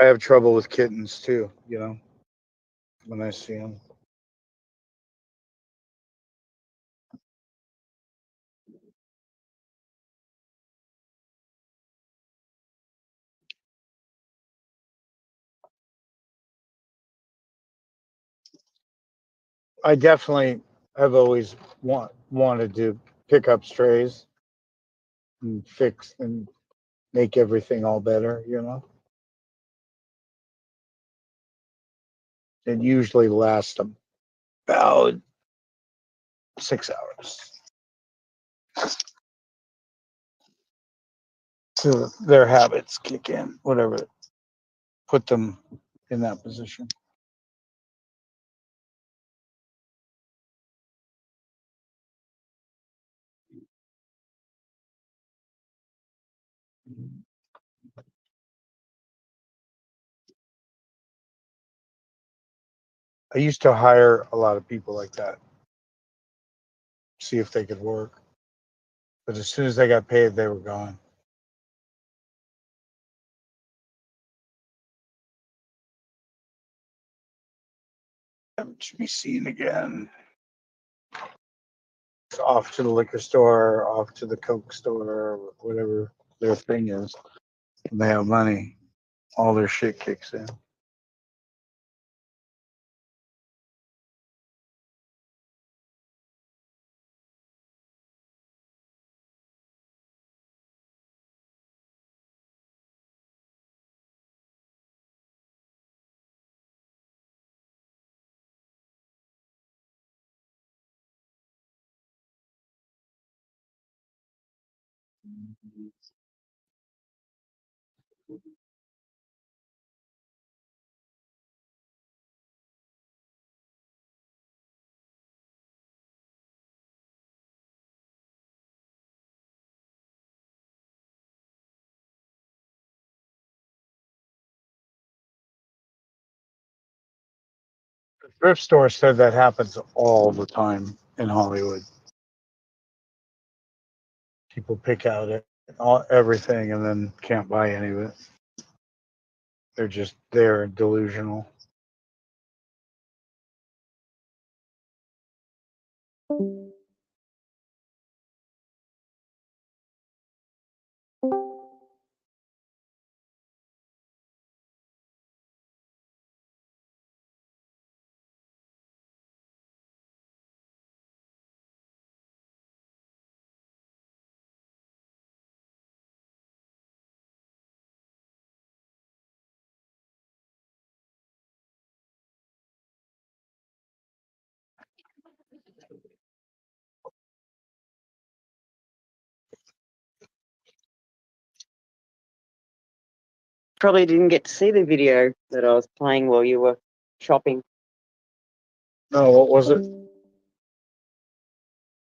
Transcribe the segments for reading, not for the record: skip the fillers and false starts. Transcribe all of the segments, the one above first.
I have trouble with kittens too, you know, when I see them. I definitely have always wanted to pick up strays and fix and make everything all better, you know. It usually lasts them about 6 hours. So their habits kick in, whatever put them in that position. I used to hire a lot of people like that, see if they could work. But as soon as they got paid, they were gone. Never to be seen again. Off to the liquor store, off to the Coke store, whatever their thing is. When they have money, all their shit kicks in. The thrift store said that happens all the time in Hollywood. People pick out everything and then can't buy any of it. They're delusional. Probably didn't get to see the video that I was playing while you were shopping. No, what was it?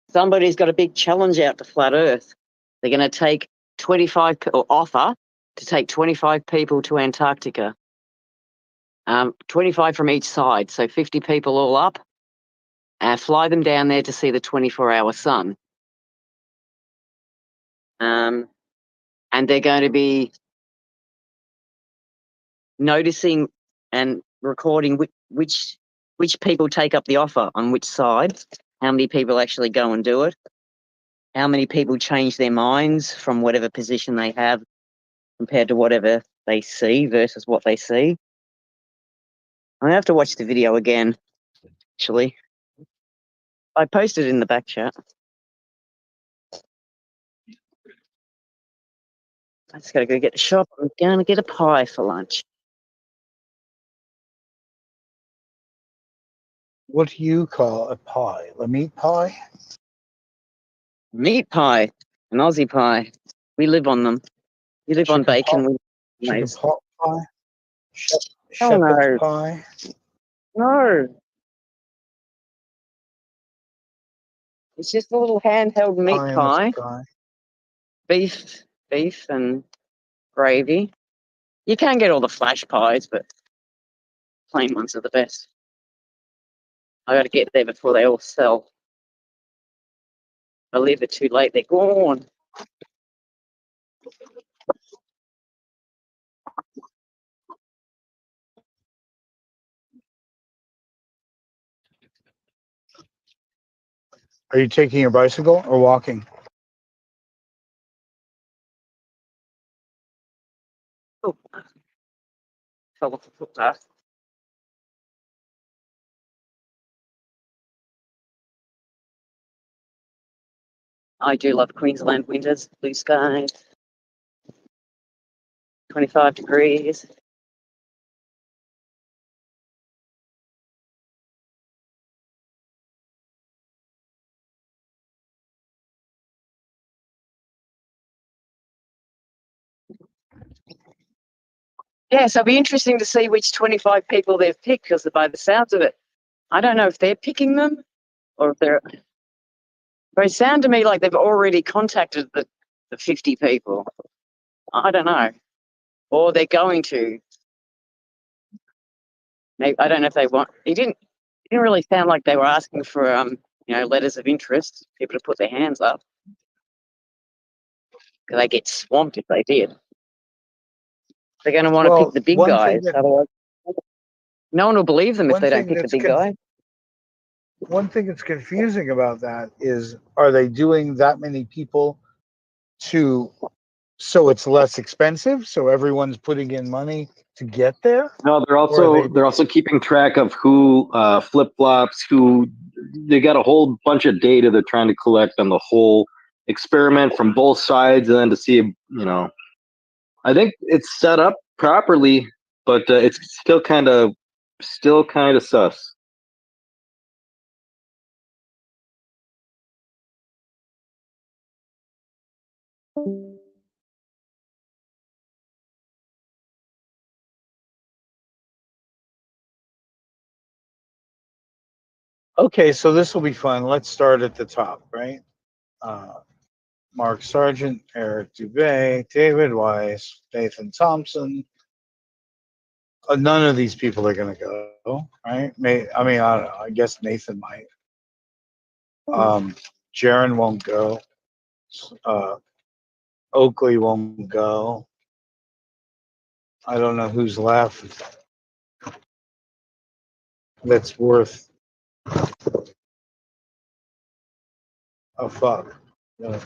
Somebody's got a big challenge out to Flat Earth. They're going to take 25 or offer to take 25 people to Antarctica. 25 from each side, so 50 people all up, and fly them down there to see the 24-hour sun. And they're going to be noticing and recording which people take up the offer on which side, how many people actually go and do it, how many people change their minds from whatever position they have compared to whatever they see versus what they see. I have to watch the video again, actually. I posted it in the back chat. I just got to go get the shop. I'm going to get a pie for lunch. What do you call a pie? A meat pie? Meat pie, an Aussie pie. We live on them. You live on bacon. Chicken pot pie? Oh, no. Shepherd's pie? No. It's just a little handheld meat pie. Beef and gravy. You can get all the flash pies, but plain ones are the best. I got to get there before they all sell. I leave it too late, they're gone. Are you taking your bicycle or walking? Oh, fell off the footpath. I do love Queensland winters, blue skies, 25 degrees. Yeah, so it'll be interesting to see which 25 people they've picked, because by the sounds of it, I don't know if they're picking them or if they're. They sound to me like they've already contacted the 50 people. I don't know. Or they're going to. Maybe, I don't know if they want. It didn't really sound like they were asking for letters of interest, people to put their hands up, because they get swamped if they did. They're going to want to Well, pick the big one thing guys. that Otherwise, no one will believe them if one they don't thing pick the that's big guy. one thing that's confusing about that is, are they doing that many people to so it's less expensive, so everyone's putting in money to get there? No, Or are they they're also keeping track of who flip flops, who they got a whole bunch of data they're trying to collect on the whole experiment from both sides, and then to see, I think it's set up properly, but it's still kind of sus. okay? So this will be fun. Let's start at the top, right? Mark Sargent, Eric Dubay, David Weiss, Nathan Thompson. None of these people are going to go, right? I mean, I don't know. I guess Nathan might. Jaron won't go. Uh, Oakley won't go. I don't know who's left that's worth a fuck. No,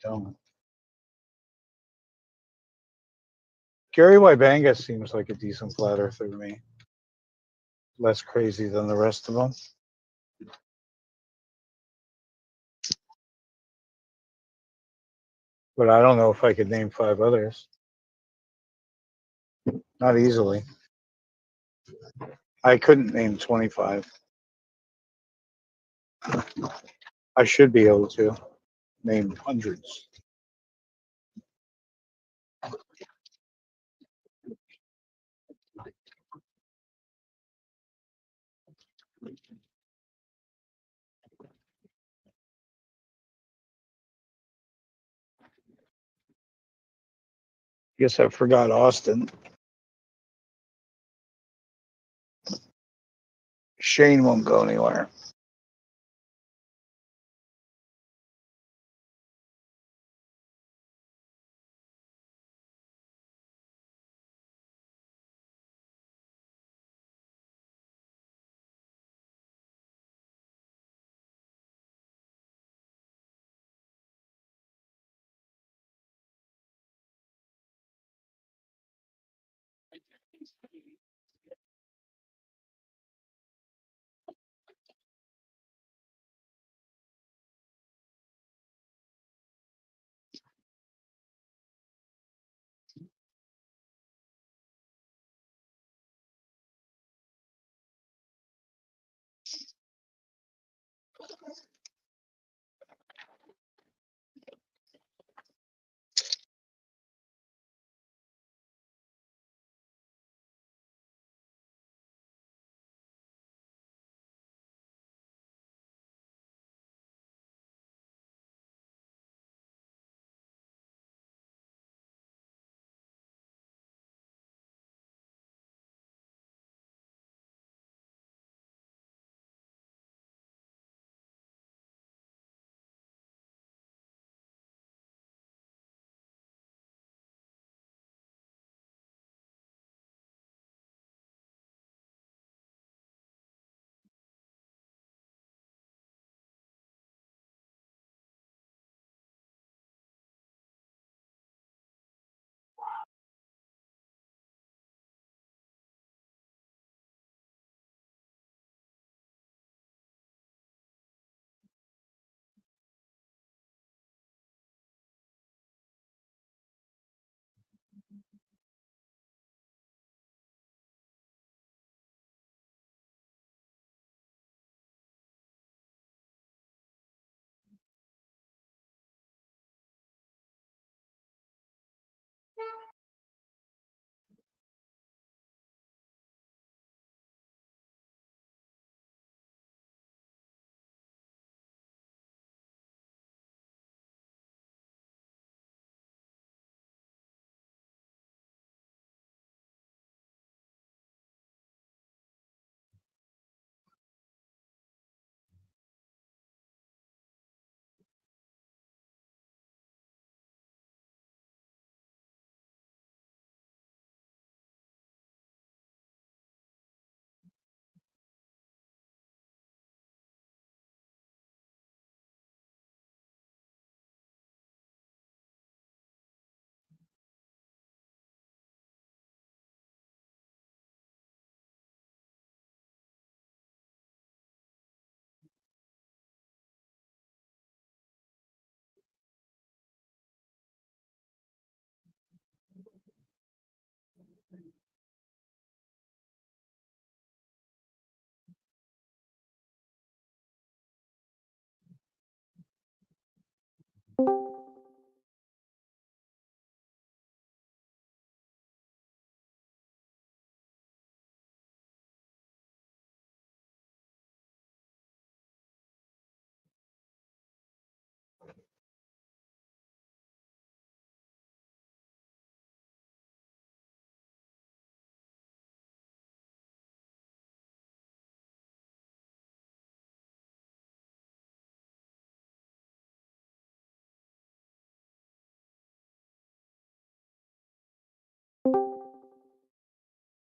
don't. Gary Wybanga seems like a decent flat earther to me. Less crazy than the rest of them. But I don't know if I could name 5 others. Not easily. I couldn't name 25. I should be able to name hundreds. Guess I forgot Austin. Shane won't go anywhere.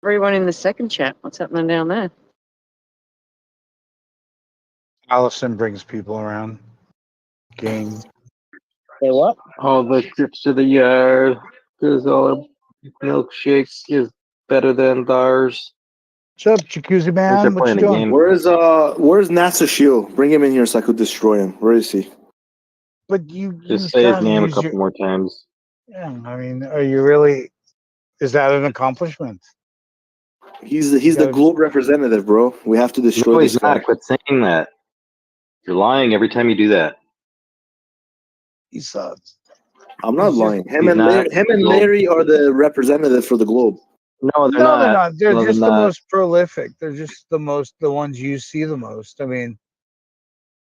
everyone in the second chat? What's happening down there? Allison brings people around. Game. Say what? All the trips to the yard. Cause all milkshake is better than ours. What's up, Jacuzzi They're Man? What you playing a doing? game. Where's NASA Shield? Bring him in here so I could destroy him. Where is he? But you Just say his gotta name a use couple your. more times. Yeah, I mean, are you really? Is that an accomplishment? He's the gotta- globe representative, bro. We have to destroy No, this he's guy. not. Quit saying that. You're lying every time you do that. He sucks. I'm not He's just- lying. Him he's and not Larry, him and globe. Larry are the representative for the globe. No, they're No, not. they're not. They're No, just they're the not. most prolific. They're just the ones you see the most. I mean,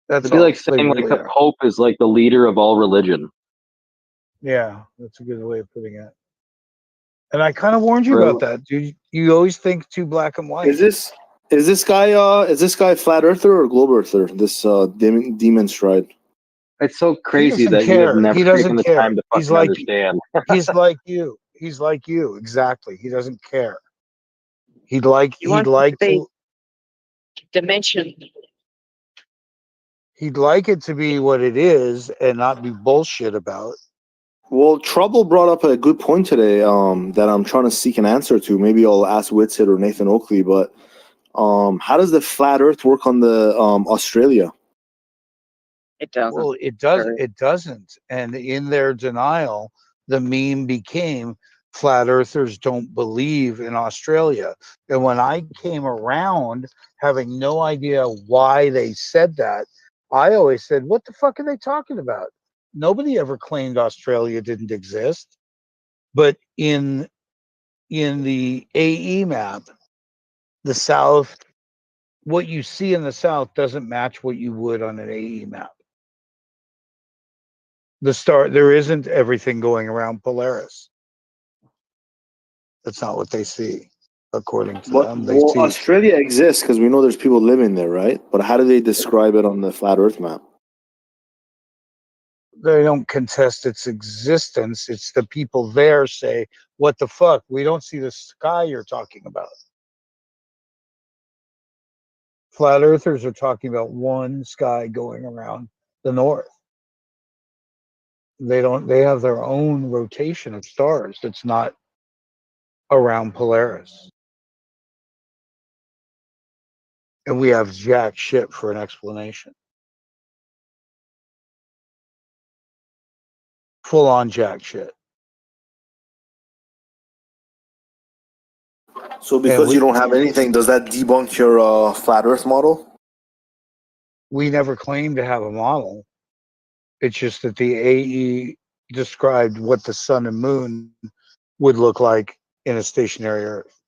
that's It'd be all. like They saying like really the are. Pope is like the leader of all religion. Yeah, that's a good way of putting it. And I kind of warned you Bro. about that, dude. You always think too black and white. Is this guy flat earther or globe earther? This demon stride. It's so crazy doesn't that you have care. never He doesn't taken the care. time to He's fucking like- understand. He's like you. He's like you. Exactly. He doesn't care. He'd like You want it to be- Dimension. he'd like it to be what it is and not be bullshit about. Well, Trouble brought up a good point today that I'm trying to seek an answer to. Maybe I'll ask Whitsitt or Nathan Oakley, but how does the flat earth work on the Australia? It doesn't. Well, it does. Sure. It doesn't. And in their denial, the meme became flat earthers don't believe in Australia. And when I came around having no idea why they said that, I always said, what the fuck are they talking about? Nobody ever claimed Australia didn't exist. But in the AE map, the South, what you see in the South doesn't match what you would on an AE map. There isn't everything going around Polaris. That's not what they see, according to them. They see Australia exists because we know there's people living there, right? But how do they describe it on the flat earth map? they don't contest its existence. It's the people there say, what the fuck? We don't see the sky you're talking about. Flat earthers are talking about one sky going around the north. They have their own rotation of stars that's not around Polaris. And we have jack shit for an explanation. Full on jack shit. So because we- you don't have anything, does that debunk your flat earth model? We never claimed to have a model. It's just that the AE described what the sun and moon would look like in a stationary Earth.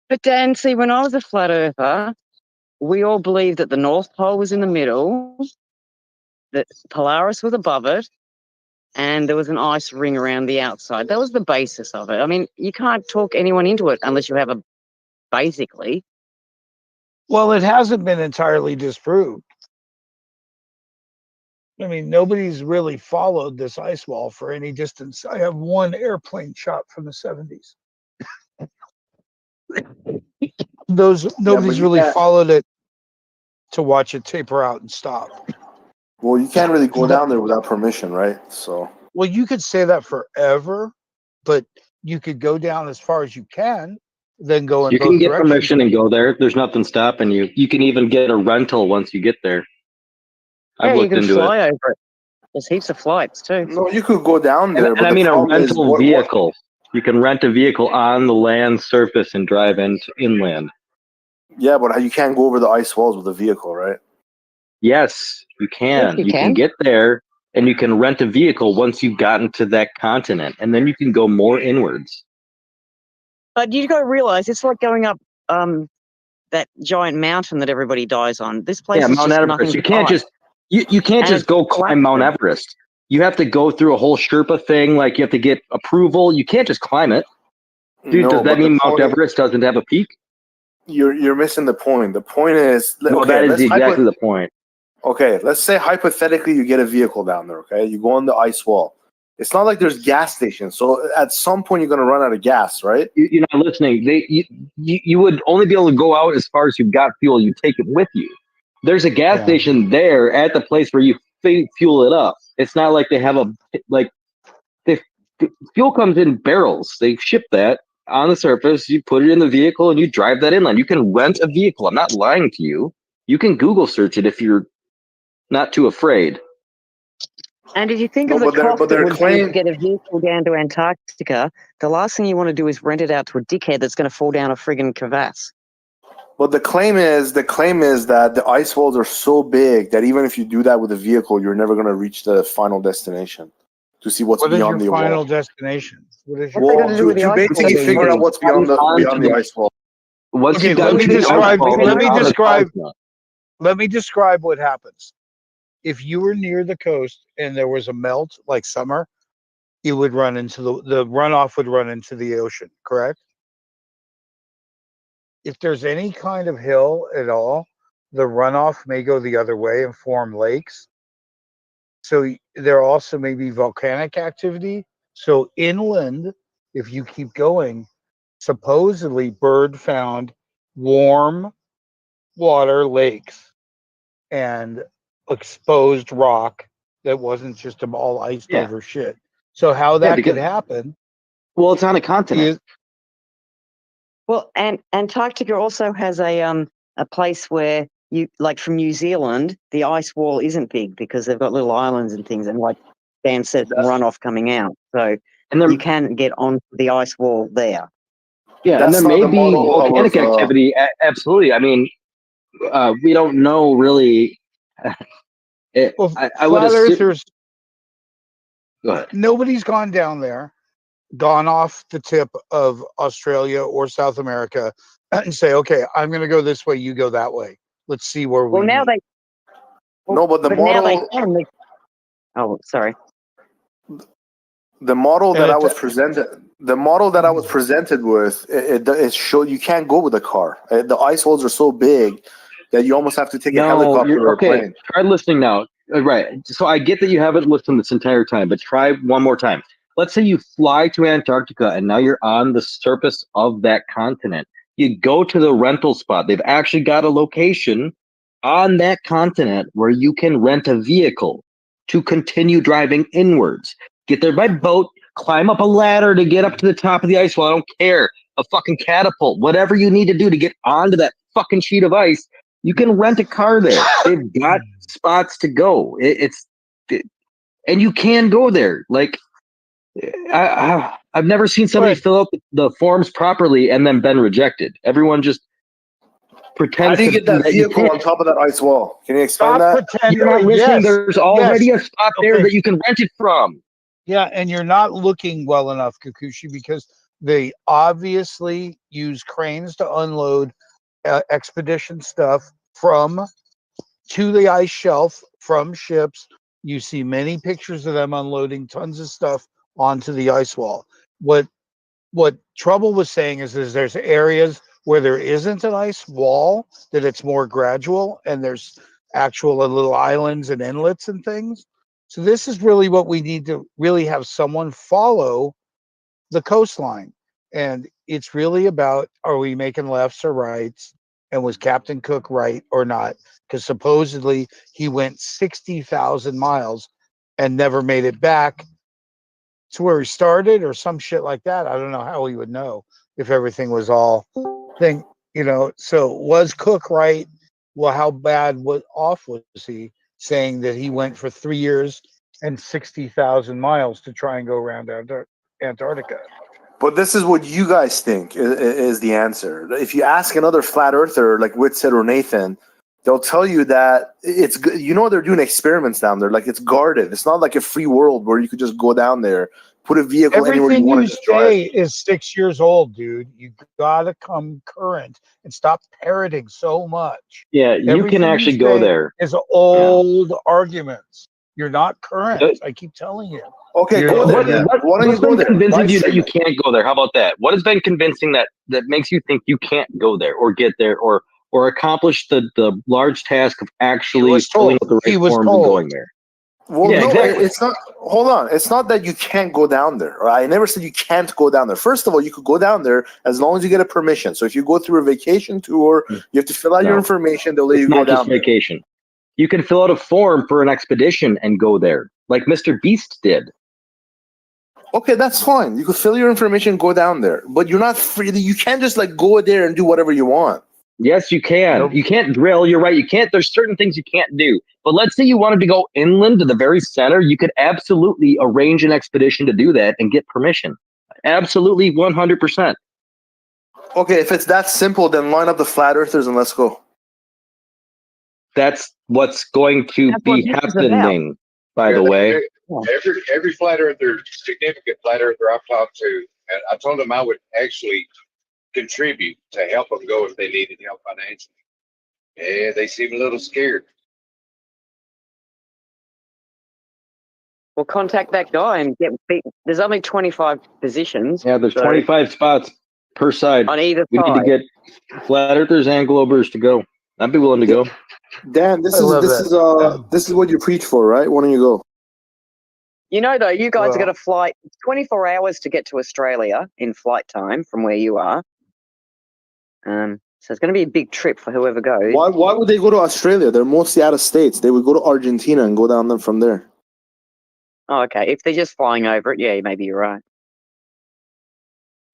But Dan, see, when I was a flat earther, we all believed that the North Pole was in the middle, that Polaris was above it, and there was an ice ring around the outside. That was the basis of it. I mean, you can't talk anyone into it unless you have a basically. Well, it hasn't been entirely disproved. I mean, nobody's really followed this ice wall for any distance. I have one airplane shot from the 70s. Nobody's you really can't- followed it to watch it taper out and stop. Well, you can't really go down there without permission, right? So Well, you could say that forever, but you could go down as far as you can, then go in You both can get directions. permission and go there. There's nothing stopping you. You can even get a rental once you get there. I've Yeah, you looked can into it. fly over it. There's heaps of flights too. no, you could go down there. And but I the mean a problem is rental vehicle. You can rent a vehicle on the land surface and drive inland. Yeah, but you can't go over the ice walls with a vehicle, right? Yes, you can. you You can can. get there and you can rent a vehicle once you've gotten to that continent. And then you can go more inwards. But you got to realize it's like going up that giant mountain that everybody dies on. This place Yeah, is Mount just Everest. nothing. You to can't climb. just you can't And just it's go climb Mount flat. Everest. You have to go through a whole Sherpa thing. Like you have to get approval. You can't just climb it. Dude, No, does that but the mean Mount point- Everest doesn't have a peak? You're missing the point. The point is, No, okay, that is let's exactly the point. okay, let's say hypothetically you get a vehicle down there, okay? You go on the ice wall. It's not like there's gas stations. So at some point, you're going to run out of gas, right? You're not listening. You would only be able to go out as far as you've got fuel. You take it with you. There's a gas Yeah. station there at the place where you fuel it up. It's not like they have fuel comes in barrels. They ship that on the surface. You put it in the vehicle and you drive that inland. You can rent a vehicle. I'm not lying to you. You can Google search it if you're not too afraid. And if you think No, of the but they're- cost but that they're would be to claim- get a vehicle down to Antarctica, the last thing you want to do is rent it out to a dickhead that's going to fall down a friggin' crevasse. But the claim is that the ice walls are so big that even if you do that with a vehicle, you're never going to reach the final destination to see what's What is beyond your the final wall. destination? What is your What's that Well, got to do with the to ice basically wall? figure out what's beyond the On- ice wall. Once Okay, you got let me to the describe- outfall, let me you're on the describe- continent. Let me describe what happens. If you were near the coast and there was a melt like summer, you would run into the runoff would run into the ocean, correct? If there's any kind of hill at all, the runoff may go the other way and form lakes. So there also may be volcanic activity. So inland, if you keep going, supposedly Bird found warm water lakes and exposed rock that wasn't just all iced Yeah. over shit. So how that because- could happen Well, it's on a continent. is Well, and Antarctica also has a place where you, like from New Zealand, the ice wall isn't big because they've got little islands and things, and like Dan said, runoff coming out. So And there, you can get on the ice wall there. yeah, and That's there not may the be model of, volcanic activity. Absolutely. I mean, we don't know really. well, I would flat assume. earthers. Go ahead. Nobody's gone down there, gone off the tip of Australia or South America, and say, "Okay, I'm going to go this way. You go that way. Let's see where we." Well, now meet." they. No, but the now they model- can. Oh, sorry. The model And that I it's- was presented with, it showed you can't go with a car. The ice walls are so big that you almost have to take a helicopter or a plane. Try listening now. Right. So I get that you haven't listened this entire time, but try one more time. Let's say you fly to Antarctica and now you're on the surface of that continent. You go to the rental spot. They've actually got a location on that continent where you can rent a vehicle to continue driving inwards. Get there by boat, climb up a ladder to get up to the top of the ice wall. I don't care. A fucking catapult, whatever you need to do to get onto that fucking sheet of ice. You can rent a car there. They've got spots to go. And you can go there. Like, I've never seen somebody But- fill out the forms properly and then been rejected. Everyone just pretends. How do you get that you vehicle can't. on top of that ice wall? Can you explain Stop that? pretending. You're not listening. Yes, There's already yes. a spot there Okay. that you can rent it from. Yeah, and you're not looking well enough, Kikuchi, because they obviously use cranes to unload expedition stuff to the ice shelf from ships. You see many pictures of them unloading tons of stuff onto the ice wall. What Trouble was saying is there's areas where there isn't an ice wall, that it's more gradual, and there's actual little islands and inlets and things. So this is really what we need to really have someone follow the coastline. And it's really about, are we making lefts or rights? And was Captain Cook right or not? Because supposedly he went 60,000 miles and never made it back to where he started or some shit like that. I don't know how he would know if everything was all thing, So was Cook right? Well, how bad off was he, saying that he went for 3 years and 60,000 miles to try and go around Antarctica? But this is what you guys think is the answer. If you ask another flat earther like Whitsitt or Nathan, they'll tell you that it's good. They're doing experiments down there. Like, it's guarded. It's not like a free world where you could just go down there, put a vehicle anywhere you Everything want you to just drive. say is 6 years old, dude. You gotta come current and stop parroting so much. Yeah, you Everything can you actually go say there. is old arguments. You're not current. Yep. I keep telling you. Okay, You're- go there. Yeah. Why don't you What's go been there? convincing Live you that stream you it. can't go there? How about that? What has been convincing that makes you think you can't go there or get there or accomplish the large task of actually was filling told. out the He right was forms told. and going there? Well, Yeah, no, exactly. it's not. Hold on. It's not that you can't go down there. Or I never said you can't go down there. First of all, you could go down there as long as you get a permission. So if you go through a vacation tour, you have to fill out your No. information. They'll let It's you go not just down there. vacation. You can fill out a form for an expedition and go there, like Mr. Beast did. Okay, that's fine. You could fill your information, go down there, but you're not free. You can't just like go there and do whatever you want. Yes, you can. Nope. You can't drill. You're right. You can't. There's certain things you can't do. But let's say you wanted to go inland to the very center. You could absolutely arrange an expedition to do that and get permission. Absolutely, 100%. Okay, if it's that simple, then line up the flat earthers and let's go. That's what's going to That's be what this is about. happening, by the way. Every flat earther, significant flat earther I've talked to, and I told them I would actually contribute to help them go if they needed help financially. Yeah, they seem a little scared. Well, contact that guy and get. There's only 25 positions Yeah, there's So- 25 spots per side. on either We need to side. get flat earthers and globers to go. I'd be willing to go. Dan, this I love this is what you preach for, right? Why don't you go? You know, though, you guys Well- are going to fly 24 hours to get to Australia in flight time from where you are. So it's going to be a big trip for whoever goes. Why would they go to Australia? They're mostly out of states. They would go to Argentina and go down them from there. Oh, okay. If they're just flying over it, yeah, maybe you're right.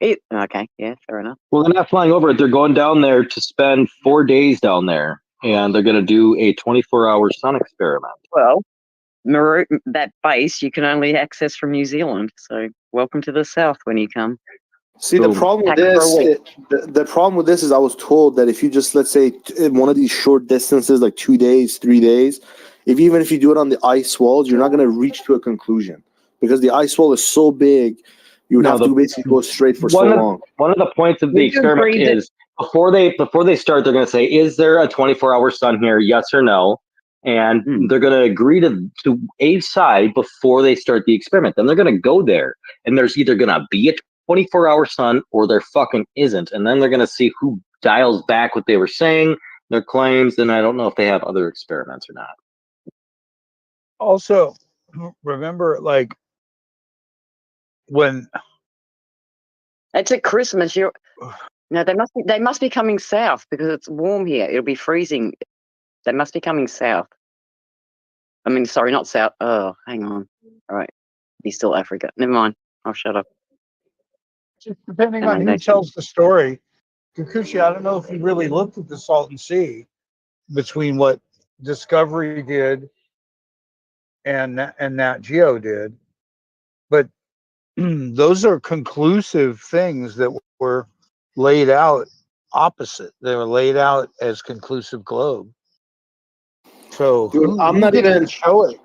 Okay, yeah, fair enough. Well, they're not flying over it. They're going down there to spend 4 days down there, and they're going to do a 24-hour sun experiment. Well, that base you can only access from New Zealand. So welcome to the south when you come. See, the Boom. problem with Pack for a this, the problem with this is I was told that if you just, let's say, in one of these short distances, like 2 days, 3 days, even if you do it on the ice walls, you're not going to reach to a conclusion because the ice wall is so big, you would No, have to basically go straight for so one of- long. One of the points of the Would you experiment agree that- is before they start, they're going to say, "Is there a 24-hour sun here? Yes or no?" And they're going to agree to a side before they start the experiment. Then they're going to go there, and there's either going to be a 24-hour sun or there fucking isn't. And then they're going to see who dials back what they were saying, their claims. And I don't know if they have other experiments or not. Also, remember, like, when It's at Christmas. No, they must be coming south because it's warm here. It'll be freezing. They must be coming south. I mean, sorry, not south. Oh, hang on. All right, be still Africa. Never mind. I'll shut up. just depending And on who they- tells the story, Kikuchi, I don't know if you really looked at the Salton Sea between what Discovery did and Nat Geo did, but those are conclusive things that were laid out opposite. They were laid out as conclusive globe. So Dude, I'm not didn't even- show it.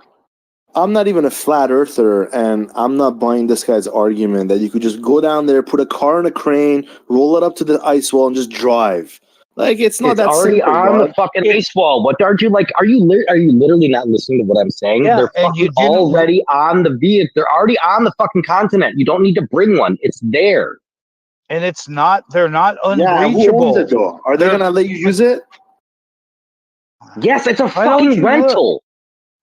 I'm not even a flat earther, and I'm not buying this guy's argument that you could just go down there, put a car in a crane, roll it up to the ice wall, and just drive. Like it's not It's that already simple, on bud. the fucking ice wall. What aren't you like? Are you literally not listening to what I'm saying? Yeah, They're and you fucking didn't already on the vehicle. They're already on the fucking continent. You don't need to bring one. It's there. And it's not, they're not Yeah, who unreachable. owns it though? Are they They're- gonna let you use it? Yes, it's a Why don't fucking you rental.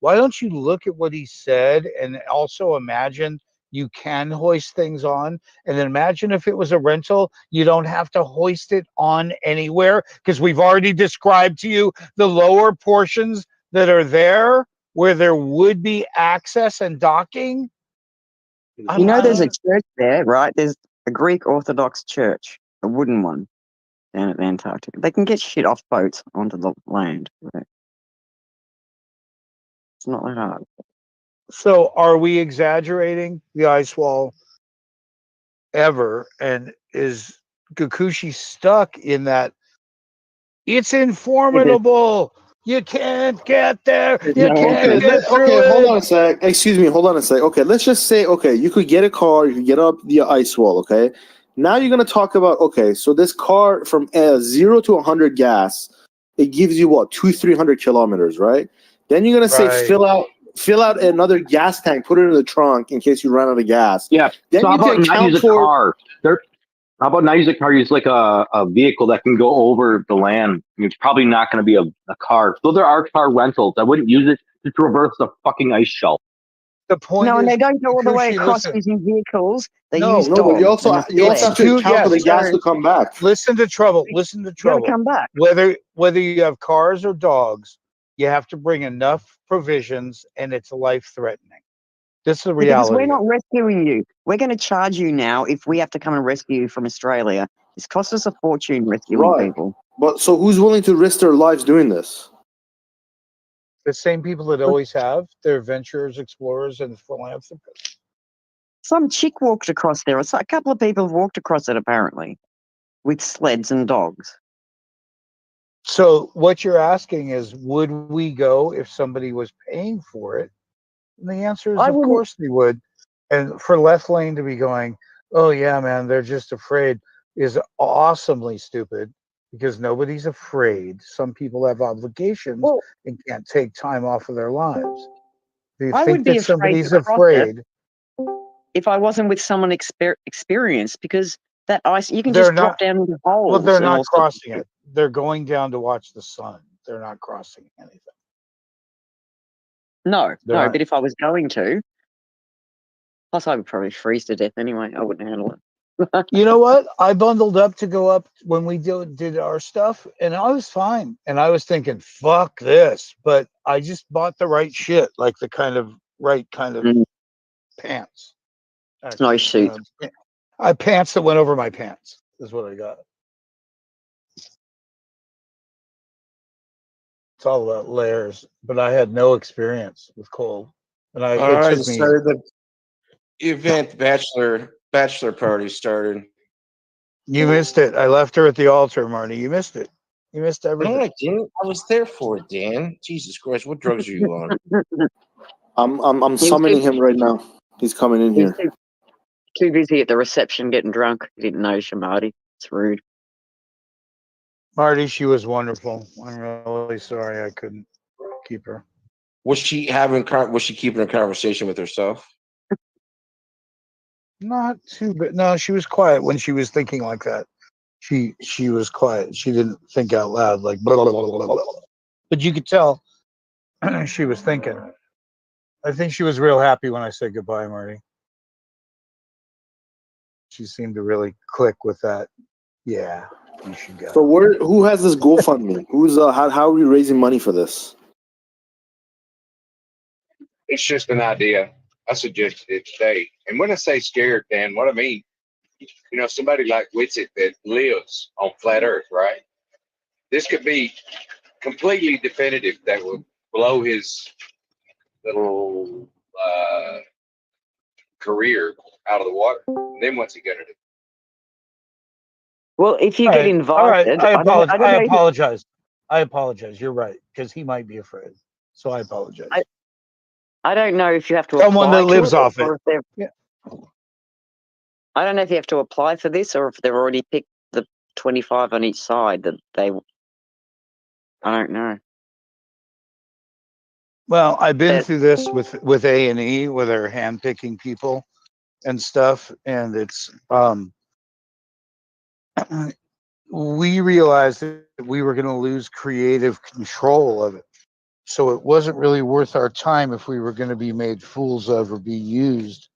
Why don't you look at what he said and also imagine you can hoist things on, and then imagine if it was a rental, you don't have to hoist it on anywhere because we've already described to you the lower portions that are there where there would be access and docking. You know, there's a church there, right? There's a Greek Orthodox church, a wooden one, down at the Antarctica. They can get shit off boats onto the land. Right? It's not that hard. So are we exaggerating the ice wall ever? And is Kikuchi stuck in that it's informable? You can't get there. You No, can't get through Okay, hold it. on a sec. Excuse me, hold on a sec. Okay, let's just say, okay, you could get a car, you could get up the ice wall, okay? Now you're going to talk about, okay, so this car from 0 to 100 gas, it gives you what, 300 kilometers, right? Then you're going to say Right. fill out another gas tank, put it in the trunk in case you run out of gas. Yeah. Then So how you about can not count use a for car? How about not use a car? Use like a vehicle that can go over the land. It's probably not going to be a car. Though there are car rentals. I wouldn't use it to traverse the fucking ice shelf. The point No, and is, they don't go all the way Kushi, across listen. using vehicles. They No, use No, dogs. but you also and you also have to Two- account for the yes, gas to come back. Listen to trouble. Listen to You gotta trouble. come back. Whether you have cars or dogs, you have to bring enough provisions, and it's life threatening. This is the Because we're reality. not rescuing you. We're going to charge you now if we have to come and rescue you from Australia. It's cost us a fortune rescuing Right. people. But so who's willing to risk their lives doing this? The same people that always have. They're adventurers, explorers, and philanthropists. Some chick walked across there. A couple of people have walked across it apparently with sleds and dogs. So what you're asking is, would we go if somebody was paying for it? And the answer is, I of wouldn't. course we would. And for Left Lane to be going, oh yeah, man, they're just afraid, is awesomely stupid, because nobody's afraid. Some people have obligations Well, and can't take time off of their lives. Do you I think would be that afraid somebody's to cross it afraid? if I wasn't with someone experienced, because that ice, you can They're just not. drop down into holes. Well, they're and not all sorts of crossing shit. it. They're going down to watch the sun. They're not crossing anything. No, They're no. not. But if I was going to, plus I would probably freeze to death anyway. I wouldn't handle it. You know what? I bundled up to go up when we did our stuff, and I was fine. And I was thinking, "Fuck this!" But I just bought the right shit, like the right kind of Mm. pants. Snowsuit. I pants that went over my pants is what I got. It's all about layers, but I had no experience with cold, and All it right, took me. so the event bachelor party started. You missed it. I left her at the altar, Marty. You missed it. You missed No, everything. I didn't. I was there for it, Dan. Jesus Christ, what drugs are you on? I'm He was summoning too, him right now. He's coming in he was here. too busy at the reception getting drunk. He didn't notice you, Marty. It's rude. Marty, she was wonderful. I'm really sorry I couldn't keep her. Was she keeping a conversation with herself? Not too bad. No, she was quiet when she was thinking like that. She was quiet. She didn't think out loud like blah, blah, blah, blah, blah, blah. But you could tell she was thinking. I think she was real happy when I said goodbye, Marty. She seemed to really click with that. Yeah, you should go. So who has this GoFundMe? Who's how are we raising money for this? It's just an idea. I suggested it today. And when I say scared, Dan, what I mean, somebody like Witsit that lives on flat Earth, right? This could be completely definitive that will blow his little career out of the water. And then what's he gonna do? Well, if you All get right, invited, all right. I apologize. I don't know. I apologize. You're right, because he might be afraid. So I apologize. I don't know if you have to Someone apply that lives to it, off it. or if they're. Yeah. I don't know if you have to apply for this, or if they've already picked the 25 on each side that they. I don't know. Well, I've been But- through this with A&E, where they're handpicking people and stuff, and it's we realized that we were going to lose creative control of it. So it wasn't really worth our time if we were going to be made fools of or be used.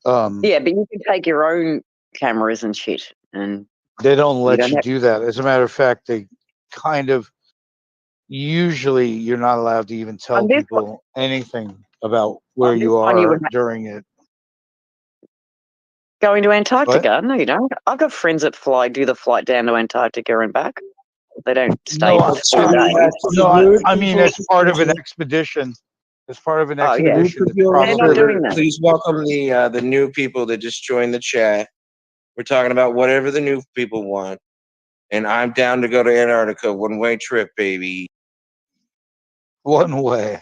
Yeah, but you can take your own cameras and shit, and They don't let don't you have- do that. As a matter of fact, they kind of usually you're not allowed to even tell On this people anything about where on this you one you are would during it. going to Antarctica. No, you don't. I've got friends that do the flight down to Antarctica and back. They don't stay No, for 2 days. I mean, as part of an expedition. As part of an Oh, yeah. expedition, it's They're not probably doing that. Please welcome the new people that just joined the chat. We're talking about whatever the new people want. And I'm down to go to Antarctica, one-way trip, baby. one way.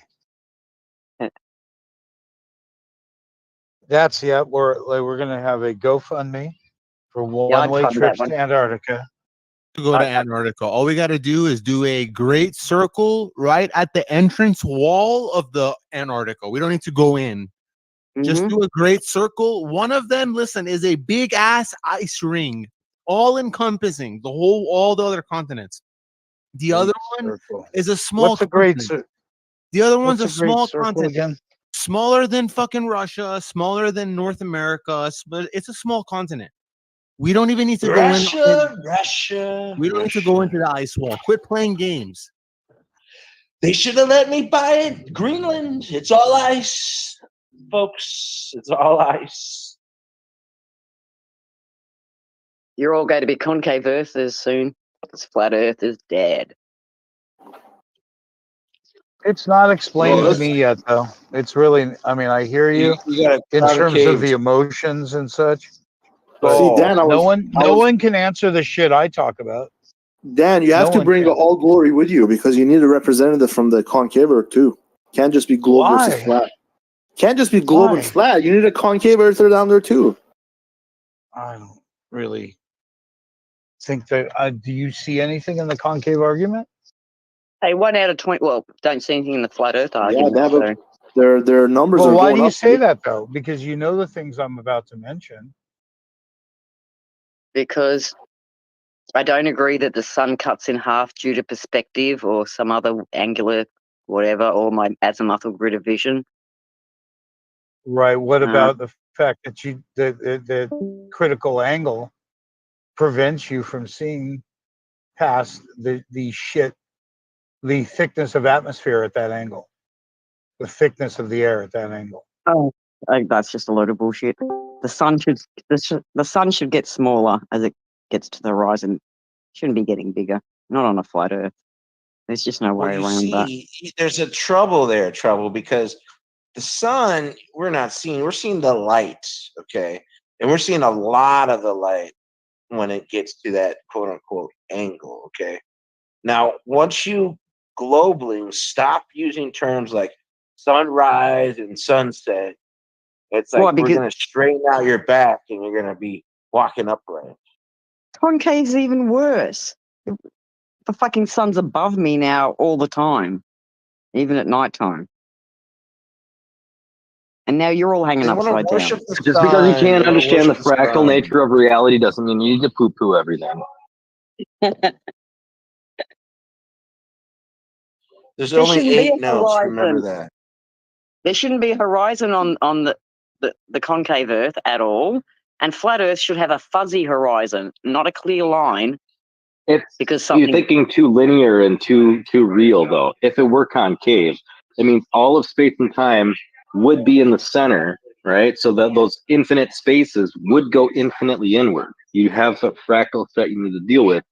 That's we're gonna have a GoFundMe for Yeah, I'd one-way fund that trips one. to Antarctica. To go to Antarctica. All we got to do is do a great circle right at the entrance wall of the Antarctica. We don't need to go in. Just Mhm. do a great circle. One of them, listen, is a big ass ice ring, all encompassing all the other continents. The other one Circle. is a small What's a great continent. The other one's What's a a great small circle continent, again? smaller than fucking Russia, smaller than North America, but it's a small continent. We don't even need to go in. Russia. We don't need to go into the ice wall. Quit playing games. They should have let me buy it. Greenland. It's all ice, folks. It's all ice. You're all going to be concave earthers soon. Because flat Earth is dead. It's not explained Well, to me yet, though. It's really, I mean, I hear you You got in terms of concave the emotions and such. See, But Dan, no one can answer the shit I talk about. Dan, you have No to one bring can. all glory with you because you need a representative from the concave earth too. Can't just be globe versus Why? flat. Can't just be globe and Why? flat. You need a concave earther down there too. I don't really think that. Do you see anything in the concave argument? Hey, 1 out of 20. Well, don't see anything in the flat Earth Yeah, argument. they have So, their numbers Well, are why going do you up. say that though? Because you know the things I'm about to mention. because I don't agree that the sun cuts in half due to perspective or some other angular whatever, or my azimuthal grid of vision. Right. What Uh, about the fact that the critical angle prevents you from seeing past the thickness of atmosphere at that angle, the thickness of the air at that angle. Oh, that's just a load of bullshit. The sun should get smaller as it gets to the horizon. Shouldn't be getting bigger. Not on a flat Earth. There's just no Well, way you around that. see, there's a trouble there, because the sun, we're not seeing, we're seeing the light, okay? And we're seeing a lot of the light when it gets to that quote unquote angle, okay? Now, once you globally stop using terms like sunrise and sunset, it's like Why? we're Because going to straighten out your back and you're going to be walking upright. concave's even worse. The fucking sun's above me now all the time, even at nighttime. And now you're all hanging They want upside to down. worship the Just because you sun. can't They wanna understand the worship the fractal sun. nature of reality doesn't mean you need to poo-poo everything. There's There only shouldn't be 8 a notes. Remember horizon. that. There shouldn't be a horizon on the concave Earth at all. And flat Earth should have a fuzzy horizon, not a clear line, It's because you're something. thinking too linear and too real though. If it were concave, it means all of space and time would be in the center, right? So that those infinite spaces would go infinitely inward. You have a fractal that you need to deal with,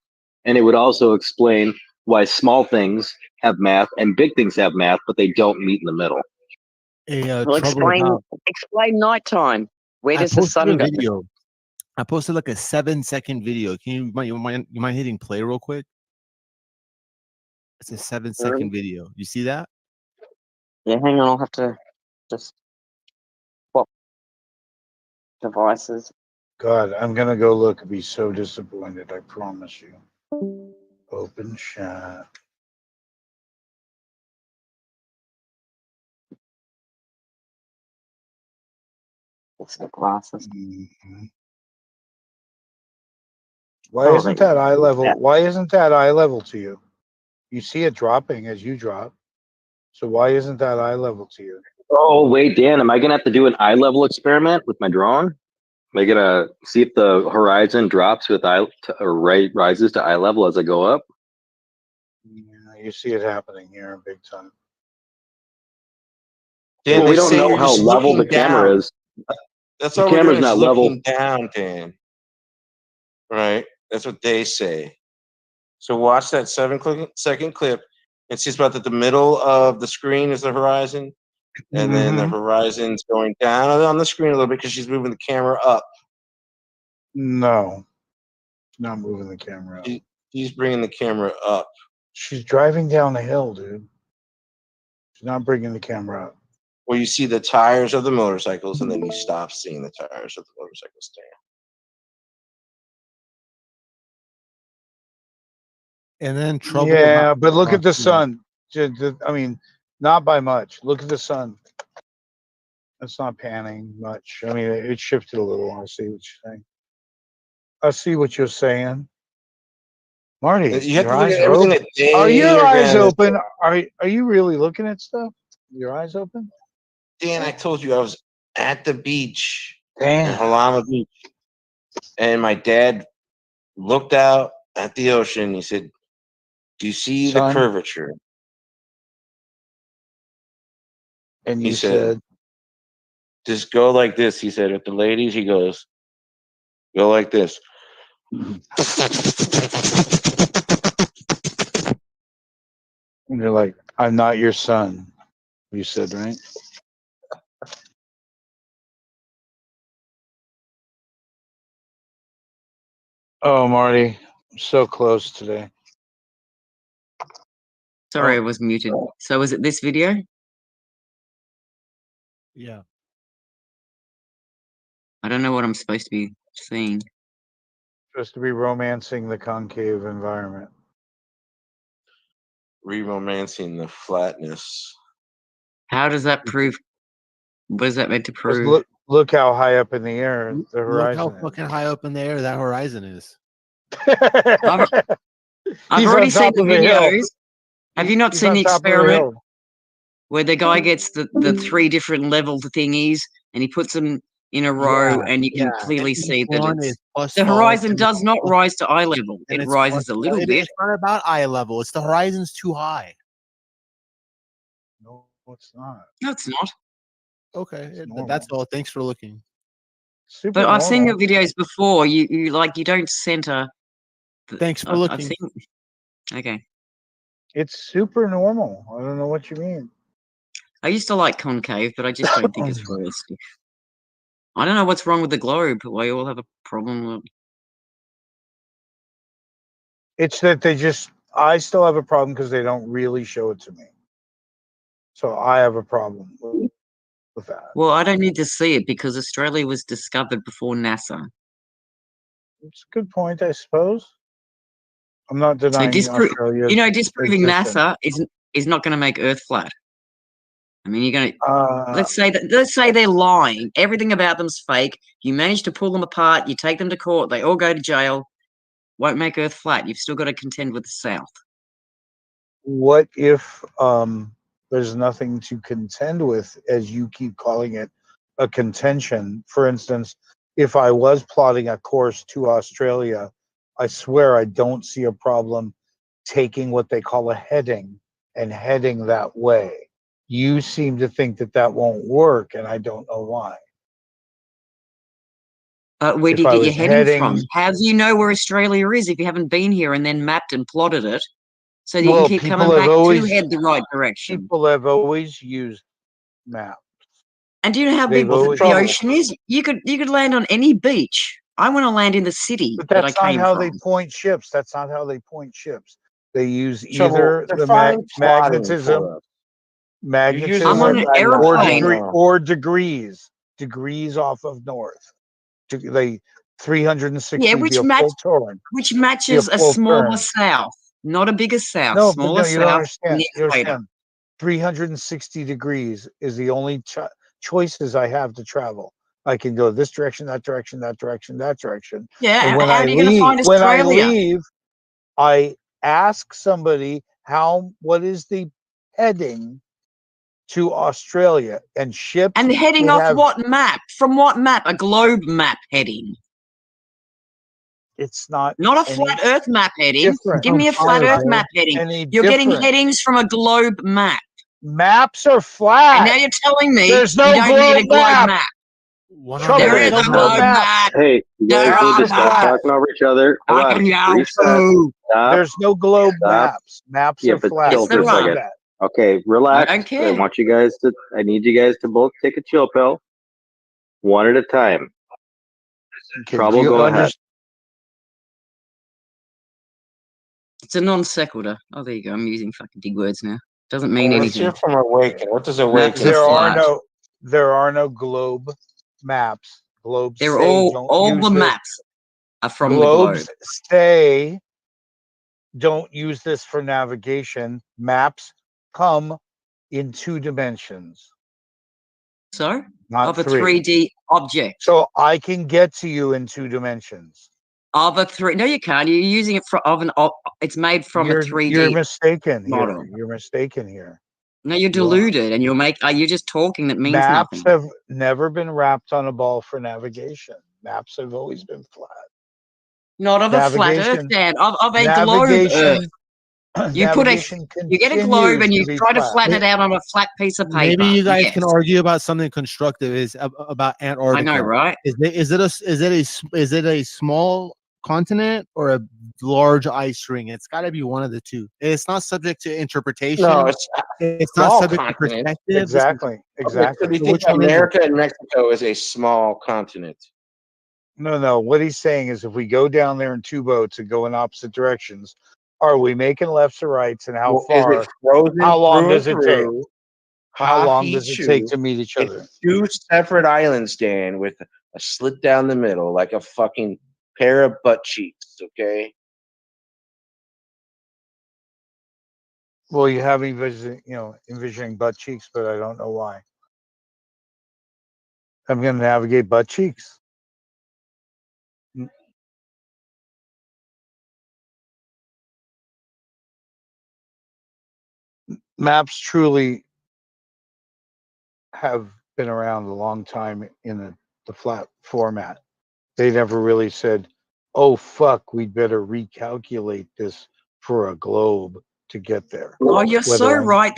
and it would also explain why small things have math and big things have math, but they don't meet in the middle. Well, Trouble about. explain nighttime. Where I does the posted sun a go? video. I posted like a 7-second video. You mind hitting play real quick? It's a 7-second video. You see that? Yeah, hang on. I'll have to just swap devices. God, I'm gonna go look and be so disappointed. I promise you. Open chat. It's the glasses. Mhm. Why Oh, isn't they- that eye level? yeah. Why isn't that eye level to you? You see it dropping as you drop. So why isn't that eye level to you? Oh wait, Dan, am I gonna have to do an eye level experiment with my drone? Am I gonna see if the horizon drops with rises to eye level as I go up? Yeah, you see it happening here big time. Dan, Well, they we don't say know you're how just level the looking camera down. is. That's The all we're camera's doing is not level. looking down, Dan. Right? That's what they say. So watch that 7-second clip and see about that the middle of the screen is the horizon, and then the Mhm. horizon's going down on the screen a little bit because she's moving the camera up. No, she's not moving the camera up. She's bringing the camera up. She's driving down the hill, dude. She's not bringing the camera up. Where you see the tires of the motorcycles, and then you stop seeing the tires of the motorcycles. And then trouble. Yeah, about- but look at the about- sun. I mean, not by much. Look at the sun. It's not panning much. I mean, it shifted a little. I see what you're saying. I see what you're saying. Marty, You have your to look eyes at are everything open. that they Are your are eyes gonna open? do. Are you really looking at stuff? Your eyes open? Dan, I told you I was at the beach in Damn. Halama Beach, and my dad looked out at the ocean. He said, "Do you see the Son. curvature?" And He you said, said, "Just go like this." He said, "With the ladies," he goes, "Go like this." and you're like, I'm not your son. You said, right? Oh, Marty, I'm so close today. Sorry, Oh. I was muted. So was it this video? Yeah. I don't know what I'm supposed to be seeing. Supposed to be romancing the concave environment. Re-romancing the flatness. How does that prove? What is that meant to Just prove? look how high up in the air the Look how horizon fucking high up in the air that horizon is. is. I've He's on already seen top the of the hill. videos. Have you not He's seen on the top of the experiment hill. where the guy gets the 3 different level thingies and he puts them in a row and you can clearly see that One it's is plus the 5, horizon and does not rise to eye level. and It it's rises plus a little bit. It's not about eye level. It's the horizon's too high. No, it's not. No, it's not. Okay, normal. that's all. Thanks for looking. Super But I've seen normal. your videos before. You like you don't center. Thanks for I've looking. seen. Okay. It's super normal. I don't know what you mean. I used to like concave, but I just don't think it's realistic. I don't know what's wrong with the globe. We all have a problem with. It's that I still have a problem because they don't really show it to me. So I have a problem with that. Well, I don't need to see it because Australia was discovered before NASA. It's a good point, I suppose. I'm not denying Australia. Disproving NASA is not going to make Earth flat. I mean, you're going to let's say they're lying. Everything about them's fake. You manage to pull them apart. You take them to court. They all go to jail. Won't make Earth flat. You've still got to contend with the South. What if there's nothing to contend with, as you keep calling it, a contention? For instance, if I was plotting a course to Australia, I swear I don't see a problem taking what they call a heading and heading that way. You seem to think that won't work, and I don't know why. Where do If you I get your was heading from? heading- How do you know where Australia is if you haven't been here and then mapped and plotted it so that you Well, can keep people coming have back always- to head the right direction? People have always used maps. And do you know how They've big the always- ocean is? You could land on any beach. I want to land in the city But that I that's not came how from. they point ships. That's not how they point ships. They use Trouble, either they're the fine plotting magnetism, for us. I'm on an Magnetism, airplane. or degrees off of north. They 360 Yeah, be a full turn. which matches a full smaller turn. south, not a bigger south. No, but smaller no, you don't south. understand. The You equator. understand. 360 degrees is the only choices I have to travel. I can go this direction, that direction, that direction, that direction. Yeah, And and when how I are you going to leave, find when I Australia? leave, I ask somebody what is the heading to Australia, and ships And heading would off have- what map? From what map? A globe map heading. It's not Not a any flat Earth map heading. different. Give me a flat fire, Earth bro. map heading. Any You're getting different. headings from a globe map. Maps are And flat. now you're telling me There's no you don't need a globe globe map. map. Trouble, There there's is no a globe globe map. map. Hey, you There guys need to are stop maps. talking over each other. Hold I on. can yell Reset. too. Stop. There's no globe Stop. maps. Maps Yeah, are but flat. chill Yes, there for a are. second. That. Okay, relax. I don't care. want you guys to. I need you guys to both take a chill pill, one at a time. Okay, Trouble, do you go ahead. understand? It's a non sequitur. Oh, there you go. I'm using fucking big words now. Doesn't mean Let's anything. hear from Awaken. What does Maps Awaken? are There are flat. no globe maps. Globes They're say don't all use the this. maps are from the globe. Globes say don't use this for navigation. Maps come in 2 dimensions, So, not of a 3. 3D object. So I can get to you in 2 dimensions. of a three. No, you can't. You're using it it's made from a 3D You're mistaken model. here. You're mistaken here. No, you're You are. deluded, and you're just talking that means Maps nothing. have never been wrapped on a ball for navigation. Maps have always been flat. Not of a flat Earth, Navigation- Dan. Of a globe Navigation, Earth. You put you get a globe and you try to flatten it out on a flat piece of paper. Maybe you guys Yes. can argue about something constructive. Is about I Antarctica. know, right? Is it a small continent or a large ice ring? It's got to be one of the two. It's not subject to interpretation. No, it's It's not small subject to continent. perspective. Exactly. Exactly. So we So think which one is it? America and Mexico is a small continent. No. What he's saying is if we go down there in two boats and go in opposite directions, are we making lefts or rights and how Well, far? is it frozen how long through does it and take? through? How long Hahi does it Chu take to meet each other? It's two separate islands, Dan, with a slit down the middle, like a fucking pair of butt cheeks. Okay. Well, you have envisioning butt cheeks, but I don't know why. I'm going to navigate butt cheeks. Maps truly have been around a long time in the flat format. They never really said, oh, fuck, we'd better recalculate this for a globe to get there. Oh, you're Whether so I'm- right.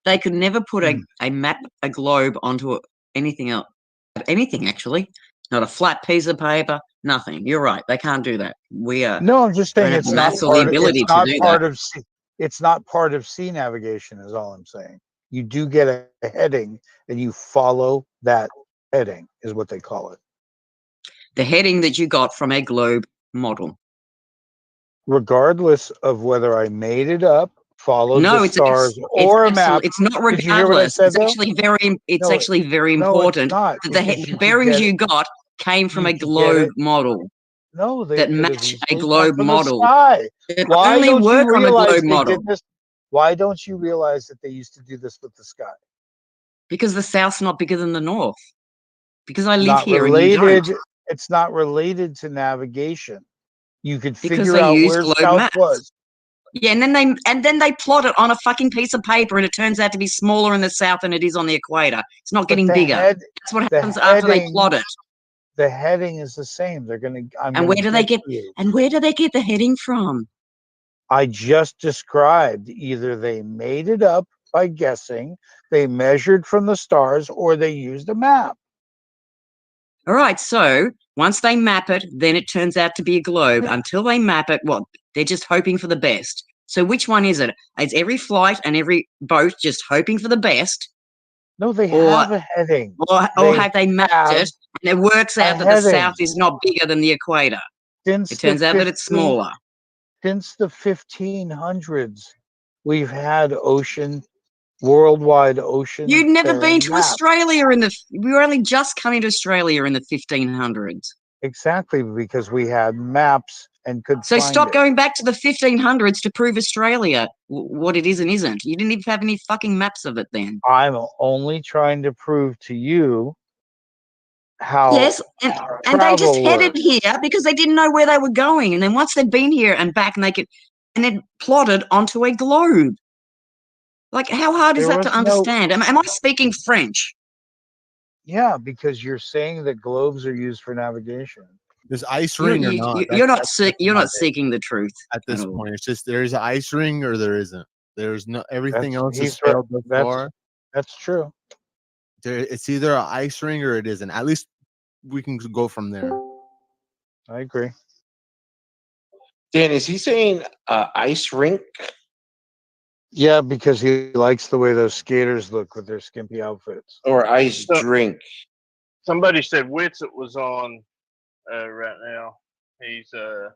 They could never put a map, a globe onto anything else. Anything actually. Not a flat piece of paper. Nothing. You're right. They can't do that. We are. No, I'm just saying don't it's have not maths or the part. ability It's to not do part that. of sea. It's not part of sea navigation. Is all I'm saying. You do get a heading, and you follow that heading. Is what they call it. The heading that you got from a globe model. Regardless of whether I made it up, followed No, the it's stars, or a map. It's not Did you hear what I regardless. said, It's though? actually very. It's No, actually very No, it's important not. that the because you the could bearings get you it- got came from you a could get globe it- model No, they that could have match a easily come globe from the model. sky. It Why only don't you work on a realize globe they model did this? Why don't you realize that they used to do this with the sky? because the south's not bigger than the north. Because I live Not here and you related. don't. It's not related to navigation. You could Because figure they out use where globe south maps. was. Yeah, and then they plot it on a fucking piece of paper, and it turns out to be smaller in the south than it is on the equator. It's not getting the bigger. head- That's what the happens after they heading- plot it. The heading is the same. They're gonna. And where do they get? And where do they get the heading from? I just described either they made it up by guessing, they measured from the stars, or they used a map. All right, so once they map it, then it turns out to be a globe. Until they map it, what? They're just hoping for the best. So which one is it? Is every flight and every boat just hoping for the best? No, they Or- have a heading. Or They have they mapped have it and it works a out that the heading. south is not bigger than the equator? Since It turns the out that it's 15 smaller. Since the 1500s, we've had worldwide ocean. You'd never been bearing to maps. Australia we were only just coming to Australia in the 1500s. Exactly, because we had maps and could So find stop it. going back to the 1500s to prove Australia what it is and isn't. You didn't even have any fucking maps of it then. I'm only trying to prove to you how Yes, and they just travel headed works. here because they didn't know where they were going. And then once they'd been here and back, and then plotted onto a globe. Like, how hard is There that to was no- understand? Am I speaking French? Yeah, because you're saying that globes are used for navigation. There's ice ring or not? You're not That's you're not about it seeking the truth at this at all. point. It's just there's an ice ring or there isn't. There's no everything That's- else is he's right. failed thus That's- far. That's true. It's either an ice ring or it isn't. At least we can go from there. I agree. Dan, is he saying ice rink? Yeah, because he likes the way those skaters look with their skimpy outfits. Or ice So- drink? Somebody said Witsit was on right now. He's they're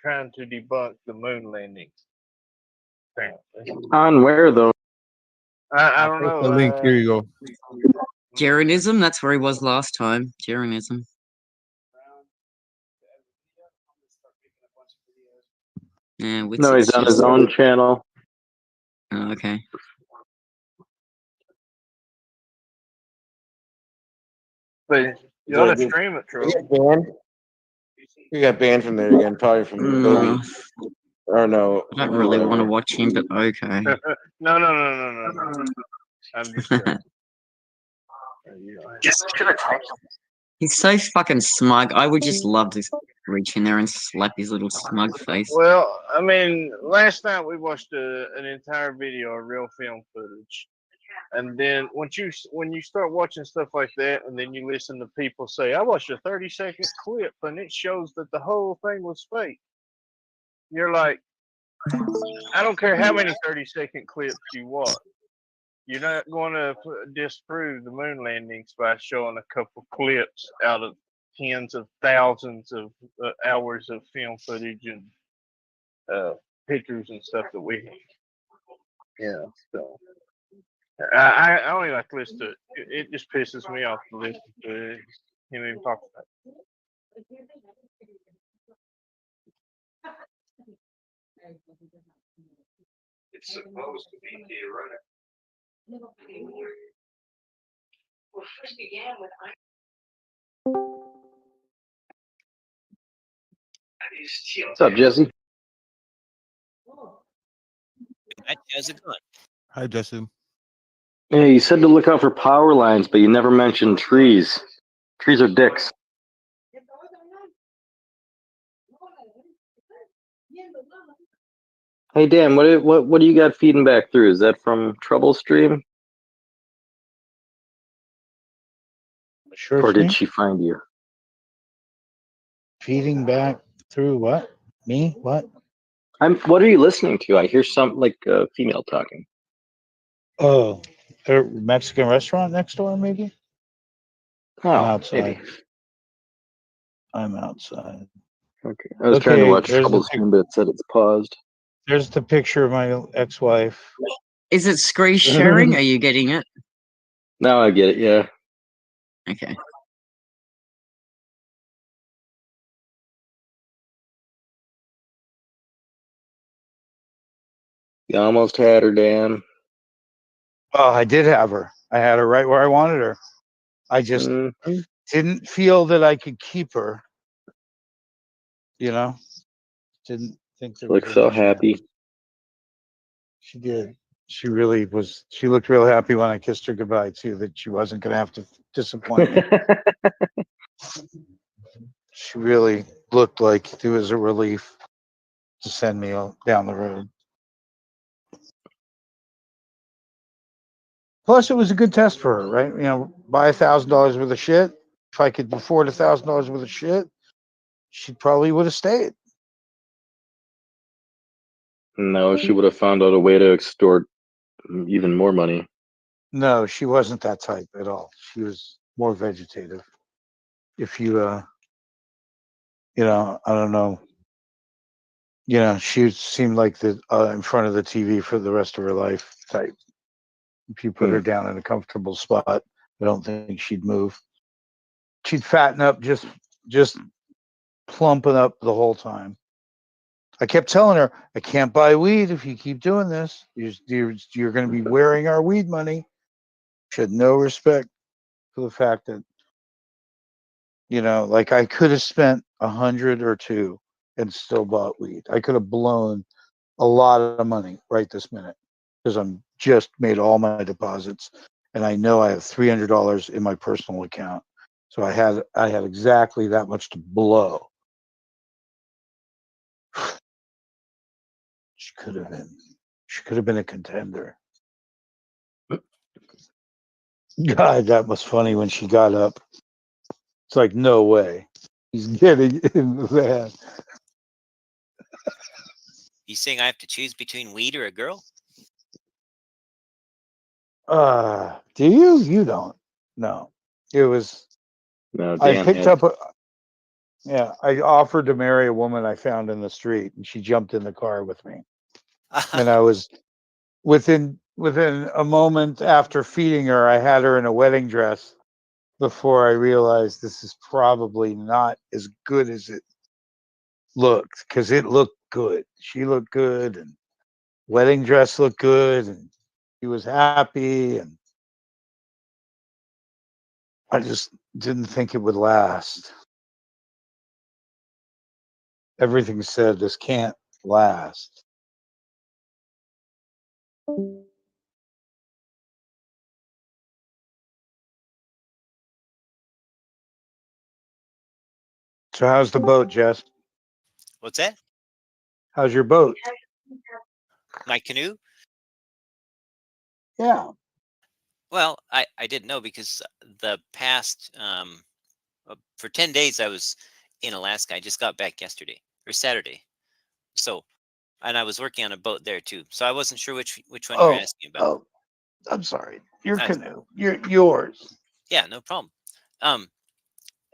trying to debunk the moon landings. Apparently, On where though? I don't Post know. the link. Here you go. Jeranism, that's where he was last time. Jeranism. Yeah, No, he's on his own channel. Oh, okay. But you ought to stream it, Troll. Dan? We got banned from there again, probably from No, Kobe. Or no. I don't really want to whatever. watch him, but okay. No. I'm just you know, He's so fucking smug. I would just love to reach in there and slap his little smug face. well, I mean, last night we watched an entire video of real film footage, and then when you start watching stuff like that, and then you listen to people say, "I watched a 30-second clip, and it shows that the whole thing was fake." You're like, I don't care how many 30-second clips you watch. You're not going to disprove the moon landings by showing a couple clips out of tens of thousands of hours of film footage and pictures and stuff that we have. Yeah, so I only like to listen to it. It just pisses me off to listen to him even talk about it. It's supposed to be theoretical. What's up, Jesse? How's it going? Hi, Justin. Yeah, you said to look out for power lines, but you never mentioned trees. Trees are dicks. Hey Dan, what do you got feeding back through? Is that from Trouble Stream, Sure. or did she find you? Feeding back through what? Me? What? What are you listening to? I hear some like female talking. Oh, a Mexican restaurant next door, maybe? I'm Oh, outside. maybe. I'm outside. Okay, I was trying to Okay, watch there's Trouble the Stream, but it said it's paused. There's the picture of my ex-wife. Is it screen sharing? Are you getting it? Now I get it. Yeah. Okay. You almost had her, Dan. Oh, I did have her. I had her right where I wanted her. I just Mhm. didn't feel that I could keep her. You know, didn't think there was Look any so chance. happy. She did. She really was. She looked real happy when I kissed her goodbye too. That she wasn't going to have to disappoint me. She really looked like it was a relief to send me down the road. Plus, it was a good test for her, right? You know, buy $1,000 worth of shit. If I could afford $1,000 worth of shit, she probably would have stayed. No, she would have found out a way to extort even more money. No, she wasn't that type at all. She was more vegetative. If you, you know, I don't know. You know, she seemed like the in front of the TV for the rest of her life type. If you put her down in a comfortable spot, I don't think she'd move. She'd fatten up, just plumping up the whole time. I kept telling her, I can't buy weed if you keep doing this. You're going to be wearing our weed money. She had no respect for the fact that, you know, like I could have spent 100 or two and still bought weed. I could have blown a lot of money right this minute because I'm just made all my deposits and I know I have $300 in my personal account. So I had exactly that much to blow. She could have been a contender. God, that was funny when she got up. It's like, no way. He's getting in the van. You saying I have to choose between weed or a girl? Do you? You don't. No. It was No, I Dan picked had. up I offered to marry a woman I found in the street and she jumped in the car with me. And I was within a moment after feeding her, I had her in a wedding dress before I realized this is probably not as good as it looked, because it looked good. She looked good and wedding dress looked good and he was happy, and I just didn't think it would last. everything said this can't last. So how's the boat, Jess? What's that? How's your boat? My canoe? Yeah. Well, I didn't know because the past for 10 days I was in Alaska. I just got back yesterday or Saturday. So, and I was working on a boat there too. So I wasn't sure which one you were Oh, asking about. oh, I'm sorry. Your Uh, canoe. Yours. yeah, no problem. Um,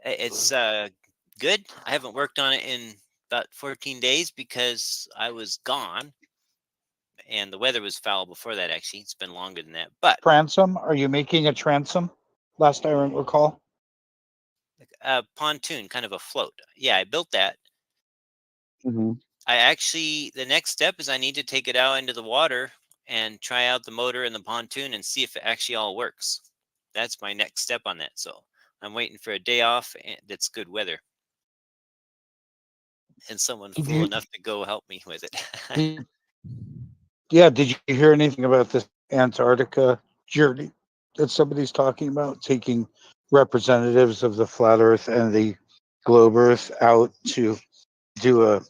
it's good. I haven't worked on it in about 14 days because I was gone and the weather was foul before that. Actually, it's been longer than that. But Transom? Are you making a transom? Last I recall. pontoon, kind of a float. Yeah, I built that. Mm-hmm. I actually, the next step is I need to take it out into the water and try out the motor and the pontoon and see if it actually all works. That's my next step on that. So I'm waiting for a day off that's good weather and someone fool enough to go help me with it. Yeah. Did you hear anything about this Antarctica journey that somebody's talking about? Taking representatives of the flat Earth and the globe Earth out to do a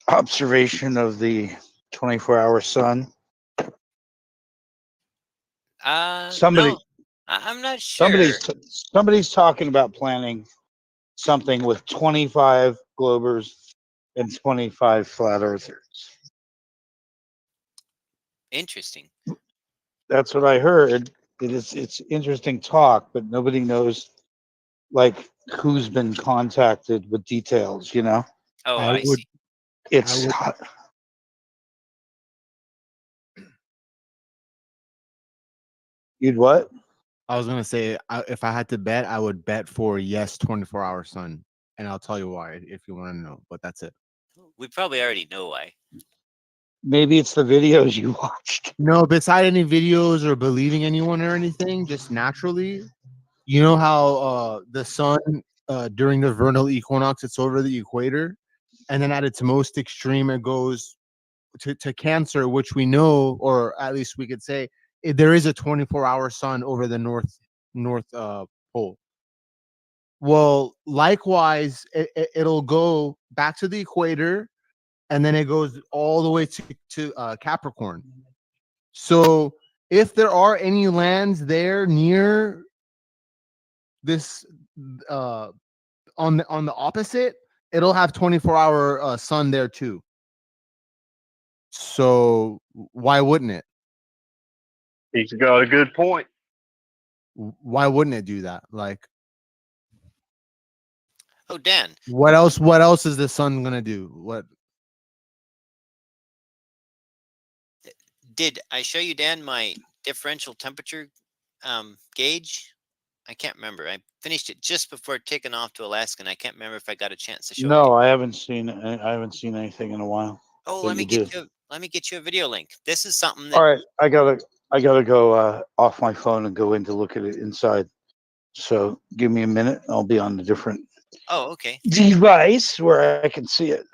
observation of the 24-hour sun. Somebody, No, I'm not sure. somebody's talking about planning something with 25 globers and 25 flat earthers. Interesting. That's what I heard. It's interesting talk, but nobody knows like who's been contacted with details, you know? Oh, I I would, see. It's you'd what? I was gonna say, if I had to bet, I would bet for yes, 24-hour sun, and I'll tell you why if you want to know. But that's it. We probably already know why. Maybe it's the videos you watched. No, beside any videos or believing anyone or anything, just naturally, you know how the sun during the vernal equinox it's over the equator, and then at its most extreme it goes to Cancer, which we know, or at least we could say there is a 24-hour sun over the north pole. Well, likewise, it'll go back to the equator, and then it goes all the way to Capricorn. So, if there are any lands there near this, on the opposite, it'll have 24-hour sun there too. So, why wouldn't it? He's got a good point. Why wouldn't it do that? Like, Oh, Dan, what else? What else is the sun gonna do? What? did I show you, Dan, my differential temperature gauge? I can't remember. I finished it just before taking off to Alaska, and I can't remember if I got a chance to show it to you. No, I haven't seen anything in a while. Oh, that you did. let me get you a video link. This is something that All right, I gotta go off my phone and go in to look at it inside. So give me a minute. I'll be on a different Oh, okay. device where I can see it.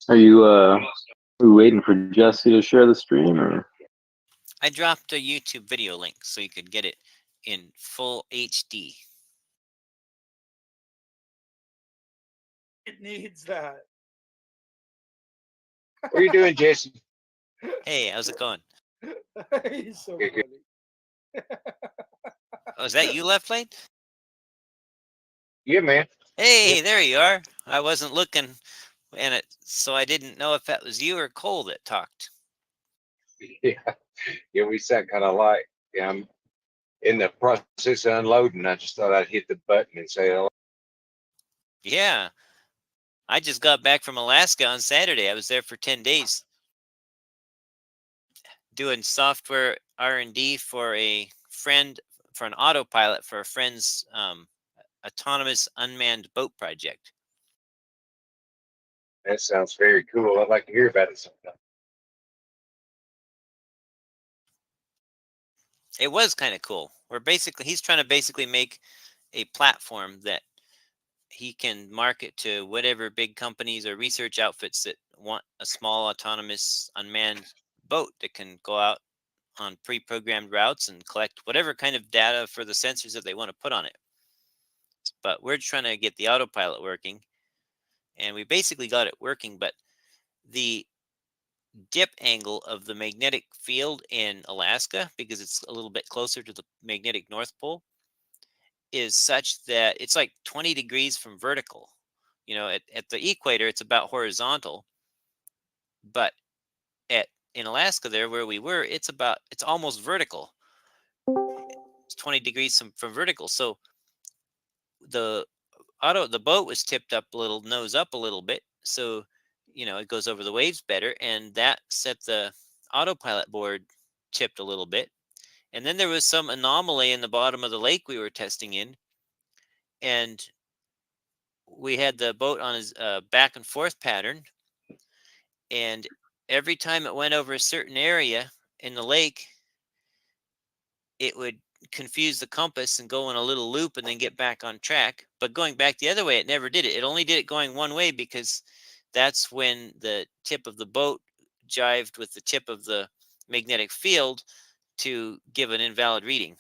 Are you waiting for Jesse to share the stream, or? I dropped a YouTube video link so you could get it in full HD. It needs that. What are you doing, Jesse? Hey, how's it going? He's so Good, good. funny. Oh, is that you, Left Lane? Yeah, man. Hey, there you are. I wasn't looking, so I didn't know if that was you or Cole that talked. Yeah, yeah. We sat kind of like, yeah. I'm in the process of unloading. I just thought I'd hit the button and say hello. Yeah, I just got back from Alaska on Saturday. I was there for 10 days doing software R&D for a friend, for an autopilot for a friend's autonomous unmanned boat project. That sounds very cool. I'd like to hear about it sometime. It was kind of cool. He's trying to basically make a platform that he can market to whatever big companies or research outfits that want a small autonomous unmanned boat that can go out on pre-programmed routes and collect whatever kind of data for the sensors that they want to put on it. But we're trying to get the autopilot working, and we basically got it working, but the dip angle of the magnetic field in Alaska, because it's a little bit closer to the magnetic North Pole, is such that it's like 20 degrees from vertical. You know, at the equator, it's about horizontal, but in Alaska, there where we were, it's almost vertical. It's 20 degrees from vertical. So the boat was tipped up a little, nose up a little bit, so it goes over the waves better, and that set the autopilot board tipped a little bit. And then there was some anomaly in the bottom of the lake we were testing in, and we had the boat on his back and forth pattern, and every time it went over a certain area in the lake, it would confuse the compass and go in a little loop and then get back on track. But going back the other way, it never did it. It only did it going one way, because that's when the tip of the boat jived with the tip of the magnetic field to give an invalid reading.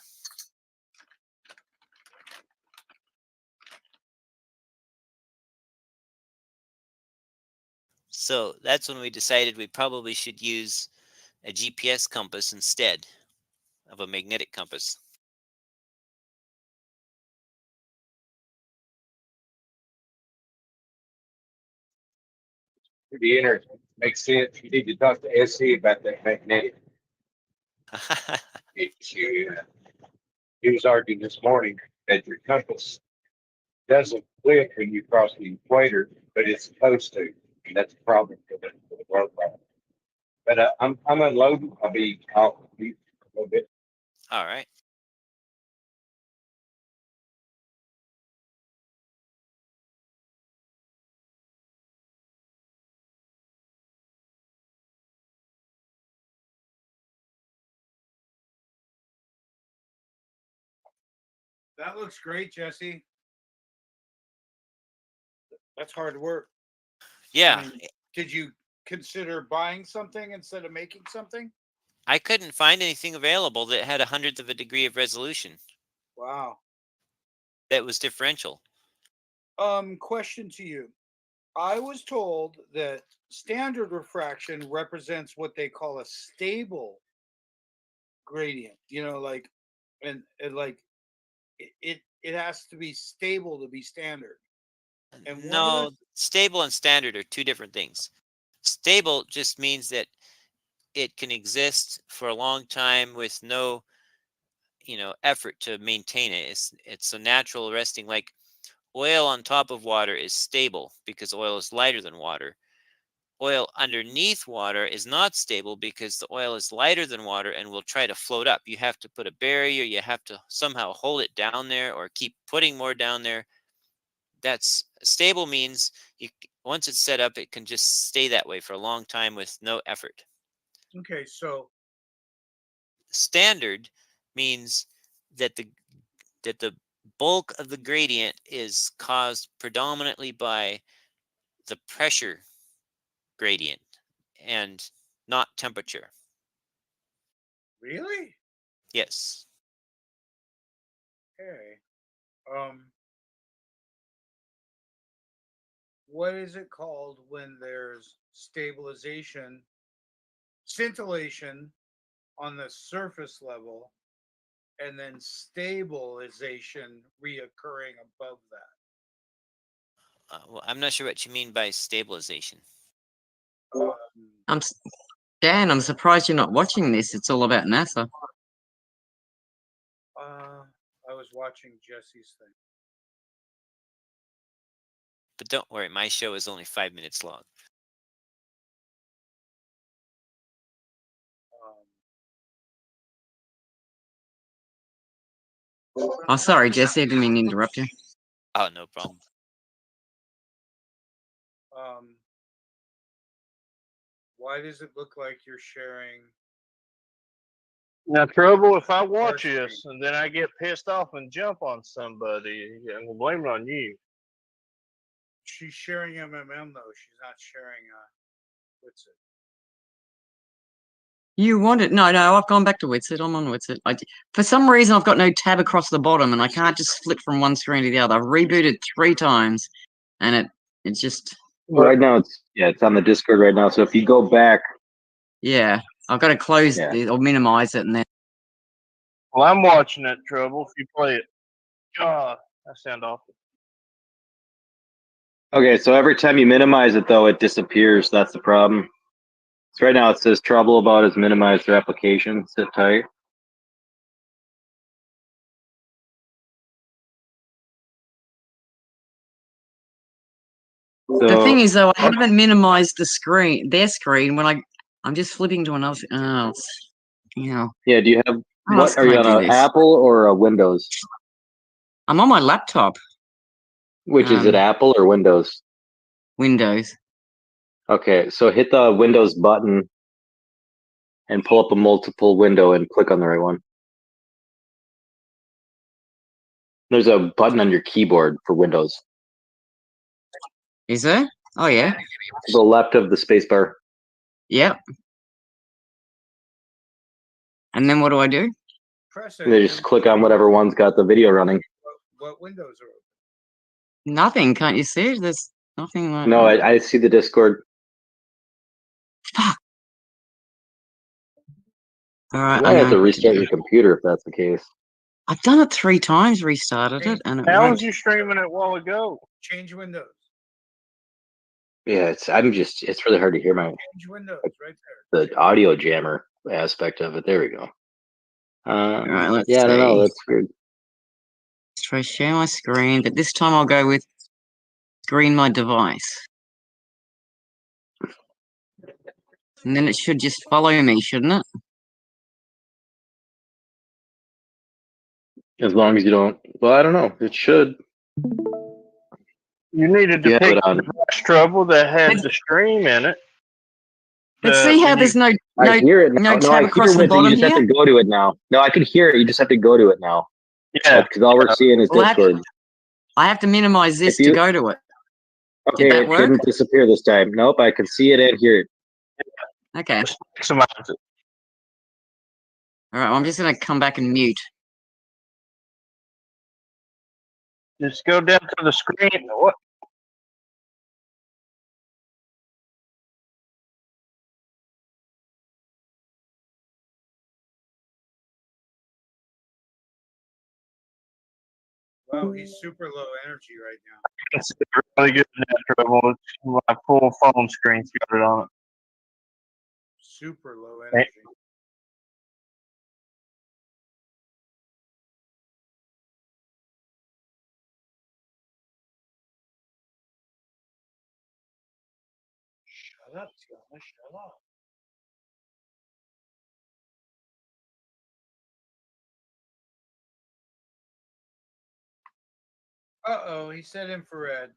So that's when we decided we probably should use a GPS compass instead of a magnetic compass. Pretty interesting. Makes sense. You need to talk to SC about that magnetic issue. He was arguing this morning that your compass doesn't flip when you cross the equator, but it's supposed to. And that's a problem for the world problem. But I'm unloading. I'll be off mute for a little bit. All right. That looks great, Jesse. That's hard work. Yeah, Did you consider buying something instead of making something? I couldn't find anything available that had 100th of a degree of resolution Wow. that was differential. Question to you. I was told that standard refraction represents what they call a stable gradient. Like, and like it has to be stable to be standard. And one of No, the- stable and standard are two different things. Stable just means that it can exist for a long time with no, effort to maintain it. It's a natural resting, like oil on top of water is stable because oil is lighter than water. Oil underneath water is not stable because the oil is lighter than water and will try to float up. You have to put a barrier, you have to somehow hold it down there or keep putting more down there. That's stable means once it's set up, it can just stay that way for a long time with no effort. Okay, so Standard means that the bulk of the gradient is caused predominantly by the pressure gradient and not temperature. Really? Yes. Okay. What is it called when there's stabilization, scintillation on the surface level, and then stabilization reoccurring above that? Well, I'm not sure what you mean by stabilization. I'm s- Dan. I'm surprised you're not watching this. It's all about NASA. I was watching Jesse's thing. But don't worry, my show is only 5 minutes long. Oh, sorry, Jesse. I didn't mean to interrupt you. Oh, no problem. Why does it look like you're sharing? Now, trouble if I watch First this and then I get pissed off and jump on somebody, I'm gonna blame it on you. She's sharing MMM though. She's not sharing what's it? You want it? No, I've gone back to Witsit. I'm on Witsit. For some reason, I've got no tab across the bottom, and I can't just flip from one screen to the other. I've rebooted 3 times, and it's just Right now, it's on the Discord right now. So if you go back, yeah. I've got to close Yeah. it or minimize it, and then Well, I'm watching that trouble. If you play it, God, that sound awful. okay, so every time you minimize it, though, it disappears. That's the problem. So right now it says trouble about has minimized their application. Sit tight. the thing So is, though, I haven't minimized their screen when I'm just flipping to another. Yeah. yeah, do you have How else what? Are can you I on do an this? Apple or a Windows? I'm on my laptop. Which is it, Apple or Windows? Windows. Okay, so hit the Windows button and pull up a multiple window and click on the right one. There's a button on your keyboard for Windows. Is there? Oh yeah. To the left of the spacebar. Yep. And then what do I do? Press They it. just click on whatever one's got the video running. What windows are open? Nothing. Can't you see? There's nothing like. No, I see the Discord. Fuck. All You right. might have to I restart your computer if that's the case. I've done it 3 times, restarted it, and it How won't. was you streaming it a while ago? Change windows. Yeah, it's really hard to hear Change windows right there. the audio jammer aspect of it. There we go. All right. Let's Yeah, I don't know. see. That's weird. Let's try share my screen, but this time I'll go with screen my device. And then it should just follow me, shouldn't it? As long as you don't. Well, I don't know. It should. You needed Yeah, to pick but the device trouble that had the stream in it. But see how when there's you- I hear it now. no No, I tab hear across it the with it. You bottom just have here? to go to it now. No, I can hear it. You just have to go to it now. Yeah. Because all we're seeing is Well, Discord. I have to minimize this If to you- go to it. Okay, that it work? didn't disappear this time. Nope, I can see it and hear it. Okay. Maximize it. All right. Well, I'm just gonna come back and mute. Just go down to the screen. What? Wow, he's super low energy right now. It's really good in that trouble. It's my full phone screen's got it on it. Super low energy. Shut up, Tiana. Shut up. Uh-oh, he said infrared.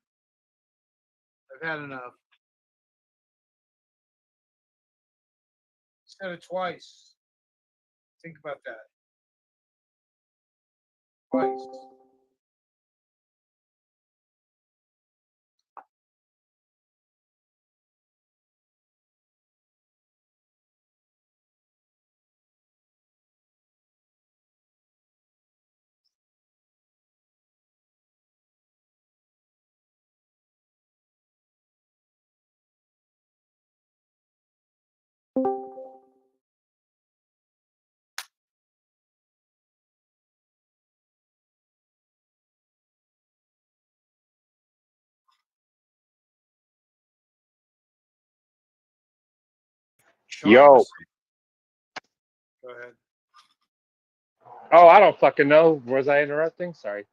I've had enough. He said it twice. Think about that. Twice. Sean Yo. was- Go ahead. Oh, I don't fucking know. Was I interrupting? Sorry.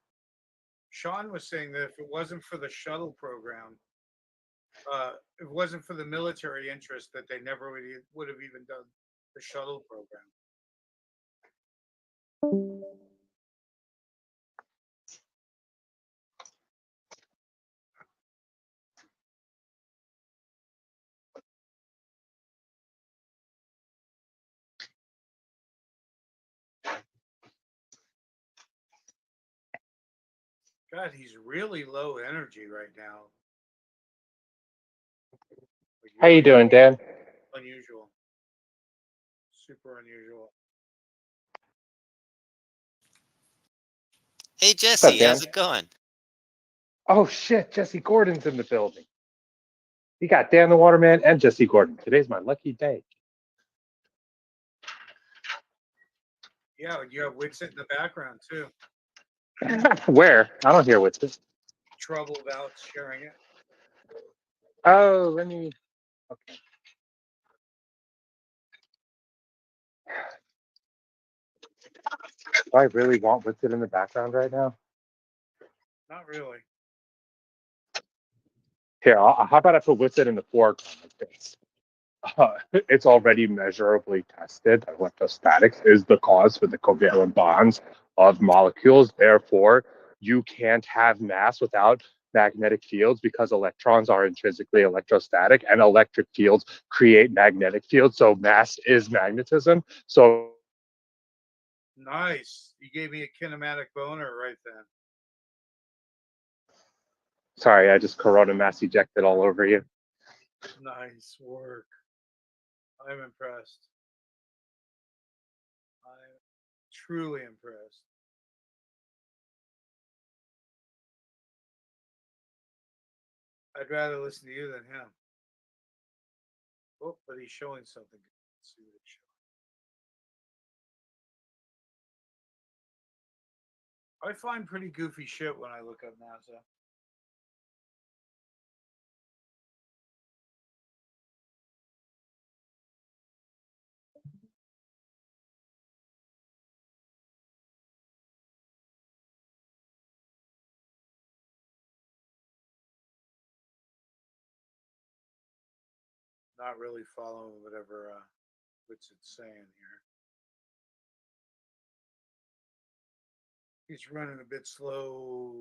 Sean was saying that if it wasn't for the shuttle program, if it wasn't for the military interest, that they never would have even done the shuttle program. God, he's really low energy right now. Like, How you doing, Dan? unusual. Super unusual. Hey Jesse, Dan? how's it going? Oh shit, Jesse Gordon's in the building. You got Dan the Waterman and Jesse Gordon. Today's my lucky day. Yeah, you have Wixit in the background too. Where? I don't hear what's this. Trouble about sharing it. Oh, let me. Okay. Do I really want what's it in the background right now? Not really. Here, how about I put what's it in the foreground like this? It's already measurably tested that electrostatics is the cause for the covalent bonds of molecules. Therefore, you can't have mass without magnetic fields because electrons are intrinsically electrostatic and electric fields create magnetic fields. So mass is magnetism. So Nice. You gave me a kinematic boner right then. sorry, I just corona mass ejected all over you. Nice work. I'm impressed. I'm truly impressed. I'd rather listen to you than him. Oh, but he's showing something. Let's see what he's showing. I find pretty goofy shit when I look up NASA. Not really following whatever what's it saying here. He's running a bit slow.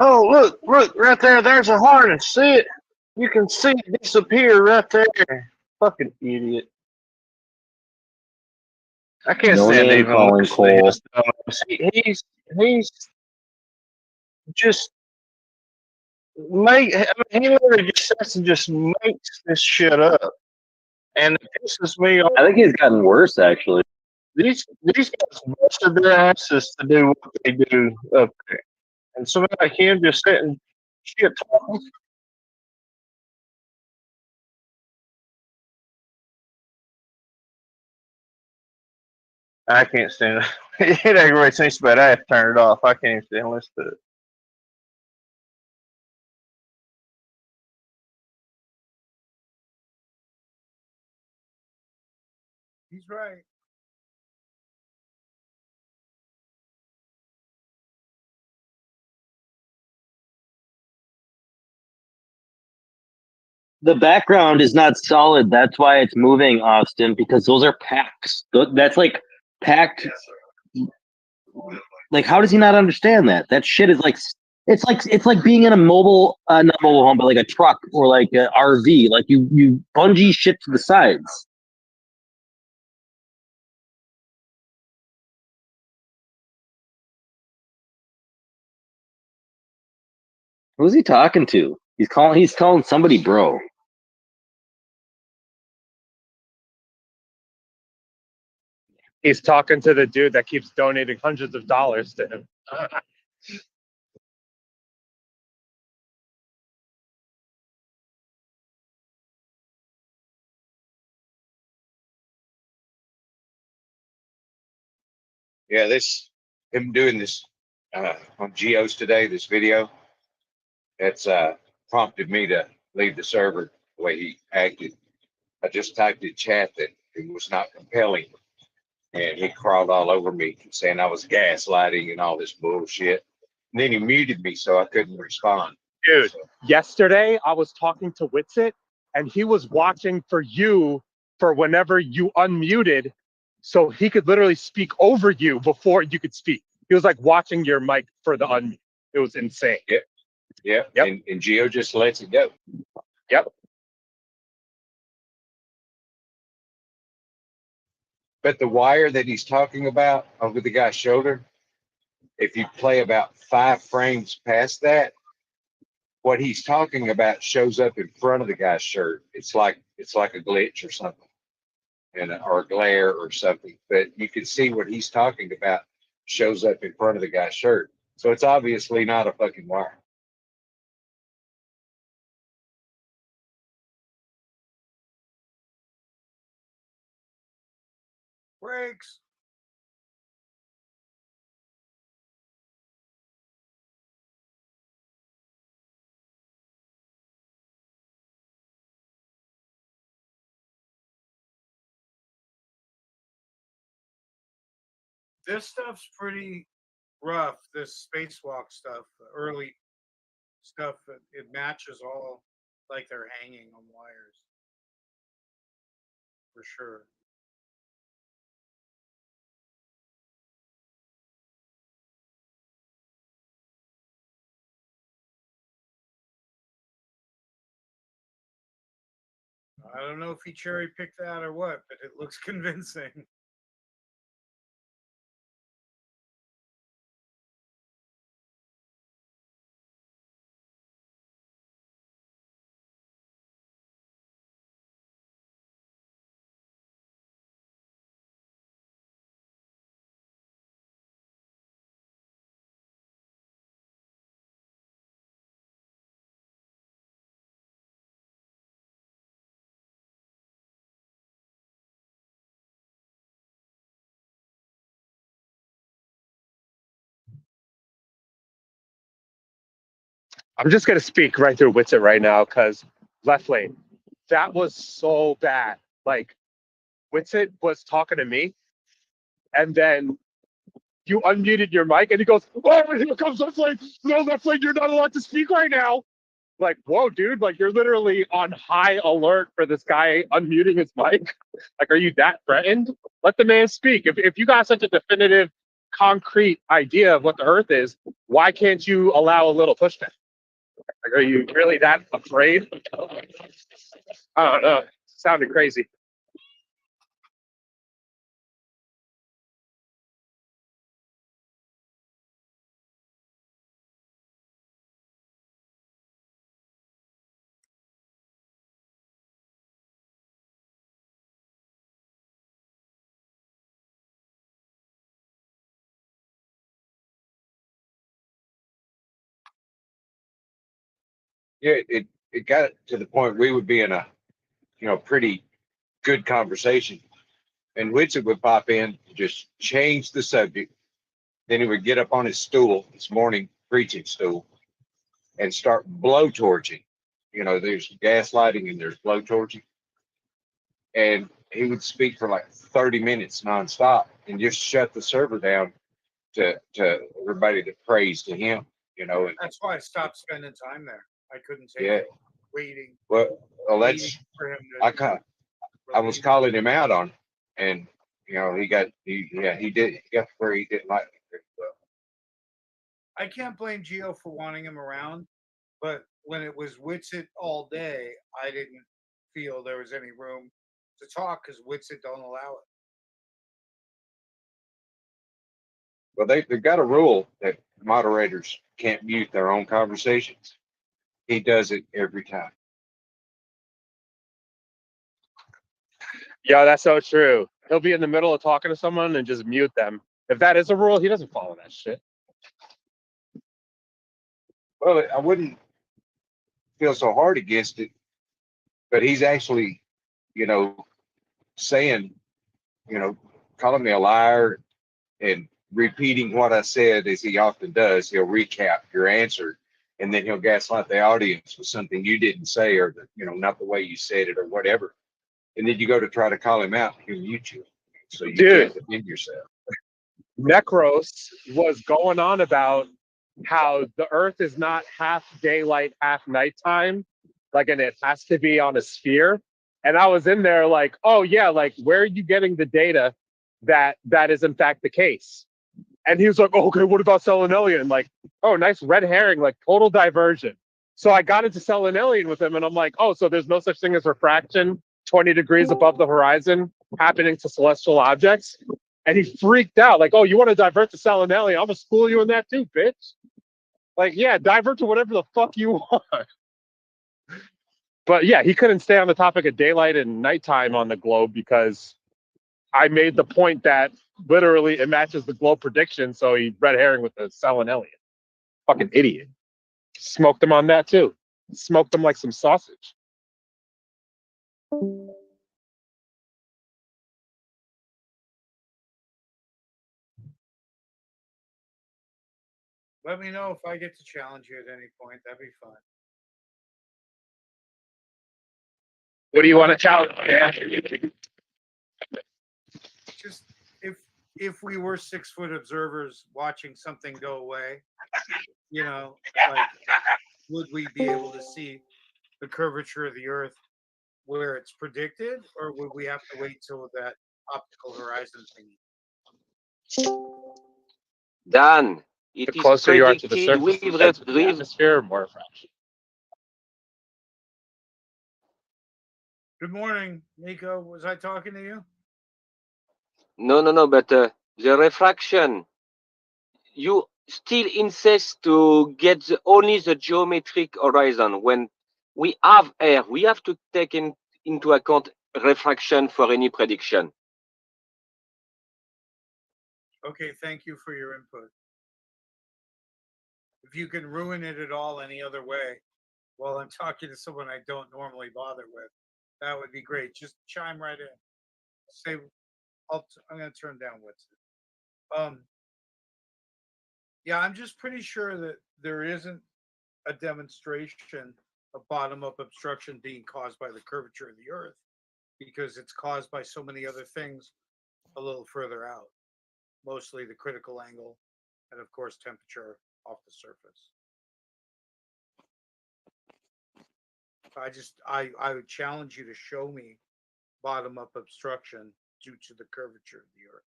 Oh, look, right there. There's a harness. See it? You can see it disappear right there. Fucking idiot. I can't No stand name even calling, listening to Cole. his dumbass. He's just make. I mean, he literally just sits and just makes this shit up, and it pisses me off. I think he's gotten worse, actually. These guys busted their asses to do what they do up there, and somebody like him just sitting shit talking. I can't stand it. It aggravates me so bad I have to turn it off. I can't even stand listen to it. He's right. The background is not solid. That's why it's moving, Austin, because those are packs. That's like packed. Like, how does he not understand that? That shit is like, it's like being in a mobile, not mobile home, but like a truck or like an RV. Like you bungee shit to the sides. Who's he talking to? He's calling somebody bro. He's talking to the dude that keeps donating hundreds of dollars to him. Yeah, him doing this on Geos today, this video, that's prompted me to leave the server the way he acted. I just typed in chat that it was not compelling, and he crawled all over me saying I was gaslighting and all this bullshit. And then he muted me so I couldn't respond. Dude, yesterday I was talking to Witsit, and he was watching for you for whenever you unmuted, so he could literally speak over you before you could speak. He was like watching your mic for the unmute. It was insane. Yeah. Yep. And Geo just lets it go. Yep. But the wire that he's talking about over the guy's shoulder, if you play about 5 frames past that, what he's talking about shows up in front of the guy's shirt. It's like a glitch or something, or a glare or something. But you can see what he's talking about shows up in front of the guy's shirt. So it's obviously not a fucking wire. Brakes. This stuff's pretty rough. This spacewalk stuff, early stuff, it matches all like they're hanging on wires. For sure. I don't know if he cherry picked that or what, but it looks convincing. I'm just gonna speak right through Witsit right now because left lane, that was so bad. Like Witsit was talking to me, and then you unmuted your mic, and he goes, "Oh, here comes left lane. No, left lane, you're not allowed to speak right now." Like, whoa, dude! Like you're literally on high alert for this guy unmuting his mic. Like, are you that threatened? Let the man speak. If you got such a definitive, concrete idea of what the Earth is, why can't you allow a little pushback? Like, are you really that afraid? I don't know. Sounded crazy. Yeah, it got to the point we would be in a pretty good conversation, and Witsit would pop in, just change the subject. Then he would get up on his stool, his morning preaching stool, and start blowtorching. There's gaslighting and there's blowtorching, and he would speak for like 30 minutes nonstop and just shut the server down to everybody that prays to him. And That's why I stopped spending time there. I couldn't take yeah, it. Waiting. well, that's waiting for him to I was calling him out on, it, and he got where he didn't like it very well. I can't blame Geo for wanting him around, but when it was Witsit all day, I didn't feel there was any room to talk because Witsit don't allow it. Well, they've got a rule that moderators can't mute their own conversations. He does it every time. Yeah, that's so true. He'll be in the middle of talking to someone and just mute them. If that is a rule, he doesn't follow that shit. Well, I wouldn't feel so hard against it, but he's actually, you know, saying, you know, calling me a liar and repeating what I said, as he often does. He'll recap your answer, and then he'll gaslight the audience with something you didn't say, or not the way you said it, or whatever. And then you go to try to call him out, he'll mute you, so you Dude. can't defend yourself. Necros was going on about how the Earth is not half daylight, half nighttime, like, and it has to be on a sphere. And I was in there like, oh yeah, like, where are you getting the data that is in fact the case? And he was like, oh, okay, what about Selenelian? Like, oh, nice red herring, like total diversion. So I got into Selenelian with him, and I'm like, oh, so there's no such thing as refraction 20 degrees above the horizon happening to celestial objects? And he freaked out, like, oh, you want to divert to Selenelian? I'm gonna school you in that too, bitch. Like, yeah, divert to whatever the fuck you want. But yeah, he couldn't stay on the topic of daylight and nighttime on the globe because I made the point that literally it matches the globe prediction. So he red herring with the Selenelian. Fucking idiot. Smoked him on that too. Smoked him like some sausage. Let me know if I get to challenge you at any point. That'd be fun. What do you want to challenge? Yeah. Just if we were 6-foot observers watching something go away, like, would we be able to see the curvature of the Earth where it's predicted, or would we have to wait till that optical horizon thing? Dan, it The is closer you are to the predicted surface, with the denser the with atmosphere, more refraction. Good morning, Nico. Was I talking to you? no, but the refraction, you still insist to get only the geometric horizon. When we have air, we have to take into account refraction for any prediction. Okay, thank you for your input. If you can ruin it at all any other way while I'm talking to someone I don't normally bother with, that would be great. Just chime right in. Say, I'm going to turn down what's it. Yeah, I'm just pretty sure that there isn't a demonstration of bottom-up obstruction being caused by the curvature of the Earth, because it's caused by so many other things a little further out, mostly the critical angle and, of course, temperature off the surface. I would challenge you to show me bottom-up obstruction due to the curvature of the Earth.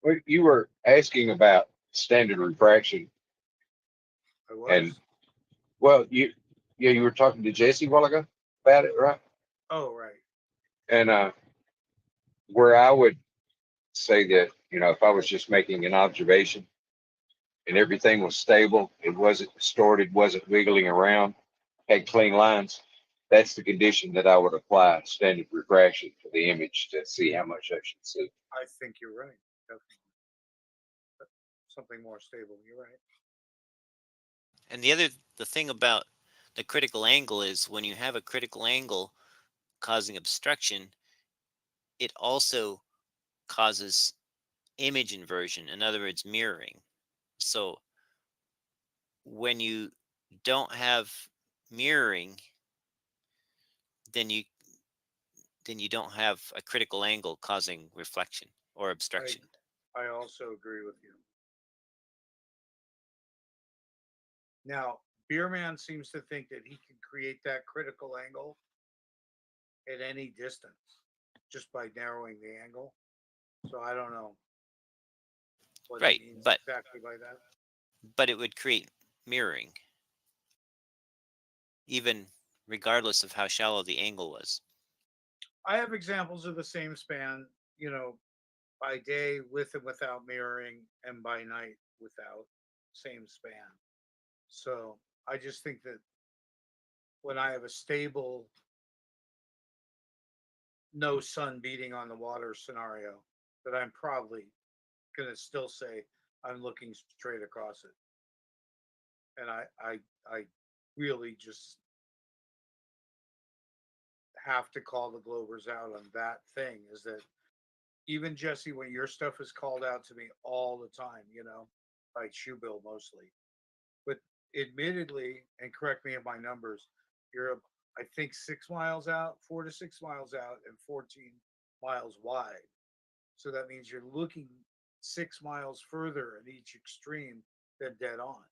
Well, you were asking about standard refraction, I was. and well, you were talking to Jesse a while ago about it, right? Oh, right. And where I would say that, if I was just making an observation and everything was stable, it wasn't distorted, wasn't wiggling around, had clean lines, that's the condition that I would apply standard refraction to the image to see how much I should see. I think you're right. Definitely. Something more stable. You're right. And the thing about the critical angle is when you have a critical angle causing obstruction, it also causes image inversion, in other words, mirroring. So when you don't have mirroring, then you don't have a critical angle causing reflection or obstruction. I also agree with you. Now, Beerman seems to think that he can create that critical angle at any distance just by narrowing the angle. So I don't know what Right, he means but exactly by that. But it would create mirroring, even regardless of how shallow the angle was. I have examples of the same span, by day with and without mirroring, and by night without, same span. So I just think that when I have a stable no sun beating on the water scenario, that I'm probably gonna still say I'm looking straight across it. And I really just have to call the Globers out on that thing, is that even Jesse, when your stuff is called out to me all the time, by Shoebill mostly, but admittedly, and correct me if my numbers, you're, I think, 6 miles out, 4 to 6 miles out, and 14 miles wide. So that means you're looking 6 miles further at each extreme than dead on.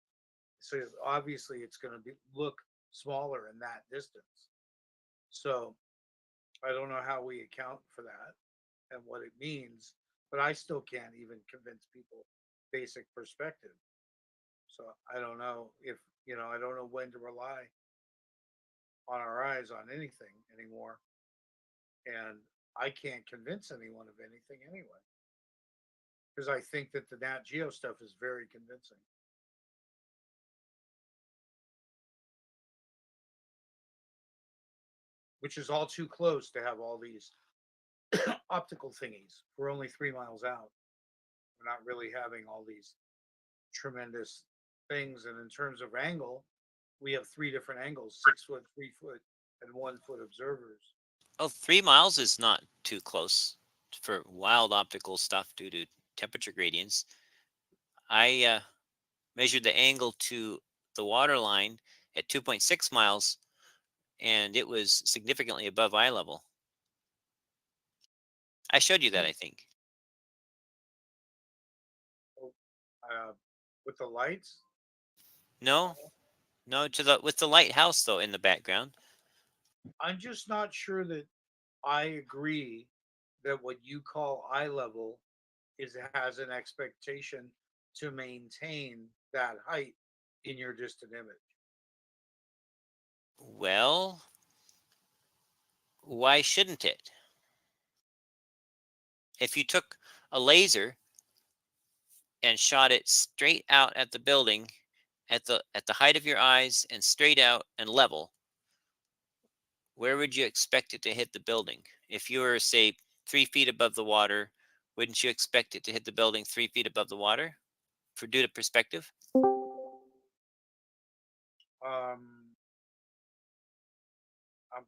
So obviously, it's going to look smaller in that distance. So I don't know how we account for that and what it means, but I still can't even convince people basic perspective. So I don't know if, I don't know when to rely on our eyes on anything anymore. And I can't convince anyone of anything anyway. Because I think that the Nat Geo stuff is very convincing. Which is all too close to have all these optical thingies. We're only 3 miles out. We're not really having all these tremendous things. And in terms of angle, we have 3 different angles: 6 foot, 3 foot, and 1 foot observers. Oh, 3 miles is not too close for wild optical stuff due to temperature gradients. I measured the angle to the water line at 2.6 miles, and it was significantly above eye level. I showed you that, I think. With the lights? No, with the lighthouse though in the background. I'm just not sure that I agree that what you call eye level has an expectation to maintain that height in your distant image. Well, why shouldn't it? If you took a laser and shot it straight out at the building at the height of your eyes and straight out and level, where would you expect it to hit the building? If you were, say, 3 feet above the water, wouldn't you expect it to hit the building 3 feet above the water due to perspective? I'm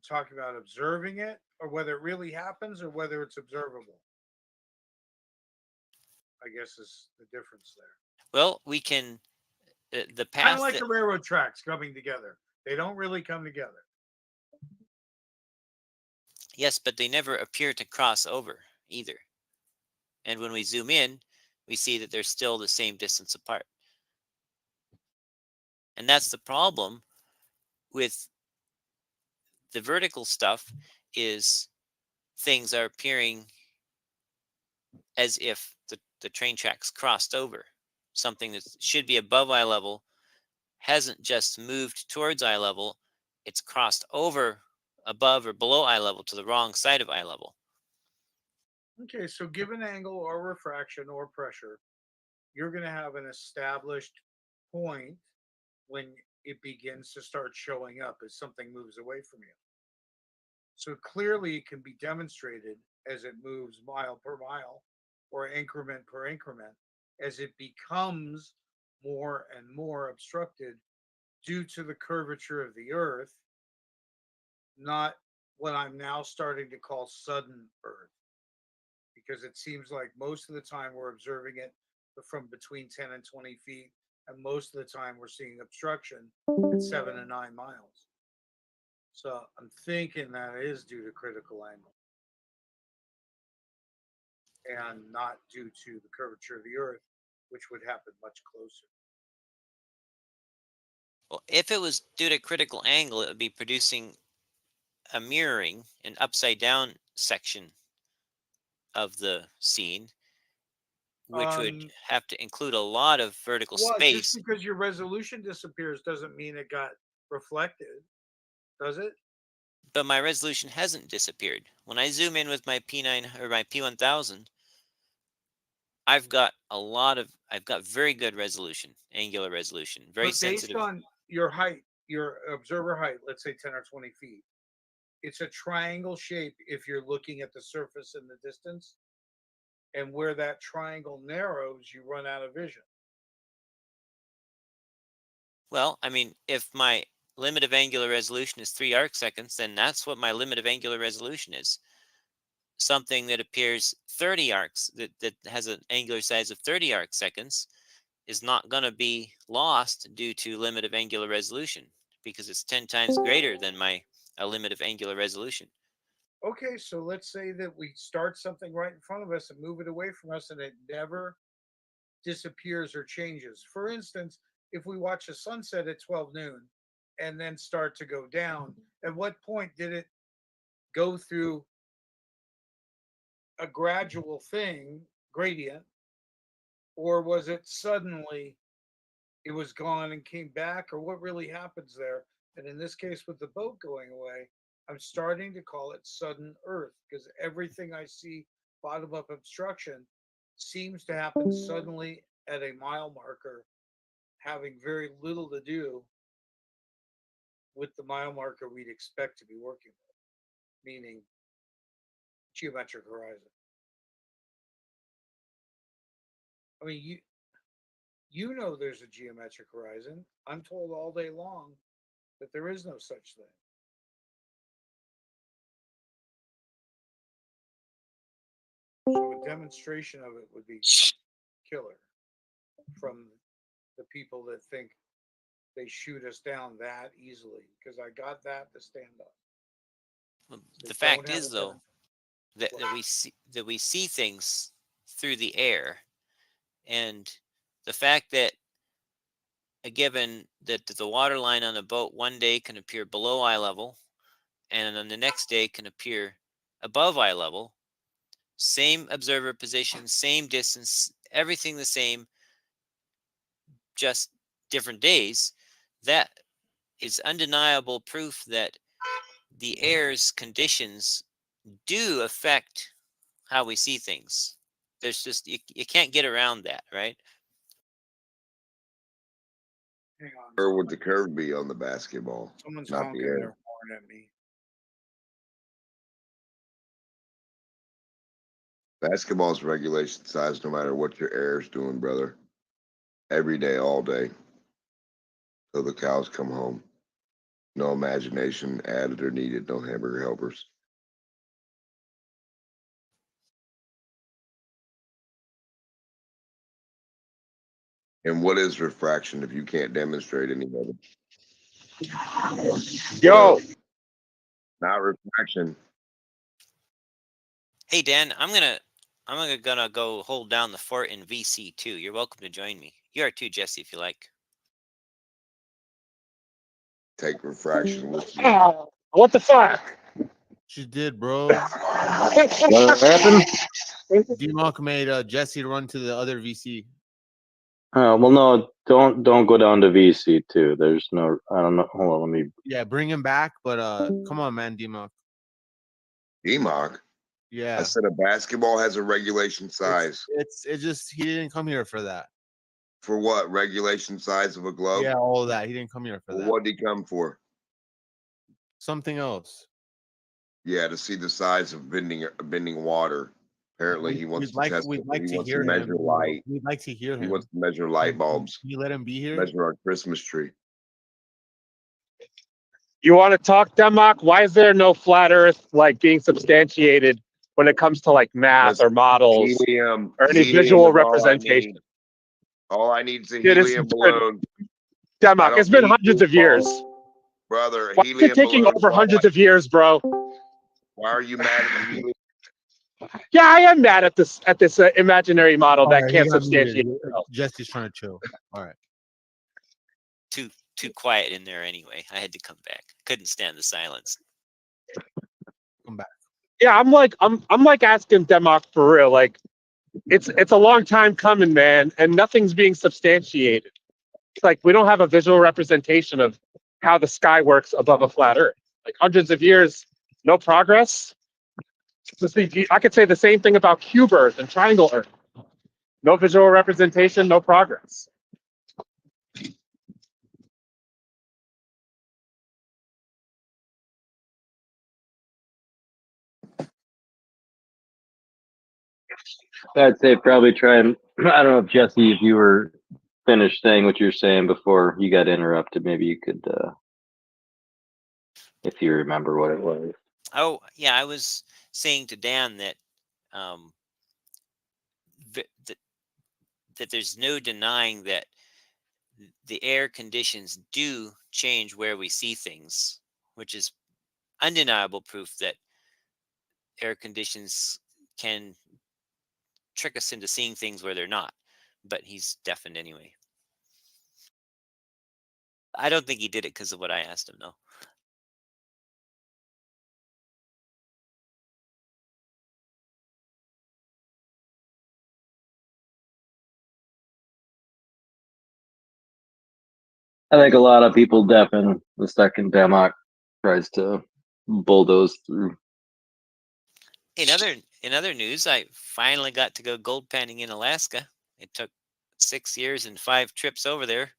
talking about observing it, or whether it really happens, or whether it's observable. I guess is the difference there. Well, we can the path kind of like the railroad tracks coming together. They don't really come together. Yes, but they never appear to cross over either. And when we zoom in, we see that they're still the same distance apart. And that's the problem with the vertical stuff, is things are appearing as if the train tracks crossed over. Something that should be above eye level hasn't just moved towards eye level, it's crossed over above or below eye level to the wrong side of eye level. Okay, so given angle or refraction or pressure, you're going to have an established point when it begins to start showing up as something moves away from you. So clearly it can be demonstrated as it moves mile per mile or increment per increment, as it becomes more and more obstructed due to the curvature of the earth, not what I'm now starting to call sudden earth, because it seems like most of the time we're observing it from between 10 and 20 feet, and most of the time we're seeing obstruction at 7 to 9 miles. So I'm thinking that is due to critical angle and not due to the curvature of the earth, which would happen much closer. Well, if it was due to critical angle, it would be producing a mirroring, an upside down section of the scene, which would have to include a lot of vertical space. Just because your resolution disappears doesn't mean it got reflected, does it? But my resolution hasn't disappeared. When I zoom in with my P9 or my P1000, I've got very good resolution, angular resolution, very sensitive. Based on your height, your observer height, let's say 10 or 20 feet, it's a triangle shape if you're looking at the surface in the distance. And where that triangle narrows, you run out of vision. Well, I mean, if my limit of angular resolution is 3 arc seconds, then that's what my limit of angular resolution is. Something that appears 30 arcs, that has an angular size of 30 arc seconds, is not going to be lost due to limit of angular resolution because it's 10 times greater than my limit of angular resolution. Okay, so let's say that we start something right in front of us and move it away from us, and it never disappears or changes. For instance, if we watch a sunset at 12 noon and then start to go down, at what point did it go through a gradual thing, gradient, or was it suddenly it was gone and came back, or what really happens there? And in this case, with the boat going away, I'm starting to call it sudden earth because everything I see bottom up obstruction seems to happen suddenly at a mile marker, having very little to do with the mile marker we'd expect to be working with, meaning geometric horizon. I mean, you know there's a geometric horizon. I'm told all day long that there is no such thing. So a demonstration of it would be killer from the people that think they shoot us down that easily, because I got that to stand up. Well, They the fact don't have is, a though, that we see things through the air, and the fact that given that the water line on a boat one day can appear below eye level, and on the next day can appear above eye level, same observer position, same distance, everything the same, just different days, that is undeniable proof that the air's conditions do affect how we see things. There's just, you can't get around that, right? Hang on. Where would the curve be on the basketball? Someone's Not the honking air. their horn at me. Basketball's regulation size no matter what your air's doing, brother. Every day, all day. Till the cows come home. No imagination added or needed, no hamburger helpers. And what is refraction if you can't demonstrate any of it? Yo, Not refraction. Hey Dan, I'm gonna go hold down the fort in VC2. You're welcome to join me. You are too, Jesse, if you like. Take refraction with you. what the fuck? She did, bro. What happened? D-Monk made Jesse run to the other VC. Well, no, don't go down to VC too. There's no, I don't know. Hold on, let me. Yeah, bring him back, but come on, man, D-Monk. EMOC. Yeah, I said a basketball has a regulation size. it just he didn't come here for that. For what? Regulation size of a glove? Yeah, all of that. He didn't come here for Well, that. what did he come for? Something else. Yeah, to see the size of bending water. Apparently, he wants to test. We'd like He to wants hear to measure him. light. We'd like to hear He him. wants to measure light bulbs. Can you let him be here? Measure our Christmas tree. You want to talk, Denmark? Why is there no flat Earth like being substantiated when it comes to like math or models Helium or any helium visual is all I representation? need. All I need is a Dude, it's helium been- balloon. Denmark, I it's don't been need hundreds of years. Brother, Why is helium it taking balloons over are all hundreds I- of years, bro? Why are you mad at the helium? Yeah, I am mad at this imaginary model All that right, can't he got muted. substantiate itself. Jesse's trying to chill. All right. Too quiet in there anyway. I had to come back. Couldn't stand the silence. Come back. Yeah, I'm like asking Denmark for real. Like, it's a long time coming, man, and nothing's being substantiated. It's like we don't have a visual representation of how the sky works above a flat Earth. Like hundreds of years, no progress. I could say the same thing about cube Earth and triangle Earth. No visual representation, no progress. I'd say probably try and I don't know if Jesse, if you were finished saying what you were saying before you got interrupted, maybe you could, if you remember what it was. Oh, yeah, I was saying to Dan that um, that there's no denying that the air conditions do change where we see things, which is undeniable proof that air conditions can trick us into seeing things where they're not. But he's deafened anyway. I don't think he did it because of what I asked him, though. I think a lot of people deafen the second Democ tries to bulldoze through. In other news, I finally got to go gold panning in Alaska. It took 6 years and 5 trips over there.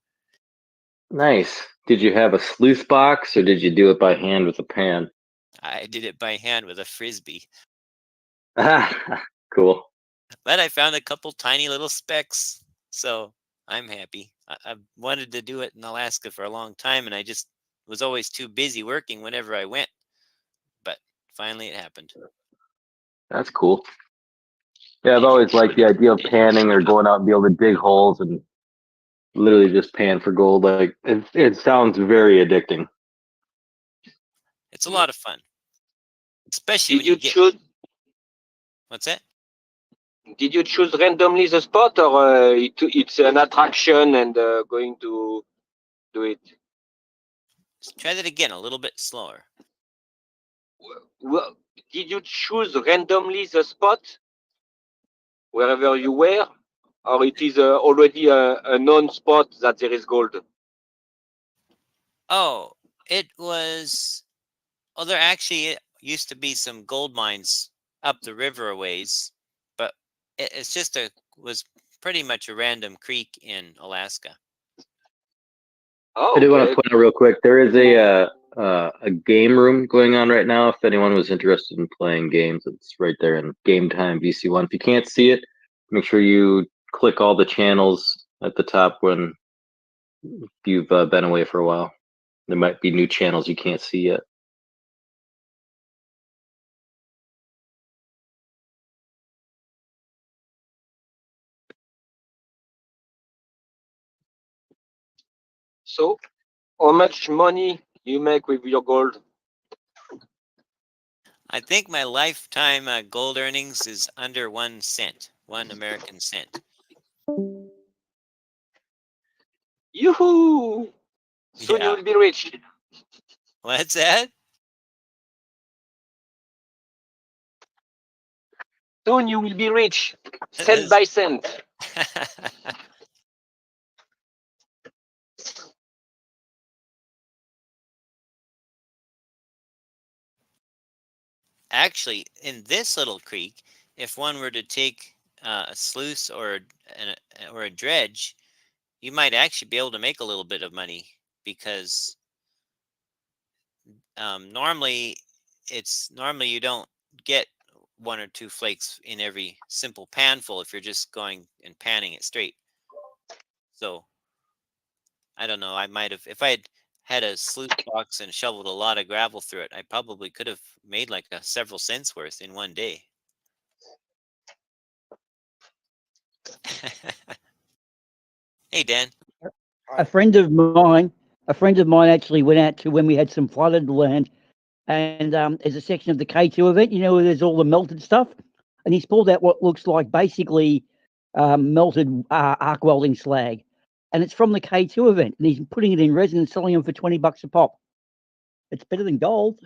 Nice. Did you have a sluice box or did you do it by hand with a pan? I did it by hand with a frisbee, Cool. but I found a couple tiny little specks, so I'm happy. I've wanted to do it in Alaska for a long time, and I just was always too busy working whenever I went. But finally, it happened. That's cool. Yeah, I've always liked the idea of panning or going out and be able to dig holes and literally just pan for gold. Like it sounds very addicting. It's a lot of fun, especially Did when you you get. choose? What's that? Did you choose randomly the spot, or it's an attraction and going to do it? Try that again, a little bit slower. Well, did you choose randomly the spot wherever you were, or it is already a known spot that there is gold? Oh, it was. Oh, there actually used to be some gold mines up the river a ways, but it's just was pretty much a random creek in Alaska. Oh, I do want to okay. point out real quick. There is a game room going on right now. If anyone was interested in playing games, it's right there in Game Time VC1. If you can't see it, make sure you click all the channels at the top when you've been away for a while. There might be new channels you can't see yet. So, how much money you make with your gold? I think my lifetime gold earnings is under 1 cent, 1 American cent. Yoo-hoo! Soon you Yeah. will be rich. What's that? Soon you will be rich, cent by cent. Actually, in this little creek, if one were to take a sluice or a dredge, you might actually be able to make a little bit of money because normally you don't get 1 or 2 flakes in every simple panful if you're just going and panning it straight. So I don't know. I might have, if I had a sluice box and shoveled a lot of gravel through it, I probably could have made like several cents worth in 1 day. Hey, Dan. A friend of mine actually went out to when we had some flooded land, and there's a section of the K2 event, where there's all the melted stuff, and he's pulled out what looks like basically melted arc welding slag, and it's from the K2 event, and he's putting it in resin and selling them for $20 a pop. It's better than gold.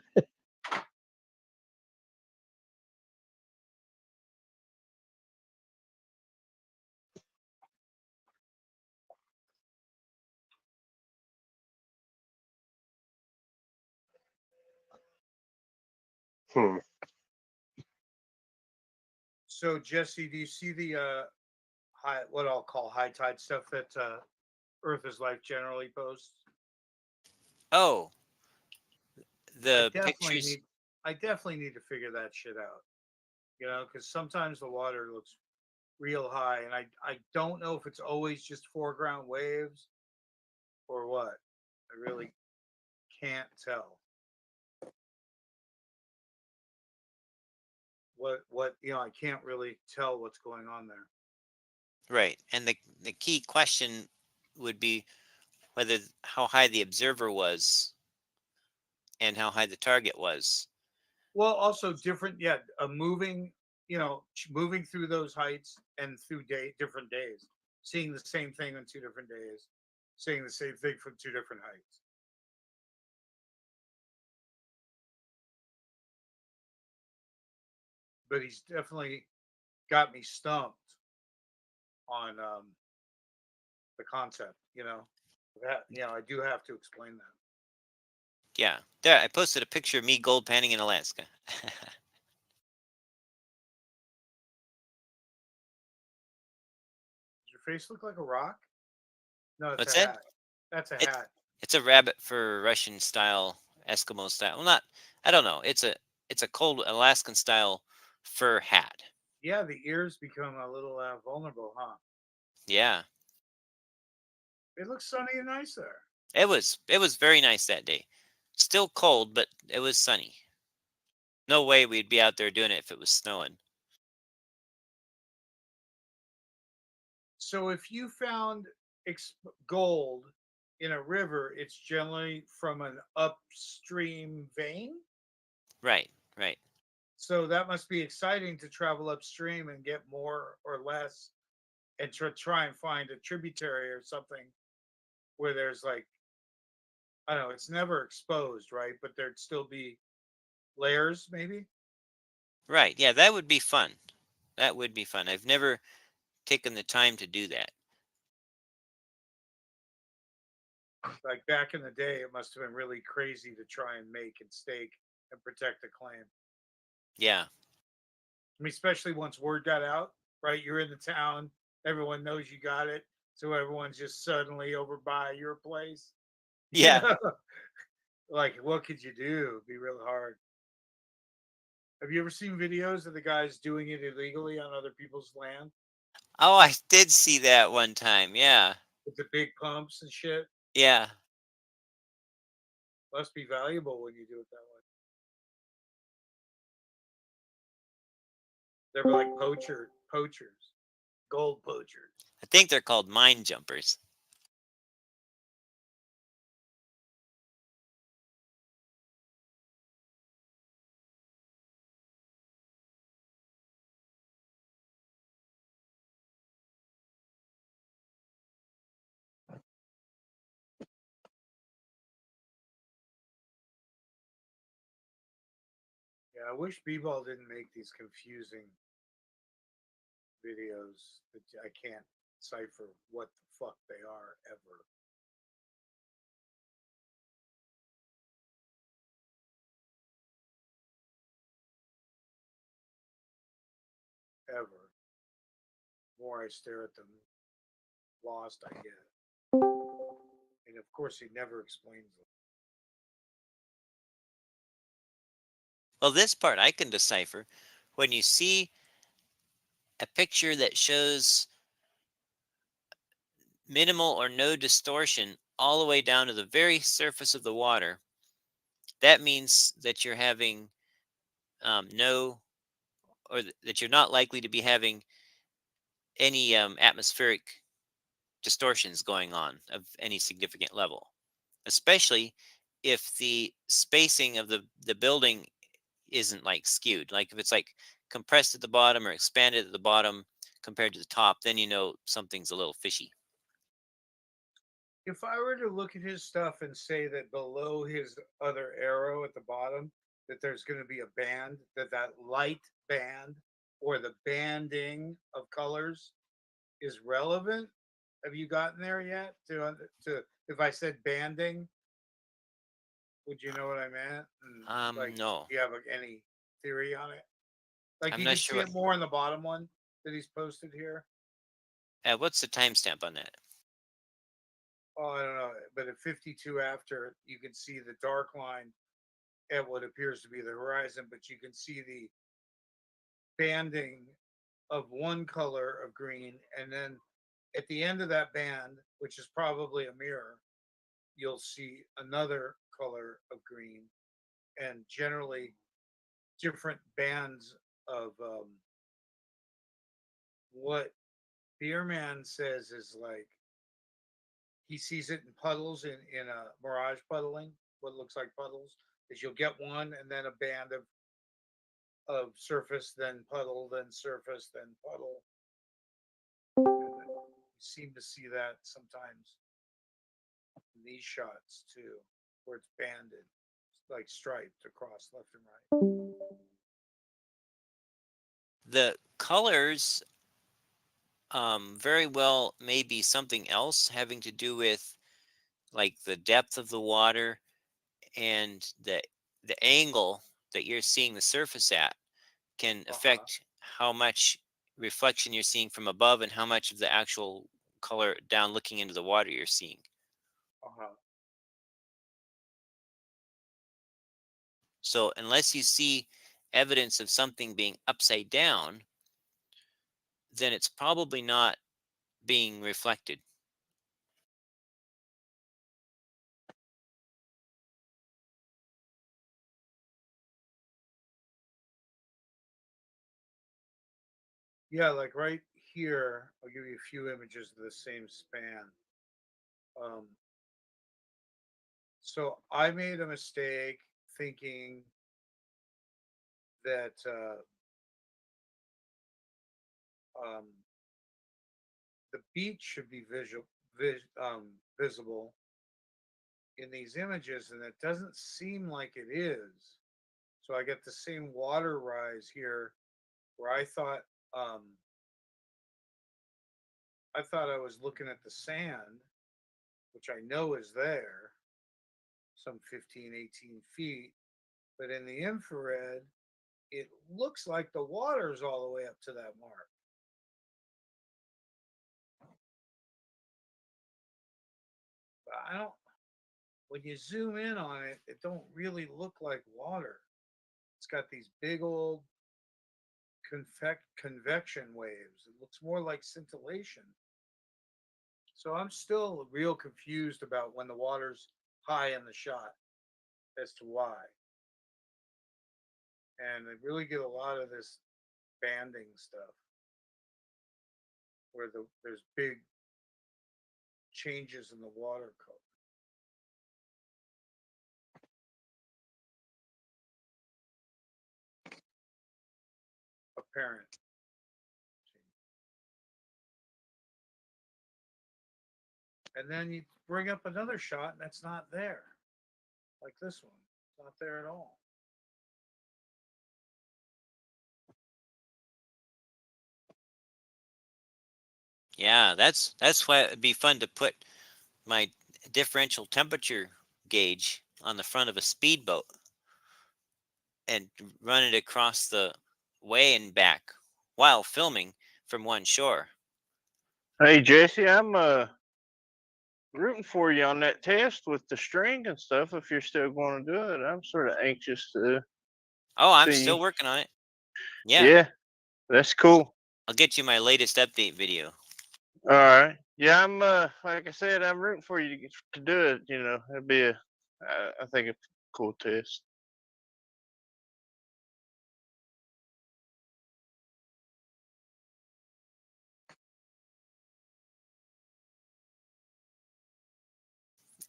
So Jesse, do you see the what I'll call high tide stuff that Earth is Life generally posts? Oh, the I definitely pictures. need to figure that shit out. You know, because sometimes the water looks real high, and I don't know if it's always just foreground waves or what. I really can't tell. What you know, I can't really tell what's going on there. Right. And the key question would be whether how high the observer was and how high the target was. Well, also different, yeah, moving, you know, moving through those heights and through different days, seeing the same thing on 2 different days, seeing the same thing from 2 different heights. But he's definitely got me stumped on the concept, you know. That, you know, I do have to explain that. Yeah. There, I posted a picture of me gold panning in Alaska. Does your face look like a rock? No, it's What's a that? hat. That's a It, hat. it's a rabbit fur Russian style, Eskimo style. Well, not, I don't know. It's a cold Alaskan style fur hat. Yeah, the ears become a little vulnerable, huh? Yeah. It looks sunny and nice there. It was very nice that day. Still cold, but it was sunny. No way we'd be out there doing it if it was snowing. So if you found gold in a river, it's generally from an upstream vein. Right, right. So that must be exciting to travel upstream and get more or less, and to try and find a tributary or something where there's like, I don't know, it's never exposed, right? But there'd still be layers, maybe. Right. Yeah, that would be fun. That would be fun. I've never taken the time to do that. Like back in the day, it must have been really crazy to try and make and stake and protect a claim. Yeah. I mean, especially once word got out, right? You're in the town, everyone knows you got it, so everyone's just suddenly over by your place. You Yeah. know? Like, what could you do? It'd be real hard. Have you ever seen videos of the guys doing it illegally on other people's land Oh, I did see that one time. Yeah. with the big pumps and shit? Yeah. Must be valuable when you do it that way. They're like poachers, gold poachers. I think they're called mine jumpers. Yeah, I wish B-Ball didn't make these confusing videos that I can't cipher what the fuck they are ever. Ever. The more I stare at them, lost I get. And of course, he never explains them. Well, this part I can decipher. When you see a picture that shows minimal or no distortion all the way down to the very surface of the water, that means that you're having no, or that you're not likely to be having any atmospheric distortions going on of any significant level, especially if the spacing of the building isn't like skewed. Like if it's like compressed at the bottom or expanded at the bottom compared to the top, then you know something's a little fishy. If I were to look at his stuff and say that below his other arrow at the bottom, that there's going to be a band, that light band or the banding of colors is relevant. Have you gotten there yet? To if I said banding, would you know what I meant? And, like, No, do you have any theory on it? Like I'm you not can sure see what. it more in the bottom one that he's posted here. What's the timestamp on that? Oh, I don't know, but at 52 after, you can see the dark line at what appears to be the horizon, but you can see banding of one color of green, and then at the end of that band, which is probably a mirror, you'll see another color of green, and generally different bands of what Beerman says is like he sees it in puddles in a mirage puddling, what looks like puddles, is you'll get one and then a band of surface, then puddle, then surface, then puddle. And you seem to see that sometimes in these shots too, where it's banded, like striped across left and right. The colors very well may be something else having to do with like the depth of the water and the angle that you're seeing the surface at can affect how much reflection you're seeing from above and how much of the actual color down looking into the water you're seeing. So unless you see evidence of something being upside down, then it's probably not being reflected. Yeah, like right here, I'll give you a few images of the same span. So I made a mistake thinking that the beach should be visible in these images, and it doesn't seem like it is. So I get the same water rise here, where I thought I was looking at the sand, which I know is there, some 15, 18 feet, but in the infrared, it looks like the water's all the way up to that mark. But I don't, when you zoom in on it, it don't really look like water. It's got these big old convection waves. It looks more like scintillation. So I'm still real confused about when the water's high in the shot as to why. And I really get a lot of this banding stuff where there's big changes in the water color. Apparent. And then you bring up another shot and that's not there. Like this one. It's not there at all. Yeah, that's why it'd be fun to put my differential temperature gauge on the front of a speedboat and run it across the way and back while filming from one shore. Hey Jesse, I'm rooting for you on that test with the string and stuff. If you're still going to do it, I'm sort of anxious to. Oh, I'm see. still working on it. Yeah. Yeah, that's cool. I'll get you my latest update video. All right. Yeah, I'm like I said, I'm rooting for you to do it. You know, it'd be I think a cool test.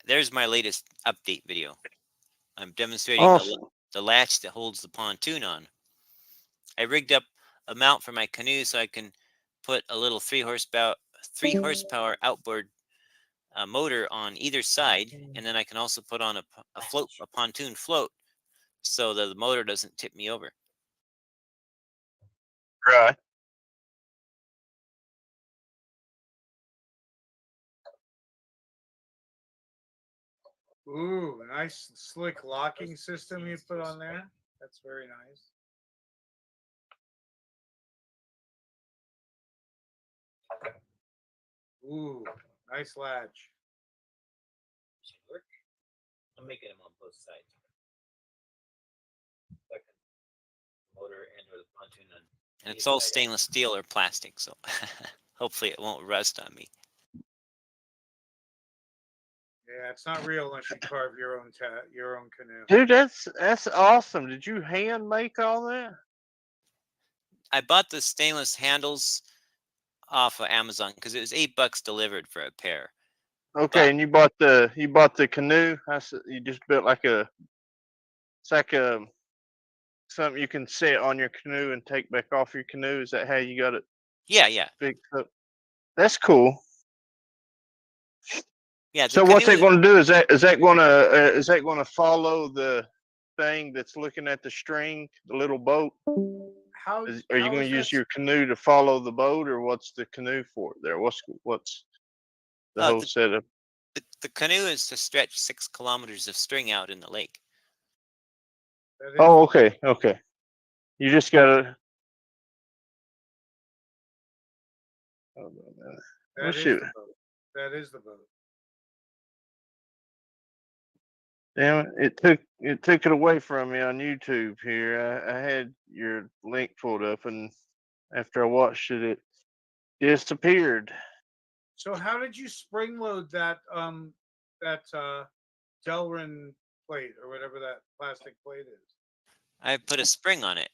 There's my latest update video. I'm demonstrating Awesome. the latch that holds the pontoon on. I rigged up a mount for my canoe so I can put a little 3 horsepower outboard motor on either side, and then I can also put on a pontoon float so that the motor doesn't tip me over. Right. Ooh, nice slick locking system you put on there. That's very nice. Ooh, nice latch. I'm making them on both sides. Motor and or the pontoon on And it's all stainless steel or plastic, so hopefully it won't rust on me. Yeah, it's not real unless you carve your own canoe. Dude, that's awesome. Did you hand make all that? I bought the stainless handles off of Amazon because it was $8 delivered for a pair. Okay, and you bought the canoe. You just built like it's like something you can set on your canoe and take back off your canoe. Is that how you got it Yeah. fixed up? That's cool. Yeah. So what's it going to do? Is that going to follow the thing that's looking at the string, the little boat? Are you going to use your canoe to follow the boat, or what's the canoe for there? What's the whole setup? The canoe is to stretch 6 kilometers of string out in the lake. Oh, okay. You just gotta. That is the boat. Damn it! It took it away from me on YouTube here. I had your link pulled up, and after I watched it, it disappeared. So how did you spring load that Delrin plate or whatever that plastic plate is? I put a spring on it.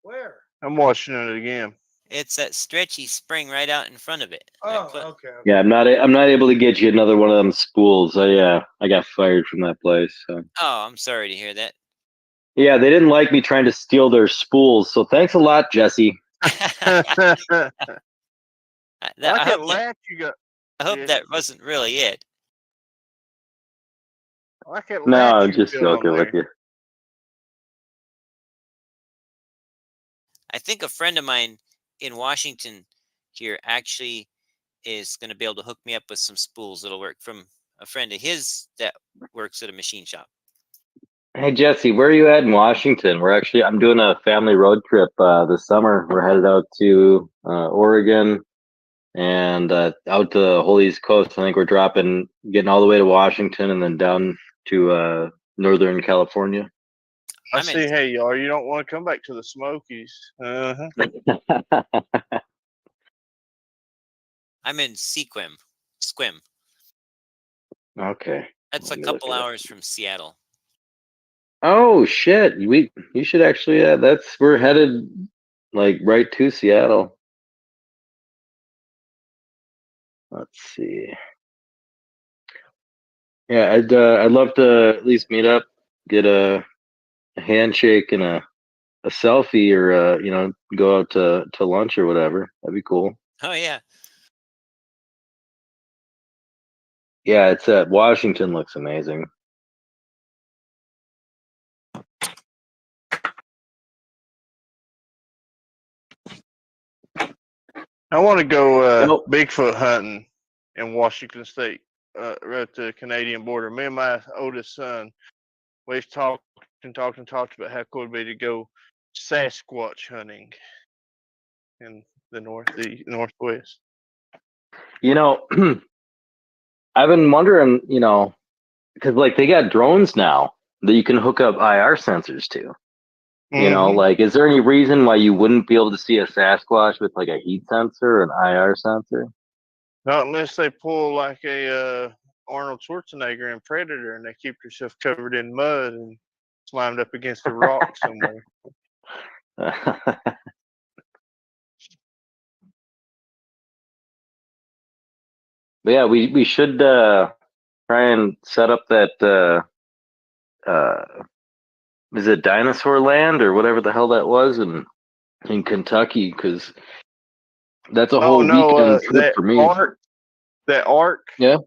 Where? I'm watching it again. It's that stretchy spring right out in front of it. Oh, okay. Yeah, I'm not able to get you another one of them spools. I got fired from that place. So. Oh, I'm sorry to hear that. Yeah, they didn't like me trying to steal their spools. So thanks a lot, Jesse. I hope that wasn't really it. No, I'm just joking with you. I think a friend of mine in Washington here actually is going to be able to hook me up with some spools that'll work from a friend of his that works at a machine shop. Hey Jesse, where are you at in Washington? I'm doing a family road trip this summer. We're headed out to Oregon and out to the whole East Coast. I think we're getting all the way to Washington and then down to Northern California. I see. Hey, y'all, you don't want to come back to the Smokies. I'm in Sequim. Okay. That's a couple hours from Seattle. Oh shit! You should actually. We're headed like right to Seattle. Let's see. Yeah, I'd love to at least meet up, get a handshake and a selfie, or go out to lunch or whatever. That'd be cool. Oh yeah. Yeah, it's at Washington. Looks amazing. I want to go Bigfoot hunting in Washington State, right at the Canadian border. Me and my oldest son, we've talked about how cool it'd be to go Sasquatch hunting in the Northwest. I've been wondering, because like they got drones now that you can hook up IR sensors to. Like, is there any reason why you wouldn't be able to see a Sasquatch with like a heat sensor or an IR sensor? Not unless they pull like a Arnold Schwarzenegger in Predator and they keep themselves covered in mud and slimed up against a rock somewhere. But yeah, we should try and set up that is it Dinosaur Land or whatever the hell that was in Kentucky, because that's a whole weekend trip for me. That arc. Yeah.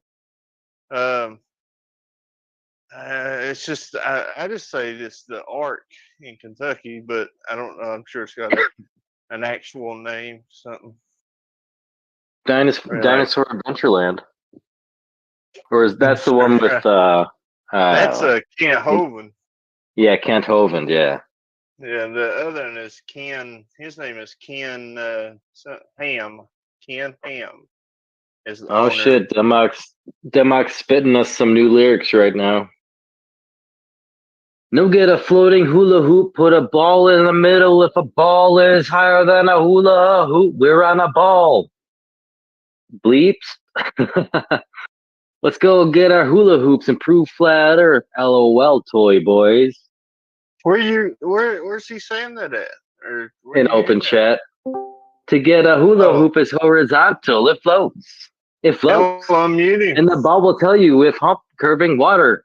It's just I just say it's the Ark in Kentucky, but I don't know. I'm sure it's got an actual name, something. Dinosaur Adventureland, or that's the one with that's Kent Hovind. Yeah, Kent Hovind. Yeah. Yeah, the other one is Ken. His name is Ken Ham. Ken Ham is the owner. Shit, Demok's spitting us some new lyrics right now. No get a floating hula hoop, put a ball in the middle. If a ball is higher than a hula hoop, we're on a ball. Bleeps. Let's go get our hula hoops and prove flat earth. LOL, toy boys. Where's he saying that at? Or where In you hear open that? chat. To get a hula Oh. hoop is horizontal. It floats. It floats. Hell, I'm muting. And the ball will tell you if hump curving water.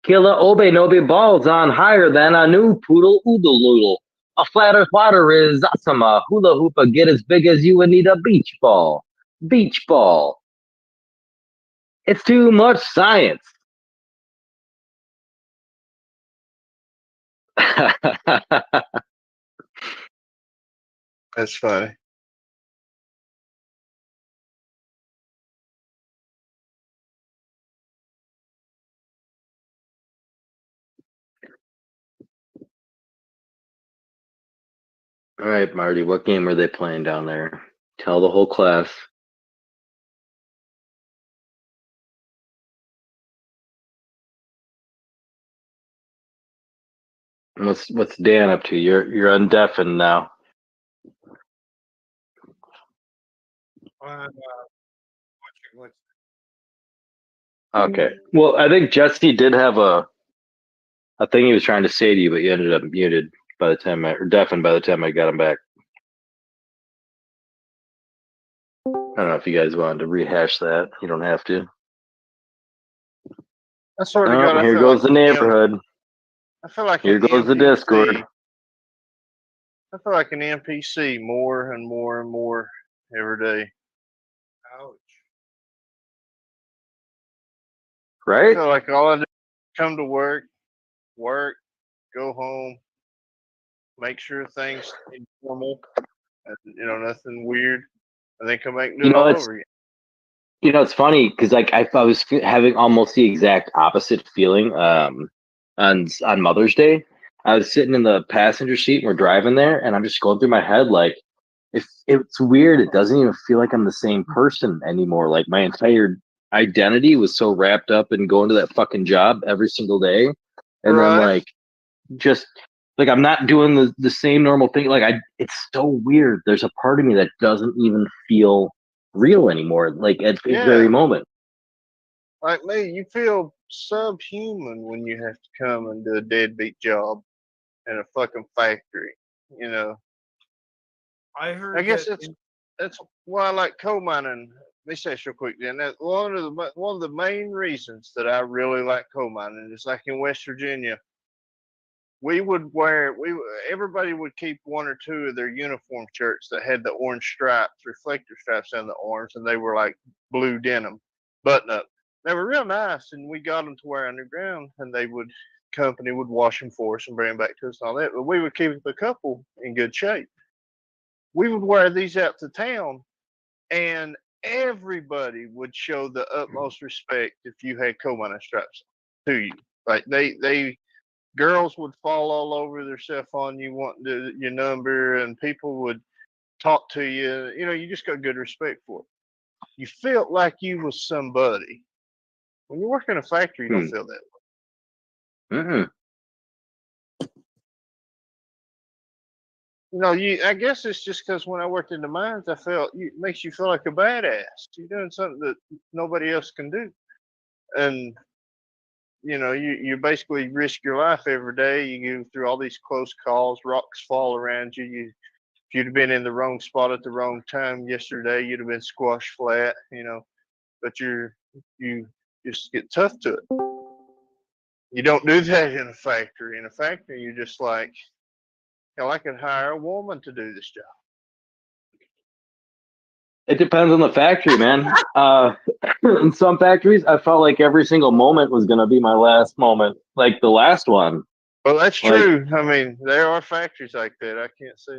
Killer Obe Nobe balls on higher than a new poodle oodle noodle. A flat earth water is awesome. A hula hoop get as big as you would need a beach ball. Beach ball. It's too much science. That's funny. All right, Marty, what game are they playing down there? Tell the whole class. What's Dan up to? You're undeafened now. Okay. Well, I think Jesse did have a thing he was trying to say to you, but you ended up muted by the time or deafened by the time I got him back. I don't know if you guys wanted to rehash that. You don't have to. I swear to God, I Here feel goes like the neighborhood. I feel like Here an goes the NPC. Discord. I feel like an NPC more and more and more every day. Ouch. I Right? feel like all I do is come to work, go home, make sure things stay normal, and, nothing weird, and then come back and do it all over again. It's funny because like I was having almost the exact opposite feeling on Mother's Day. I was sitting in the passenger seat and we're driving there, and I'm just going through my head like it's weird. It doesn't even feel like I'm the same person anymore. Like my entire identity was so wrapped up in going to that fucking job every single day, and then like just like I'm not doing the same normal thing. Like it's so weird. There's a part of me that doesn't even feel real anymore, like at this very moment. Like me, you feel subhuman when you have to come and do a deadbeat job in a fucking factory. I heard. I guess that's why I like coal mining. Let me say this real quick. Then that one of the main reasons that I really like coal mining is like in West Virginia. Everybody would keep one or two of their uniform shirts that had the orange stripes, reflector stripes on the orange, and they were like blue denim, button up. They were real nice, and we got them to wear underground, and company would wash them for us and bring them back to us and all that. But we would keep a couple in good shape. We would wear these out to town, and everybody would show the utmost respect if you had coal mining stripes to you. Like girls would fall all over themselves on you, wanting your number, and people would talk to you. You just got good respect for it. You felt like you was somebody. When you work in a factory, you don't feel that way. I guess it's just because when I worked in the mines, I felt it makes you feel like a badass. You're doing something that nobody else can do, and you basically risk your life every day. You go through all these close calls, rocks fall around you. If you'd have been in the wrong spot at the wrong time yesterday, you'd have been squashed flat. But you just get tough to it. You don't do that in a factory. In a factory, you're just like, I could hire a woman to do this job. It depends on the factory, man. In some factories, I felt like every single moment was gonna be my last moment, like the last one. Well, that's true. I mean, there are factories like that. I can't say,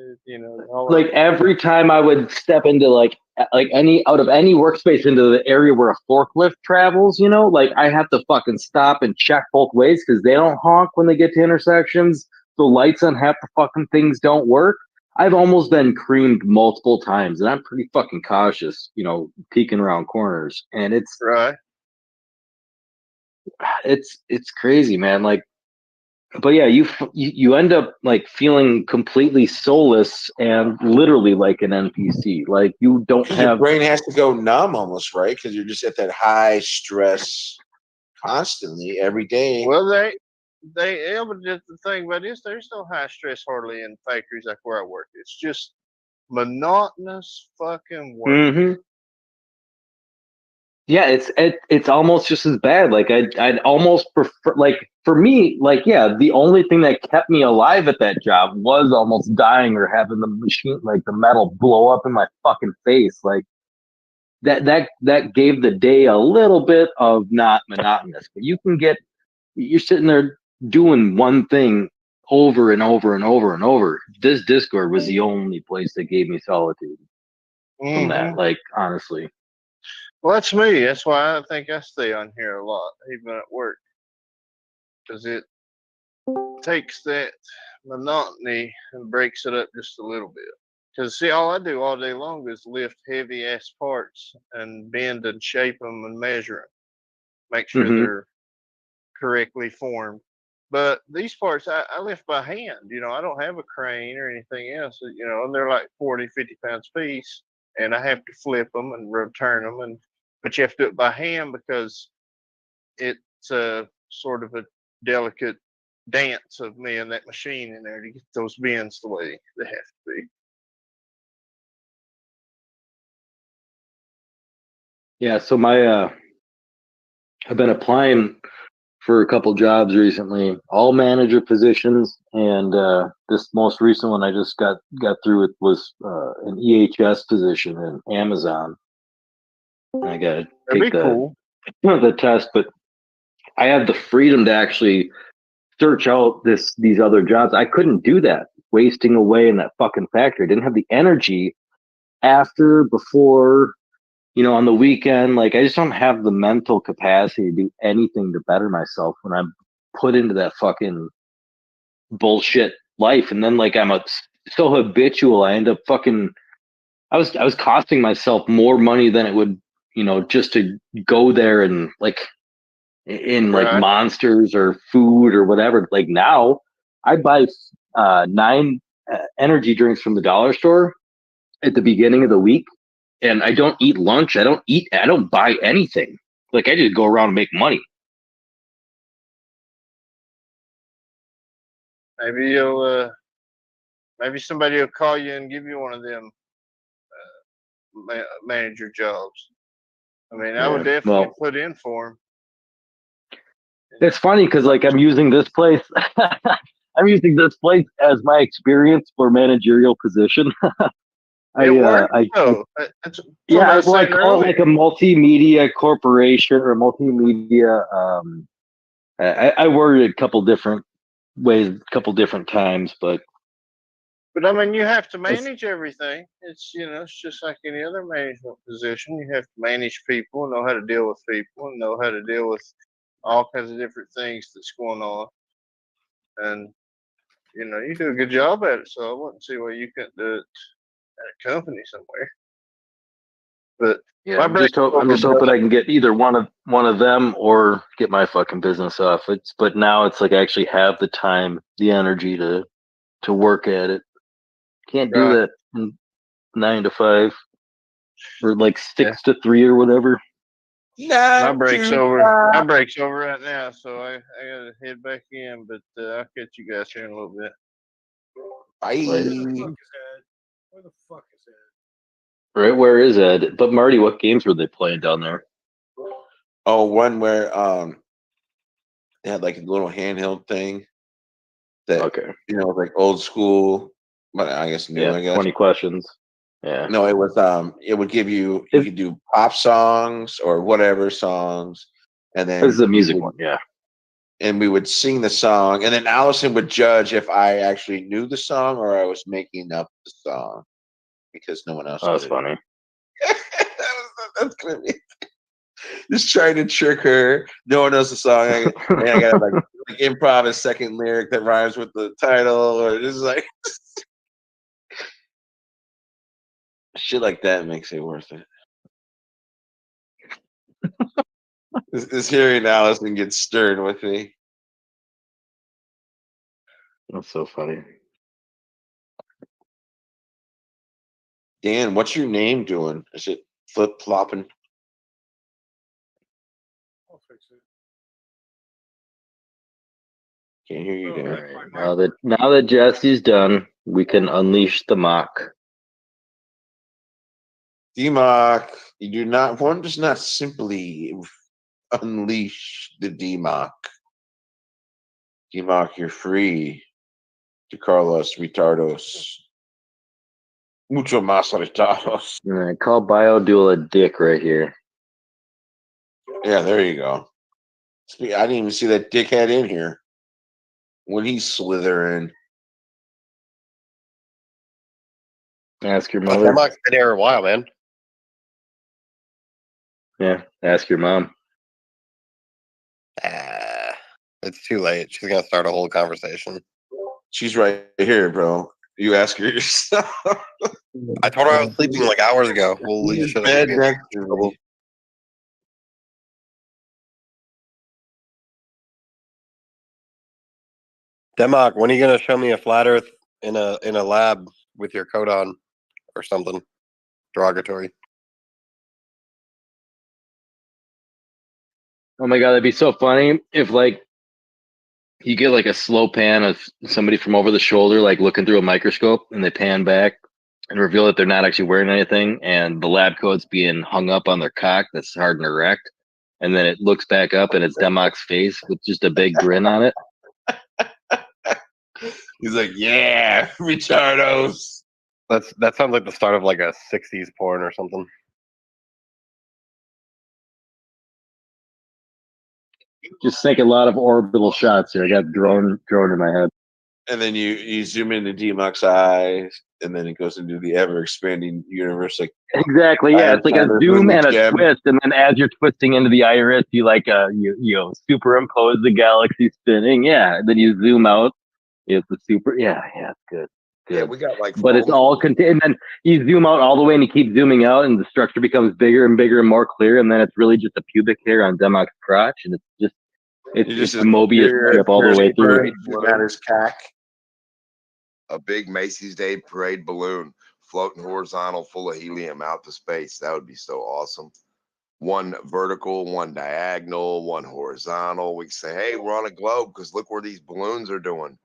like every time I would step into like out of any workspace into the area where a forklift travels, like I have to fucking stop and check both ways because they don't honk when they get to intersections. The lights on half the fucking things don't work. I've almost been creamed multiple times, and I'm pretty fucking cautious, peeking around corners. And it's right. it's crazy, man. Like, but yeah, you end up like feeling completely soulless and literally like an NPC. Like you don't Because your have. brain has to go numb almost, right? Because you're just at that high stress constantly every day. Well, yeah, but just the thing about this, there's no high stress hardly in factories like where I work. It's just monotonous fucking work. Mhm. Yeah, it's almost just as bad. Like I'd almost prefer, like for me, like yeah, the only thing that kept me alive at that job was almost dying or having the machine, like the metal blow up in my fucking face. Like that gave the day a little bit of not monotonous. But you're sitting there doing one thing over and over and over and over. This Discord was the only place that gave me solitude from that. Hmm. Like honestly. Well, that's me. That's why I think I stay on here a lot, even at work, because it takes that monotony and breaks it up just a little bit. Because see, all I do all day long is lift heavy ass parts and bend and shape them and measure them, make sure Mhm. they're correctly formed. But these parts I lift by hand. I don't have a crane or anything else. And they're like 40, 50 pounds a piece, and I have to flip them and return them. But you have to do it by hand because it's a sort of a delicate dance of me and that machine in there to get those bends the way they have to be. Yeah, so I've been applying for a couple jobs recently, all manager positions, and this most recent one I just got through with was an EHS position in Amazon. And I got to That'd take be cool. the test, but I had the freedom to actually search out these other jobs. I couldn't do that, wasting away in that fucking factory. I didn't have the energy before, on the weekend. Like I just don't have the mental capacity to do anything to better myself when I'm put into that fucking bullshit life. And then like so habitual, I end up fucking. I was costing myself more money than it would, just to go there and like in like Right. monsters or food or whatever. Like now, I buy 9 energy drinks from the dollar store at the beginning of the week, and I don't eat lunch. I don't buy anything. Like I just go around and make money. Maybe somebody will call you and give you one of them manager jobs. I mean, I would Yeah, definitely well, put in for them. it's funny because like I'm using this place. I'm using this place as my experience for managerial position. It works I though. That's yeah, what I was I saying call it like a earlier. multimedia corporation or multimedia. I worded it a couple different ways, a couple different times, but But I mean, you have to it's manage everything. It's just like any other management position. You have to manage people, know how to deal with people, and know how to deal with all kinds of different things that's going on. And you do a good job at it. So I wouldn't see why you couldn't do it at a company somewhere. But yeah. my I'm break's just over, hoping brother. I can get either one of them or get my fucking business off. But now it's like I actually have the time, the energy to work at it. Can't do Right. that in 9 to 5 or like Yeah. 6 to 3 or whatever. My Not break's too over. bad. My break's over right now, so I gotta head back in. But I'll catch you guys here in a little bit. Bye. Where the fuck is Ed? Right, where is Ed? But Marty, what games were they playing down there? Oh, one where they had like a little handheld thing that Okay, like old school, but I guess new. yeah, I guess 20 questions. Yeah, no, it was it would give you it, could do pop songs or whatever songs, and this is then a music one. Yeah, we would sing the song, and then Allison would judge if I actually knew the song or I was making up the song because no one else that was did. funny. That's gonna be just trying to trick her. No one knows the song, and I gotta like improv a second lyric that rhymes with the title, or just like shit like that makes it worth it. This hearing Allison gets stern with me. That's so funny. Dan, what's your name doing? Is it flip flopping? I'll fix it. Can't hear you, All Dan. right. Now that Jesse's done, we can unleash the mock. DMOC, you do not. One does not simply unleash the DMOC. DMOC, you're free to Carlos Retardos. Mucho más retardos. All right, call Bioduel a dick right here. Yeah, there you go. I didn't even see that dickhead in here when he's slithering. Ask your Well, mother. Denmark's been here a while, man. Yeah, ask your mom. It's too late. She's gonna start a whole conversation. She's right here, bro. You ask her yourself. I told her I was sleeping like hours ago. Holy shit! Bed next to me. Denmark, when are you gonna show me a flat Earth in a lab with your coat on or something derogatory? Oh my god, that'd be so funny if like you get like a slow pan of somebody from over the shoulder, like looking through a microscope, and they pan back and reveal that they're not actually wearing anything, and the lab coat's being hung up on their cock that's hard and erect, and then it looks back up and it's Democ's face with just a big grin on it. He's like, yeah, Retardos. That sounds like the start of like a '60s porn or something. Just think a lot of orbital shots here. I got drone in my head. And then you zoom into DMOC's eyes, and then it goes into the ever expanding universe. Like Exactly, yeah. It's like a zoom and a twist, and then as you're twisting into the iris, you like you superimpose the galaxy spinning. Yeah, and then you zoom out. It's the super. Yeah, it's good. Yeah, we got like. But it's all contained. And then you zoom out all the way, and you keep zooming out, and the structure becomes bigger and bigger and more clear. And then it's really just a pubic hair on Democ's crotch, and it's just a Mobius strip all the way through. Matters cack. A big Macy's Day Parade balloon floating horizontal, full of helium out to space. That would be so awesome. One vertical, one diagonal, one horizontal. We can say, hey, we're on a globe because look where these balloons are doing.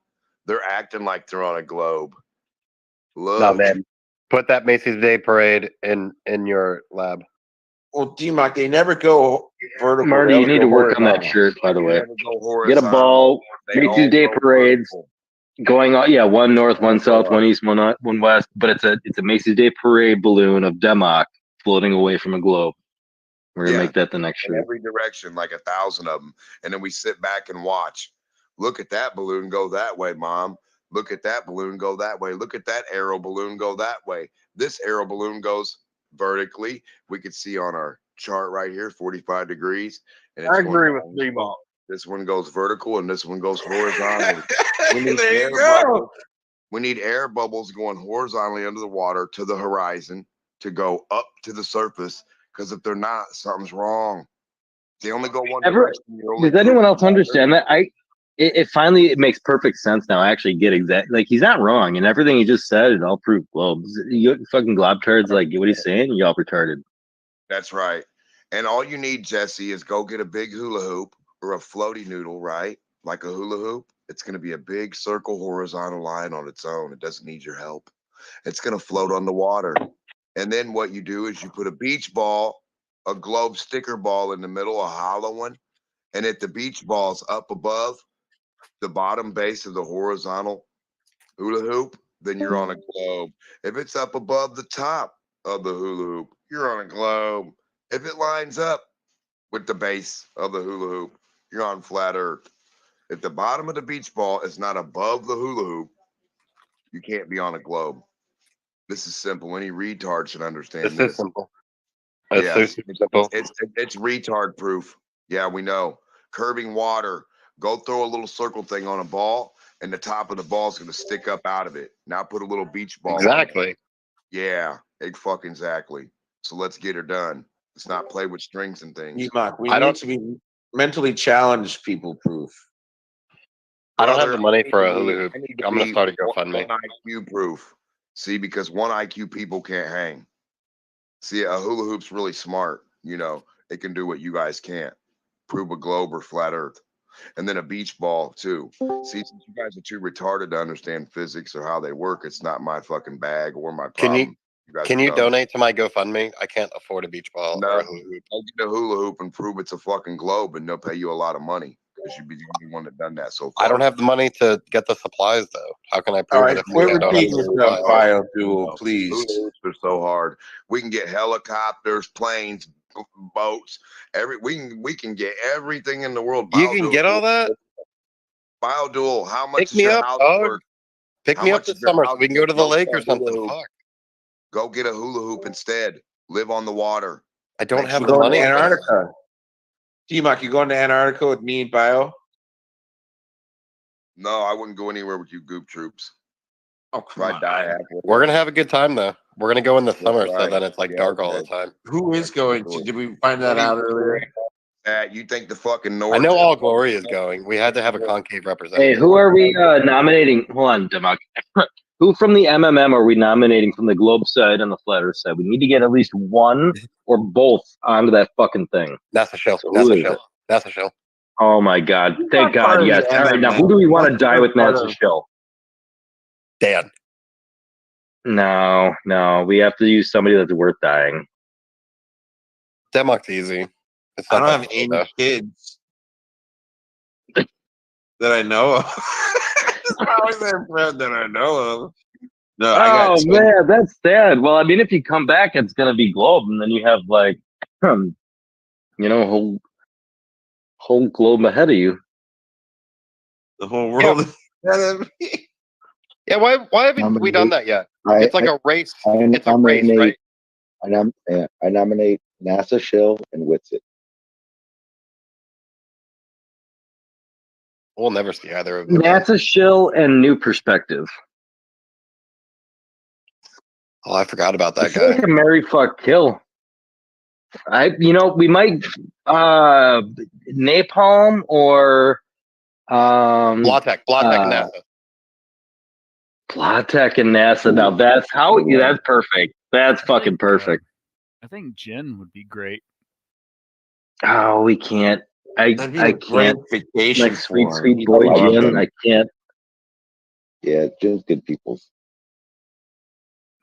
They're acting like they're on a globe. Look. No, man. Put that Macy's Day Parade in your lab. Well, DMOC, they never go vertical. Marty, you need to work on that shirt, by the way. Get a ball. Macy's Day Parades. Going on, yeah, one north, one south, one east, one west, but it's a Macy's Day Parade balloon of Democ floating away from a globe. We're gonna make that the next in shirt. every direction, like 1,000 of them, and then we sit back and watch. Look at that balloon go that way, Mom. Look at that balloon go that way. Look at that aero balloon go that way. This aero balloon goes vertically. We could see on our chart right here, 45 degrees. And I agree with D-Ball. This one goes vertical and this one goes horizontally. There you go. We need air bubbles going horizontally under the water to the horizon to go up to the surface. Because if they're not, something's wrong. They only go one direction. Does anyone else understand that? It finally makes perfect sense now. I actually get exactly, like, he's not wrong, and everything he just said is all proof globes. You fucking globetards, like, what he's saying, y'all retarded. That's right. And all you need, Jesse, is go get a big hula hoop or a floaty noodle, right? Like a hula hoop. It's going to be a big circle horizontal line on its own. It doesn't need your help. It's going to float on the water. And then what you do is you put a beach ball, a globe sticker ball in the middle, a hollow one. And if the beach ball's up above the bottom base of the horizontal hula hoop, then you're on a globe. If it's up above the top of the hula hoop, you're on a globe. If it lines up with the base of the hula hoop, you're on flat earth. If the bottom of the beach ball is not above the hula hoop, you can't be on a globe. This is simple. Any retard should understand this. This is simple. It's so super simple. It's retard proof. Yeah, we know. Curving water. Go throw a little circle thing on a ball, and the top of the ball is going to stick up out of it. Now put a little beach ball. Exactly. Yeah, fucking exactly. So let's get her done. It's not play with strings and things. Enoch, we I need don't- to be mentally challenged, people proof. I don't have Brother, the money I need for to a hula be- hoop. I need to I'm gonna be start a GoFundMe. one IQ proof. See, because one IQ people can't hang. See, a hula hoop's really smart. You know, it can do what you guys can't. Prove a globe or flat earth. And then a beach ball too. See, since you guys are too retarded to understand physics or how they work, it's not my fucking bag or my Can problem. you guys can are you dumb. donate to my GoFundMe? I can't afford a beach ball or No, a hula hoop. I'll get a hula hoop and prove it's a fucking globe, and they'll pay you a lot of money because you'd be the only one that done that so far. I don't have the money to get the supplies though. How can I All prove right, it if quit I don't have repeating the yourself, supplies? BioDuel, please. Hula hoops are so hard. We can get helicopters, planes, boats. We can get everything in the world. You can get all that? BioDuel, how much Pick is me your up, house dog. worth? Pick How me up much this is your summer so house we can go worth? to the Go lake get or a hula something. hoop. Fuck. Go get a hula hoop instead. Live on the water. I don't Make have We're the sure going to money for this. Antarctica. T-Mac, you going to Antarctica with me and Bio? No, I wouldn't go anywhere with you goop troops. Oh, If come I on. die halfway. We're gonna have a good time though. We're gonna go in the summer, so right. then it's like Yeah, dark all the okay. time. Who is going to? Did we find that out earlier? You think the fucking North? I know All Glory is going. We had to have a concave Hey, representative. who are we nominating? Hold on, Democ. Who from the MMM are we nominating from the Globe side and the Flat Earth side? We need to get at least one or both onto that fucking thing. That's a show. So That's who a is show. it? That's a show. Oh my God! Thank What part God, of yes. the All right, now MMM? who do we want to What's die the with? part That's a of- show. Dan. No, we have to use somebody that's worth dying. Democ's easy. It's I not don't that have hard, any though. kids that I know of. How is that friend that I know of? No, I got Oh 10 man, that's sad. Well, I mean, if you come back, it's gonna be Globe, and then you have like, you know, whole globe ahead of you. the whole world. Yeah, why haven't we done that yet? It's like a race. It's a race, right? I nominate NASA Shill and Witsit. We'll never see either of them. NASA Shill and New Perspective. Oh, I forgot about that It's like guy. a Mary fuck kill. We might Napalm or Blatek and NASA. Platek and NASA. Now that's that's perfect. That's fucking perfect. I think Jen would be great. Oh, we can't. That'd be I a great can't. vacation Like sweet, for sweet him. boy I love Jin. him. I can't. Yeah, Jim's good people.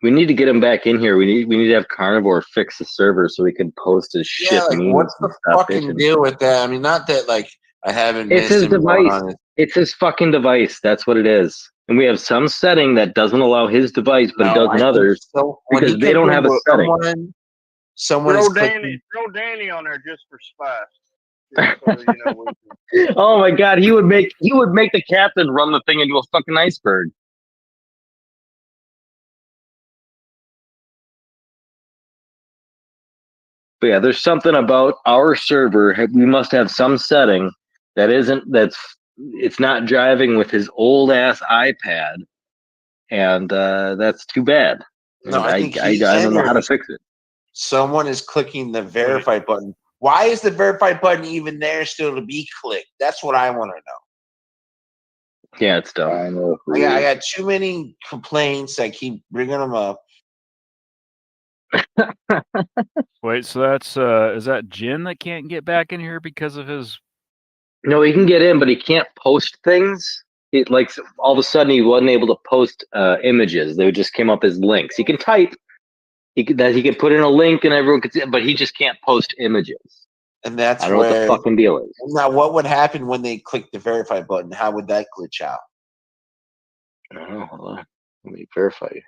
We need to get him back in here. We need to have Carnivore fix the server so we can post his shit Yeah, like memes what's and the stuff. fucking deal with that? I mean, not that like I haven't It's missed his him going device. on it. It's his fucking device. That's what it is. And we have some setting that doesn't allow his device, but it No, does I in think others so. When because he they don't comes have a into setting. someone is Throw clicking. Danny on there just for spice. Just so, you know, we can- Oh my God, he would make the captain run the thing into a fucking iceberg. But yeah, there's something about our server. We must have some setting it's not jiving with his old ass iPad, and that's too bad. No, And I think I don't know how to fix it. Someone is clicking the verify button. Why is the verify button even there still to be clicked? That's what I want to know. Yeah, it's dumb. I know. I got too many complaints. I keep bringing them up. Wait, so that's is that Jin that can't get back in here because of his? No, he can get in, but he can't post things. It like all of a sudden he wasn't able to post images. They just came up as links. He can type. He can put in a link and everyone could see it, but he just can't post images. And that's I don't know what where the fucking deal is. now what would happen when they click the verify button? How would that glitch out? Oh, hold on. Let me verify you.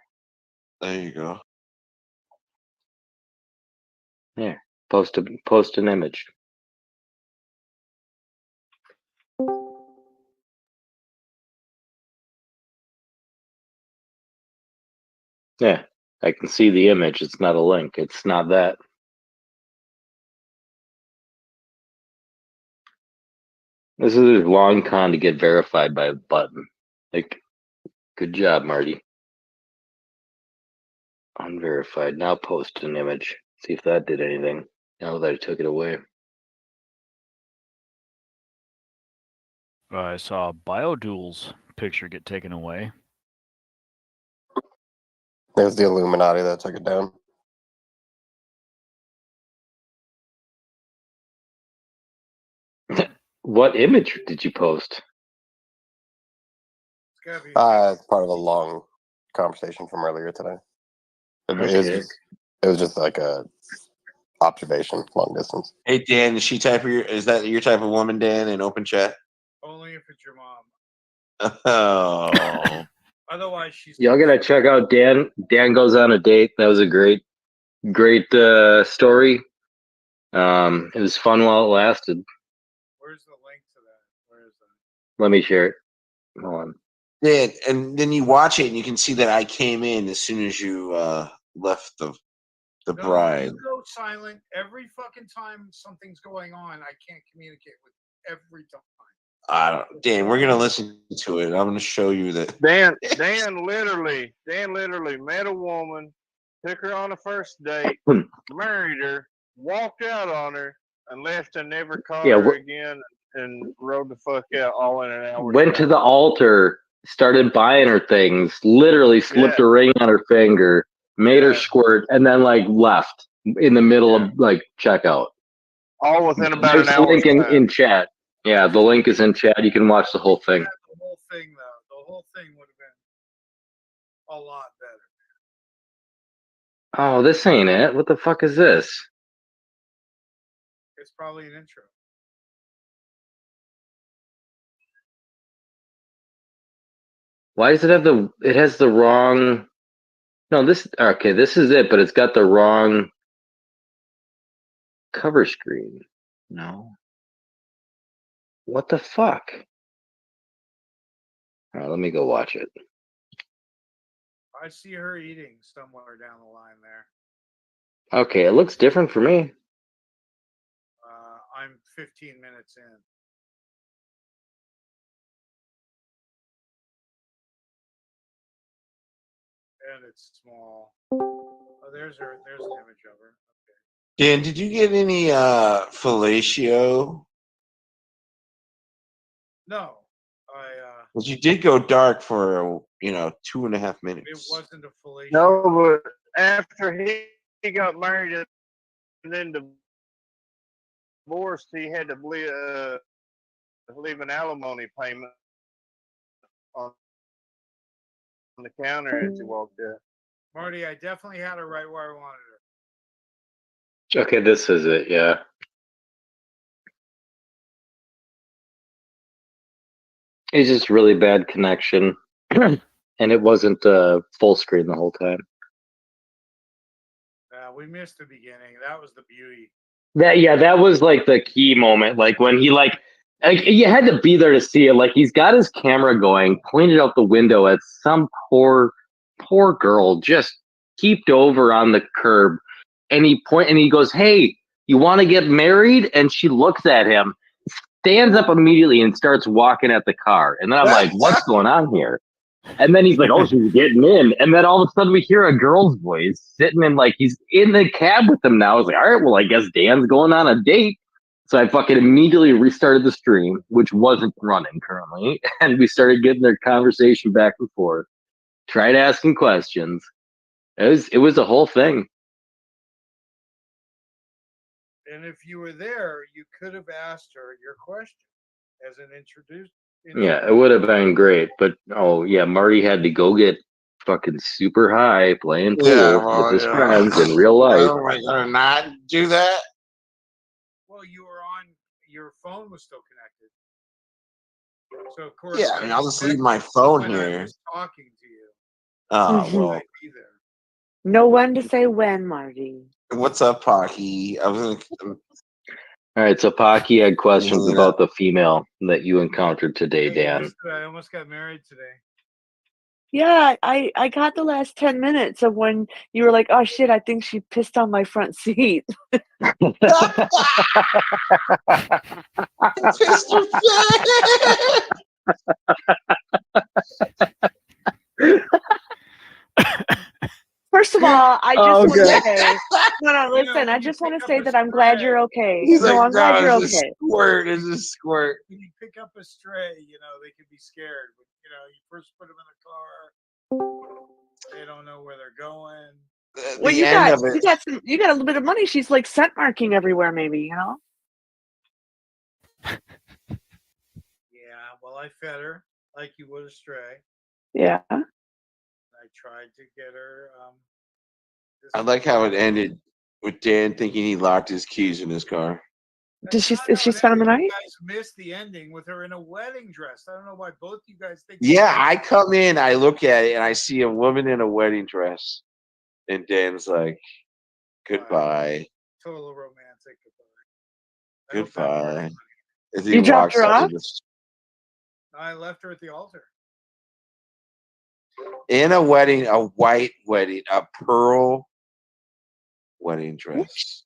There you go. Yeah, post an image. Yeah, I can see the image. It's not a link. It's not that. This is a long con to get verified by a button. Like, good job, Marty. Unverified. Now post an image. See if that did anything. Now that I took it away. I saw Biodual's picture get taken away. It was the Illuminati that took it down. What image did you post? It's part of a long conversation from earlier today. Okay. It was just like a observation, long distance. Hey Dan, is that your type of woman, Dan, in open chat? Only if it's your mom. Oh. Otherwise, she's. Y'all gotta check out Dan. Dan goes on a date. That was a great story. It was fun while it lasted. Where's the link to that? Where is that? Let me share it. Hold on. Yeah, and then you watch it and you can see that I came in as soon as you left the bride. You go silent every fucking time something's going on. I can't communicate with every time. Dan, we're gonna listen to it. I'm gonna show you that. Dan literally met a woman, took her on a first date, married her, walked out on her, and left and never called her again, and rode the fuck out all in an hour. Went to the altar, started buying her things, literally slipped a ring on her finger, made her squirt, and then like left in the middle of like checkout. All within about There's an a hour. link in chat. Yeah, the link is in chat. You can watch the whole thing. The whole thing, though, the whole thing would have been a lot better. Oh, this ain't it. What the fuck is this? It's probably an intro. Why does it have it has the wrong, no, this is it, but it's got the wrong cover screen. No. What the fuck? All right, let me go watch it. I see her eating somewhere down the line there. Okay, it looks different for me. I'm 15 minutes in. And it's small. Oh, there's an image of her. Dan, did you get any fellatio? No. Because you did go dark for 2.5 minutes. It wasn't a fellatio. No, but after he got married and then divorced, he had to leave an alimony payment on the counter as he walked out. Marty, I definitely had her right where I wanted her. Okay, this is it, yeah. It's just really bad connection. And it wasn't full screen the whole time. We missed the beginning. That was the beauty. That was like the key moment. Like when he like you had to be there to see it. Like he's got his camera going, pointed out the window at some poor girl just heaped over on the curb, and he goes, "Hey, you want to get married?" And she looks at him, stands up immediately, and starts walking at the car. And then I'm like, "What's going on here?" And then he's like, "Oh, she's getting in." And then all of a sudden we hear a girl's voice sitting in, like, he's in the cab with them now. I was like, all right, well, I guess Dan's going on a date. So I fucking immediately restarted the stream, which wasn't running currently. And we started getting their conversation back and forth. Tried asking questions. It was a whole thing. And if you were there, you could have asked her your question as an introduction. Yeah, it would have been great, but Marty had to go get fucking super high playing pool with his friends in real life. Oh, am I gonna not do that? Well, you were on. Your phone was still connected, so of course. Yeah, I mean, I'll just leave my phone when here. I was talking to you. Well, Know when to say when, Marty. what's up, Pocky? I was gonna. All right, so Pocky had questions about the female that you encountered today, Dan. I almost got married today. Yeah, I got the last 10 minutes of when you were like, oh shit, I think she pissed on my front seat. First First of all, I just Oh, want to good. say, no, listen. I just want to say that I'm glad you're okay. He's No, like, I'm glad no, you're it's a okay. squirt. It's a squirt. When you pick up a stray, they could be scared. You first put them in the car. They don't know where they're going. Well, you got you got a little bit of money. She's like scent marking everywhere, maybe. Yeah, well, I fed her like you would a stray. Yeah. I tried to get her. I like how it ended with Dan thinking he locked his keys in his car. Did she spend him the night? You guys missed the ending with her in a wedding dress. I don't know why both you guys think. Yeah, I come in, I look at it, and I see a woman in a wedding dress, and Dan's like, "Goodbye, Total romantic goodbye." As he You dropped her walks out off? of the- I left her at the altar. in a wedding, a white wedding, a pearl wedding dress.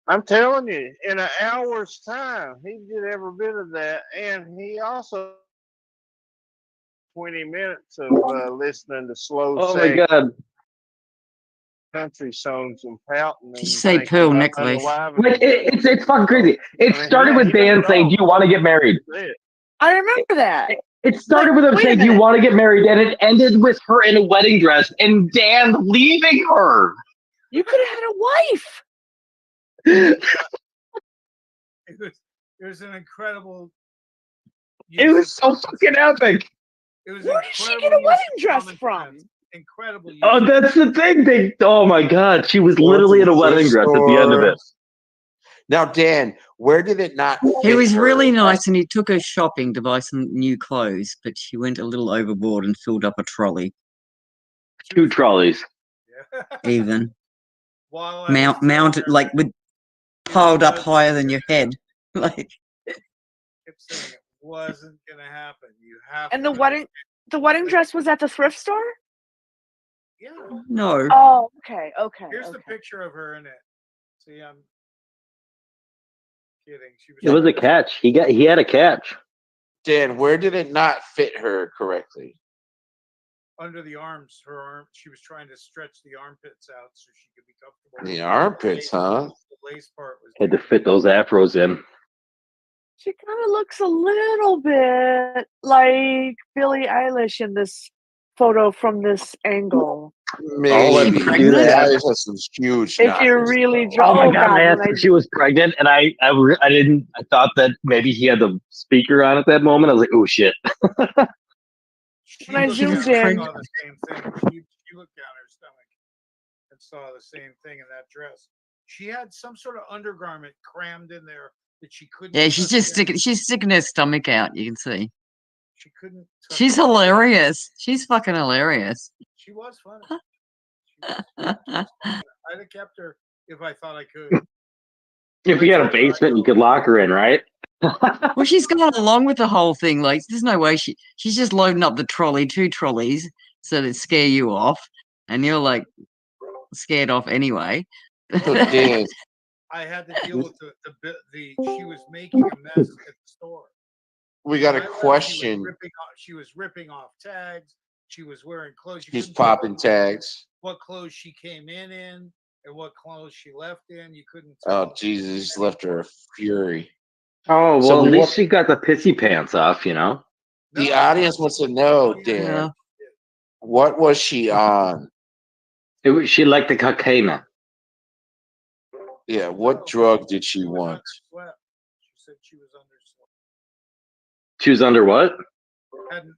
I'm telling you, in an hour's time, he did every bit of that, and he also 20 minutes of listening to slow Oh my sad god. country songs and pouting. Did you and say thinking pearl about necklace? unaliving Like it's fucking crazy. It I mean, started yeah, with he got Dan it saying, all. "Do you want to get married?" I remember that. It started with him wait a saying, "Do you minute. want to get married?" and it ended with her in a wedding dress and Dan leaving her. You could have had a wife. It was an incredible. It was so fucking epic. It was Where did she get a wedding dress from? Incredible. Oh, that's the thing. Oh my god, she was literally in a wedding dress at the end of it. Now, Dan, where did it not? He fit was her? really nice and he took her shopping to buy some new clothes, but she went a little overboard and filled up a trolley. 2 trolleys. Even. While Mounted, like, with piled up higher than your head. Like, kept saying it wasn't gonna happen. You have. And the wedding dress was at the thrift store? Yeah. no. Oh, okay. Here's the picture of her in it. See, I'm kidding. She was. It was a catch. He had a catch. Dan, where did it not fit her correctly? Under the arms, her arm. She was trying to stretch the armpits out so she could be comfortable. The armpits, huh? The lace part was. Had to fit those afros in. She kind of looks a little bit like Billie Eilish in this photo from this angle. Maybe. do that. That is some huge. If you knockers. really Oh my god! I when asked if she was pregnant, and I didn't. I thought that maybe he had the speaker on at that moment. I was like, "Oh shit!" When I zoomed in, saw the same thing. She looked down her stomach and saw the same thing in that dress. She had some sort of undergarment crammed in there that she couldn't. Yeah, she's touch just down. she's sticking her stomach out, you can see. She couldn't. touch She's it. hilarious. She's fucking hilarious. She was funny. I'd have kept her if I thought I could. If you had a basement, you could lock her in, right? Well, she's gone along with the whole thing. Like, there's no way she's just loading up the trolley, 2 trolleys, so that scare you off, and you're like scared off anyway. So Dan, I had to deal with the she was making a mess at the store. we got a When I left, question. She was ripping off tags. She was wearing clothes. She's popping tags. What clothes she came in and what clothes she left in. You couldn't. Oh Jesus, he's left her a fury. Oh well, So at least what- she got the pissy pants off, you know. The audience wants to know, Dan, Yeah. what was she on? She liked the cocaine. Yeah, what drug did she want? Sweat. She said she was under sweat. She was under what?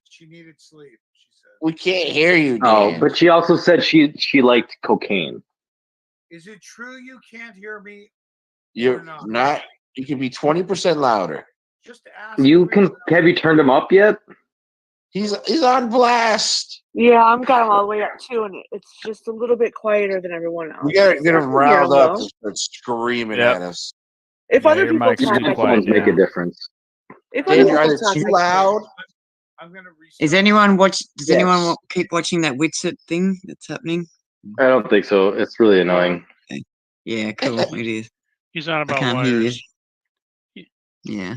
She needed sleep. She said. We can't hear you, Oh, Dan. but she also said she liked cocaine. Is it true you can't hear me? You're not. not. You can be 20% louder. Just ask. You can have you turned him up yet? He's on blast. yeah, I'm got them all the way up too, and it's just a little bit quieter than everyone else. We gotta get I him can hear riled 'em, up though. to start screaming Yep. at us. If Yeah, other your people mic's talk, too I quiet can. Make a difference. If other Dan, people are they talk, too I can. loud? I'm gonna restart. Does anyone watch? Does Yes. anyone keep watching that Witsit thing that's happening? I don't think so. It's really annoying. Yeah, cool. It is. He's on I about can't hear you. wires. Yeah.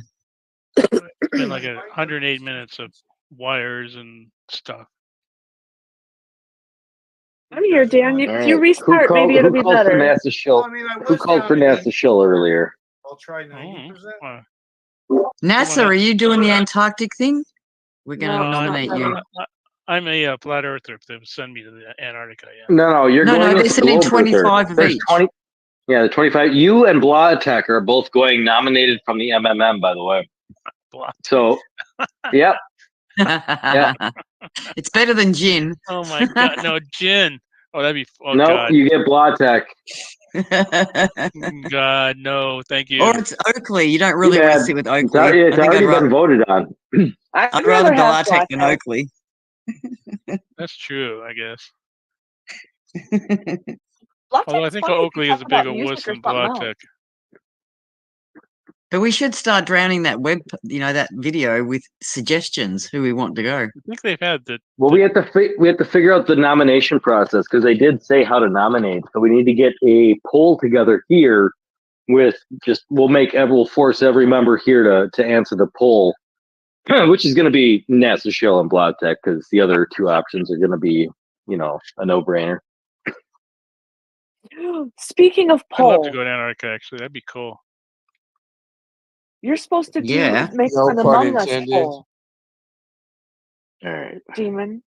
It's been like 108 minutes of wires and stuff. I'm here, Dan. All If you right. restart, maybe it'll be Who called for better. NASA Shill? Who called for NASA Shill earlier? I'll try 90%. NASA, are you doing the Antarctic thing? We're going to No, it's not nominate better. you. I'm a flat earther. They would send me to the Antarctica. Yeah. No, you're No, going they're as sending Globe Earther. 25 of There's each. 20. Yeah, the 25. You and Blah Attacker are both going nominated from the MMM, by the way. So, yep. Yeah. It's better than gin. Oh my god, no gin. Oh, that'd be. Oh No, god. you get Blah Attack. God, no, thank you. Or it's Oakley. You don't really Too want to bad. sit with It's, Oakley. it's already been voted on. I'd rather Bartek than Oakley. That's true, I guess. Black Although I Tech's think funny if you Oakley talk is a about bigger music wuss or than something else. Blatek. But we should start drowning that that video with suggestions who we want to go. I think they've had the. Well, we have to figure out the nomination process because they did say how to nominate. So we need to get a poll together here with we'll force every member here to answer the poll, which is going to be NASA Shill and Blogtech because the other two options are going to be, a no-brainer. Speaking of I'd love poll, to go to Antarctica. Actually, that'd be cool. you're supposed to Yeah. make No an pun Among Us intended. poll, All right. Demon.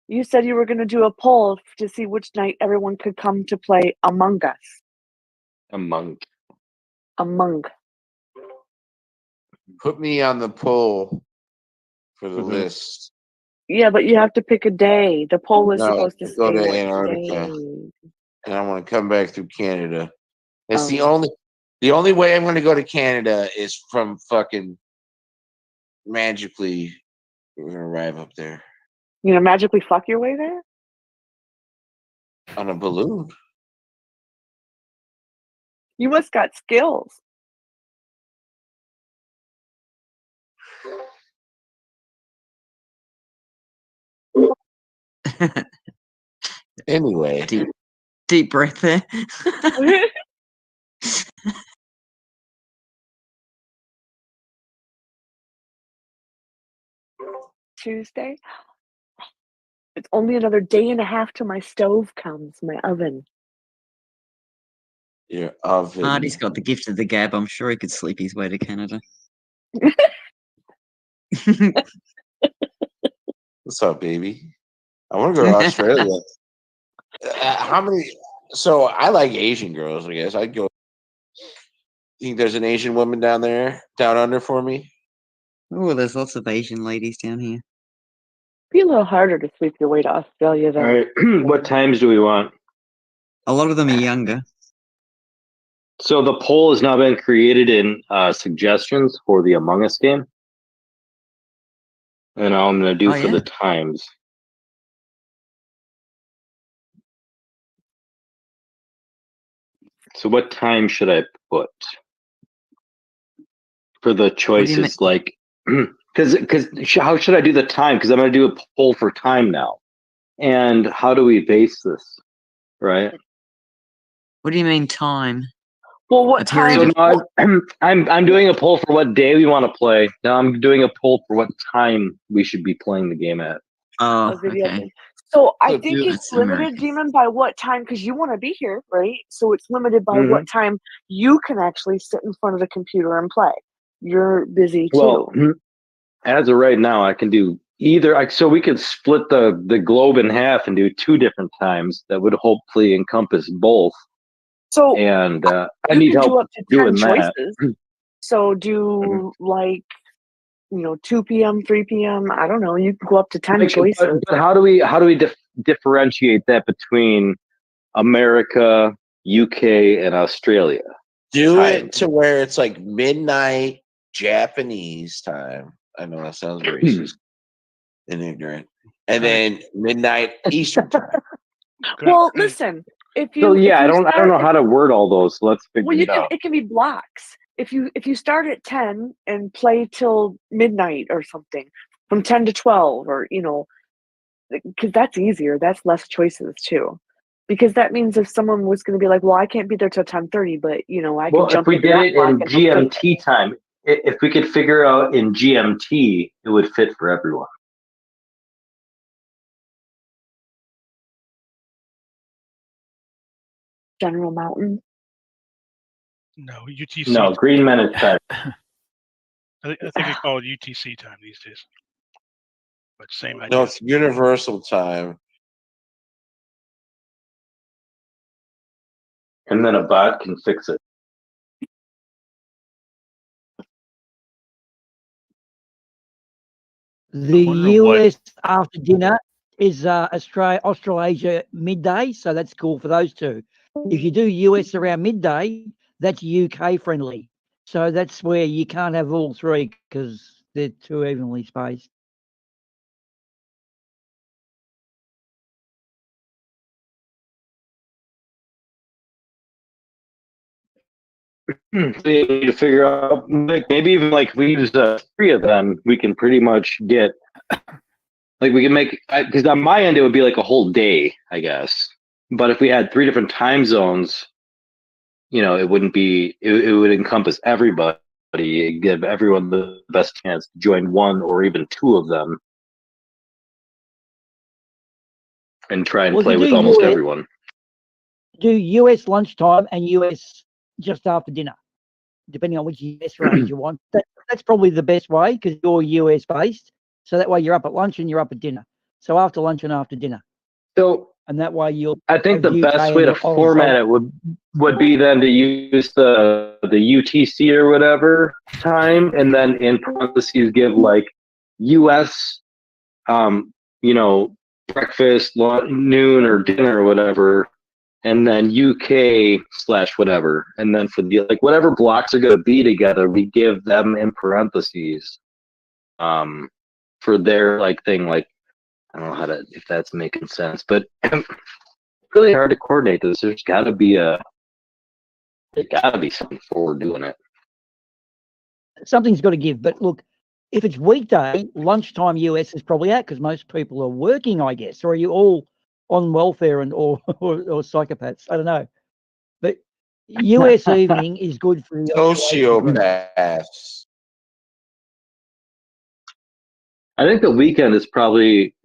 You said you were going to do a poll to see which night everyone could come to play Among Us. Among. Put me on the poll for the list. Yeah, but you have to pick a day. The poll is No, supposed to go say to what Antarctica. day. And I want to come back through Canada. It's the Oh. only way I'm going to go to Canada is from fucking magically. We're going to arrive up there You know, magically fuck your way there? on a balloon. You must got skills. Anyway. Deep breath there. Tuesday? It's only another day and a half till my stove comes, my oven. Your oven. Hardy's got the gift of the gab. I'm sure he could sleep his way to Canada. What's up, baby? I want to go to Australia. How many? So I like Asian girls, I guess. I'd go. Think there's an Asian woman down under for me? Oh, there's lots of Asian ladies down here. Be a little harder to sweep your way to Australia, though. All right. What times do we want? A lot of them are younger. So the poll has now been created in suggestions for the Among Us game. And now I'm going to do for the times. So what time should I put for the choices? Like, because how should I do the time? Because I'm going to do a poll for time now. And how do we base this? Right? What do you mean time? Well, what time? So now I'm doing a poll for what day we want to play. Now I'm doing a poll for what time we should be playing the game at. Oh, A video okay. game. So I So think do- it's That's limited, American. Demon, by what time, because you want to be here, right? So it's limited by Mhm. what time you can actually sit in front of the computer and play. You're busy too. Well, as of right now, I can do either. So we could split the globe in half and do two different times. That would hopefully encompass both. So And I you need can do help up to 10 doing that. choices. So do like, 2 p.m., 3 p.m. I don't know. You can go up to 10 Like, choices. but how do we differentiate that between America, UK, and Australia? Do Time. it to where it's like midnight Japanese time. I know that sounds racist and ignorant. And then midnight Eastern time. Well, listen. If you So yeah, if you I don't know start- how to word all those. So let's figure Well, it out. it can be blocks. If you start at 10 and play till midnight or something, from 10 to 12, or because that's easier. That's less choices too. Because that means if someone was going to be like, well, I can't be there till 10:30, but I Well, can jump if we into did that it block in and play. GMT time, if we could figure out in GMT, it would fit for everyone. General Mountain? No, UTC. No, Green Men is set. I think they call it UTC time these days. But same idea. No, it's Universal Time. And then a bot can fix it. The wondering what- US after dinner is Australasia midday, so that's cool for those two. If you do US around midday, that's UK friendly. So that's where you can't have all three because they're too evenly spaced. So you need to figure out, like, maybe even like we use 3 of them, we can pretty much get, like, we can make, because on my end it would be like a whole day, I guess. But if we had 3 different time zones, you know, it wouldn't be, it would encompass everybody, give everyone the best chance to join 1 or even 2 of them, and try and Well, if play you with do almost US everyone. Do US lunchtime and US just after dinner, depending on which US range you want. That's probably the best way because you're US based. So that way you're up at lunch and you're up at dinner. So after lunch and after dinner. So, and that way you'll. I think the have best UK way to and Oz format it would be then to use the UTC or whatever time, and then in parentheses give like US, you know, breakfast, noon, or dinner or whatever, and then UK / whatever, and then for the like whatever blocks are going to be together, we give them in parentheses, for their like thing. Like, I don't know how to, if that's making sense, but really hard to coordinate this. There's got to be something for doing it. Something's got to give. But look, if it's weekday, lunchtime US is probably out because most people are working, I guess. Or are you all on welfare and or psychopaths? I don't know. But US evening is good for the Sociopaths. I think the weekend is probably,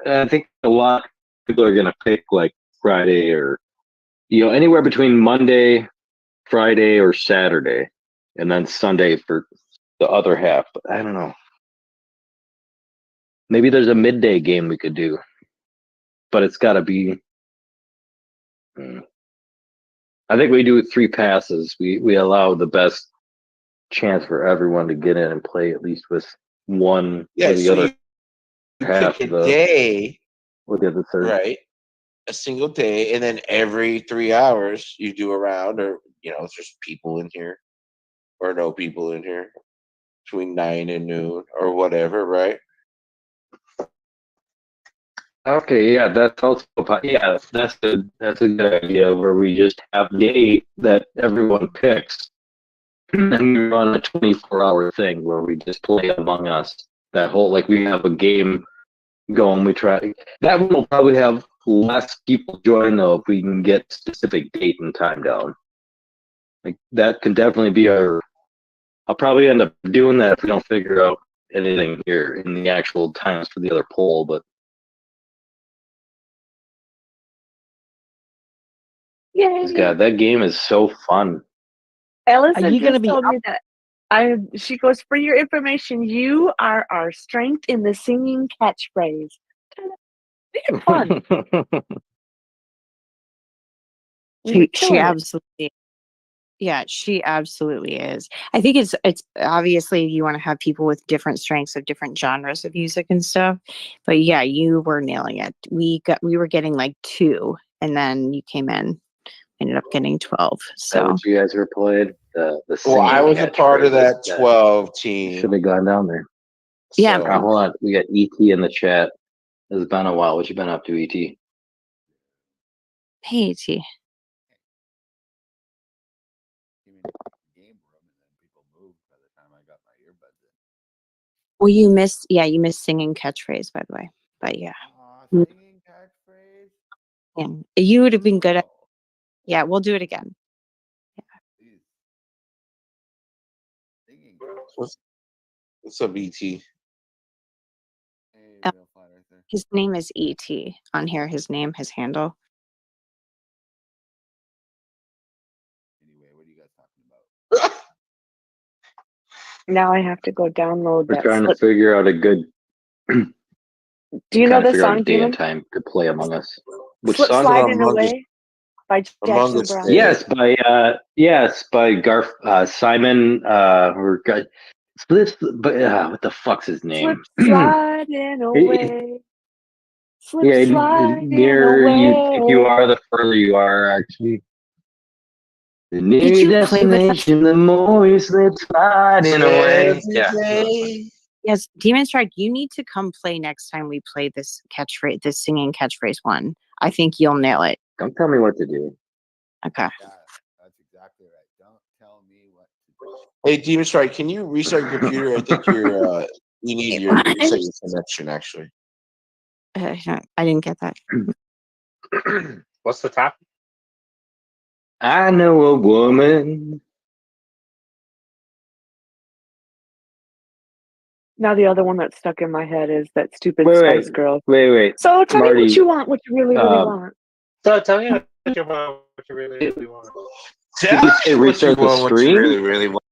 I think a lot of people are going to pick like Friday or, you know, anywhere between Monday, Friday, or Saturday, and then Sunday for the other half. But I don't know. Maybe there's a midday game we could do, but it's got to be. I think we do 3 passes. We allow the best chance for everyone to get in and play at least with one Yeah, or the so other you half pick of a day, or the other third. right? A single day, and then every 3 hours you do a round, or you know, if there's people in here or no people in here between 9 and noon or whatever, right? Okay, yeah, that's also yeah, that's a good idea where we just have a day that everyone picks, and we run a 24-hour thing where we just play Among Us. That whole, like, we have a game going. We try that one will probably have less people join though if we can get specific date and time down. Like, that can definitely be our. I'll probably end up doing that if we don't figure out anything here in the actual times for the other poll, but. Yay! God, that game is so fun. Allison Are you gonna just be told me that she goes, for your information, you are our strength in the singing catchphrase. Make it fun. She Killing it. absolutely, yeah, she absolutely is. I think it's obviously you want to have people with different strengths of different genres of music and stuff, but yeah, you were nailing it. We were getting like 2, and then you came in, ended up getting 12. Is that So what you guys were playing? The Well, I singing was a part of that catchphrases? 12 team. Should have gone down there. yeah, So, Hold on, we got ET in the chat. It's been a while. What you been up to, ET? hey, T. Well, you missed singing catchphrase, by the way. But yeah. And you would have been good at. Yeah, we'll do it again. what's up, ET? His name is ET on here. His handle. Now I have to go download We're that trying to slip. figure out a good. Do you know trying to the figure out a song, day and Demon? time to play Among Us. Which Slip song? Sliding Away by Among Jackson Us. Brown. Yes, by Garth Simon. Or but what the fuck's his Slip name? sliding away. Slip Yeah, sliding nearer you think you away. are, the further you are. Actually, the nearer Did your you listen to that? destination, the more you slip sliding away. Yeah. Yes, Demon Strike, you need to come play next time we play this catchphrase, this singing catchphrase one. I think you'll nail it. Don't tell me what to do. Okay. That's exactly right. Don't tell me what to do. Hey, Demon Strike, can you restart your computer? I think you're you need your reset your connection actually. I didn't get that. What's the topic? I know a woman. Now the other one that's stuck in my head is that stupid Wait, Spice wait, Girl. wait. So tell me Marty, what you want, what you really want. So tell me what you want, what you really want. Did you say restart the stream? Really want.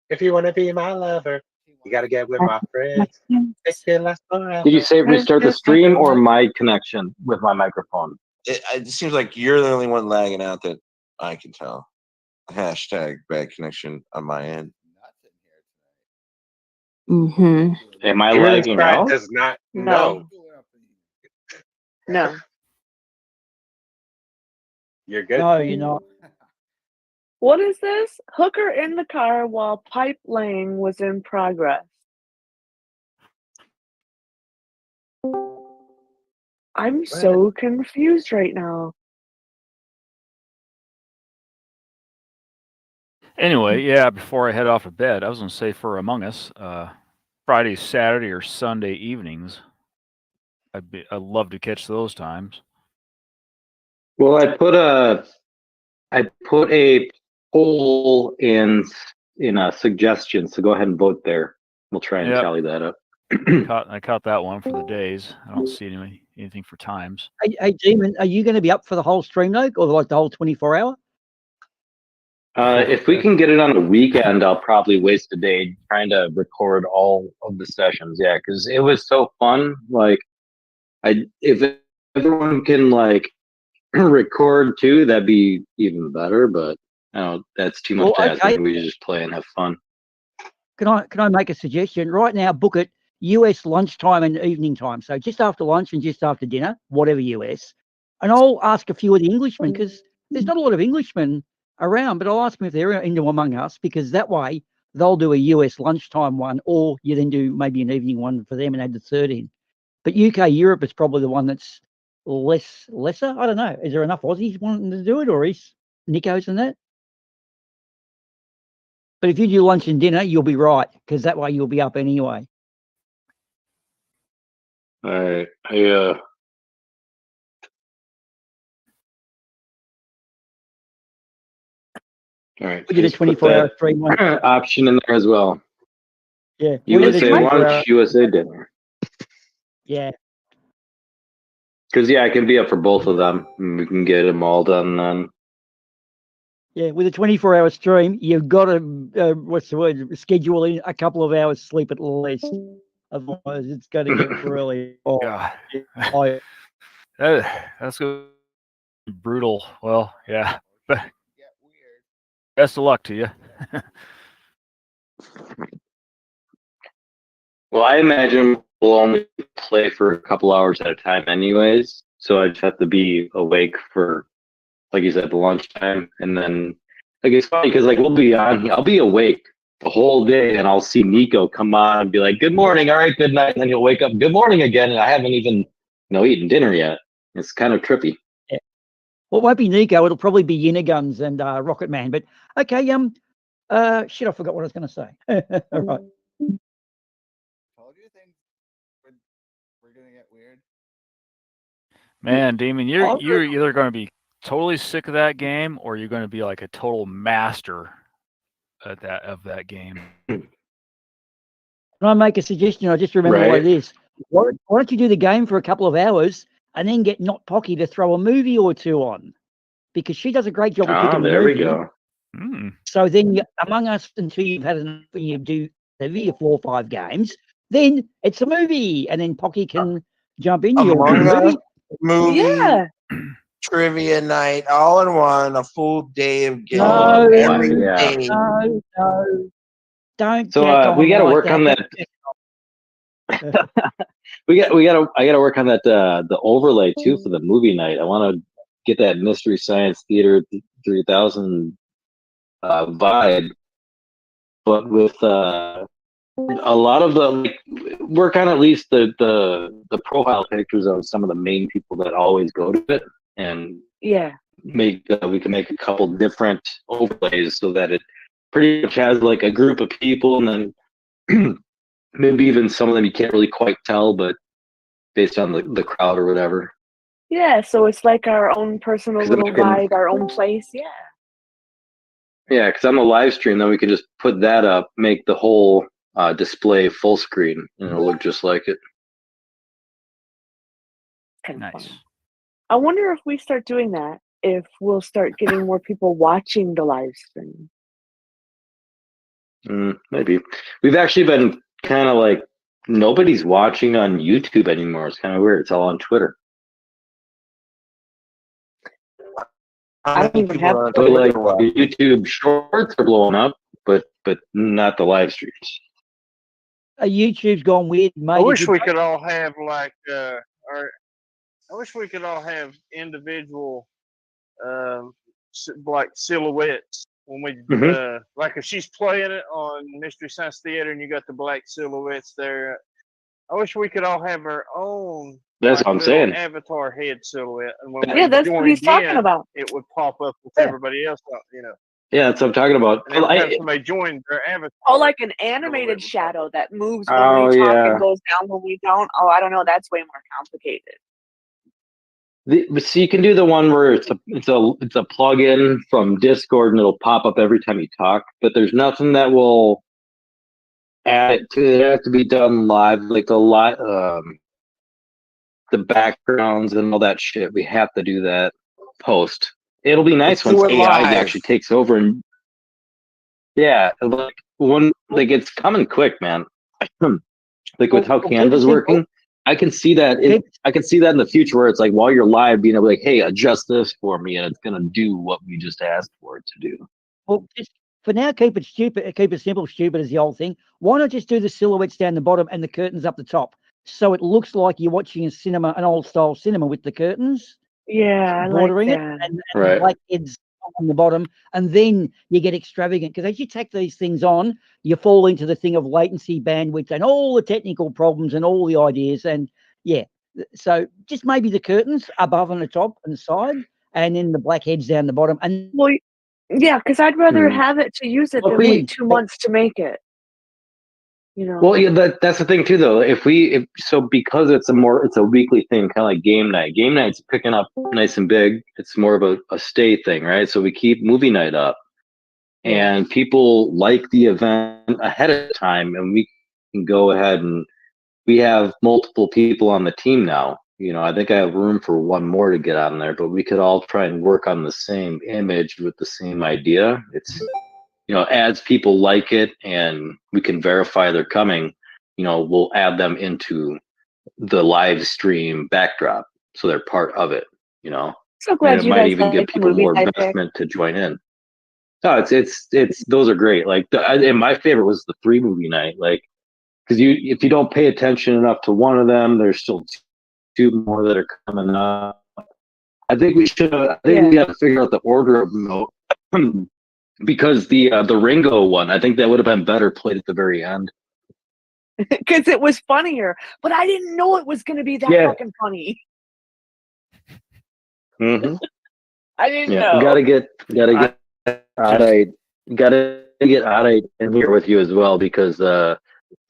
If you want to be my lover, you got to get with my friends. It can last forever. Did you say restart the stream or my connection with my microphone? It seems like you're the only one lagging out that I can tell. Hashtag bad connection on my end. Mm-hmm. Am I Demon lagging Strike out? does not No. know. No. You're good. No, you're not. What is this? Hooker in the car while pipe laying was in progress. I'm so confused right now. Anyway, yeah, before I head off to bed, I was going to say for Among Us, Friday, Saturday, or Sunday evenings, I'd love to catch those times. Well, I put a poll in suggestion, so go ahead and vote there. We'll try and Yep. tally that up. I caught that one for the days. I don't see anything for times. Hey, Demon, are you going to be up for the whole stream though, or like the whole 24 hour? If we can get it on the weekend, I'll probably waste a day trying to record all of the sessions. Yeah, because it was so fun. Like, if everyone can like record too, that'd be even better. But that's too much Well, to ask. okay. We just play and have fun. Can I make a suggestion? Right now, book it US lunchtime and evening time. So just after lunch and just after dinner, whatever US. And I'll ask a few of the Englishmen because there's not a lot of Englishmen around, but I'll ask them if they're into Among Us because that way they'll do a US lunchtime one, or you then do maybe an evening one for them and add the third in. But UK Europe is probably the one that's lesser. I don't know. Is there enough Aussies wanting to do it, or is Nico's and that? But if you do lunch and dinner, you'll be right because that way you'll be up anyway. All right. Yeah. All right. We did a just put 24-hour that stream one. option in there as well. Yeah. We did a USA 24-hour. lunch, USA dinner. Yeah. Because I can be up for both of them. And we can get them all done then. Yeah, with a 24-hour stream, you've got to, what's the word, schedule in a couple of hours sleep at least. Otherwise, it's going to get really God. That's gonna be brutal. Well, yeah. Best of luck to you. Well, I imagine we'll only play for a couple hours at a time anyways. So I just have to be awake for, like you said, the lunchtime. And then, like, it's funny because, like, I'll be awake the whole day and I'll see Nico come on and be like, good morning. All right, good night. And then he'll wake up, good morning again. And I haven't even, eaten dinner yet. It's kind of trippy. Yeah. Well, it won't be Nico. It'll probably be Uniguns and Rocket Man. But okay, shit, I forgot what I was going to say. All right. Told you things we're gonna get weird. Man, Demon, you're either going to be totally sick of that game or you're going to be like a total master at that game. Can I make a suggestion? I just remember what it is. Why don't you do the game for a couple of hours and then get Not Pocky to throw a movie or two on? Because she does a great job of picking the There we movie. go. So then Among Us, until you've had enough, you do your 4 or 5 games, then it's a movie, and then Pocky can jump in. You'll Among do a Us movie. movie, Yeah. trivia night, all in one, a full day of getting No, everything. no, don't So jack on we got to like work on that. I got to work on that the overlay too for the movie night. I want to get that Mystery Science Theater 3000 vibe, but with a lot of the work on at least the profile pictures of some of the main people that always go to it, and Yeah. we can make a couple different overlays so that it pretty much has like a group of people, and then maybe even some of them you can't really quite tell, but based on the crowd or whatever. Yeah. So it's like our own personal 'Cause then little I can- vibe, our own place. Yeah. Yeah, because on the live stream, then we can just put that up, make the whole display full screen, and it'll look just like it. Kind of Nice. fun. I wonder if we start doing that, if we'll start getting more people watching the live stream. Maybe. We've actually been kind of like, nobody's watching on YouTube anymore. It's kind of weird. It's all on Twitter. I don't even have So like YouTube shorts are blowing up, but not the live streams. YouTube's gone weird, mate. I If wish you we don't- could all have like I wish we could all have individual like silhouettes when we Mhm. like if she's playing it on Mystery Science Theater and you got the black silhouettes there. I wish we could all have our own That's like, what I'm little saying. avatar head silhouette, and when Yeah, we that's what joined he's talking in, about. it would pop up with everybody else, Yeah, that's what I'm talking about. And every time somebody joined their avatar, Oh, like an animated shadow that moves when Oh, we talk yeah. and goes down when we don't. Oh, I don't know. That's way more complicated. So you can do the one where it's a plug-in from Discord and it'll pop up every time you talk, but there's nothing that will add it to it. It has to be done live, like the backgrounds and all that shit. We have to do that post. It'll be nice Let's do once it AI live. actually takes over, and yeah, like it's coming quick, man. Like with how Well, Canva's people- working, I can see that. I can see that in the future where it's like while you're live, being able to like, hey, adjust this for me, and it's gonna do what we just asked for it to do. Well, just for now, keep it stupid, keep it simple. Stupid is the old thing. Why not just do the silhouettes down the bottom and the curtains up the top, so it looks like you're watching a cinema, an old style cinema with the curtains Yeah, I like bordering it, that. and Right. the black heads on the bottom, and then you get extravagant because as you tack these things on, you fall into the thing of latency, bandwidth, and all the technical problems and all the ideas. And yeah, so just maybe the curtains above and the top and the side, and then the black heads down the bottom. And Well, yeah, because I'd rather Hmm. have it to use it Well, than we- wait 2 months to make it. You know. Well, yeah, that's the thing too, though. Because it's a weekly thing, kind of like game night. Game night's picking up nice and big. It's more of a stay thing, right? So we keep movie night up, and people like the event ahead of time, and we can go ahead and we have multiple people on the team now. You know, I think I have room for one more to get on there, but we could all try and work on the same image with the same idea. It's, you know, as people like it and we can verify they're coming, you know, we'll add them into the live stream backdrop so they're part of it, you know. So glad And it you might guys even like give the people movies more I picked. investment to join in. No, it's those are great. Like and my favorite was the 3 movie night, like because if you don't pay attention enough to one of them, there's still 2 more that are coming up. I think we should. I think we have to figure out the order of them though, because the Ringo one, I think that would have been better played at the very end. Because it was funnier, but I didn't know it was going to be that Yeah. fucking funny. Mm-hmm. I didn't Yeah, know. we gotta get Adite in here with you as well because they'll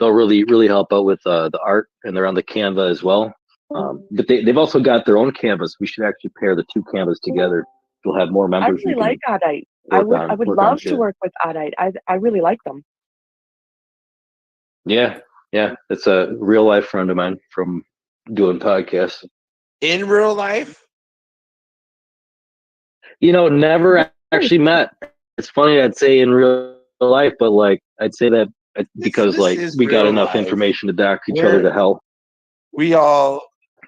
really help out with the art, and they're on the Canva as well. But they've also got their own canvas. We should actually pair the 2 canvas together. We'll have more I members. really we can like Adite. I work would on love to shit. work with Adite. I really like them. Yeah, it's a real life friend of mine from doing podcasts. In real life? You know, never actually met. It's funny I'd say in real life, but like I'd say that because this like is we got real enough life. information to dock each other We're- to hell. We all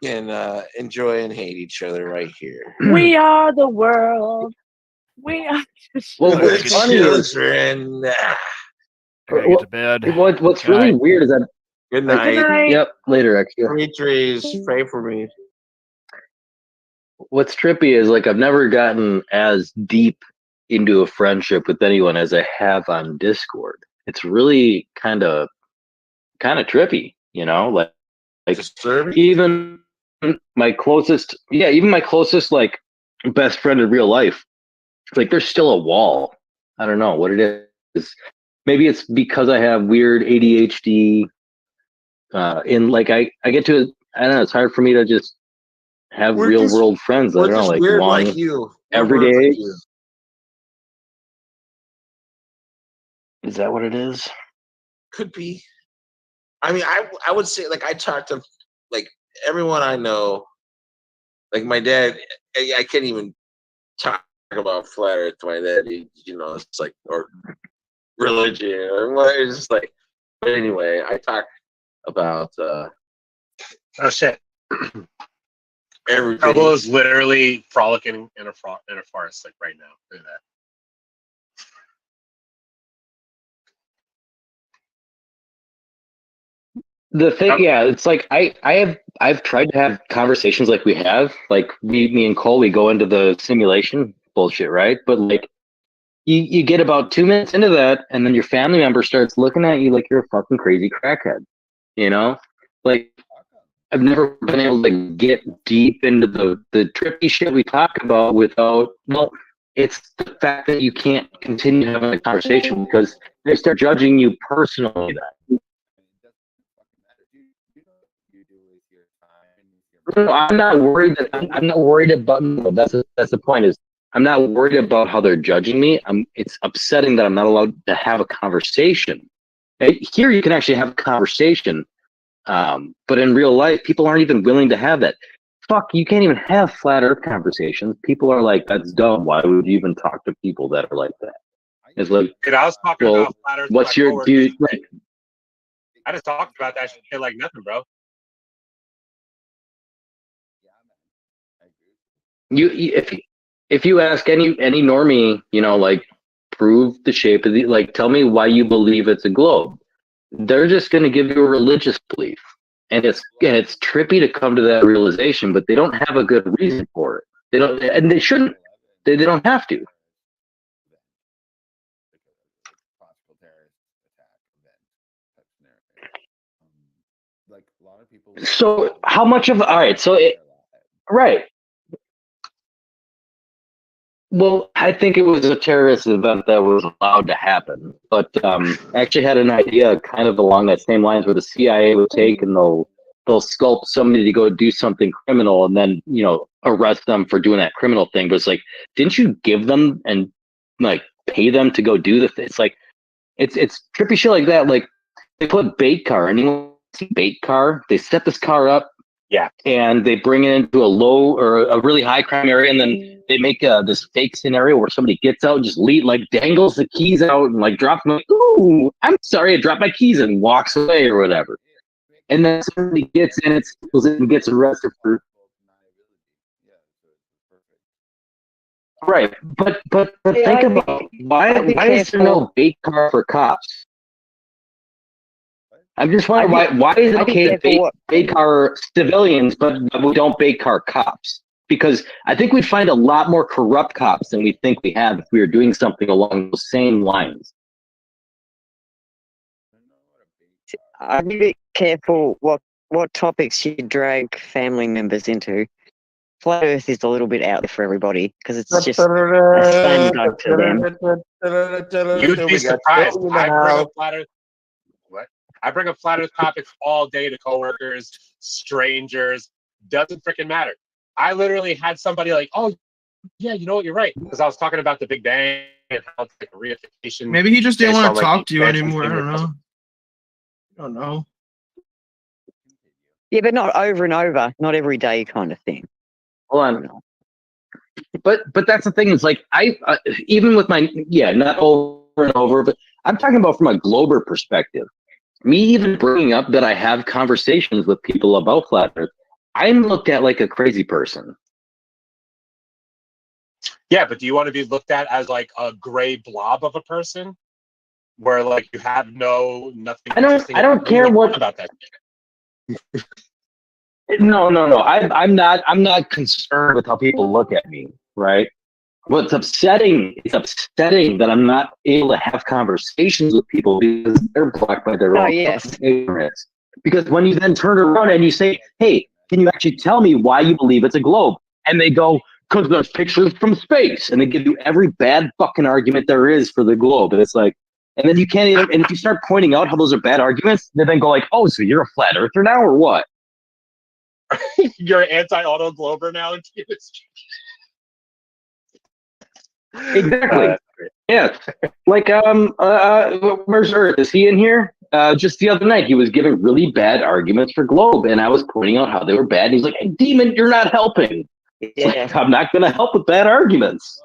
can enjoy and hate each other right here. We are the world. We are. Well, The what's funny is children. I gotta get to bed. what's Good really night. weird is that Good like, night. Good night. yep, later actually. Demetrius, pray for me. What's trippy is like I've never gotten as deep into a friendship with anyone as I have on Discord. It's really kind of trippy, you know, like Disturbing? even my closest, like best friend in real life, like there's still a wall. I don't know what it is. Maybe it's because I have weird ADHD. In like I get to, I don't know, it's hard for me to just have We're real just- world friends. I We're don't know, just like weird long like you. every We're weird day. like you. Is that what it is? Could be. I mean, I would say like I talk to like everyone I know. Like my dad, I can't even talk about flat Earth to my dad. You know, it's like or religion or what. It's just like. But anyway, I talk about Oh shit! everything. Trouble is literally frolicking in a forest like right now. Look at that. The thing, yeah, it's like I've tried to have conversations like we have, like me and Cole, we go into the simulation bullshit, right? But like you get about 2 minutes into that, and then your family member starts looking at you like you're a fucking crazy crackhead, you know? Like I've never been able to get deep into the trippy shit we talk about without, well, it's the fact that you can't continue having a conversation because they start judging you personally. That no, I'm not worried that I'm not worried about. No, that's the point. Is I'm not worried about how they're judging me. It's upsetting that I'm not allowed to have a conversation. Here, you can actually have a conversation, but in real life, people aren't even willing to have that. Fuck, you can't even have flat Earth conversations. People are like, "That's dumb. Why would you even talk to people that are like that?" It's like, Dude, I was talking well, about flat Earth. with what's my your do? coworkers. You, I just talked about that shit like nothing, bro. if you ask any normie, you know, like prove the shape of the, like tell me why you believe it's a globe, they're just going to give you a religious belief, and it's trippy to come to that realization, but they don't have a good reason for it. They don't, and they shouldn't. They don't have to. Like a lot of people. So how much of all right? So right. Well, I think it was a terrorist event that was allowed to happen, but I actually had an idea kind of along that same lines where the CIA would take and they'll sculpt somebody to go do something criminal and then, you know, arrest them for doing that criminal thing. But it's like, didn't you give them and like pay them to go do the thing? It's like, it's trippy shit like that. Like they put bait car, anyone see bait car? They set this car up. Yeah. And they bring it into a low or a really high crime area, and then they make this fake scenario where somebody gets out and just dangles the keys out and like drops them. Like, ooh, I'm sorry, I dropped my keys, and walks away or whatever. And then somebody gets in it and gets arrested for. Right, but think about why is there no bait car for cops? I'm just wondering why is it okay to bait car civilians, but we don't bait car cops? Because I think we'd find a lot more corrupt cops than we think we have if we were doing something along those same lines. I'd be a bit careful what topics you drag family members into. Flat Earth is a little bit out there for everybody because it's just a slam dunk to them. You'd be surprised. I bring up flat Earth. What? I bring up flat Earth topics all day to coworkers, strangers. Doesn't freaking matter. I literally had somebody like, "Oh, yeah, you know what? You're right," because I was talking about the Big Bang and how it's like a reification. Maybe he just didn't based want on, to like, talk to you advancements anymore. I in don't your know. I don't know. Yeah, but not over and over, not every day kind of thing. Hold on. But that's the thing is like I even with my not over and over, but I'm talking about from a Glober perspective. Me even bringing up that I have conversations with people about flat Earth, I'm looked at like a crazy person. Yeah, but do you want to be looked at as like a gray blob of a person, where like you have nothing interesting? I don't care what about that. No. I'm not concerned with how people look at me, right? What's upsetting, it's upsetting that I'm not able to have conversations with people because they're blocked by their Oh, own yes. ignorance. Because when you then turn around and you say, hey, can you actually tell me why you believe it's a globe? And they go, because there's pictures from space. And they give you every bad fucking argument there is for the globe. And it's like, and then you can't even, and if you start pointing out how those are bad arguments, they then go like, oh, so you're a flat earther now or what? You're an anti-auto glober now. Exactly. Yeah. Like, where's Earth? Is he in here? Just the other night, he was giving really bad arguments for Globe, and I was pointing out how they were bad. And he's like, hey, Demon, you're not helping. Yeah. Like, I'm not going to help with bad arguments.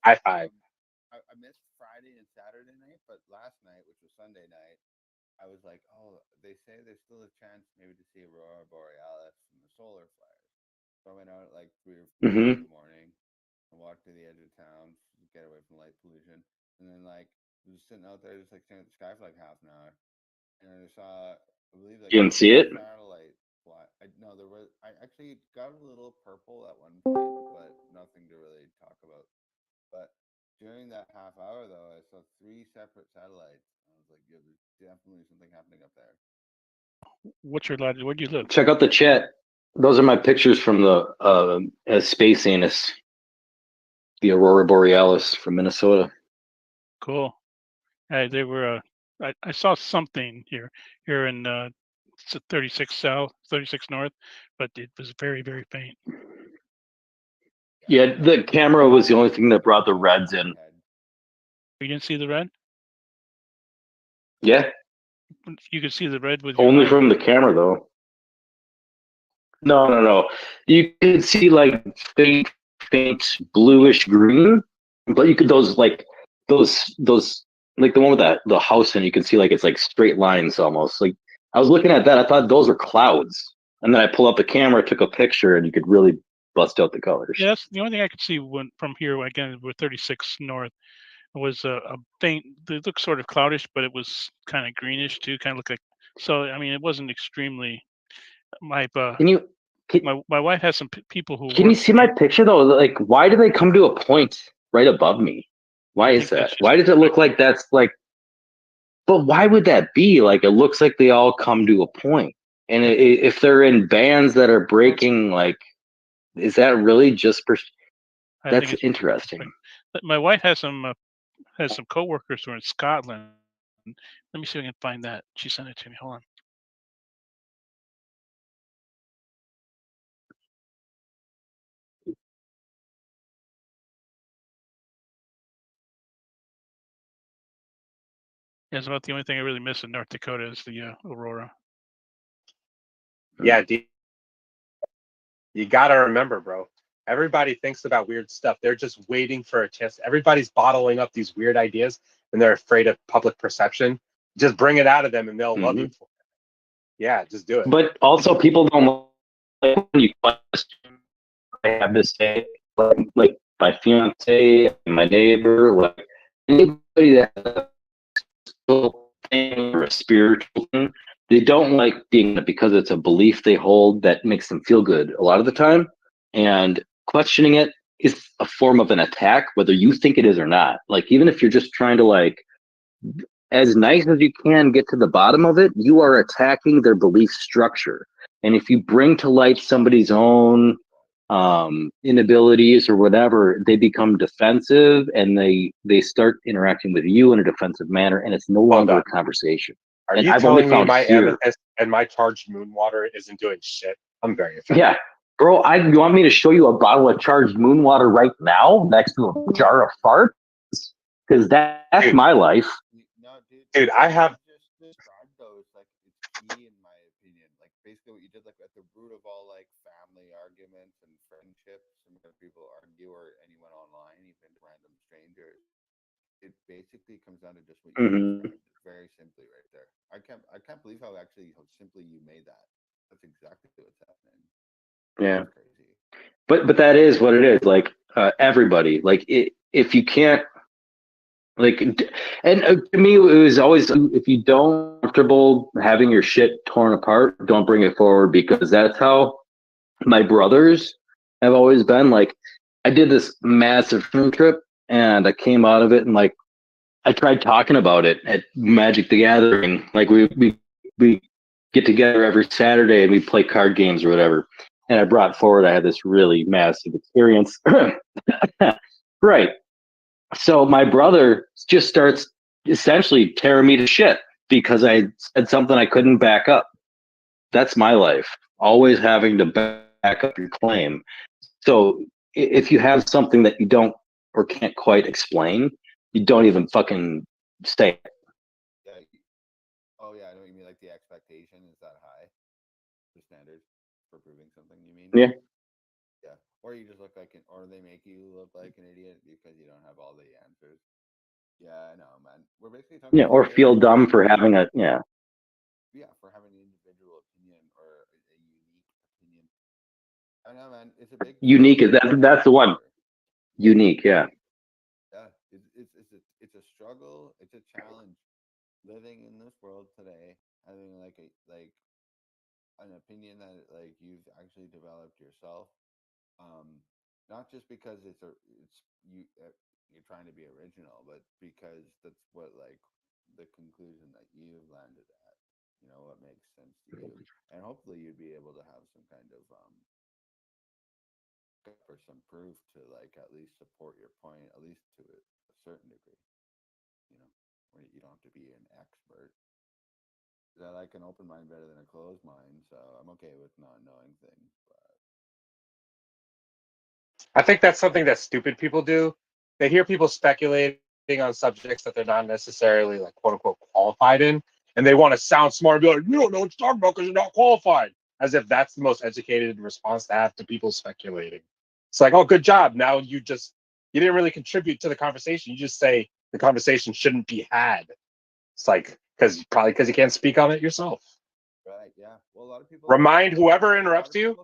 High five. I missed Friday and Saturday night, but last night, which was Sunday night, I was like, oh, they say there's still a chance maybe to see Aurora Borealis from the solar flares. So I went out at like 3 or 4 in the morning and walked to the edge of town to get away from light pollution. And then like I was sitting out there just like staring at the sky for like half an hour. And I saw, I believe like You didn't see it? satellite fly. No, there was, I actually got a little purple at one point, but nothing to really talk about. But during that half hour, though, I saw 3 separate satellites. I was like, yeah, there's definitely something happening up there. What's your latitude? Where do you live? Check out the chat. Those are my pictures from the Space Anus, the Aurora Borealis from Minnesota. Cool. They were. I saw something here in 36 south, 36 north, but it was very, very faint. Yeah, the camera was the only thing that brought the reds in. You didn't see the red? Yeah, You could see the red with your only eye. from the camera though. No. You could see like faint bluish green, but you could those like the one with the house, and you can see like it's like straight lines almost. Like I was looking at that, I thought those were clouds, and then I pull up the camera, took a picture, and you could really bust out the colors. Yeah, that's the only thing I could see from here. Again, we're 36 north. Was a faint. It looked sort of cloudish, but it was kind of greenish too. Kind of looked like. So I mean, it wasn't extremely. My wife has some people who. Can you see my picture though? Like, why do they come to a point right above me? Why is that? Why does it look like that's like? But why would that be? Like, it looks like they all come to a point. And if they're in bands that are breaking, like, is that really just? That's interesting. But my wife has some coworkers who are in Scotland. Let me see if I can find that. She sent it to me. Hold on. Yeah, it's about the only thing I really miss in North Dakota is the aurora. Yeah, you gotta remember, bro. Everybody thinks about weird stuff. They're just waiting for a chance. Everybody's bottling up these weird ideas, and they're afraid of public perception. Just bring it out of them, and they'll love you for it. Yeah, just do it. But also, people don't like when you question. I have this say, like my fiance, my neighbor, like anybody that has a spiritual thing or a spiritual thing, they don't like being because it's a belief they hold that makes them feel good a lot of the time. And questioning it is a form of an attack, whether you think it is or not. Like, even if you're just trying to, like, as nice as you can get to the bottom of it, you are attacking their belief structure. And if you bring to light somebody's own inabilities or whatever, they become defensive, and they start interacting with you in a defensive manner, and it's no longer a conversation. Are And you I've telling only me found my here. amethyst and my charged moon water isn't doing shit? I'm very offended. Yeah, bro, you want me to show you a bottle of charged moon water right now next to a jar of farts? Because that's my life. Dude, I have. Described those like it's key in my opinion. Like basically what you did, like at the root of all like family arguments and friendships, and when people argue or anyone online, even random strangers, it basically comes down to just what you Mhm. described very simply right there. I can't believe how simply you made that. That's exactly what's happening. Yeah. That's crazy. But that is what it is. Like everybody, like if you can't, like, and to me, it was always if you don't comfortable having your shit torn apart, don't bring it forward, because that's how my brothers have always been. Like, I did this massive film trip, and I came out of it, and like I tried talking about it at Magic the Gathering. Like we get together every Saturday and we play card games or whatever. And I brought forward, I had this really massive experience. Right. So my brother just starts essentially tearing me to shit because I said something I couldn't back up. That's my life. Always having to back up your claim. So if you have something that you don't or can't quite explain, you don't even fucking say it. Yeah. Oh yeah, I know what you mean. Like the expectation is that high, the standard for proving something. You mean? Yeah. Yeah. Or you just look like or they make you look like an idiot because you don't have all the answers. Yeah, I know, man. We're basically talking. Yeah, or feel dumb for having a Yeah, for having an individual opinion or a unique opinion. I know, man. It's a big unique. Is that's the one. Unique, yeah. Yeah, it's a struggle. It's a challenge living in this world today, having like an opinion that like you've actually developed yourself. Not just because you're trying to be original, but because that's what like the conclusion that you've landed at. You know what makes sense to you, and hopefully you'd be able to have some kind of or some proof to like at least support your point, at least to a certain degree. You know, where you don't have to be an expert. I like an open mind better than a closed mind, so I'm okay with not knowing things. But I think that's something that stupid people do. They hear people speculating on subjects that they're not necessarily like quote unquote qualified in, and they want to sound smart and be like, "You don't know what you're talking about because you're not qualified," as if that's the most educated response to have to people speculating. It's like, "Oh, good job. Now you didn't really contribute to the conversation. You just say the conversation shouldn't be had." It's like because you can't speak on it yourself. right, yeah. Well, a lot of people Remind whoever interrupts you,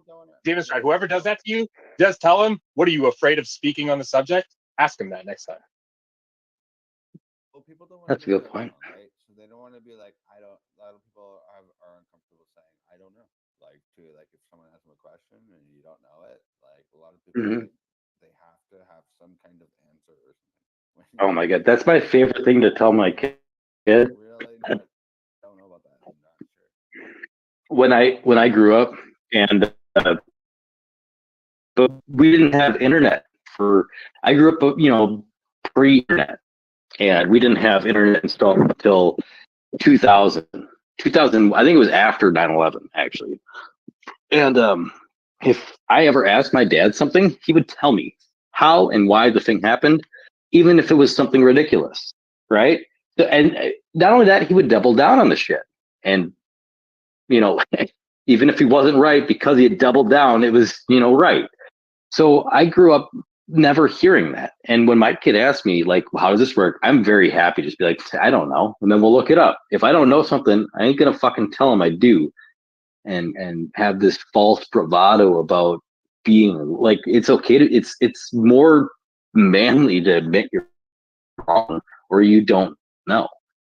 demonstrate whoever does that to you, just tell them, "What are you afraid of speaking on the subject?" Ask them that next time. Well, people don't want That's to a be good put point. down, right? So they don't want to be like, I don't. A lot of people are uncomfortable saying, I don't know. Like if someone has a question and you don't know it, like a lot of people Mhm. like, they have to have some kind of answer or something. Oh my god, that's my favorite thing to tell my kid. Really? I don't know about that. I'm not sure. When I grew up, and but we didn't have internet I grew up, pre-internet, and we didn't have internet installed until 2000. I think it was after 9/11 actually. And if I ever asked my dad something, he would tell me how and why the thing happened, even if it was something ridiculous, right? And not only that, he would double down on the shit. And even if he wasn't right, because he had doubled down, it was right. So I grew up never hearing that. And when my kid asks me, like, how does this work? I'm very happy to just be like, I don't know. And then we'll look it up. If I don't know something, I ain't going to fucking tell him I do. And have this false bravado about being like, it's okay it's more manly to admit you're wrong or you don't know.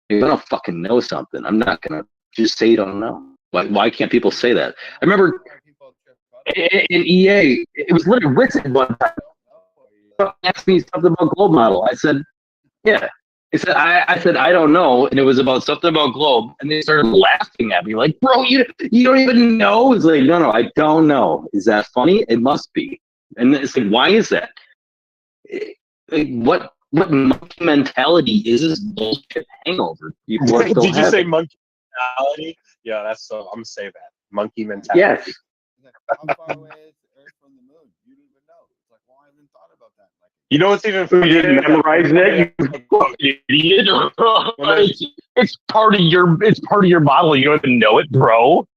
If I don't fucking know something, I'm not going to just say you don't know. Why can't people say that? I remember in EA, it was literally Wizard one time asked me something about Globe Model. I said, yeah. I said, I don't know. And it was about something about Globe. And they started laughing at me like, bro, you don't even know? It's like, no, I don't know. Is that funny? It must be. And it's like, why is that? What monkey mentality is this bullshit hangover? People are still Did you say having? monkey mentality? Yeah, I'm gonna say that. Monkey mentality. Yes. How far away is Earth from the moon? You don't even know. It's like, well, I haven't thought about that. Like, You know what's even You didn't memorize that, you idiot. It's part of your model. You don't even know it, bro.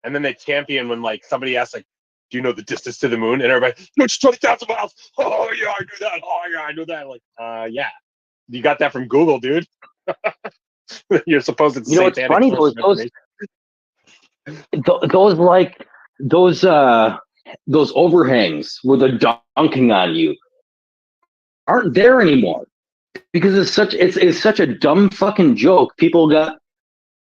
And then they champion when like somebody asks like, do you know the distance to the moon? And everybody, no, it's 20,000 miles. Oh yeah, I knew that. Oh yeah, I knew that. Like, yeah, you got that from Google, dude. You're supposed to You know, it's satanic funny, source of information. those overhangs where they're dunking on you aren't there anymore because it's such a dumb fucking joke. People got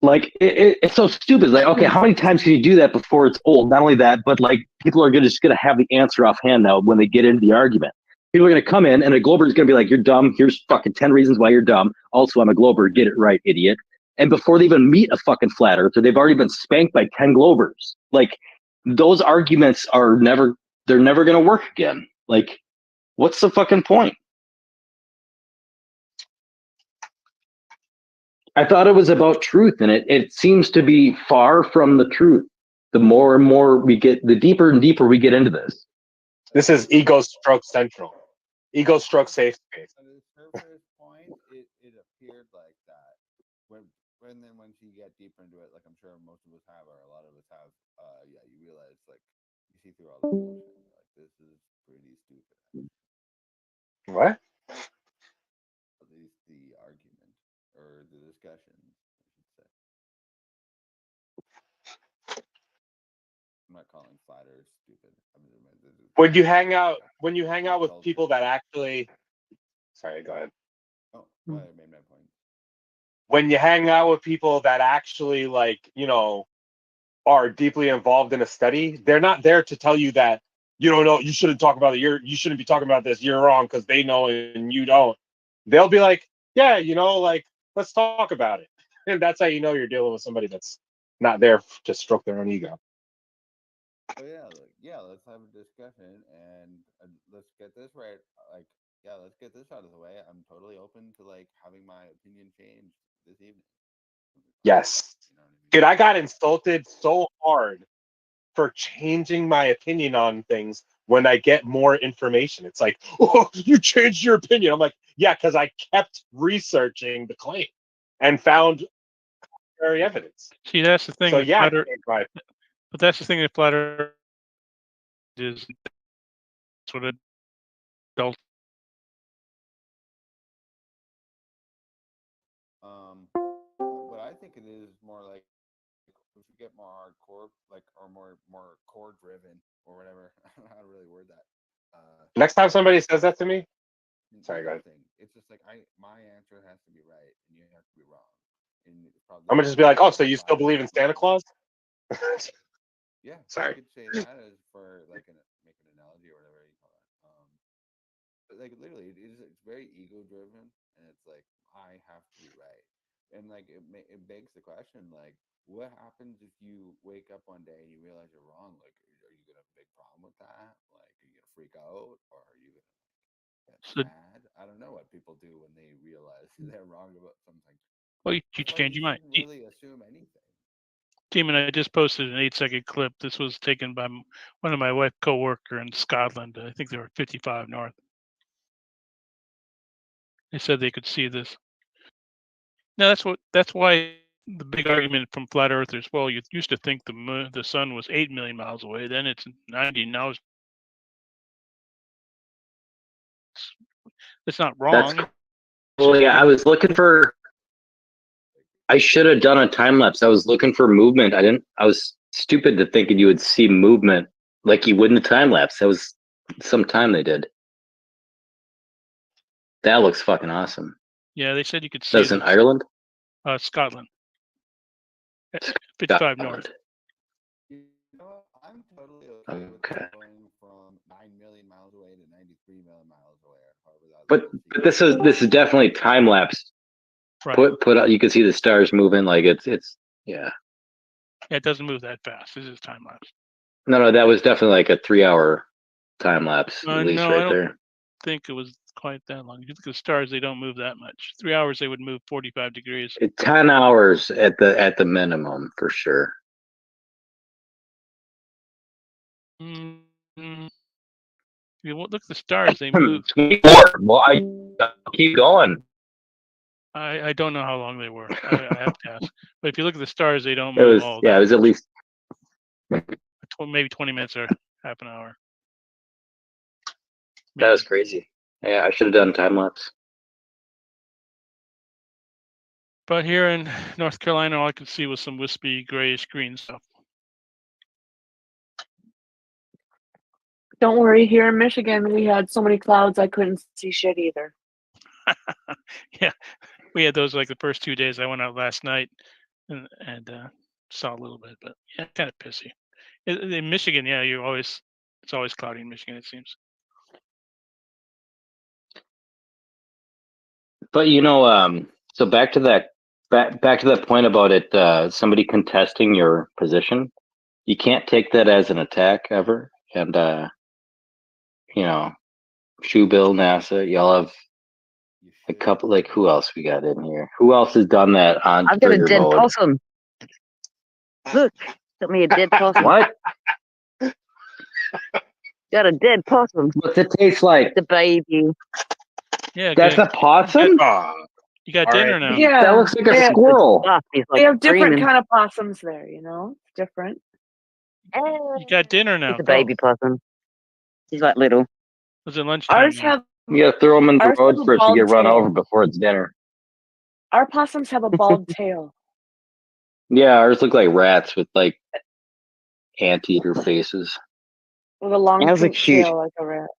like it's so stupid. Like, okay, how many times can you do that before it's old? Not only that, but like people are just gonna have the answer offhand now when they get into the argument. People are gonna come in and a Glober is gonna be like, "You're dumb. Here's fucking 10 reasons why you're dumb. Also, I'm a Glober. Get it right, idiot." And before they even meet a fucking flat earther, they've already been spanked by 10 Globers. Like those arguments they're never gonna work again. Like, what's the fucking point? I thought it was about truth, and it seems to be far from the truth. The more and more we get, the deeper and deeper we get into this. This is ego stroke central. Ego stroke safe space. At its surface point, it appeared like that. When then once you get deeper into it, like I'm sure most of us have, or a lot of us have, yeah, you realize like you see through all the bullshit. You're like, this is pretty stupid. What? At least the argument or the discussion, I should say. I'm not calling flat earth stupid. When you hang out with people that actually, sorry, go ahead. Oh, well, I made my point. When you hang out with people that actually like, you know, are deeply involved in a study, they're not there to tell you that you don't know, you shouldn't talk about it. You shouldn't be talking about this. You're wrong because they know and you don't. They'll be like, yeah, you know, like let's talk about it. And that's how you know you're dealing with somebody that's not there to stroke their own ego. Oh yeah, let's have a discussion and let's get this right. Like, yeah, let's get this out of the way. I'm totally open to like having my opinion changed this evening. Yes. Dude, I got insulted so hard for changing my opinion on things when I get more information. It's like, oh, you changed your opinion. I'm like, yeah, because I kept researching the claim and found very evidence. See, that's the thing. So with yeah, Flat Earth- but that's the thing that Flat Earth is sort of adult. What I think it is more like if you get more hardcore, like or more core driven or whatever. I don't know how to really word that. Next time somebody says that to me, sorry, go ahead. It's just like my answer has to be right and you have to be wrong. And it's probably I'm gonna just be like, oh, so you still believe in Santa Claus? Yeah, Sorry. you could say that as for like make an analogy or whatever you call it. But like literally, it's very ego driven, and it's like I have to be right, and like it begs the question, like what happens if you wake up one day and you realize you're wrong? Like, are you gonna have a big problem with that? Like, are you gonna freak out, or are you gonna get mad? I don't know what people do when they realize they're wrong about something. Well, you That's why change your mind. shouldn't really assume anything. Demon, I just posted an 8-second clip. This was taken by one of my wife co-worker in Scotland. I think they were 55 north. They said they could see this. Now that's why the big argument from flat earthers. Well, you used to think the sun was 8 million miles away. Then it's 90. Now it's not wrong. Well, yeah, I was looking for. I should have done a time lapse. I was looking for movement. I was stupid to thinking you would see movement like you would in the time lapse. That was some time they did. That looks fucking awesome. Yeah, they said you could see. That's in Ireland. Scotland. 55 north. You know, I'm totally okay with going from 9 million miles away to 93 million miles away. But this is definitely time lapse. Right. Put out. You can see the stars moving. Like it's yeah. Yeah, it doesn't move that fast. This is time lapse. No, that was definitely like a 3-hour time lapse at least No, right I don't there. think it was quite that long. You look at the stars; they don't move that much. 3 hours, they would move 45 degrees. 10 hours at the minimum for sure. Mm-hmm. You look at the stars; they move. 24. Well, I keep going. I don't know how long they were. I have to ask. But if you look at the stars, they don't It move was all. it was at least Maybe 20 minutes or half an hour. That was crazy. Yeah, I should have done time lapse. But here in North Carolina, all I could see was some wispy grayish green stuff. Don't worry, here in Michigan, we had so many clouds I couldn't see shit either. Yeah, we had those like the first 2 days. I went out last night and saw a little bit, but yeah, kind of pissy. In Michigan, yeah, it's always cloudy in Michigan, it seems. But so back to that point about it, somebody contesting your position, you can't take that as an attack ever. And Shoe Bill, NASA, y'all have a couple. Like, who else we got in here? Who else has done that on I've got a trigger dead mode? possum. Look, got me a dead possum. What? Got a dead possum. What's it taste like? The baby. Yeah, That's a possum? You got dinner now. Yeah, That looks like a they have- squirrel. They have different kind of possums there, It's different. You got dinner now. It's a baby possum. He's like little. Was it lunchtime? Ours now? have You gotta throw them in the Ours road have a first to bald get run tail. over before it's dinner. Our possums have a bald tail. Yeah, ours look like rats with like anteater faces. With a long Those are pink cute. tail like a rat.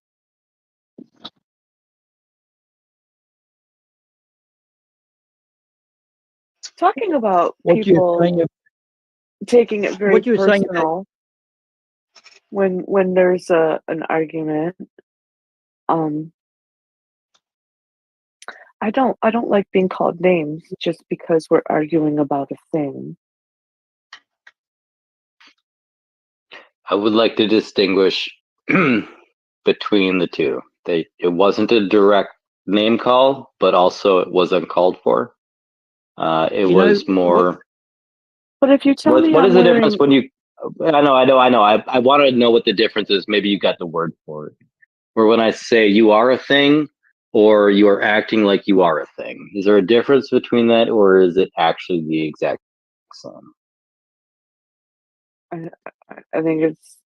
Talking about What you're people saying, taking it very what you were saying about- personal when there's an argument. I don't like being called names just because we're arguing about a thing. I would like to distinguish between the two. It wasn't a direct name call, but also it was uncalled for. It You was know, more. But if you tell me What I'm is the difference wearing- when you? I know. I want to know what the difference is. Maybe you got the word for it. Or when I say you are a thing, or you are acting like you are a thing. Is there a difference between that, or is it actually the exact same? I think it's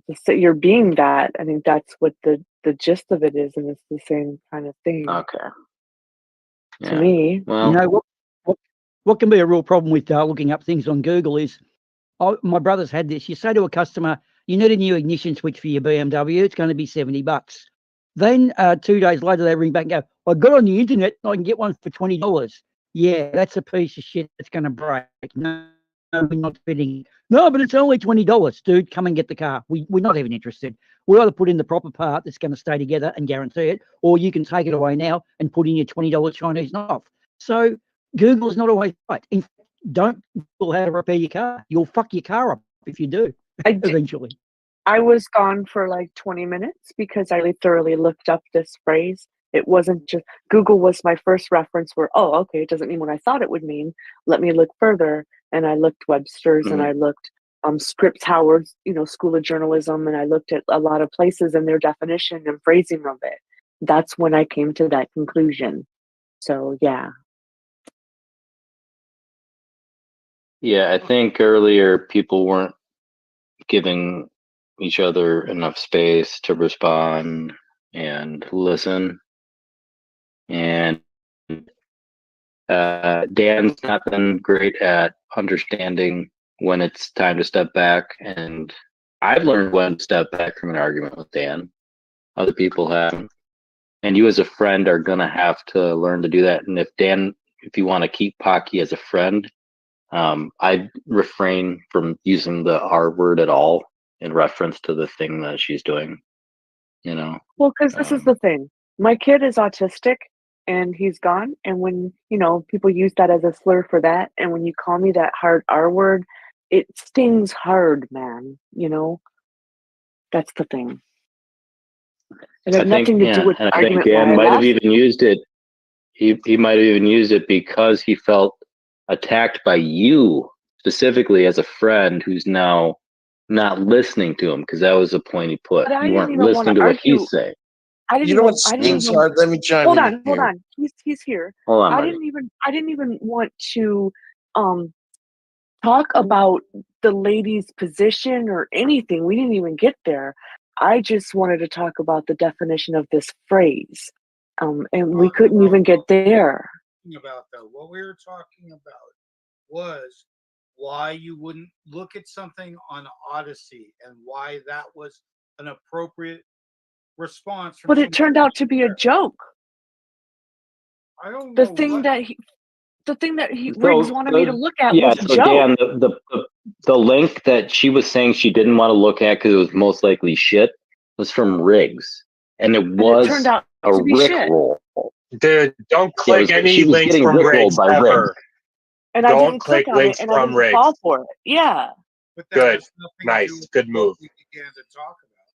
just that you're being that. I think that's what the gist of it is, and it's the same kind of thing. Okay. To me, what can be a real problem with looking up things on Google is, my brother's had this. You say to a customer, you need a new ignition switch for your BMW. It's going to be $70. Then 2 days later, they ring back and go, I got on the internet, I can get one for $20. Yeah, that's a piece of shit that's going to break. No, we're not fitting. No, but it's only $20. Dude, come and get the car. We're not even interested. We either put in the proper part that's going to stay together and guarantee it, or you can take it away now and put in your $20 Chinese knife. So Google is not always right. Don't Google how to repair your car. You'll fuck your car up if you do, eventually. I was gone for like 20 minutes because I really thoroughly looked up this phrase. It wasn't just Google was my first reference where, oh, okay, it doesn't mean what I thought it would mean. Let me look further. And I looked Webster's and I looked Scripps Howard's, School of Journalism, and I looked at a lot of places and their definition and phrasing of it. That's when I came to that conclusion. So yeah. Yeah, I think earlier people weren't giving each other enough space to respond and listen. And Dan's not been great at understanding when it's time to step back. And I've learned when to step back from an argument with Dan. Other people haven't. And you as a friend are going to have to learn to do that. And if you want to keep Pocky as a friend, I'd refrain from using the R word at all in reference to the thing that she's doing, Well, because this is the thing. My kid is autistic and he's gone. And when, people use that as a slur for that, and when you call me that hard R word, it stings hard, man. That's the thing. It had nothing to do with and the I think argument. Dan why I might have left. even used it. He might have even used it because he felt attacked by you specifically as a friend who's now not listening to him, because that was the point he put. But I You didn't weren't even listening wanna to what argue. he's saying. I didn't You know even, what I didn't stings even, hard? Let me chime hold in on, hold here. on. He's here. Hold on, I buddy. didn't even want to talk about the lady's position or anything. We didn't even get there. I just wanted to talk about the definition of this phrase. And we couldn't even get there. About though, what we were talking about was why you wouldn't look at something on Odyssey and why that was an appropriate response. But it turned out to be a joke. I don't The know thing what. that Riggs wanted me to look at yeah, was a so joke. Dan, the link that she was saying she didn't want to look at because it was most likely shit was from Riggs, and it And it was turned out a to be shit. Rickroll. Dude, don't click she any was links getting from Rickrolled Riggs by Riggs. ever. And I Don't didn't click click on it, links and I from didn't Riggs. fall for it. Yeah. But that Good. has nothing to do Nice. with Good what move. we began to talk about.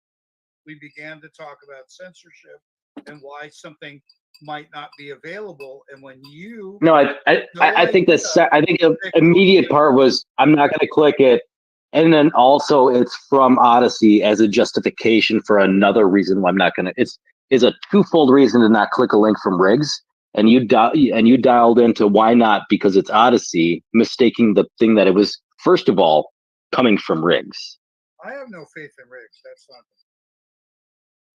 We began to talk about censorship and why something might not be available. And when you No, I think the immediate part was I'm not going to click it, and then also it's from Odyssey as a justification for another reason why I'm not going to. It's a twofold reason to not click a link from Riggs, and you dialed into why not because it's Odyssey, mistaking the thing that it was first of all coming from Riggs. I have no faith in Riggs. That's not.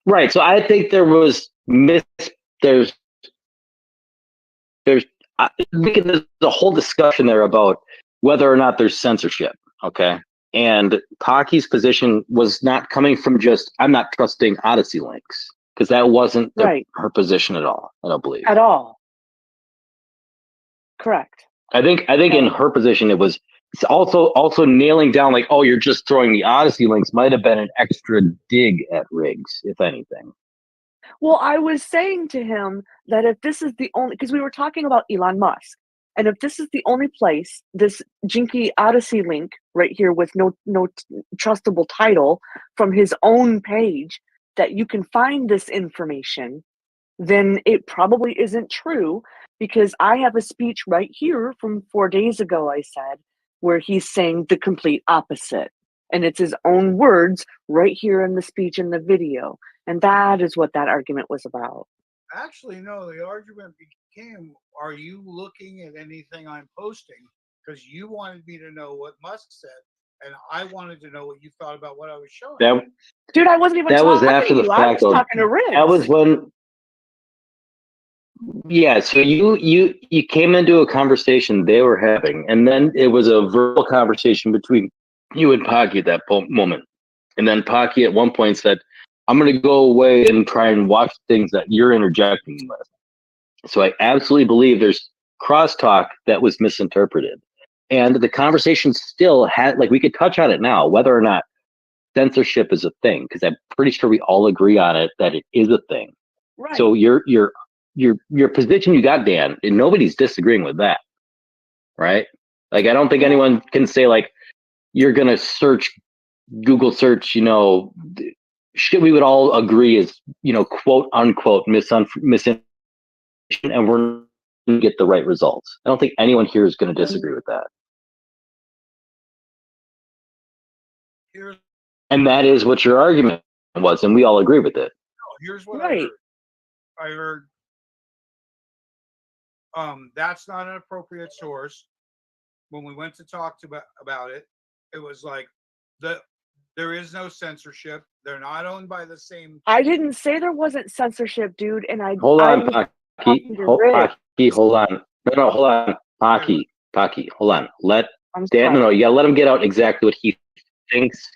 Right. So I think there's I think there's a whole discussion there about whether or not there's censorship. Okay. And Pocky's position was not coming from just I'm not trusting Odyssey links because that wasn't Right. her position at all. I don't believe. At all. Correct. I think in her position it was it's also nailing down like, oh, you're just throwing the Odyssey links might have been an extra dig at Riggs, if anything. Well, I was saying to him that if this is the only, because we were talking about Elon Musk, and if this is the only place, this Jinky Odyssey link right here with no trustable title from his own page that you can find this information, then it probably isn't true because I have a speech right here from 4 days ago, I said, where he's saying the complete opposite. And it's his own words right here in the speech in the video. And that is what that argument was about. Actually, no. The argument became: are you looking at anything I'm posting? Because you wanted me to know what Musk said, and I wanted to know what you thought about what I was showing. Dude, I wasn't even that was talking after to the you. I fact. was Though. talking to Riggs. That was when. Yeah, so you came into a conversation they were having, and then it was a verbal conversation between you and Pocky at that moment. And then Pocky at one point said, I'm going to go away and try and watch things that you're interjecting with. So I absolutely believe there's crosstalk that was misinterpreted. And the conversation still had, like, we could touch on it now, whether or not censorship is a thing, because I'm pretty sure we all agree on it that it is a thing. Right. So your position you got, Dan, and nobody's disagreeing with that, right? Like, I don't think anyone can say like you're gonna Google search, shit. We would all agree is quote unquote misinformation, and we're gonna get the right results. I don't think anyone here is going to disagree with that. And that is what your argument was, and we all agree with it. Here's what I heard. That's not an appropriate source. When we went to talk about it, it was like there is no censorship. They're not owned by the same. I didn't say there wasn't censorship, dude. And Hold on, was Pocky. talking to Riggs. Hold on. No, hold on. Pocky, hold on. Let I'm Dan. sorry. No, you gotta let him get out exactly what he thinks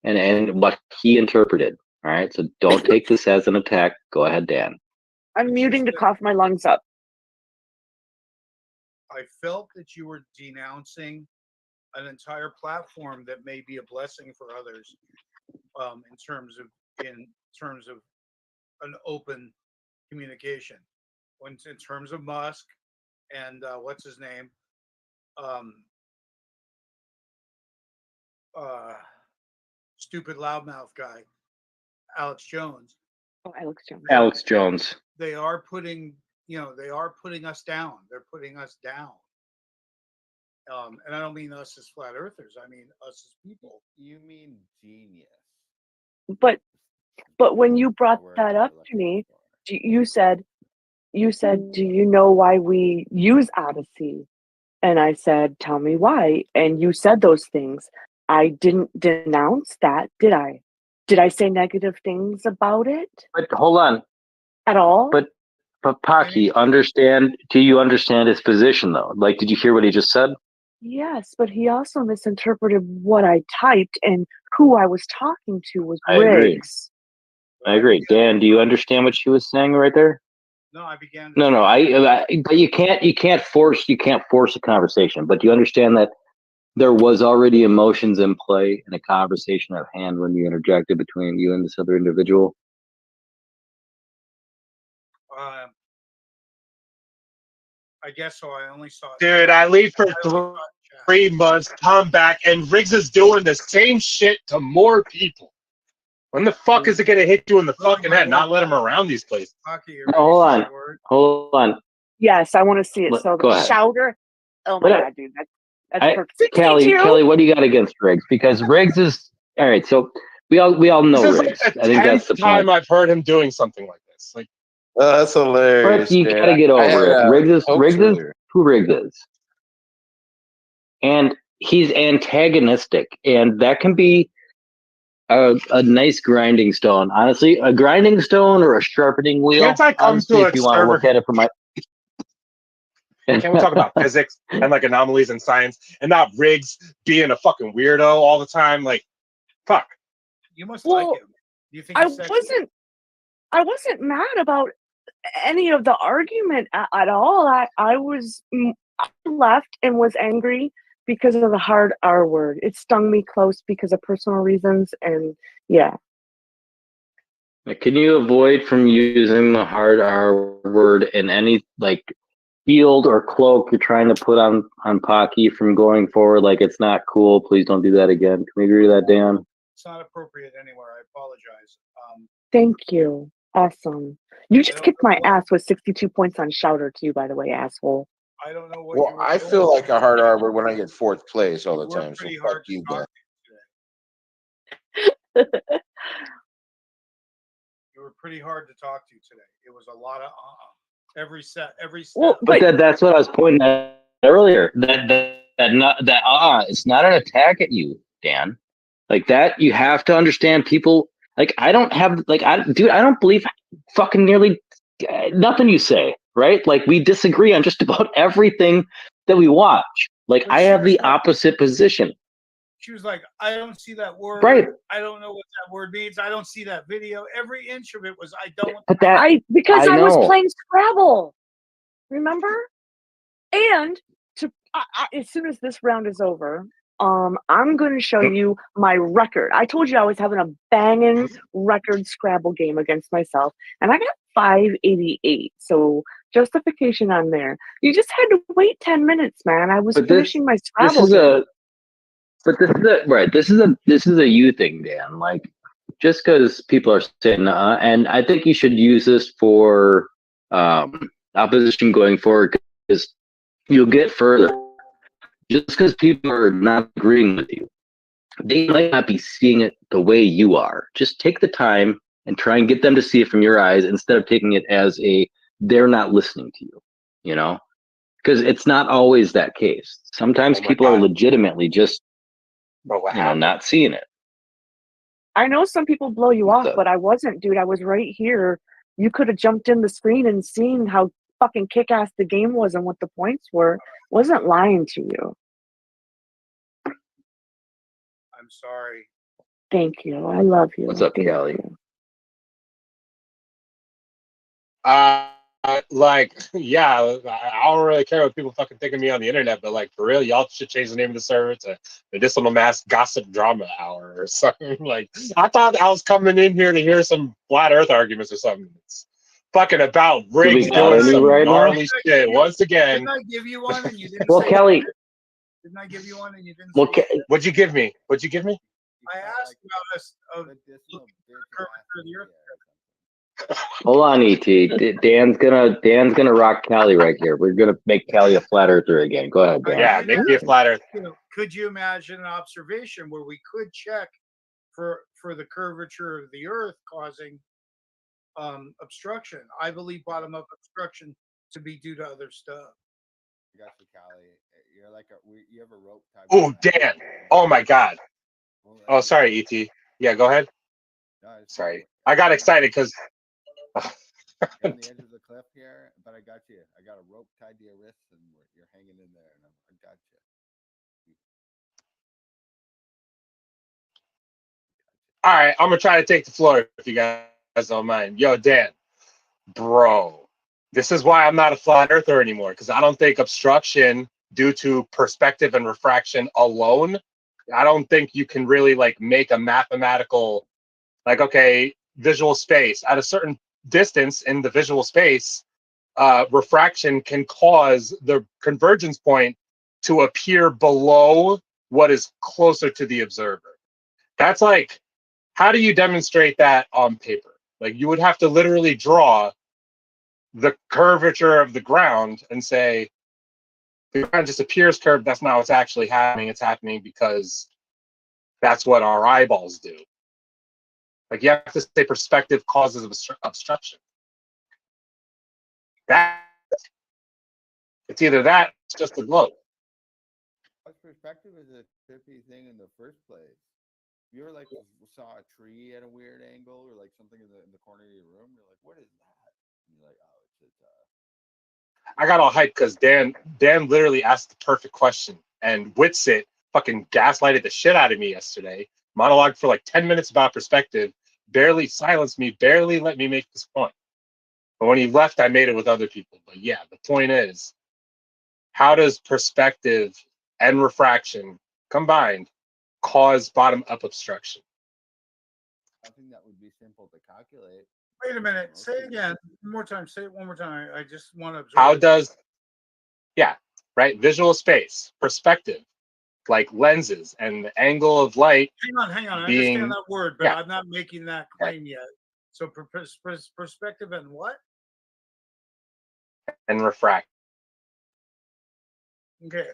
and what he interpreted. All right. So don't take this as an attack. Go ahead, Dan. I'm muting to cough my lungs up. I felt that you were denouncing an entire platform that may be a blessing for others, in terms of an open communication. When in terms of Musk and what's his name, stupid loudmouth guy, Alex Jones. Oh, Alex Jones. Alex Jones. They are putting us down. They're putting us down. And I don't mean us as flat earthers. I mean us as people. You mean genius. But when you brought that up to me, you said, do you know why we use Odyssey? And I said, tell me why. And you said those things. I didn't denounce that, did I? Did I say negative things about it But hold on. at all? But Paki, do you understand his position though? Like, did you hear what he just said? Yes, but he also misinterpreted what I typed, and who I was talking to was I agree. Riggs. I agree. Dan, do you understand what she was saying right there? No, I began. No, no. But you can't force a conversation. But do you understand that there was already emotions in play in a conversation at hand when you interjected between you and this other individual? I guess so. I only saw. Dude, I leave for 3 months, come back, and Riggs is doing the same shit to more people. When the fuck is it gonna hit you in the fucking head? Not let him around these places. No, hold on. Yes, I want to see it. Let- So go the ahead. Chowder. Oh my Let- god, dude, that's perfect. Kelly, what do you got against Riggs? Because Riggs is all right. So we all know This is Riggs. like the I think that's 10th the time point. I've heard him doing something like this. Like, Oh, that's hilarious. But you dude. gotta get I over had it. Riggs is hopes earlier. who Riggs is, and he's antagonistic, and that can be a nice grinding stone. Honestly, a grinding stone or a sharpening wheel. can't I come Honestly, to if you want to look experiment? at it from my Can't we talk about physics and like anomalies in science and not Riggs being a fucking weirdo all the time? Like, fuck. You must Well, like him. Do you think I he's sexy? wasn't mad about any of the argument at all. I left and was angry because of the hard R word. It stung me close because of personal reasons, and yeah. Can you avoid from using the hard R word in any like field or cloak you're trying to put on Pocky from going forward? Like, it's not cool. Please don't do that again. Can we agree to that, Dan? It's not appropriate anywhere. I apologize. Thank you. Awesome. You just kicked my ass with 62 points on Shouter too, by the way, asshole. I don't know what. Well, I feel like a hard R word when I get fourth place all the time. So fuck you, Dan. You were pretty hard to talk to today. It was a lot of every step. Well, But that's what I was pointing at earlier. It's not an attack at you, Dan. Like that, you have to understand people. Like, I don't have I don't believe fucking nearly nothing you say, right? Like, we disagree on just about everything that we watch. Like, I have the opposite position. She was like, I don't see that word. Right. I don't know what that word means. I don't see that video. Every inch of it was, I don't. But that because I was know. playing Scrabble. Remember? And as soon as this round is over, I'm going to show you my record. I told you I was having a banging record Scrabble game against myself, and I got 588. So justification on there. You just had to wait 10 minutes, man. I was finishing my Scrabble game. This is a you thing, Dan. Like, just because people are saying, and I think you should use this for opposition going forward, because you'll get further. Just because people are not agreeing with you, they might not be seeing it the way you are. Just take the time and try and get them to see it from your eyes instead of taking it as they're not listening to you. You know, because it's not always that case. Sometimes people are legitimately just not seeing it. I know some people blow you off, but I wasn't, dude. I was right here. You could have jumped in the screen and seen how fucking kick-ass the game was and what the points were. Wasn't lying to you. I'm sorry. Thank you. I love you. What's up, Thank Callie? you. Yeah, I don't really care what people fucking think of me on the internet, but like, for real, y'all should change the name of the server to Medicinal Mass Gossip Drama Hour or something. Like, I thought I was coming in here to hear some flat Earth arguments or something. It's fucking about Riggs doing some gnarly shit once again. Didn't I give you one and you didn't Well, say Kelly. shit? Didn't I give you one and you didn't Well, say shit? What'd you give me? What'd you give me? I asked about us of looking for the curvature of the earth. Hold on, ET. Dan's gonna rock Callie right here. We're gonna make Callie a flat earther again. Go ahead, Dan. Yeah, make me a flat Earth. Could you imagine an observation where we could check for the curvature of the earth causing obstruction? I believe bottom up obstruction to be due to other stuff. I got you, Callie. You're like you have a rope tied. Oh, Dan. Oh my God. Oh, sorry, ET. Yeah, go ahead. Sorry, I got excited because. You're on the edge of the cliff here, but I got you. I got a rope tied to your wrist, and you're hanging in there, and I got you. All right, I'm gonna try to take the floor if you guys don't mind. Yo, Dan, bro, this is why I'm not a flat earther anymore, because I don't think obstruction due to perspective and refraction alone, I don't think you can really like make a mathematical, like, okay, visual space at a certain distance in the visual space, refraction can cause the convergence point to appear below what is closer to the observer. That's like, how do you demonstrate that on paper? Like, you would have to literally draw the curvature of the ground and say the ground just appears curved. That's not what's actually happening. It's happening because that's what our eyeballs do. Like, you have to say perspective causes obstruction. That it's either that, it's just a globe. Perspective is a trippy thing in the first place. You ever like saw a tree at a weird angle or like something in the corner of your room? You're like, what is that? And you're like, oh, it's I got all hyped because Dan literally asked the perfect question, and Witsit fucking gaslighted the shit out of me yesterday. Monologued for like 10 minutes about perspective, barely silenced me, barely let me make this point. But when he left, I made it with other people. But yeah, the point is, how does perspective and refraction combined cause bottom-up obstruction? something that would be simple to calculate. Wait a minute. Say it again. One more time. Say it one more time. I just want to observe. How does, yeah, right? Visual space, perspective, like lenses and the angle of light. Hang on. I being, understand that word, but yeah. I'm not making that claim yet. So perspective and what? And refract. Okay.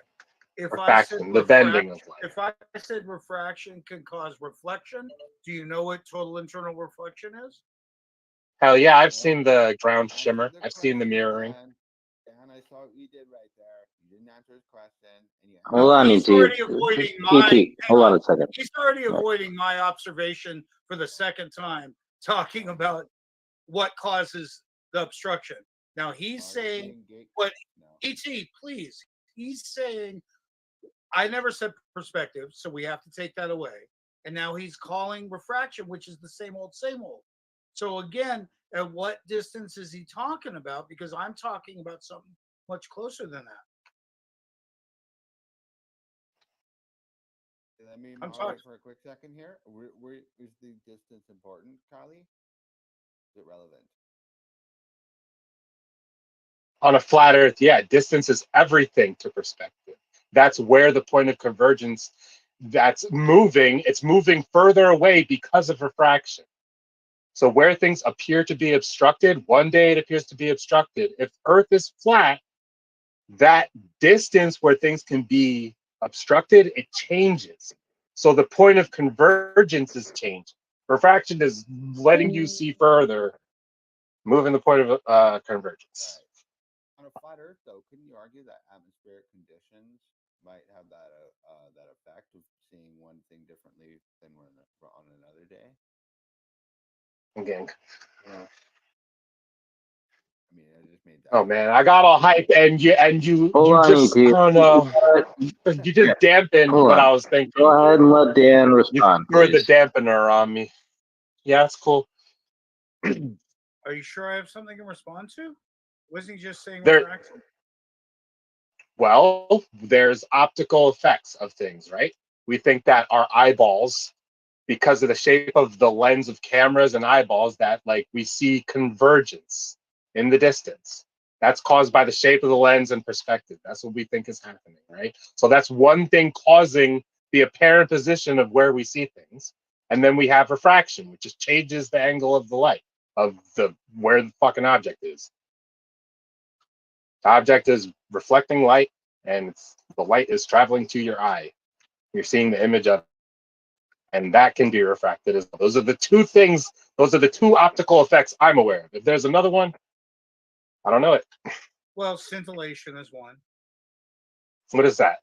If Refraction, the bending of light. If I said refraction can cause reflection, do you know what total internal reflection is? Hell yeah, I've seen the ground shimmer. I've seen the mirroring. And I saw what you did right there. You didn't answer his question. And you Hold on, He's ET. already avoiding my. ET, hold on a second. He's already avoiding my observation for the second time, talking about what causes the obstruction. Now he's saying, "What, ET, please?" He's saying, "I never said perspective, so we have to take that away." And now he's calling refraction, which is the same old, same old. So again, at what distance is he talking about? Because I'm talking about something much closer than that. Let me I'm moderate talking for a quick second here. Where is the distance important, Kylie? Is it relevant? On a flat earth, yeah, distance is everything to perspective. That's where the point of convergence, that's moving, it's moving further away because of refraction. So where things appear to be obstructed, one day it appears to be obstructed. If Earth is flat, that distance where things can be obstructed, it changes. So the point of convergence is changing. Refraction is letting you see further, moving the point of convergence. On a flat Earth, though, couldn't you argue that atmospheric conditions might have that that effect of seeing one thing differently than on another day? Again. I mean, I just made that. Oh man, I got all hype and you Hold on, just ET. I don't know. You just dampened Hold what on. I was thinking. Go ahead and let Dan respond, You threw the please. dampener on me. Yeah, that's cool. Are you sure I have something to respond to? Wasn't he just saying There- refraction? Well, there's optical effects of things, right? We think that our eyeballs, because of the shape of the lens of cameras and eyeballs, that like we see convergence in the distance. That's caused by the shape of the lens and perspective. That's what we think is happening, right? So that's one thing causing the apparent position of where we see things. And then we have refraction, which just changes the angle of the light, of the where the fucking object is. The object is reflecting light, and the light is traveling to your eye. You're seeing the image of, and that can be refracted as well. Those are the two things. Those are the two optical effects I'm aware of. If there's another one, I don't know it. Well, scintillation is one. What is that?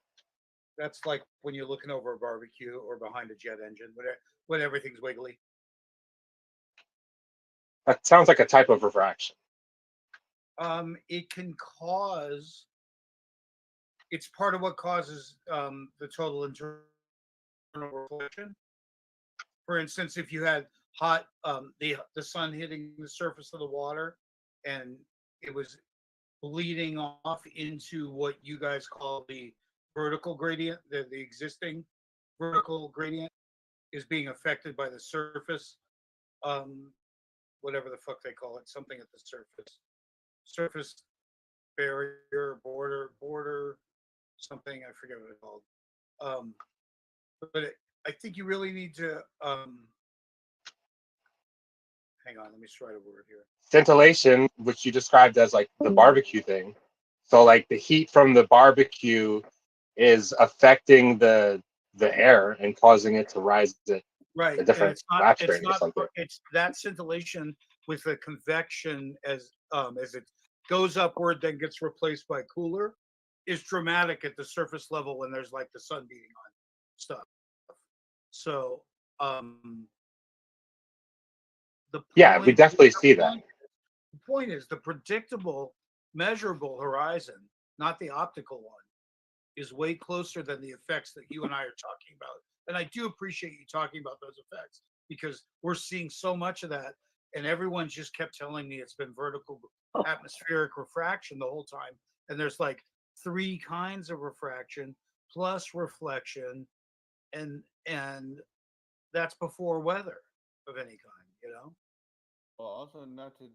That's like when you're looking over a barbecue or behind a jet engine, when everything's wiggly. That sounds like a type of refraction. It can cause. It's part of what causes the total internal reflection. For instance, if you had hot the sun hitting the surface of the water and it was bleeding off into what you guys call the vertical gradient, the existing vertical gradient is being affected by the surface, whatever the fuck they call it, something at the surface barrier, border, something, I forget what it's called. But I think you really need to hang on, let me just write a word here. Scintillation, which you described as like the barbecue thing. So like the heat from the barbecue is affecting the air and causing it to rise at Right. a different latch rate or something. It's that scintillation with the convection as it goes upward, then gets replaced by cooler, is dramatic at the surface level when there's like the sun beating on stuff. So Yeah, we definitely see that. The point is the predictable, measurable horizon, not the optical one, is way closer than the effects that you and I are talking about. And I do appreciate you talking about those effects because we're seeing so much of that. And everyone just kept telling me it's been vertical atmospheric refraction the whole time. And there's like 3 kinds of refraction plus reflection. And that's before weather of any kind, you know? Well, also not to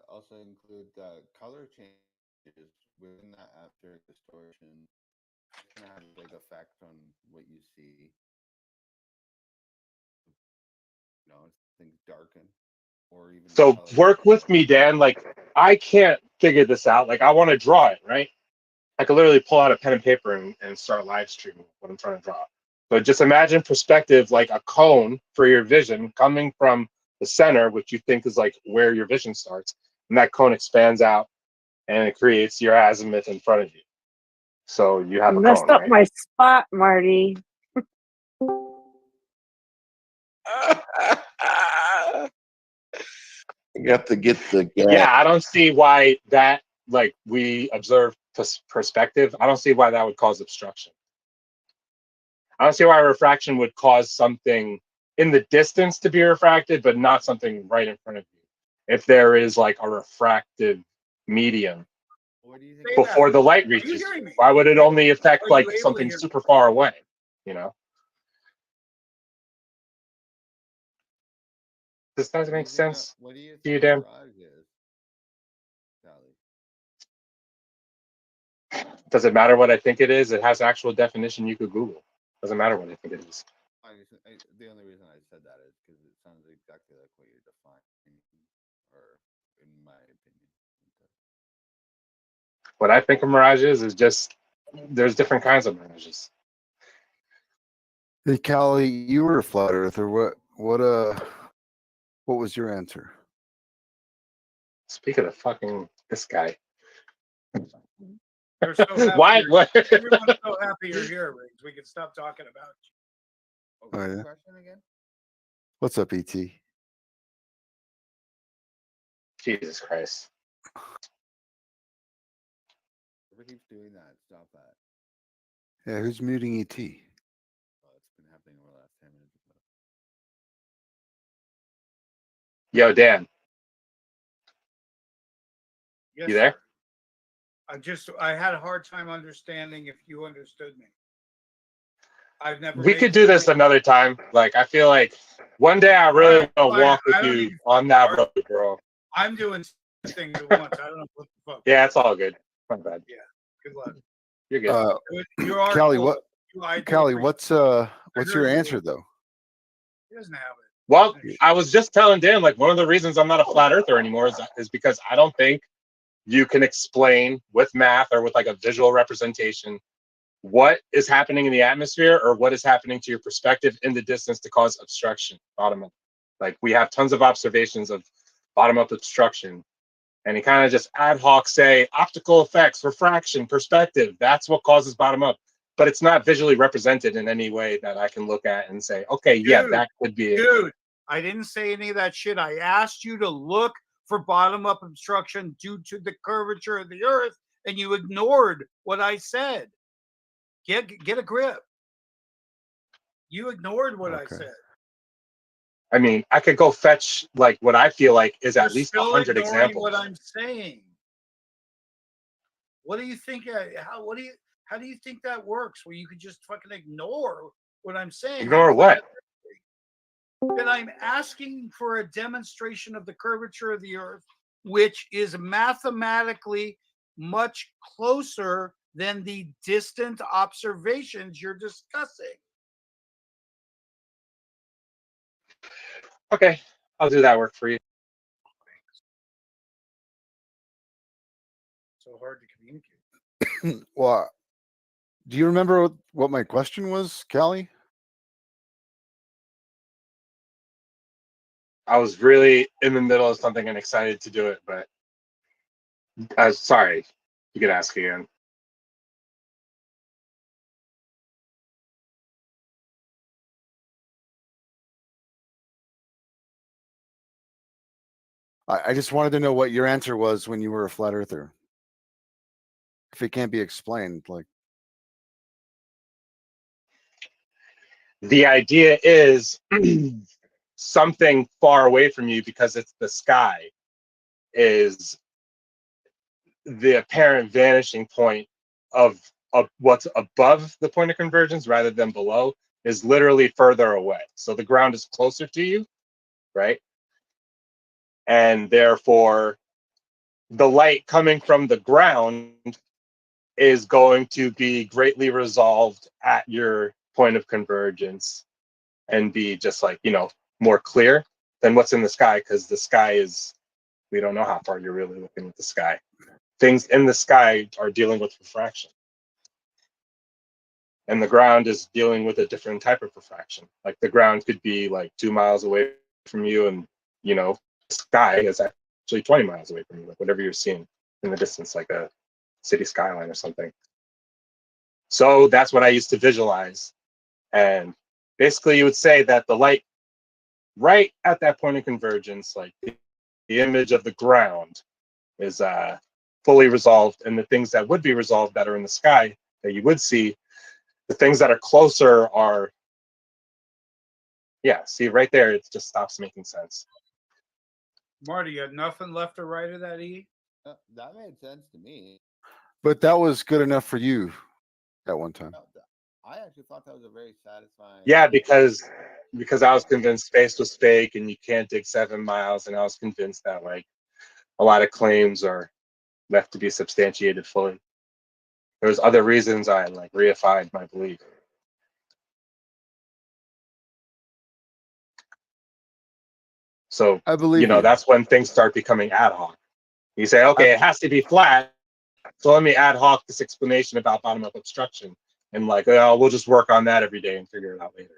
also include color changes within that atmospheric distortion. It's gonna have a big effect on what you see. You know, things darken, or even So color work with me, Dan. Like I can't figure this out. Like I want to draw it, right? I could literally pull out a pen and paper and start live streaming what I'm trying to draw. But just imagine perspective like a cone for your vision coming from the center, which you think is like where your vision starts, and that cone expands out and it creates your azimuth in front of you. So you have a Messed cone, up right? my spot, Marty. You got to get the Yeah, I don't see why that, like we observe perspective, I don't see why that would cause obstruction. I don't see why refraction would cause something in the distance to be refracted, but not something right in front of you. If there is like a refractive medium before the light reaches you, why would it only affect like something super far away? You know? Does that make sense What do you to you, think a Dan? mirage is, Sally? Does it matter what I think it is? It has actual definition you could Google. Doesn't matter what I think it is. The only reason I said that is because it sounds exactly like what you're defining, or in my opinion. What I think a mirage is just there's different kinds of mirages. Hey, Callie, you were a flat earther. What was your answer? Speaking of fucking this guy. They're so happy Why? What? Everyone's so happy you're here, Riggs. We can stop talking about you. Oh, yeah. Question again? What's up, ET? Jesus Christ. Whoever keeps doing that, stop that. Yeah, who's muting ET? Oh, it's been happening over the last 10 minutes. Yo, Dan. Yes, You there? sir. I had a hard time understanding if you understood me. I've never. We made could do this another time. Like, I feel like one day I really want to walk with you on that road, bro. I'm doing things at once. I don't know what the fuck. Yeah, it's all good. My bad. Yeah. Good luck. You're good. You are Callie, cool. Callie, what's your answer though? He doesn't have it. Well, I was just telling Dan, like, one of the reasons I'm not a flat earther anymore is because I don't think you can explain with math or with like a visual representation what is happening in the atmosphere or what is happening to your perspective in the distance to cause obstruction bottom up. Like, we have tons of observations of bottom up obstruction, and he kind of just ad hoc say optical effects, refraction, perspective. That's what causes bottom up. but it's not visually represented in any way that I can look at and say, okay, yeah, Dude, that could be it. Dude, I didn't say any of that shit. I asked you to look for bottom up obstruction due to the curvature of the earth, and you ignored what I said. Get a grip. You ignored what I said. I mean, I could go fetch like what I feel like is You're at least still 100 ignoring examples. what I'm saying. What do you think? How do you think that works? Where you could just fucking ignore what I'm saying? Ignore what? That I'm asking for a demonstration of the curvature of the earth, which is mathematically much closer than the distant observations you're discussing. Okay, I'll do that work for you. So hard to communicate. Well, do you remember what my question was, Callie? I was really in the middle of something and excited to do it, but sorry, you could ask again. I just wanted to know what your answer was when you were a flat earther. If it can't be explained, like The idea is something far away from you because it's the sky is the apparent vanishing point of what's above the point of convergence rather than below is literally further away. So the ground is closer to you, right? And therefore, the light coming from the ground is going to be greatly resolved at your point of convergence and be just like, more clear than what's in the sky, because the sky is, we don't know how far you're really looking at the sky. Things in the sky are dealing with refraction. And the ground is dealing with a different type of refraction. Like the ground could be like 2 miles away from you, and the sky is actually 20 miles away from you, like whatever you're seeing in the distance, like a city skyline or something. So that's what I used to visualize. And basically you would say that the light right at that point of convergence, like the image of the ground is fully resolved, and the things that would be resolved that are in the sky that you would see, the things that are closer are, see right there, it just stops making sense. Marty, you had nothing left or right of that, E? That made sense to me. but that was good enough for you at one time. I actually thought that was a very satisfying. Yeah, because I was convinced space was fake and you can't dig 7 miles, and I was convinced that like a lot of claims are left to be substantiated fully. There's other reasons I like reified my belief. So I believe that's when things start becoming ad hoc. You say, okay, it has to be flat, so let me ad hoc this explanation about bottom up obstruction, and like, oh, we'll just work on that every day and figure it out later.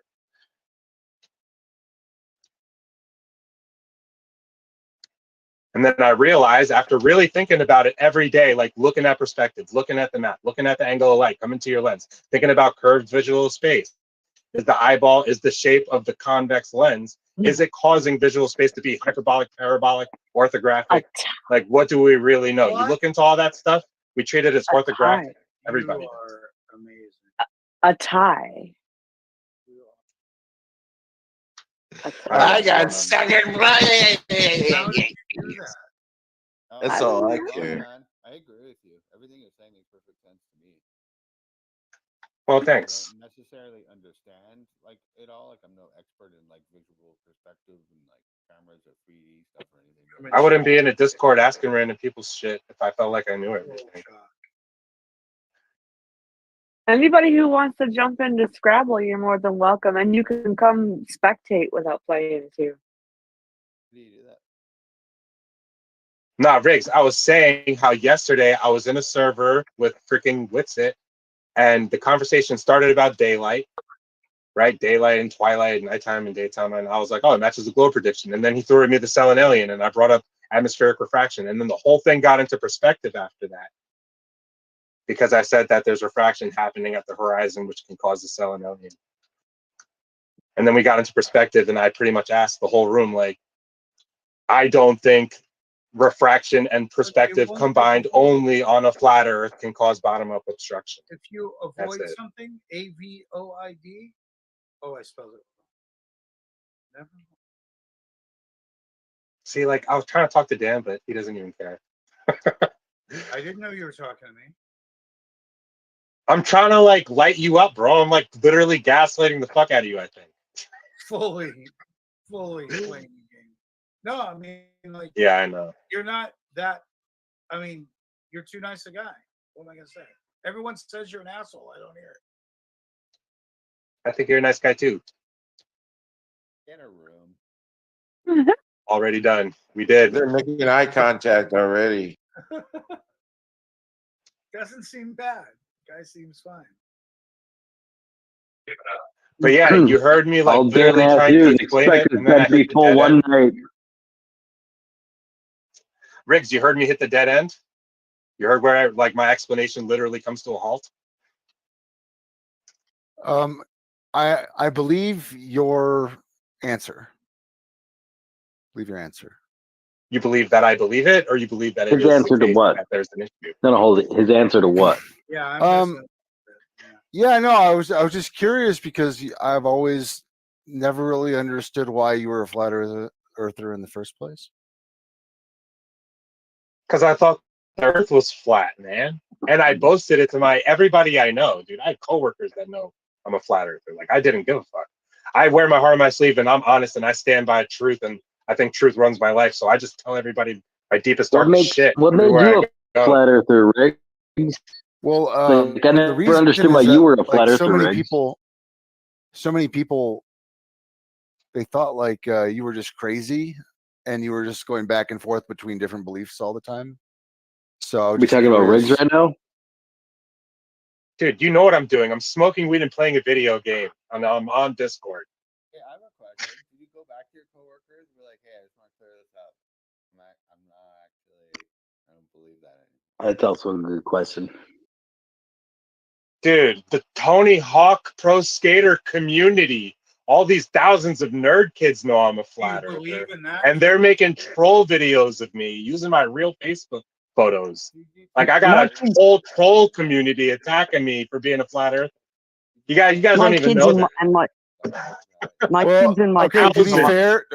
And then I realized, after really thinking about it every day, like looking at perspectives, looking at the map, looking at the angle of light coming to your lens, thinking about curved visual space. Is the eyeball, is the shape of the convex lens, is it causing visual space to be hyperbolic, parabolic, orthographic? Like, what do we really know? You look into all that stuff, we treat it as orthographic. Everybody. You are amazing. A tie. I got second place. That's all I No, care. man, I agree with you. Everything you're saying makes perfect sense to me. Well, I thanks. don't necessarily understand like it all. Like I'm no expert in like visual perspective and like cameras or 3D stuff or anything. But I wouldn't be in a Discord asking random people's shit if I felt like I knew everything. Anybody who wants to jump into Scrabble, you're more than welcome, and you can come spectate without playing too. how do you do that? Nah, Riggs, I was saying how yesterday I was in a server with freaking Witsit, and the conversation started about daylight, right? Daylight and twilight, nighttime and daytime. And I was like, oh, it matches the glow prediction. And then he threw at me the Selenalian, and I brought up atmospheric refraction. And then the whole thing got into perspective after that. because I said that there's refraction happening at the horizon, which can cause the selenovium. And then we got into perspective, and I pretty much asked the whole room, like, I don't think refraction and perspective combined only on a flat Earth can cause bottom-up obstruction. If you That's avoid it. something, AVOID. Oh, I spelled it wrong. Never. See, like, I was trying to talk to Dan, but he doesn't even care. I didn't know you were talking to me. I'm trying to, like, light you up, bro. I'm, like, literally gaslighting the fuck out of you, I think. Fully playing the game. No, I mean, like, Yeah, I know. you're not that. I mean, you're too nice a guy. What am I gonna say? Everyone says you're an asshole. I don't hear it. I think you're a nice guy, too. Get a room. Already done. We did. They're making eye contact already. Doesn't seem bad. Guy seems fine. But yeah, you heard me, like, All day literally and trying to afternoon, explain expect it, his and then I bed to be hit the full dead one end. night. Riggs, you heard me hit the dead end? You heard where, like, my explanation literally comes to a halt? I believe your answer. Believe your answer. You believe that I believe it, or you believe that it His is answer the to case what? that there's an issue? No, hold it. His answer to what? Yeah, I'm Yeah, no, I was just curious because I've always never really understood why you were a flat earther in the first place. Because I thought the Earth was flat, man, and I boasted it to everybody I know, dude. I have coworkers that know I'm a flat earther. Like, I didn't give a fuck. I wear my heart on my sleeve, and I'm honest, and I stand by truth, and I think truth runs my life. So I just tell everybody my deepest, What darkest makes shit. what made everywhere you I a go. flat earther, Rick? Well, Like, I the never reason understood is why that, you were a flat like, earther, so many Riggs. people, they thought like you were just crazy, and you were just going back and forth between different beliefs all the time. So We talking about Riggs right now? Dude, you know what I'm doing. I'm smoking weed and playing a video game. I'm on Discord. Hey, I have a question. Did you go back to your coworkers and be like, "Hey, I just want to clear this up. I'm not actually. I don't believe that anymore." That's also a good question. Dude, the Tony Hawk Pro Skater community, all these thousands of nerd kids know I'm a flat earther. believe in that? And they're making troll videos of me using my real Facebook photos. Like, I got a whole troll community attacking me for being a flat earther. You guys My don't even kids know and that. my Well, kids and my okay, to be cousins are like- fair,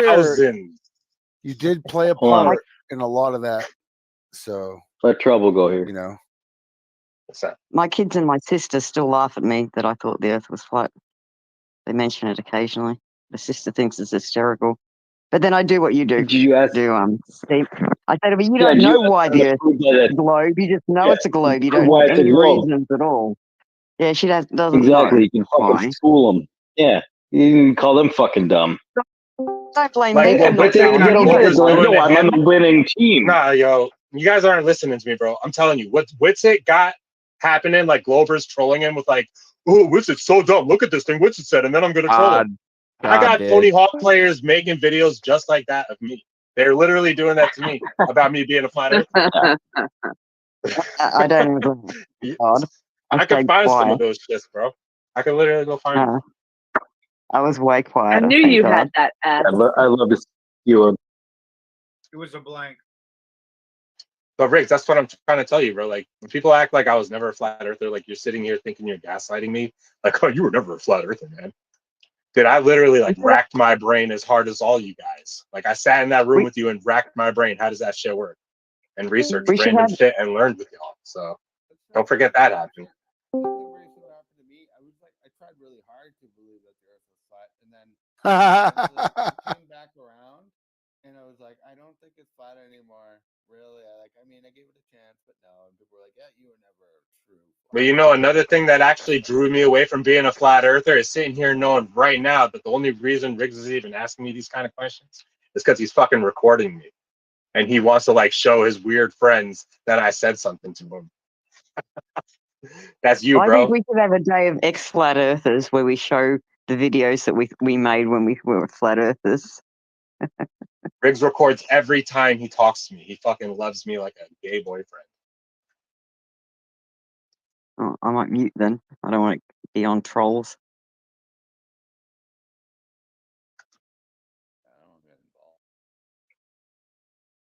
Thousands. you did play a Hold on. part in a lot of that. So let Trouble go here. You know, my kids and my sister still laugh at me that I thought the Earth was flat. They mention it occasionally. My sister thinks it's hysterical, but then I do what you do. Did you ask? Steve? I say to me, "You Yeah, don't did you know ask why them the to Earth prove that is it- a globe. You just know Yeah, it's a globe. You prove don't why have it's a any globe. reasons at all." Yeah, she doesn't know. Exactly. You can fucking why. school them. Yeah. You can call them fucking dumb. Don't blame Like, me for what not they knowing. don't You get don't it. They're like, know. no, I'm on the winning team. Nah, yo, you guys aren't listening to me, bro. I'm telling you, what's it got happening? Like, Glober's trolling him with like, "Oh, Witset's so dumb. Look at this thing Witset said," and then I'm gonna troll him. I got Tony Hawk players making videos just like that of me. They're literally doing that to me about me being a flat earther. I don't agree. God, I can stayed find some quiet. of those shits, bro. I can literally go find them. I was way I quieter. knew thank you God. had that ass. I love to see you. It was a blank. But Riggs, that's what I'm trying to tell you, bro. Like, when people act like I was never a flat earther, like you're sitting here thinking you're gaslighting me. Like, oh, you were never a flat earther, man. Dude, I literally like racked my brain as hard as all you guys. Like, I sat in that room with you and racked my brain. How does that shit work? And researched We should random have- shit and learned with y'all. So don't forget that happened. I tried really hard to believe that the Earth was flat, and then it came back around, and I was like, I don't think it's flat anymore. Really, I mean, I gave it a chance, but no. And people were like, yeah, you were never true. But you know, another thing that actually drew me away from being a flat earther is sitting here knowing right now that the only reason Riggs is even asking me these kind of questions is because he's fucking recording me. And he wants to like show his weird friends that I said something to him. That's you, I bro. think we should have a day of ex-flat earthers where we show the videos that we made when we were flat earthers. Riggs records every time he talks to me. He fucking loves me like a gay boyfriend. Oh, I might mute then. I don't want to be on trolls.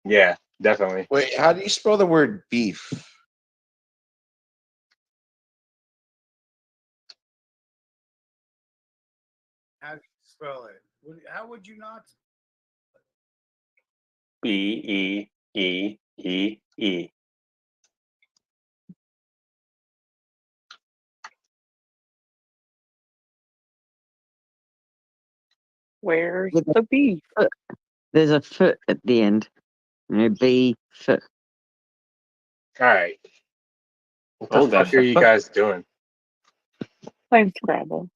Yeah, definitely. Wait, how do you spell the word beef? How do you spell it? How would you not? B-E-E-E-E. Where's With the beef? foot. There's a foot at the end. B foot. All right. What the Oh, fuck that's are a you foot. guys doing? Playing Scrabble.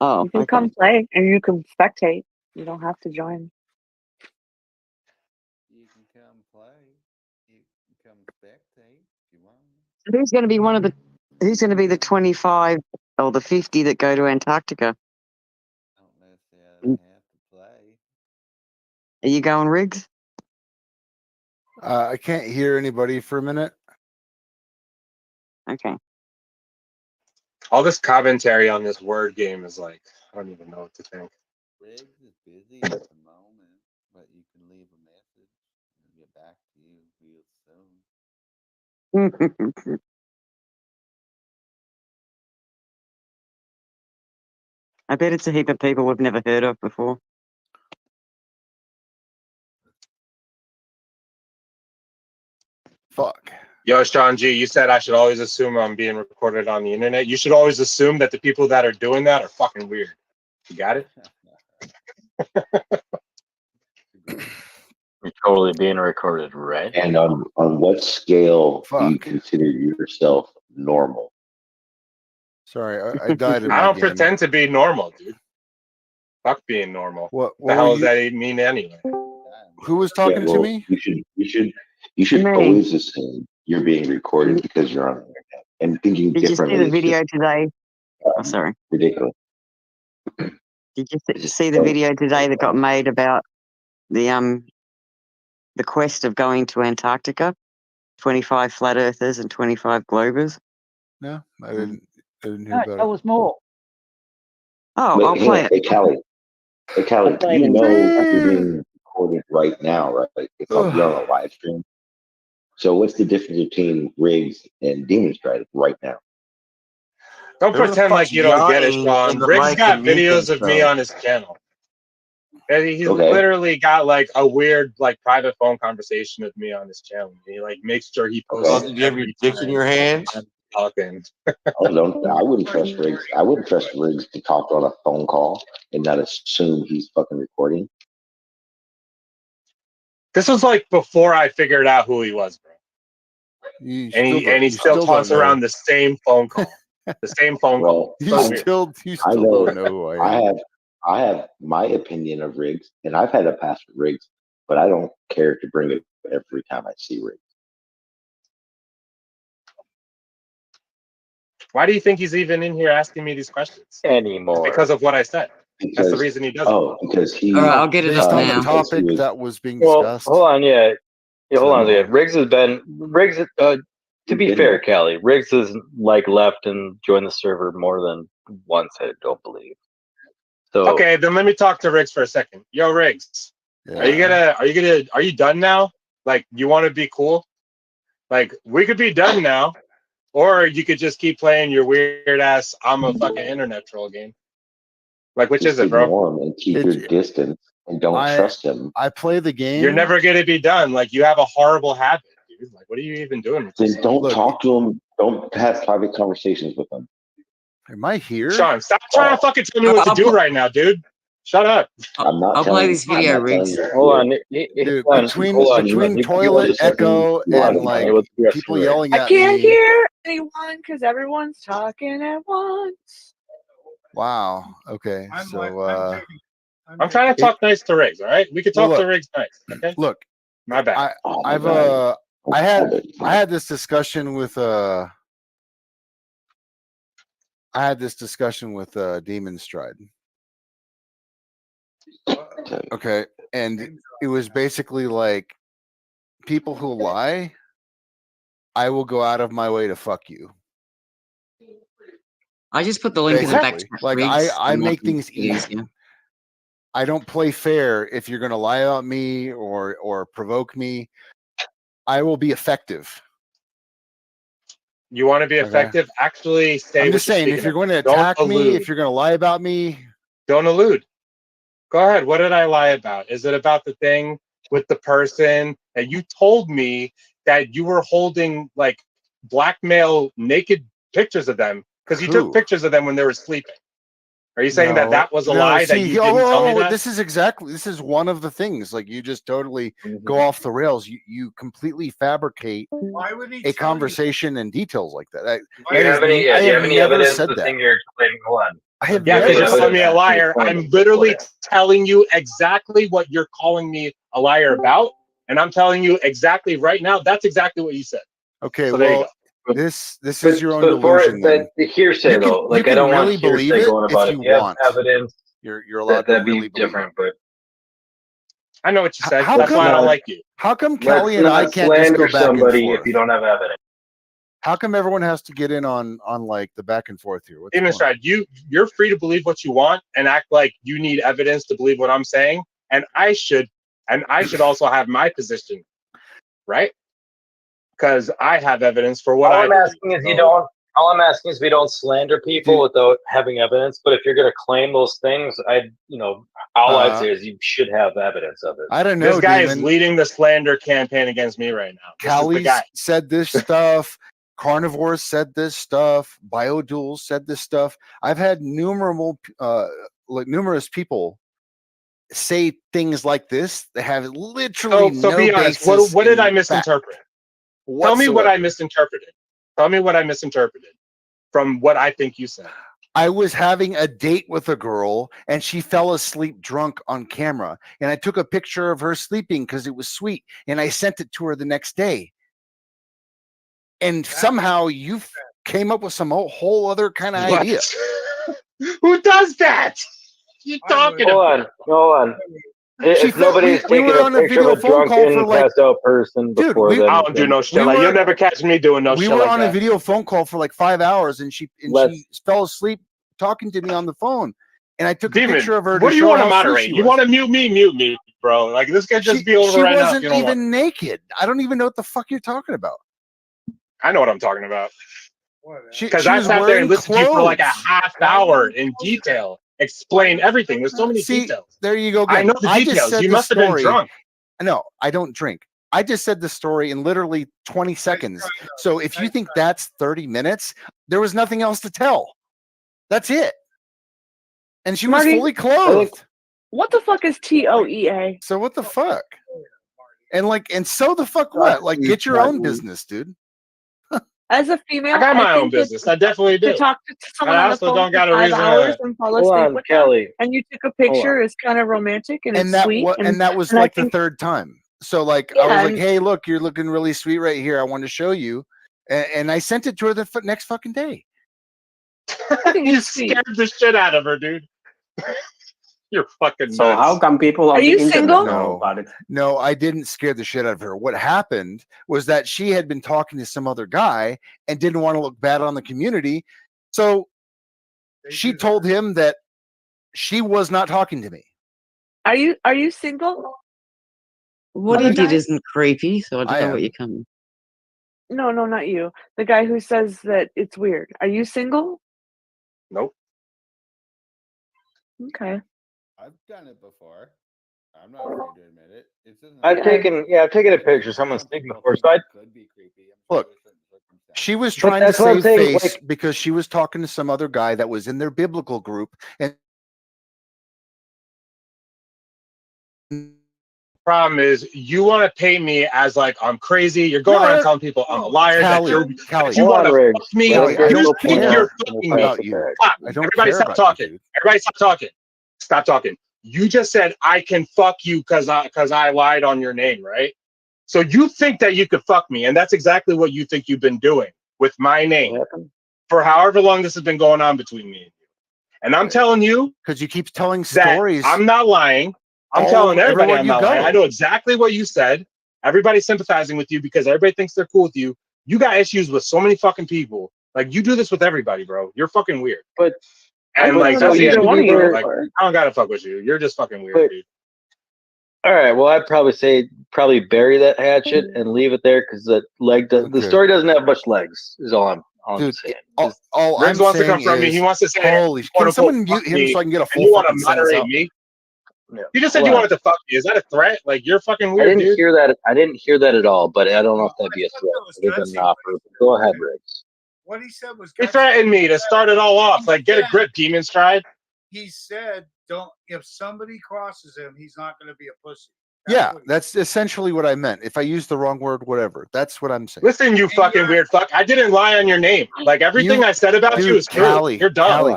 Oh, You can okay. come play and you can spectate. You don't have to join. You can come play. You can come spectate if you want. Who's going to be Who's going to be the 25 or the 50 that go to Antarctica? Don't necessarily have to play. Are you going, Riggs? I can't hear anybody for a minute. Okay. All this commentary on this word game is like, I don't even know what to think. Riggs is busy at the moment, but you can leave a message and we'll get back to you real soon. I bet it's a heap of people we've never heard of before. Fuck. Yo, Sean G, you said I should always assume I'm being recorded on the internet. You should always assume that the people that are doing that are fucking weird. You got it? You're totally being recorded, right? And on what scale do you Fuck. consider yourself normal? Sorry, I died in I my don't game. pretend to be normal, dude. Fuck being normal. What The were hell does you? that mean anyway? Who was Yeah, talking to well, me? you should Me. always assume you're being recorded because you're on the internet. And thinking Did you see differently the is video just today? Oh, sorry. ridiculous. Did you see the video today that got made about the quest of going to Antarctica? 25 flat earthers and 25 globers. No, I didn't hear No, about tell it. us more. Oh, But I'll play it. Hey, Callie, I'll play it you in know the you're being recorded right now, right? You're on a live stream. So what's the difference between Riggs and Demon Stride right now? Don't Who the pretend like fuck's you don't get it, yawning in Sean. the Rick's mic got and mute videos of me themselves? on his channel. And he's Okay. literally got like a weird, like private phone conversation with me on his channel. He like makes sure he posts Okay. it Did you have your every dick in time your hands? I'm talking. Oh, don't. I wouldn't trust Riggs. I wouldn't trust Riggs to talk on a phone call and not assume he's fucking recording. This was like before I figured out who he was, bro. You And still he don't. You still still taunts don't know. around the same phone call. The same phone call. You So weird. still I don't know. know who I am. I have my opinion of Riggs, and I've had a past with Riggs, but I don't care to bring it every time I see Riggs. Why do you think he's even in here asking me these questions? Anymore. Because of what I said. That's the reason he does it. Because he. All right, I'll get it Based up on now. the topic that was being Well, discussed. hold on, yeah, hold on. So- Yeah, Riggs. To be fair, Callie, Riggs has like left and joined the server more than once. I don't believe. So Okay, then let me talk to Riggs for a second. Yo, Riggs, are you done now? Like, you want to be cool? Like, we could be done now, or you could just keep playing your weird ass I'm a fucking internet troll game. Like, which Just is it, bro? ignore him and keep your distance and don't trust him. I play the game. You're never gonna be done. Like, you have a horrible habit, dude. Like, what are you even doing with Then yourself? don't talk to him. Don't have private conversations with him. Am I here? Sean, stop trying to fucking tell me what to do right now, dude. Shut up. I'm not I'll telling play you. this video, I'm not telling Riggs. you. hold on, Dude, hold on, between hold on. between You toilet just let me- echo you and let me- like Let's get people through it. yelling I at can't me. hear anyone because everyone's talking at once. Wow. Okay. So I'm trying to talk nice to Riggs, all right? We could Well, talk to look. Riggs nice, okay? look, My bad. I had this discussion with Demon Stride. Okay, and it was basically like people who lie I will go out of my way to fuck you. I just put the link in the back. Basically, chat, like Riggs, I and make make it things easy. easier. I don't play fair. If you're gonna lie about me or provoke me, I will be effective. You want to be Okay. effective? Actually, say I'm what just you're saying, if speaking you're of. going to Don't attack me, allude. if you're going to lie about me, Don't allude. Go ahead. What did I lie about? Is it about the thing with the person that you told me that you were holding like blackmail naked pictures of them because you took who? pictures of them when they were sleeping? Are you saying that No, that was a no. lie that See, you didn't tell me that? this is one of the things. Like you just totally go off the rails. You completely fabricate Why would he a tell you? conversation and details like that. Do you have any? I Do you have have any never evidence said of the that. thing you're claiming? Hold on. I have Yeah, Do because you you're have calling me a evidence that you're liar. I'm claiming literally before? telling you exactly what you're calling me a liar about, and I'm telling you exactly right now. That's exactly what you said. Okay, So there you well, go. this is your own Before delusion. but Then the hearsay you can though, like I you can don't want really believe hearsay it going about if it. you If you have want. evidence, You're allowed that'd to be really believe it. different. But I know what you said. How That's come? why I don't like you. How come let's Callie and I not can't just go slander back and somebody forth? if you don't have evidence. How come everyone has to get in on like the back and forth here? What's Demon going on? Stride, you're free to believe what you want and act like you need evidence to believe what I'm saying, and I should also have my position, right? Because I have evidence for what All I I'm believe. asking is So, all I'm asking is we don't slander people without having evidence. But if you're gonna claim those things, all I'd say is you should have evidence of it. I don't this know, guy is Demon. leading the slander campaign against me right now. This is the Callie's guy. said this stuff. Carnivores said this stuff. Bioduels said this stuff. I've had numerous people say things like this that have literally So no be honest. basis What did I in fact misinterpret? Tell me what I whatsoever. misinterpreted. Tell me what I misinterpreted from what I think you said. I was having a date with a girl and she fell asleep drunk on camera. And I took a picture of her sleeping because it was sweet. And I sent it to her the next day. And somehow you came up with some whole other kind of What? idea. Who does that? You talking about? Hold on. If nobody's we taken were a on a picture video of a phone call drunken, for like, passed out person dude, before, then I don't do no shit like you'll never catch me doing no we shit were like on a that. video phone call for like 5 hours and she Let's- fell asleep talking to me on the phone. And I took a Demon, picture of her what to do you show want to how sweet moderate? she You was. want to mute me, bro. Like this could just be over She right now. If wasn't you don't even want. naked. I don't even know what the fuck you're talking about. I know what I'm talking about. She Because I was sat there wearing and listened to you for like a clothes. half hour in detail, explain everything. There's so many See, details. there you go I again. know the just details. said You the must have been story. drunk. No, I don't drink. I just said the story in literally 20 seconds. So if you think that's 30 minutes, there was nothing else to tell. That's it. And she was Marty, fully clothed. What the fuck is TOEA? So what the fuck? And so the fuck what? Like get your own business, dude. As a female, I got my own think that business. I definitely do. to talk to someone But I on the also phone don't for got a 5 reason hours to. and fall Hold asleep on, with them, Kelly. and you took a Hold picture is kind of romantic and it's sweet. And that was and I like the think- third time. So like Yeah, I was like, and- hey, look, you're looking really sweet right here. I want to show you. And I sent it to her the next fucking day. You scared the shit out of her, dude. You're fucking nuts. So how come people on Are the you internet single? know about it? No, I didn't scare the shit out of her. What happened was that she had been talking to some other guy and didn't want to look bad on the community. So she told him that she was not talking to me. Are you single? What Other he did guy? isn't creepy, so I don't I know am. what you're coming. No, not you. The guy who says that it's weird. Are you single? Nope. Okay. I've done it before. I'm not afraid to admit it. It doesn't. I've taken a picture. Someone's sleeping before, so I Could be creepy. I'm Look, she was But trying to that's what I'm save saying, face like- because she was talking to some other guy that was in their biblical group. And Problem is, you want to paint me as like I'm crazy. You're going around telling people I'm a liar. Callie, that you want to fuck me. Callie, I You don't think care you're fucking me. about you. Stop. I don't Everybody care stop about talking. you, dude. Everybody stop talking. Stop talking. You just said I can fuck you because I lied on your name, right? So you think that you could fuck me, and that's exactly what you think you've been doing with my name for however long this has been going on between me and you. And I'm telling you, because you keep telling that stories. I'm not lying. I'm all telling everybody everywhere I'm you not go. lying. I know exactly what you said. Everybody's sympathizing with you because everybody thinks they're cool with you You got issues with so many fucking people. Like you do this with everybody, bro. You're fucking weird. But And but like so that's you either should one of either- you. Like I don't gotta fuck with you. You're just fucking weird, But- dude. All right. Well, I'd probably say bury that hatchet and leave it there because the Okay. story doesn't have much legs. Is all I'm Dude, saying. all Riggs I'm wants to saying come from me. is, He wants to say, holy, quote, can someone unquote, mute fuck him me, so I can get a and full you want to fucking sentence moderate out? me? Yeah. You just said you Hold on. wanted to fuck me. Is that a threat? Like you're fucking I weird, didn't dude. hear that. I didn't hear that at all. But I don't know if that'd be a threat. Other than an offer. Go ahead, Riggs. What he said was He gutsy. threatened me to start it all off. Like get a grip, demon stride. He said, "Don't. If somebody crosses him, he's not going to be a pussy." Yeah, that's essentially what I meant. If I use the wrong word, whatever. That's what I'm saying. Listen, you fucking weird fuck. I didn't lie on your name. Like everything I said about you is true. Callie, You're dumb. Callie,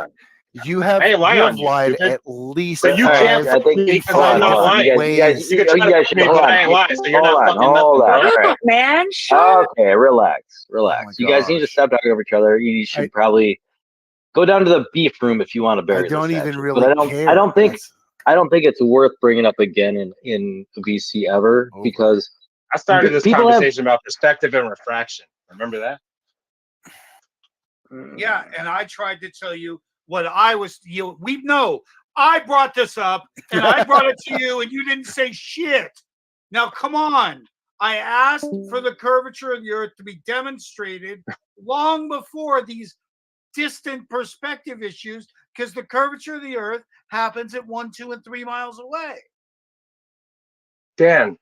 you have, I ain't lying you on have you, lied stupid. at least But you five can't fuck me because I'm fucking not different lying. ways. You can try to fuck me, but I ain't lying. So you're not fucking nothing, hold on. bro. All right. Man, shut Okay, relax. You guys need to stop talking over each other. You should probably go down to the beef room if you want to bury I don't this even hatchet. really But I care. don't think it's worth bringing up again in VC ever because I started this people have- conversation about perspective and refraction. Remember that? Yeah, and I tried to tell you what I was. We know I brought this up, and I brought it to you, and you didn't say shit. Now, come on. I asked for the curvature of the Earth to be demonstrated long before these distant perspective issues, because the curvature of the Earth happens at 1, 2, and 3 miles away. Dan,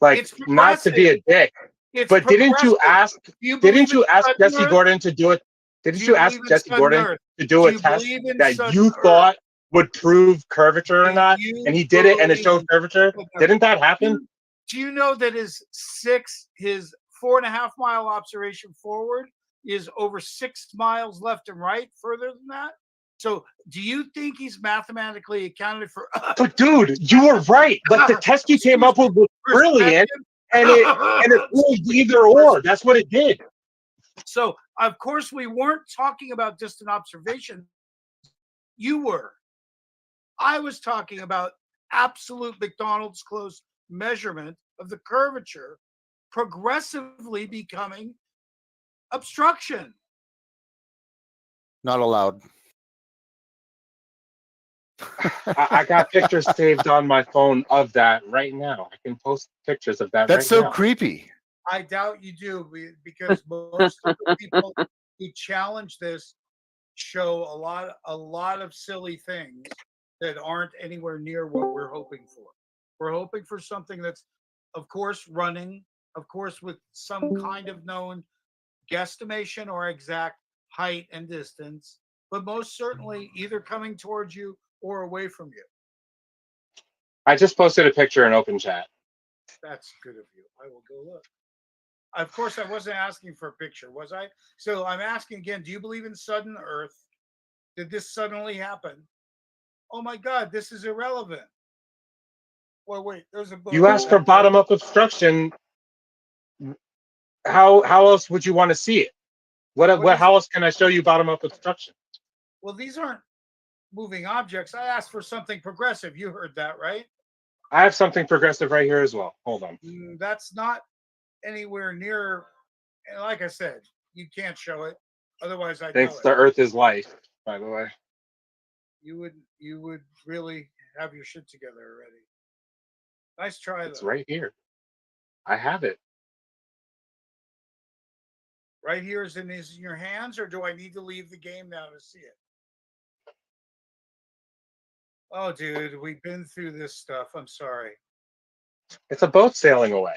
like It's not to be a dick, It's but didn't you progressive. ask? Do you Didn't believe you in ask sudden Jesse Earth? Gordon to do it? Didn't Do you you ask believe in Jesse sudden Gordon Earth? to do Do a you test believe in that sudden you Earth? thought would prove curvature or not, and he did it and it showed curvature? Didn't that happen? Do you know that his 4.5 mile observation forward is over 6 miles left and right further than that? So do you think he's mathematically accounted for? But dude, you were right. But the test you came up with was brilliant, and it proved either or. That's what it did. So of course we weren't talking about distant observation. You were. I was talking about absolute McDonald's close measurement of the curvature progressively becoming obstruction. Not allowed. I got pictures saved on my phone of that right now. I can post pictures of that. That's right so now. creepy. I doubt you do because most of the people who challenge this show a lot of silly things that aren't anywhere near what we're hoping for. We're hoping for something that's, of course, running, of course, with some kind of known guesstimation or exact height and distance, but most certainly either coming towards you or away from you. I just posted a picture in open chat. That's good of you. I will go look. Of course, I wasn't asking for a picture, was I? So I'm asking again, do you believe in sudden Earth? Did this suddenly happen? Oh my God, this is irrelevant. Well, wait, there's a book. You asked for bottom up obstruction. How else would you want to see it? How else can I show you bottom up obstruction? Well, these aren't moving objects. I asked for something progressive. You heard that, right? I have something progressive right here as well. Hold on. That's not anywhere near. And like I said, you can't show it. Otherwise, I'd Thanks know to it. Earth is life, by the way. You would really have your shit together already. Nice try, It's though. right here. I have it. Right here is in your hands, or do I need to leave the game now to see it? Oh, dude, we've been through this stuff. I'm sorry. It's a boat sailing away.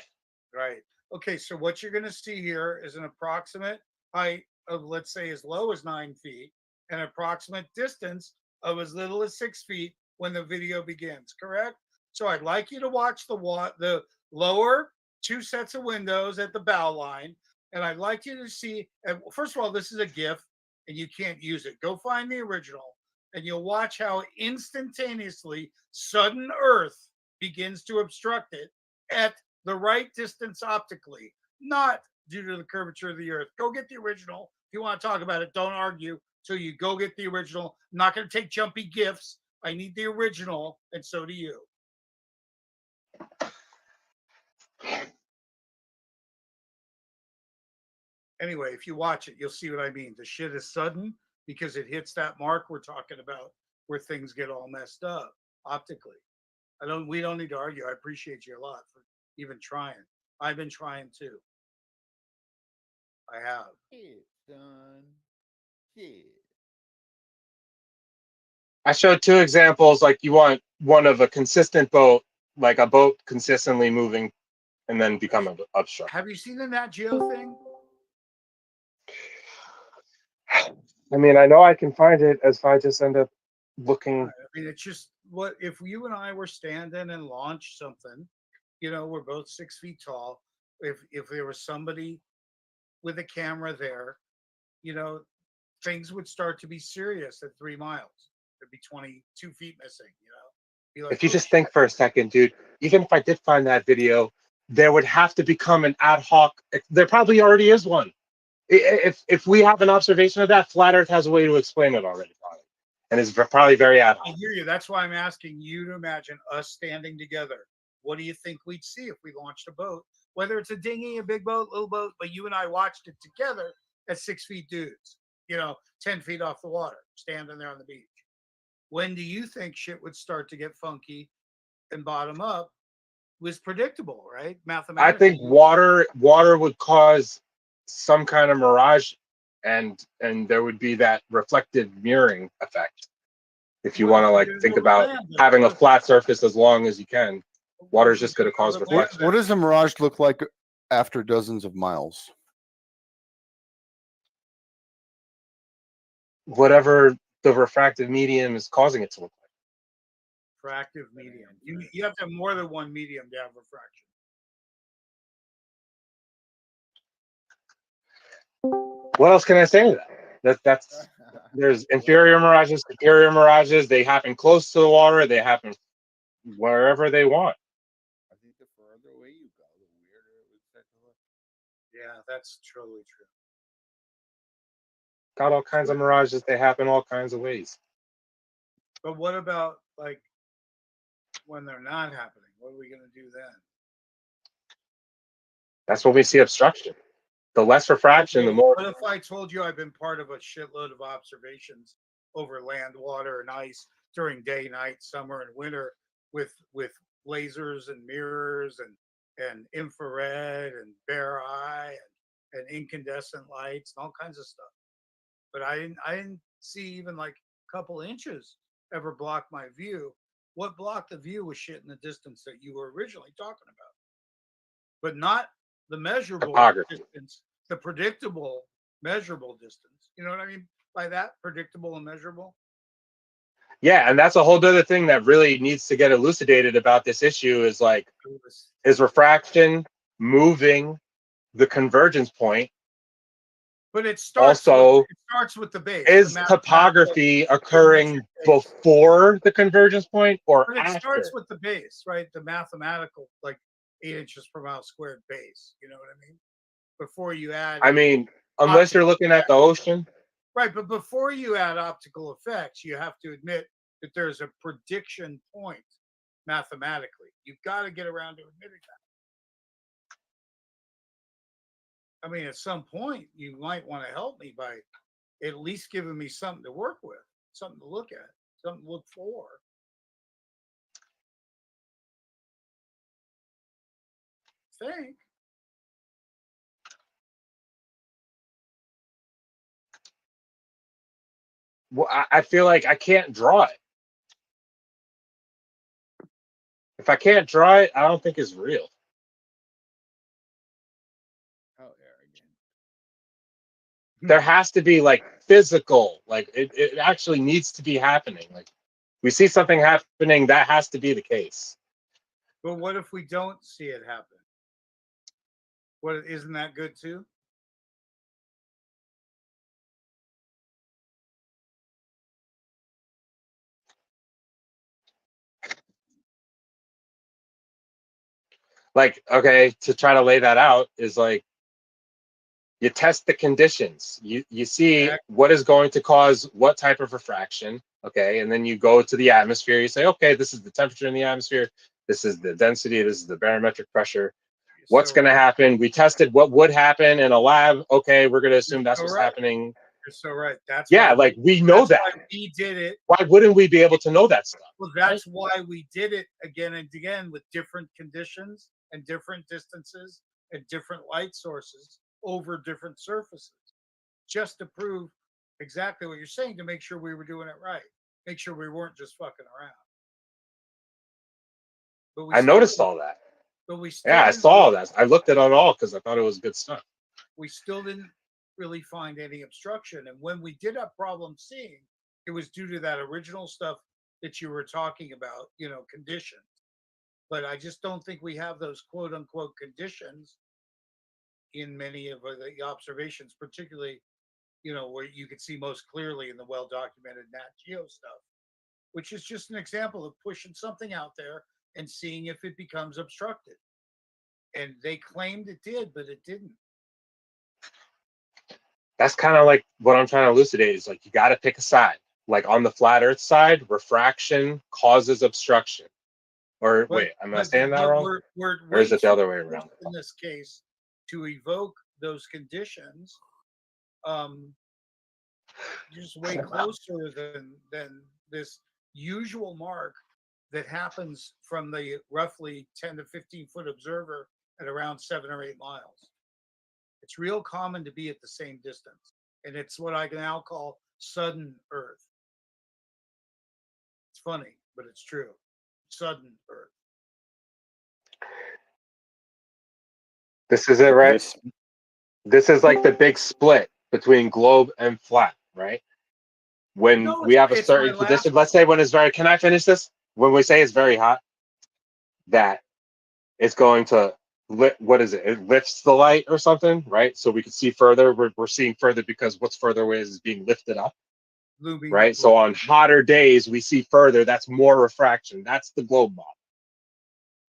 Right. Okay, so what you're going to see here is an approximate height of, let's say, as low as 9 feet, and an approximate distance of as little as 6 feet when the video begins, correct? So I'd like you to watch the lower 2 sets of windows at the bow line, and I'd like you to see, first of all, this is a GIF, and you can't use it. Go find the original, and you'll watch how instantaneously sudden Earth begins to obstruct it at the right distance optically, not due to the curvature of the Earth. Go get the original. If you want to talk about it, don't argue. So you go get the original. I'm not going to take jumpy gifts. I need the original, and so do you. Anyway, if you watch it, you'll see what I mean. The shit is sudden because it hits that mark we're talking about where things get all messed up optically. We don't need to argue. I appreciate you a lot for even trying. I've been trying too. I have. Shit, son. Shit. I showed 2 examples. Like you want one of a consistent boat, like a boat consistently moving, and then become obstructed. Have you seen the Nat Geo thing? I mean, I know I can find it if I just end up looking. I mean, it's just what if you and I were standing and launched something, you know, we're both 6 feet tall. If there was somebody with a camera there, you know, things would start to be serious at 3 miles. There'd be 22 feet missing, you know. Be like, If you "Oh, just think for a second, dude, even if I did find that video, there would have to become an ad hoc. There probably already is one. If we have an observation of that, Flat Earth has a way to explain it already, probably, and it's probably very ad I hoc. hear you. That's why I'm asking you to imagine us standing together. What do you think we'd see if we launched a boat? Whether it's a dinghy, a big boat, little boat, but you and I watched it together as 6 feet dudes, you know, 10 feet off the water, standing there on the beach. When do you think shit would start to get funky and bottom up? Was predictable, right? I Mathematically. think water would cause some kind of mirage, and there would be that reflective mirroring effect. If you want to like think about having a flat surface as long as you can, water is just going to cause reflection. What does a mirage look like after dozens of miles? Whatever the refractive medium is causing it to look like. Refractive medium. You have to have more than one medium to have refraction. What else can I say to that? That's there's inferior mirages, superior mirages. They happen close to the water. They happen wherever they want. I think the further away you go, the weirder it would start to look. Yeah, that's totally true. Got all kinds of mirages. They happen all kinds of ways. But what about like when they're not happening? What are we going to do then? That's when we see obstruction. The less refraction, the more. What if I told you I've been part of a shitload of observations over land, water, and ice during day, night, summer, and winter with lasers and mirrors and infrared and bare eye and incandescent lights and all kinds of stuff. But I didn't see even like a couple inches ever block my view. What blocked the view was shit in the distance that you were originally talking about, but not the measurable Topography. distance, the predictable measurable distance. You know what I mean by that? Predictable and measurable. Yeah, and that's a whole other thing that really needs to get elucidated about this issue is like, is refraction moving the convergence point? But it starts with the base. Is the topography occurring before the convergence point or But it after? starts with the base, right? The mathematical, like 8 inches per mile squared base. You know what I mean? Before you add. I mean, unless you're looking at the ocean. Right, but before you add optical effects, you have to admit that there's a prediction point mathematically. You've got to get around to admitting that. I mean, at some point, you might want to help me by at least giving me something to work with, something to look at, something to look for. Think. Well, I feel like I can't draw it. If I can't draw it, I don't think it's real. Oh, arrogant. There has to be like physical, like it actually needs to be happening. Like we see something happening, that has to be the case. But what if we don't see it happen? What, isn't that good too? Like, okay, to try to lay that out is like you test the conditions. You see what is going to cause what type of refraction, okay, and then you go to the atmosphere. You say, okay, this is the temperature in the atmosphere. This is the density. This is the barometric pressure. what's So going to happen. We tested what would happen in a lab. Okay, we're going to assume that's so what's right. happening. You're so right. That's Yeah, why like we know that. why we did it. Why wouldn't we be able to know that stuff? Well, that's why we did it again and again with different conditions and different distances and different light sources over different surfaces, just to prove exactly what you're saying, to make sure we were doing it right, make sure we weren't just fucking around. But we I still noticed didn't- all that. But we still Yeah, I didn't saw all really- that. I looked at it all because I thought it was good stuff. we still didn't really find any obstruction. And when we did have problems seeing, it was due to that original stuff that you were talking about, conditions. But I just don't think we have those quote unquote conditions in many of the observations, particularly, where you could see most clearly in the well documented Nat Geo stuff, which is just an example of pushing something out there and seeing if it becomes obstructed. And they claimed it did, but it didn't. That's kind of like what I'm trying to elucidate is like you got to pick a side. Like on the flat Earth side, refraction causes obstruction. Or wait, am I saying that wrong? We're Or is way it the too other way close around? in this case to evoke those conditions. Just way closer than this usual mark that happens from the roughly 10 to 15 foot observer at around 7 or 8 miles. It's real common to be at the same distance, and it's what I can now call sudden Earth. It's funny, but it's true. Sudden Earth. This is it, right? This is like the big split between globe and flat, right? When No, we have a it's my certain last condition, let's say when it's very, can I finish this? When we say it's very hot, that it's going to what is it? It lifts the light or something, right? So we can see further. We're seeing further because what's further away is being lifted up, looming. right? So on hotter days, we see further. That's more refraction. That's the globe model.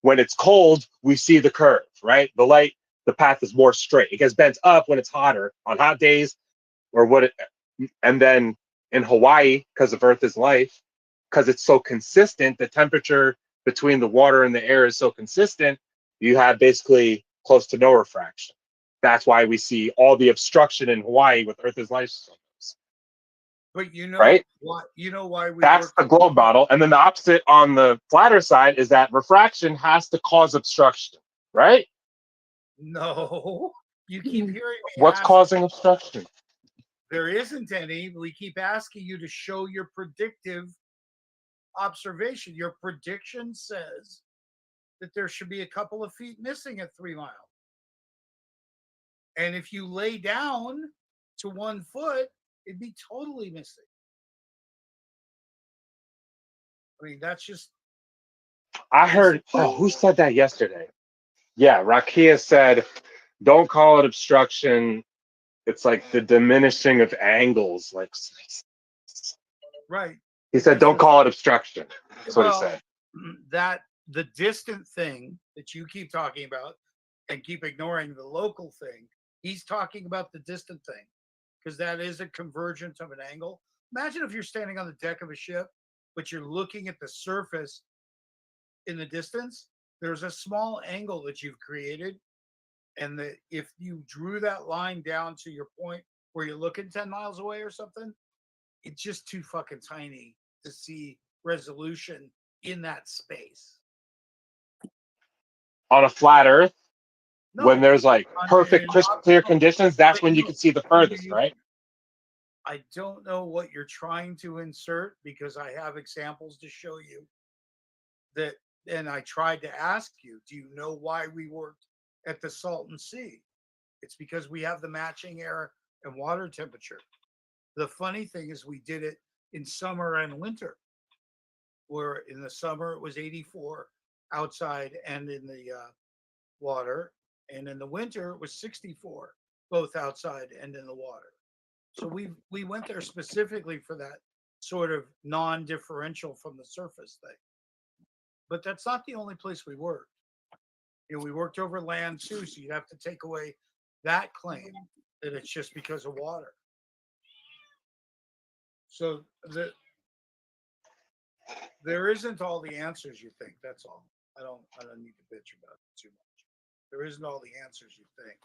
When it's cold, we see the curve, right? The light, the path is more straight. It gets bent up when it's hotter on hot days, and then in Hawaii, because of Earth is life, because it's so consistent, the temperature between the water and the air is so consistent, you have basically close to no refraction. That's why we see all the obstruction in Hawaii with Earth is life systems. But right? why we That's work the globe model. And then the opposite on the flatter side is that refraction has to cause obstruction, right? No, you keep hearing me What's ask. causing obstruction? There isn't any. We keep asking you to show your predictive observation. Your prediction says that there should be a couple of feet missing at 3 miles. And if you lay down to 1 foot, it'd be totally missing. I mean, that's just. I heard, who said that yesterday? Yeah, Rakia said, don't call it obstruction. It's like the diminishing of angles. Like, Right. he said, don't call it obstruction. That's what he Well, said. that the distant thing that you keep talking about and keep ignoring the local thing, he's talking about the distant thing because that is a convergence of an angle. Imagine if you're standing on the deck of a ship, but you're looking at the surface in the distance. There's a small angle that you've created, and if you drew that line down to your point where you're looking 10 miles away or something, it's just too fucking tiny to see resolution in that space. On a flat Earth, No, when there's like on perfect, an crystal clear optical- conditions, that's but when you can see the furthest, right? I don't know what you're trying to insert because I have examples to show you that. And I tried to ask you, do you know why we worked at the Salton Sea? It's because we have the matching air and water temperature. The funny thing is we did it in summer and winter, where in the summer it was 84 outside and in the water, and in the winter it was 64 both outside and in the water. So we went there specifically for that sort of non-differential from the surface thing. But that's not the only place we worked. We worked over land too, so you'd have to take away that claim that it's just because of water. So there isn't all the answers you think. That's all. I don't need to bitch about it too much. There isn't all the answers you think.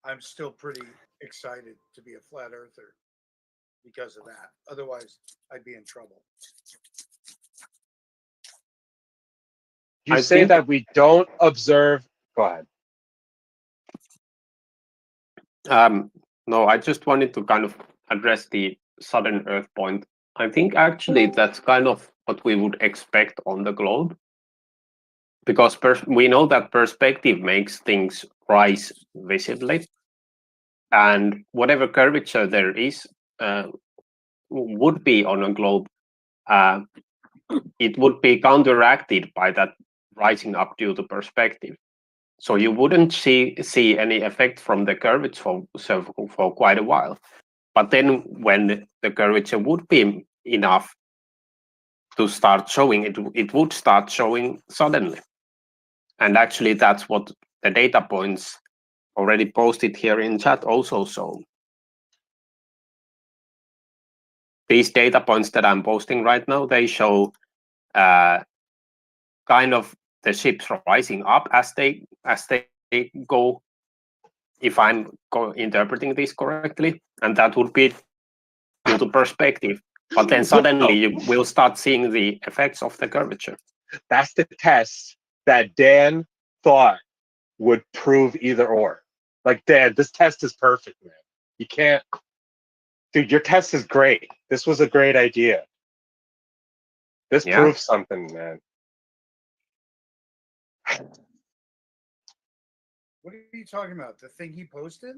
I'm still pretty excited to be a flat earther because of that. Otherwise, I'd be in trouble. You I say think- that we don't observe. Go ahead. No, I just wanted to kind of address the sudden Earth point. I think actually that's kind of what we would expect on the globe, because we know that perspective makes things rise visibly, and whatever curvature there is would be on a globe. It would be counteracted by that rising up due to perspective. So you wouldn't see any effect from the curvature for quite a while. But then when the curvature would be enough to start showing, it would start showing suddenly. And actually that's what the data points already posted here in chat also show. These data points that I'm posting right now, they show kind of the ships rising up as they go, if I'm interpreting this correctly, and that would be due to perspective. But then suddenly you will start seeing the effects of the curvature. That's the test that Dan thought would prove either or. Like, Dan, this test is perfect, man. You can't. Dude, your test is great. This was a great idea. This Yeah. proves something, man. What are you talking about? The thing he posted?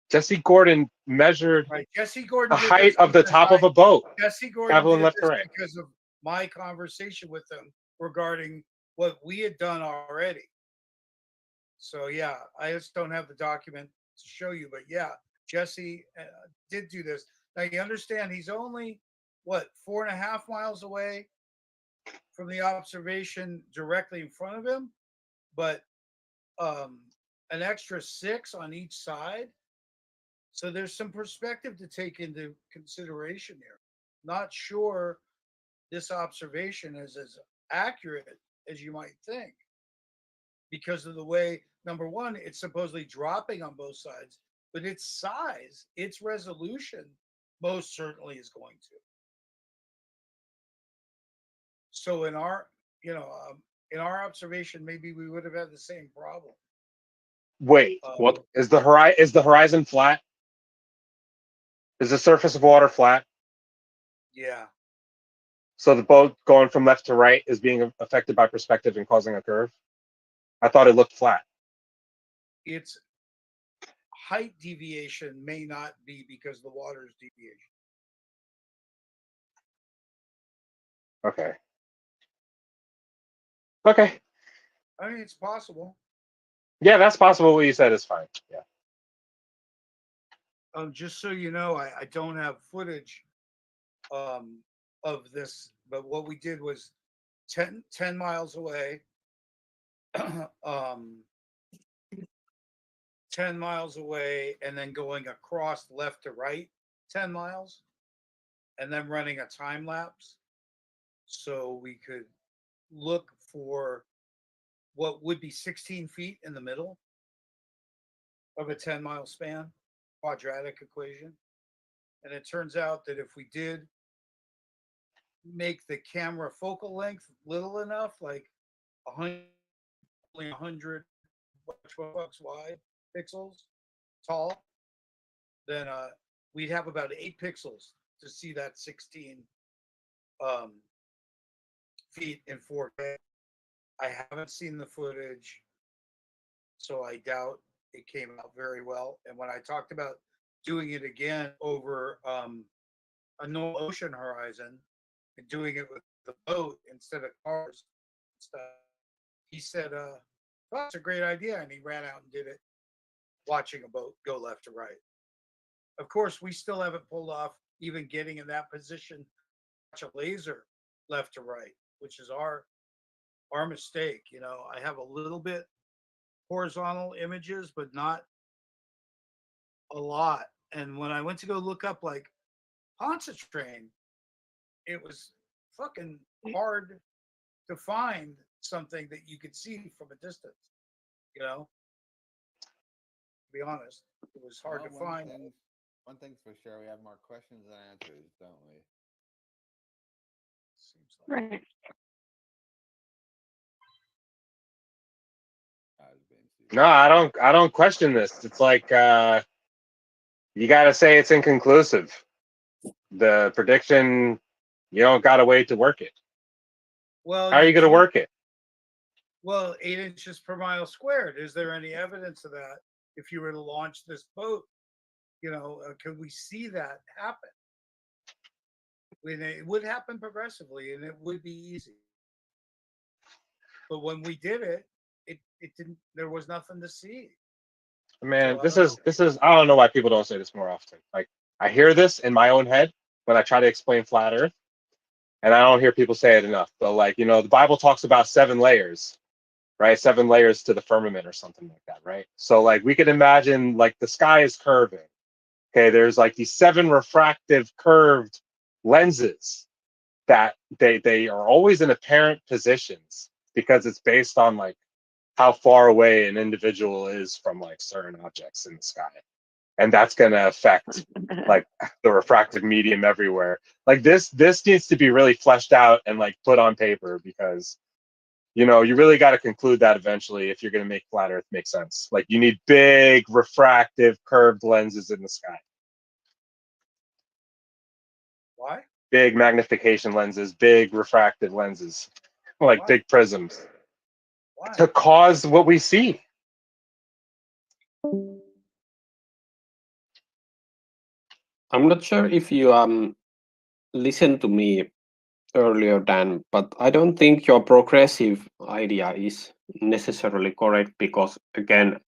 Jesse Gordon measured Right. Jesse Gordon. the did height this of the because top of a boat, Jesse Gordon traveling did left to this right. because of my conversation with him regarding what we had done already. So yeah, I just don't have the document to show you, but yeah, Jesse did do this. Now you understand he's only what 4.5 miles away from the observation directly in front of him, but an extra 6 on each side. So there's some perspective to take into consideration here. Not sure this observation is as accurate as you might think because of the way, number one, it's supposedly dropping on both sides, but its size, its resolution most certainly is going to. So in our, in our observation, maybe we would have had the same problem. Wait, what is the horizon? Is the horizon flat? Is the surface of water flat? Yeah. So the boat going from left to right is being affected by perspective and causing a curve? I thought it looked flat. Its height deviation may not be because the water's deviation. Okay. Okay. I mean, it's possible. Yeah, that's possible. What you said is fine. Yeah. Just so you know, I don't have footage of this, but what we did was 10 miles away, 10 miles away, and then going across left to right 10 miles, and then running a time lapse so we could look for what would be 16 feet in the middle of a 10-mile span, quadratic equation. And it turns out that if we did make the camera focal length little enough, like 100 bucks wide pixels tall, then we'd have about 8 pixels to see that 16 feet in 4K. I haven't seen the footage, so I doubt it came out very well. And when I talked about doing it again over a normal ocean horizon and doing it with the boat instead of cars and stuff, he said, well, that's a great idea. And he ran out and did it, watching a boat go left to right. Of course, we still haven't pulled off even getting in that position, watch a laser left to right, which is our mistake. I have a little bit horizontal images, but not a lot. And when I went to go look up like Pontchartrain, it was fucking hard to find something that you could see from a distance. You know, to be honest, it was hard to find. One thing's for sure, we have more questions than answers, don't we? Right. No, I don't question this. It's like you got to say it's inconclusive. The prediction, you don't got to wait to work it. Well, How are you going to work it? Well, 8 inches per mile squared. Is there any evidence of that? If you were to launch this boat, you know, could we see that happen? When it would happen progressively, and it would be easy. But when we did it, it didn't. There was nothing to see. Man, this is I don't know why people don't say this more often. Like, I hear this in my own head when I try to explain flat Earth, and I don't hear people say it enough. But like, you know, the Bible talks about 7 layers, right? 7 layers to the firmament or something like that, right? So like, we could imagine like the sky is curving. Okay, there's like these 7 refractive curved lenses that they are always in apparent positions because it's based on like how far away an individual is from like certain objects in the sky, and that's going to affect like the refractive medium everywhere. Like this needs to be really fleshed out and like put on paper, because you know, you really got to conclude that eventually if you're going to make flat Earth make sense. Like, you need big refractive curved lenses in the sky. Why? Big magnification lenses, big refractive lenses, like big prisms. Why? To cause what we see. I'm not sure if you listened to me earlier, Dan, but I don't think your progressive idea is necessarily correct, because again,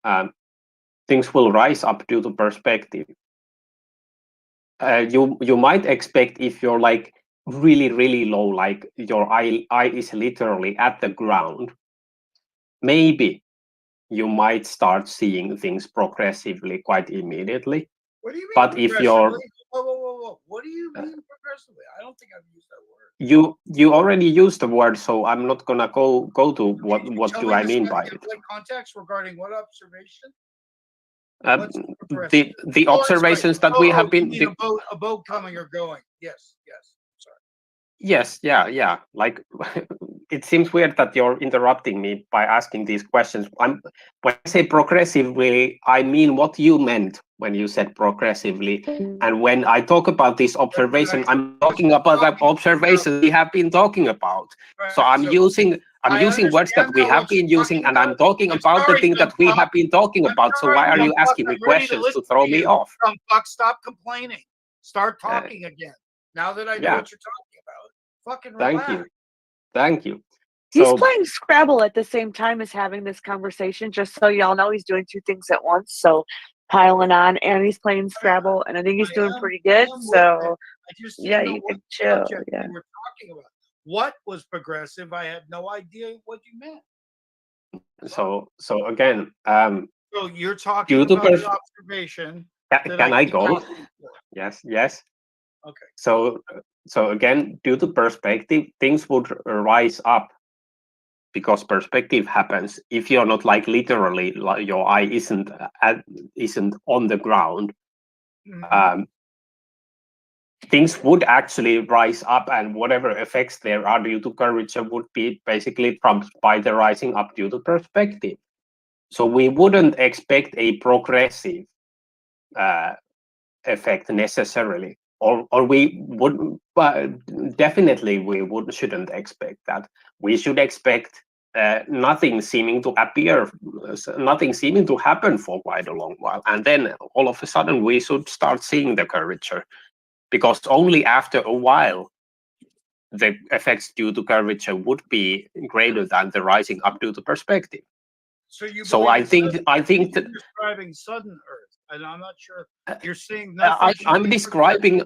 things will rise up due to perspective. You might expect, if you're like really low, like your eye is literally at the ground, maybe you might start seeing things progressively quite immediately. What do you mean? But if you're Whoa. What do you mean progressively? I don't think I've used that word. you already used the word, so I'm not gonna go to what Tell do me I the mean by it. like context regarding what observation? The observations that we have been. You mean a boat coming or going? Yes. Sorry. Yes, yeah. Like, it seems weird that you're interrupting me by asking these questions. When I say progressively, I mean what you meant when you said progressively. And when I talk about this observation, I'm talking about the observations we have been talking about. So I'm using words that we have been using, and I'm talking about the thing that we have been talking about. So why are you asking me questions to throw me off? Stop complaining. Start talking again. Now that I know what you're talking about, fucking relax. Thank you. He's So, playing Scrabble at the same time as having this conversation, just so y'all know he's doing 2 things at once. So piling on, and he's playing Scrabble, and I think he's doing pretty good. So yeah, you can chill. Yeah. We're talking about what was progressive. I had no idea what you meant. So again, so you're talking about an observation. Can I go? Yes. Okay. So again, due to perspective, things would rise up, because perspective happens if you're not like literally, like your eye isn't on the ground. Things would actually rise up, and whatever effects there are due to curvature would be basically trumped by the rising up due to perspective. So we wouldn't expect a progressive effect necessarily, or we would, but definitely we shouldn't expect that. We should expect nothing seeming to appear, nothing seeming to happen for quite a long while, and then all of a sudden we should start seeing the curvature, because only after a while the effects due to curvature would be greater than the rising up due to perspective. So I think that you're describing sudden Earth, and I'm not sure you're seeing nothing. I'm describing.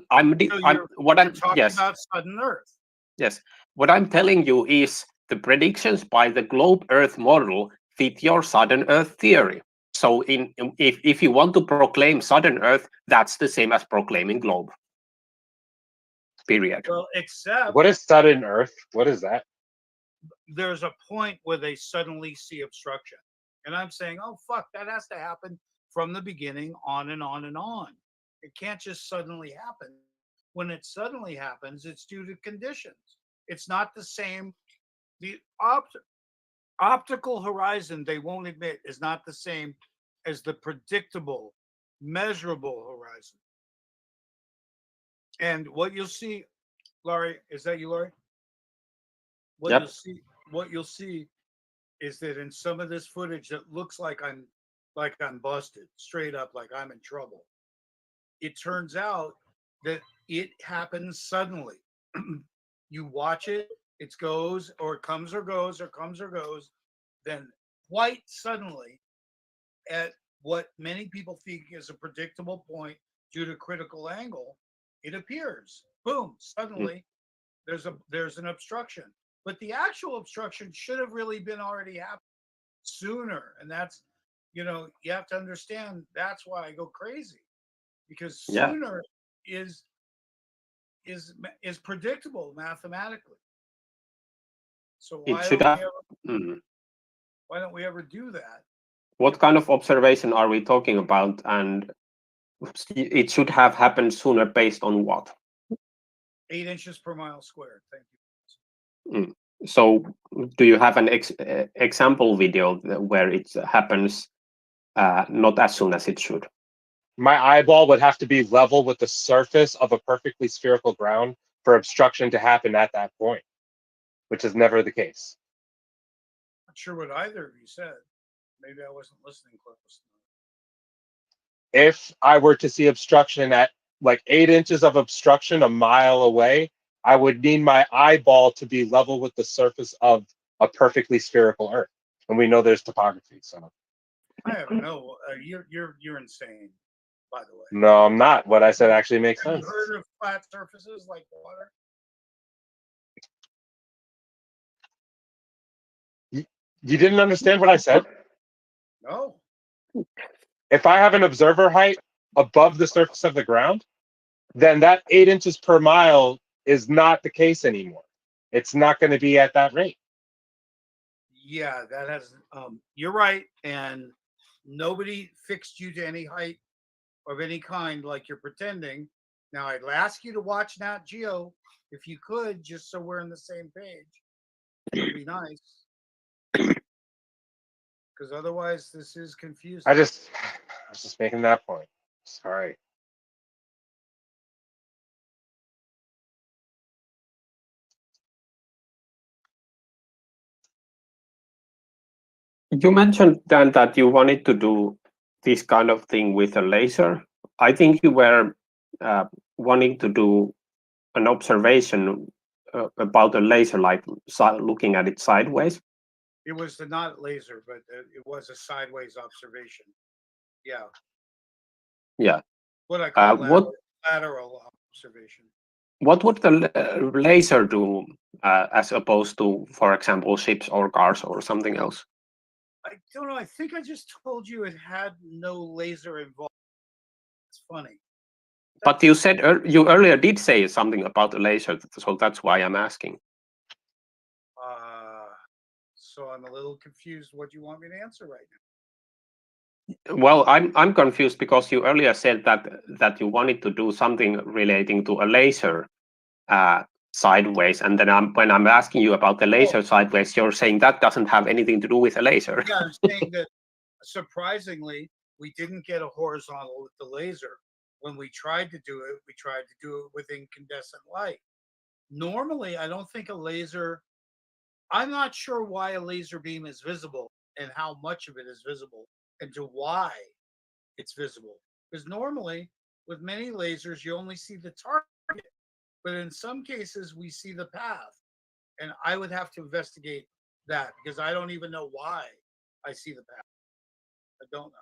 What I'm talking yes. about sudden Earth. Yes, what I'm telling you is the predictions by the globe Earth model fit your sudden Earth theory. So if you want to proclaim sudden Earth, that's the same as proclaiming globe. period. Well, except What is sudden Earth? What is that? there's a point where they suddenly see obstruction. And I'm saying, oh, fuck, that has to happen from the beginning on and on and on. It can't just suddenly happen. When it suddenly happens, it's due to conditions. It's not the same. The optical horizon, they won't admit, is not the same as the predictable, measurable horizon. And what you'll see, Laurie, is that you, Laurie? What Yep. you'll see is that in some of this footage that looks like I'm busted, straight up like I'm in trouble. It turns out that it happens suddenly. You watch it, it goes, or it comes or goes, or comes or goes, then quite suddenly at what many people think is a predictable point due to critical angle, it appears. Boom, suddenly there's an obstruction. But the actual obstruction should have really been already happening sooner. And that's, you have to understand that's why I go crazy. Because sooner is predictable mathematically. So It why should don't have. why don't we ever do that? What kind of observation are we talking about? And it should have happened sooner based on what? 8 inches per mile squared. Thank you. So, do you have an example video where it happens not as soon as it should? My eyeball would have to be level with the surface of a perfectly spherical ground for obstruction to happen at that point, which is never the case. Not sure what either of you said. Maybe I wasn't listening close enough. If I were to see obstruction at like 8 inches of obstruction a mile away, I would need my eyeball to be level with the surface of a perfectly spherical Earth. And we know there's topography, so. I have no. You're insane. By the way. No, I'm not. What I said actually makes Have sense. you heard of flat surfaces like water? You didn't understand what I said? No. If I have an observer height above the surface of the ground, then that 8 inches per mile is not the case anymore. It's not going to be at that rate. Yeah, that has. You're right, and nobody fixed you to any height of any kind like you're pretending. Now, I'd ask you to watch Nat Geo if you could, just so we're on the same page. It'd be nice. Because otherwise, this is confusing. I was just making that point. Sorry. You mentioned then that you wanted to do this kind of thing with a laser. I think you were wanting to do an observation about a laser, like looking at it sideways. It was not laser, but it was a sideways observation. Yeah. Yeah. What I call what lateral observation. What would the laser do as opposed to, for example, ships or cars or something else? I don't know. I think I just told you it had no laser involved. It's funny. But you said you earlier did say something about the laser, so that's why I'm asking. So I'm a little confused. What do you want me to answer right now? Well, I'm confused because you earlier said that you wanted to do something relating to a laser sideways, and then when I'm asking you about the laser sideways, you're saying that doesn't have anything to do with a laser. Yeah, I'm saying that surprisingly, we didn't get a horizontal with the laser. When we tried to do it, we tried to do it with incandescent light. Normally, I don't think a laser, I'm not sure why a laser beam is visible and how much of it is visible and to why it's visible. Because normally, with many lasers, you only see the target, but in some cases, we see the path. And I would have to investigate that because I don't even know why I see the path. I don't know.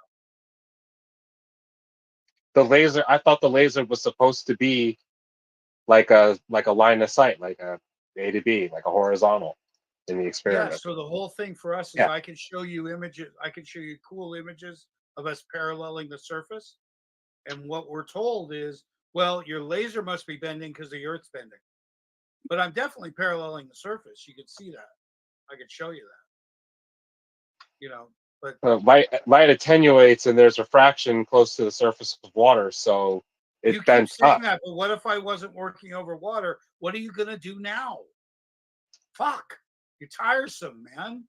The laser, I thought the laser was supposed to be like a line of sight, like a A to B, like a horizontal in the experiment. Yeah, so the whole thing for us is I can show you images, I can show you cool images of us paralleling the surface. And what we're told is Well, your laser must be bending because the Earth's bending. But I'm definitely paralleling the surface. You could see that. I could show you that. You know, but light attenuates and there's refraction close to the surface of water, so it you keep bends saying up. that. But what if I wasn't working over water? What are you gonna do now? Fuck, you're tiresome, man.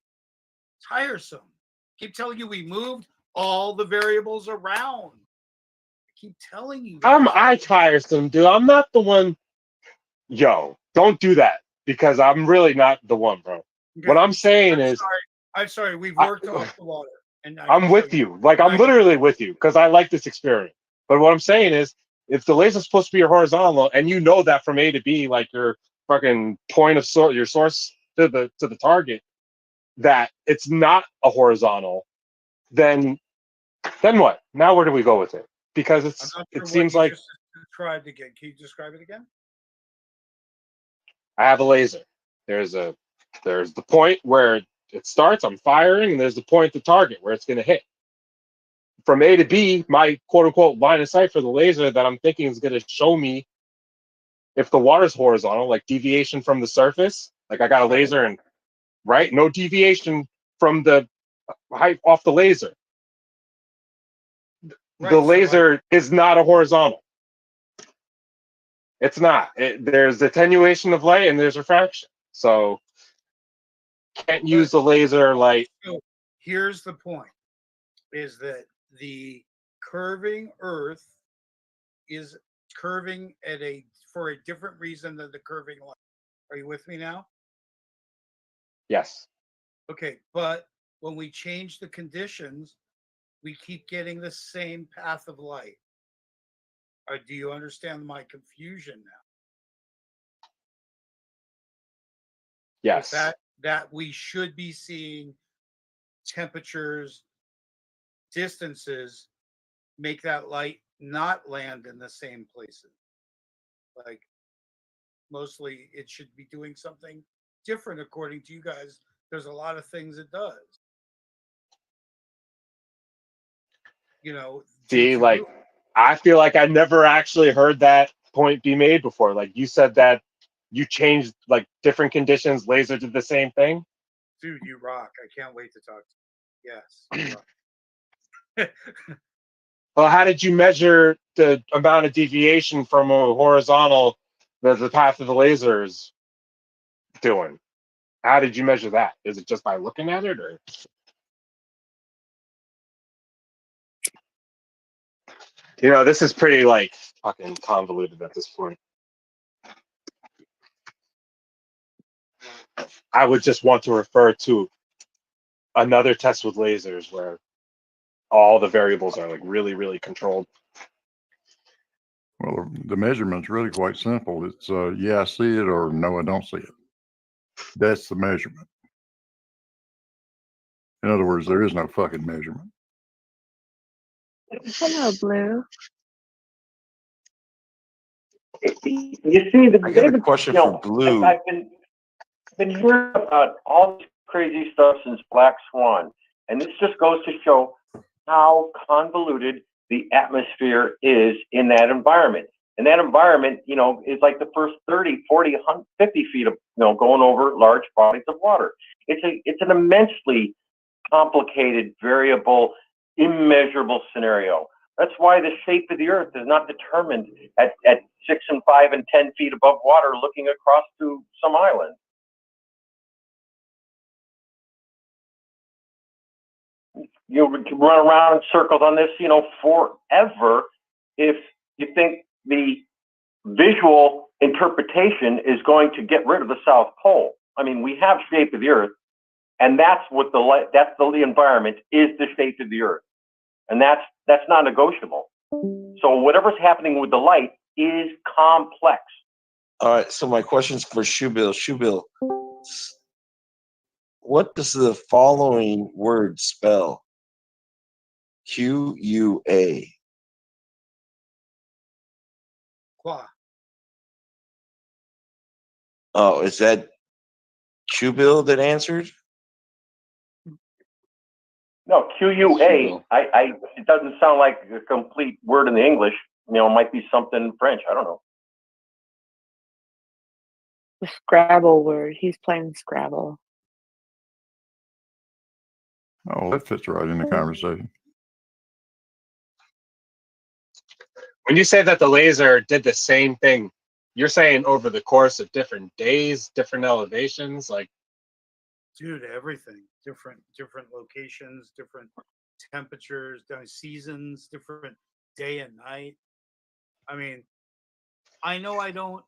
Tiresome. Keep telling you we moved all the variables around. I keep telling you. I tiresome, dude. I'm not the one. Yo, don't do that because I'm really not the one, bro. Okay. What I'm saying is, I'm sorry. We've worked off the water, and I'm with you. Like I'm literally with you because I like this experiment. But what I'm saying is, if the laser's supposed to be horizontal, and you know that from A to B, like your fucking point of your source to the target, that it's not a horizontal, then what? Now where do we go with it? Because I'm not sure it what seems you like just described again. Can you describe it again? I have a laser. There's the point where it starts, I'm firing, and there's the point to target where it's going to hit. From A to B, my quote unquote line of sight for the laser that I'm thinking is going to show me if the water's horizontal, like deviation from the surface. Like I got a laser and no deviation from the height off the laser. The laser is not a horizontal. It's not. There's attenuation of light and there's refraction. So can't use the laser light. So here's the point: is that the curving Earth is curving for a different reason than the curving light. Are you with me now? Yes. Okay, but when we change the conditions, we keep getting the same path of light. Do you understand my confusion now? Yes. That we should be seeing temperatures, distances make that light not land in the same places. Like mostly it should be doing something different according to you guys. There's a lot of things it does. You know, See, like I feel like I never actually heard that point be made before. Like you said that you changed like different conditions, laser did the same thing. Dude, you rock. I can't wait to talk to you. Yes. You rock. Well, how did you measure the amount of deviation from a horizontal that the path of the laser is doing? How did you measure that? Is it just by looking at it, or? You know, this is pretty like fucking convoluted at this point. I would just want to refer to another test with lasers where all the variables are like really, really controlled. Well, the measurement's really quite simple. It's yeah, I see it, or no, I don't see it. That's the measurement. In other words, there is no fucking measurement. Hello, Blue. You see, I got a question for Blue. I've been hearing about all this crazy stuff since Black Swan, and this just goes to show how convoluted the atmosphere is in that environment. And that environment, you know, is like the first 30, 40, 50 feet of, you know, going over large bodies of water. It's an immensely complicated, variable, immeasurable scenario. That's why the shape of the Earth is not determined at 6 and 5 and 10 feet above water looking across to some island. You run around in circles on this, you know, forever if you think the visual interpretation is going to get rid of the South Pole. I mean, we have shape of the Earth, and that's what the environment is, the shape of the Earth. And that's not negotiable. So whatever's happening with the light is complex. All right, so my question's for Shoebill. Shoebill, what does the following word spell? QUA. Qua. Oh, is that Shoebill that answered? No, QUA, it doesn't sound like a complete word in the English. it might be something French. I don't know. The Scrabble word. He's playing Scrabble. Oh, that fits right in the conversation. When you say that the laser did the same thing, you're saying over the course of different days, different elevations, like Dude, everything. Different locations, different temperatures, different seasons, different day and night. I mean, I know I don't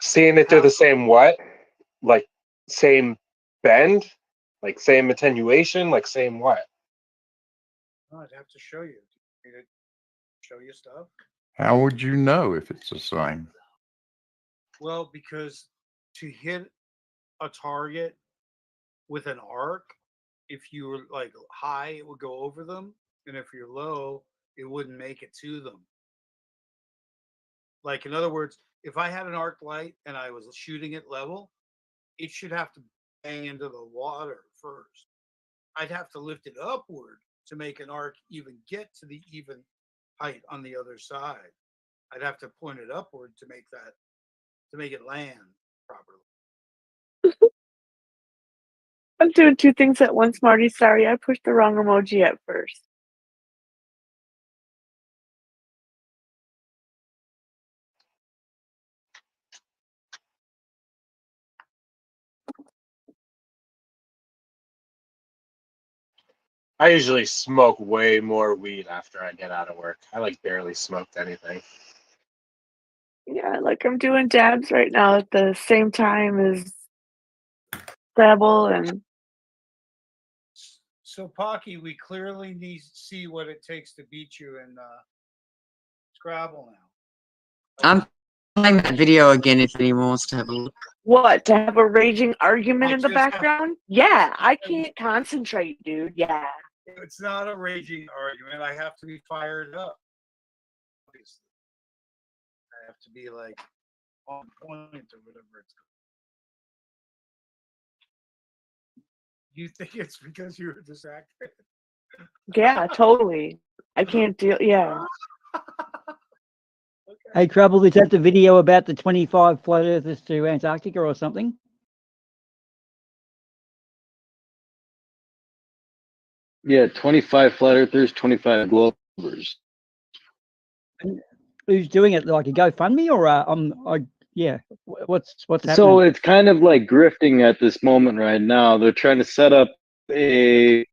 seeing it do the same what? Like same bend? Like same attenuation? Like same what? oh, I'd have to show you. Do you want me to show you stuff? How would you know if it's the same? Well, because to hit a target with an arc, if you were like high, it would go over them, and if you're low, it wouldn't make it to them. Like in other words, if I had an arc light and I was shooting it level, it should have to bang into the water first. I'd have to lift it upward to make an arc even get to the even height on the other side. I'd have to point it upward to make it land properly. I'm doing two things at once, Marty. Sorry, I pushed the wrong emoji at first. I usually smoke way more weed after I get out of work. I like barely smoked anything. Yeah, like I'm doing dabs right now at the same time as Scrabble and So Pocky, we clearly need to see what it takes to beat you in Scrabble now. I'm playing that video again if anyone wants to have a look. what? To have a raging argument I in the just have- background? Yeah, I can't concentrate, dude. Yeah. It's not a raging argument. I have to be fired up. Obviously. I have to be like on point or whatever it's called. You think it's because you were distracted? Yeah, totally. I can't deal. Yeah. Hey, Trouble, is that the video about the 25 flat earthers to Antarctica or something? Yeah, 25 flat earthers, 25 globers. Who's doing it? Like a GoFundMe or yeah. What's happening? So it's kind of like grifting at this moment right now. They're trying to set up it's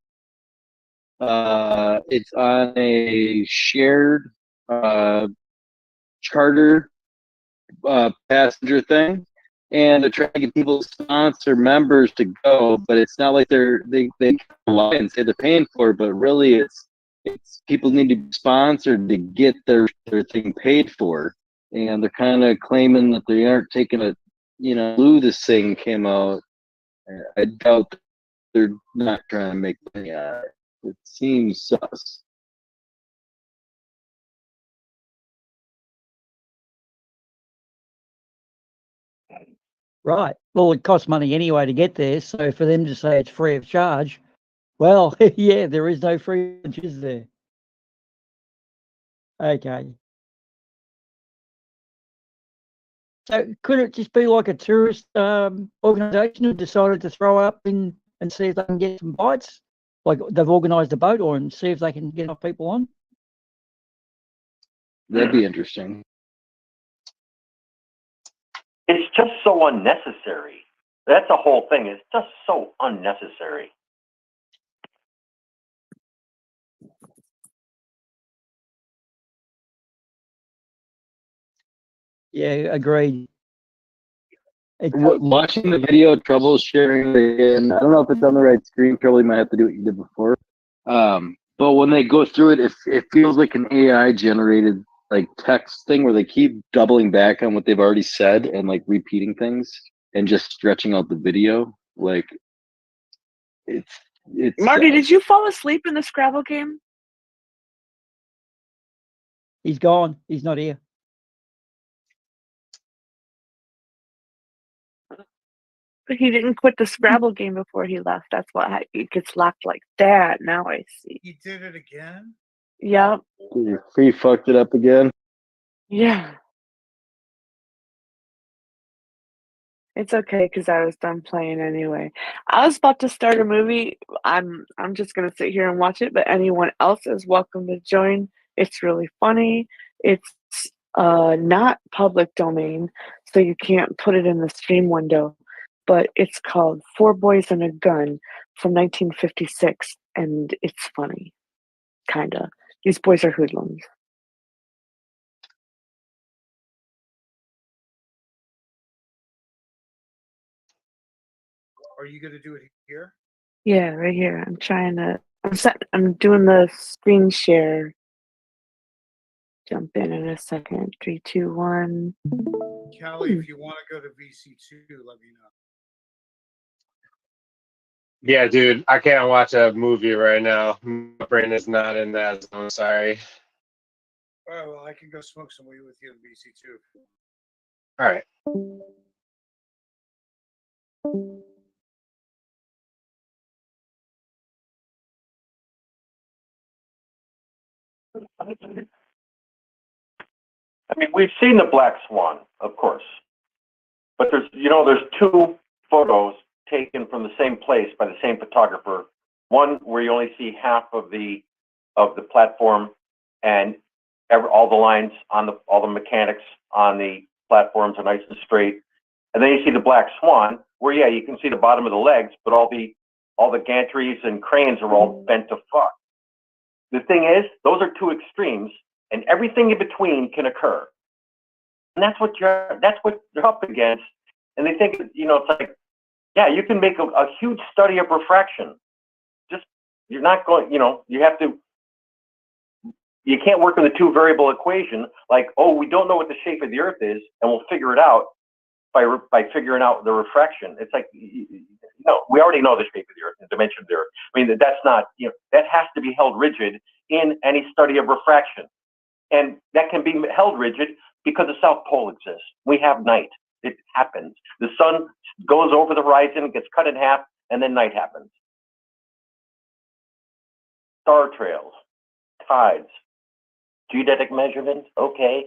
on a shared charter passenger thing, and they're trying to get people to sponsor members to go, but it's not like they lie and say they're paying for it, but really it's people need to be sponsored to get their thing paid for, and they're kind of claiming that they aren't taking a Lou this thing came out. I doubt they're not trying to make money on it. It seems sus. Right. Well, it costs money anyway to get there. So for them to say it's free of charge, well, yeah, there is no free lunch, is there? Okay. So could it just be like a tourist organisation who decided to throw up in and see if they can get some bites? Like they've organised a boat or and see if they can get enough people on? That'd be interesting. It's just so unnecessary. That's the whole thing. It's just so unnecessary. Yeah, agreed. Watching the video, Trouble sharing it again. I don't know if it's on the right screen. Trouble, you might have to do what you did before. But when they go through it, it feels like an AI generated like text thing where they keep doubling back on what they've already said and like repeating things and just stretching out the video. Like it's Marty, did you fall asleep in the Scrabble game? He's gone. He's not here. He didn't quit the Scrabble game before he left. That's why it gets locked like that. Now I see. He did it again? Yep. He fucked it up again. Yeah. It's okay because I was done playing anyway. I was about to start a movie. I'm just gonna sit here and watch it, but anyone else is welcome to join. It's really funny. It's not public domain, so you can't put it in the stream window. But it's called Four Boys and a Gun from 1956, and it's funny, kinda. These boys are hoodlums. Are you going to do it here? Yeah, right here. I'm doing the screen share. Jump in a second. 3, 2, 1. Callie, if you want to go to VC2, let me know. Yeah, dude, I can't watch a movie right now. My brain is not in that zone. Sorry. All right, well, I can go smoke some weed with you in VC2. All right. I mean, we've seen the black swan, of course, but there's two photos taken from the same place by the same photographer. One where you only see half of the platform and all the lines on all the mechanics on the platforms are nice and straight, and then you see the black swan where you can see the bottom of the legs, but all the gantries and cranes are all bent to fuck. The thing is, those are two extremes, and everything in between can occur. And that's what you're up against. And they think, it's like, yeah, you can make a huge study of refraction. Just, you're not going, you can't work in the two variable equation like, oh, we don't know what the shape of the Earth is, and we'll figure it out by figuring out the refraction. It's like, no, we already know the shape of the Earth, the dimension of the Earth. I mean, that's not, that has to be held rigid in any study of refraction. And that can be held rigid because the South Pole exists. We have night. It happens. The sun goes over the horizon, gets cut in half, and then night happens. Star trails, tides, geodetic measurements, okay.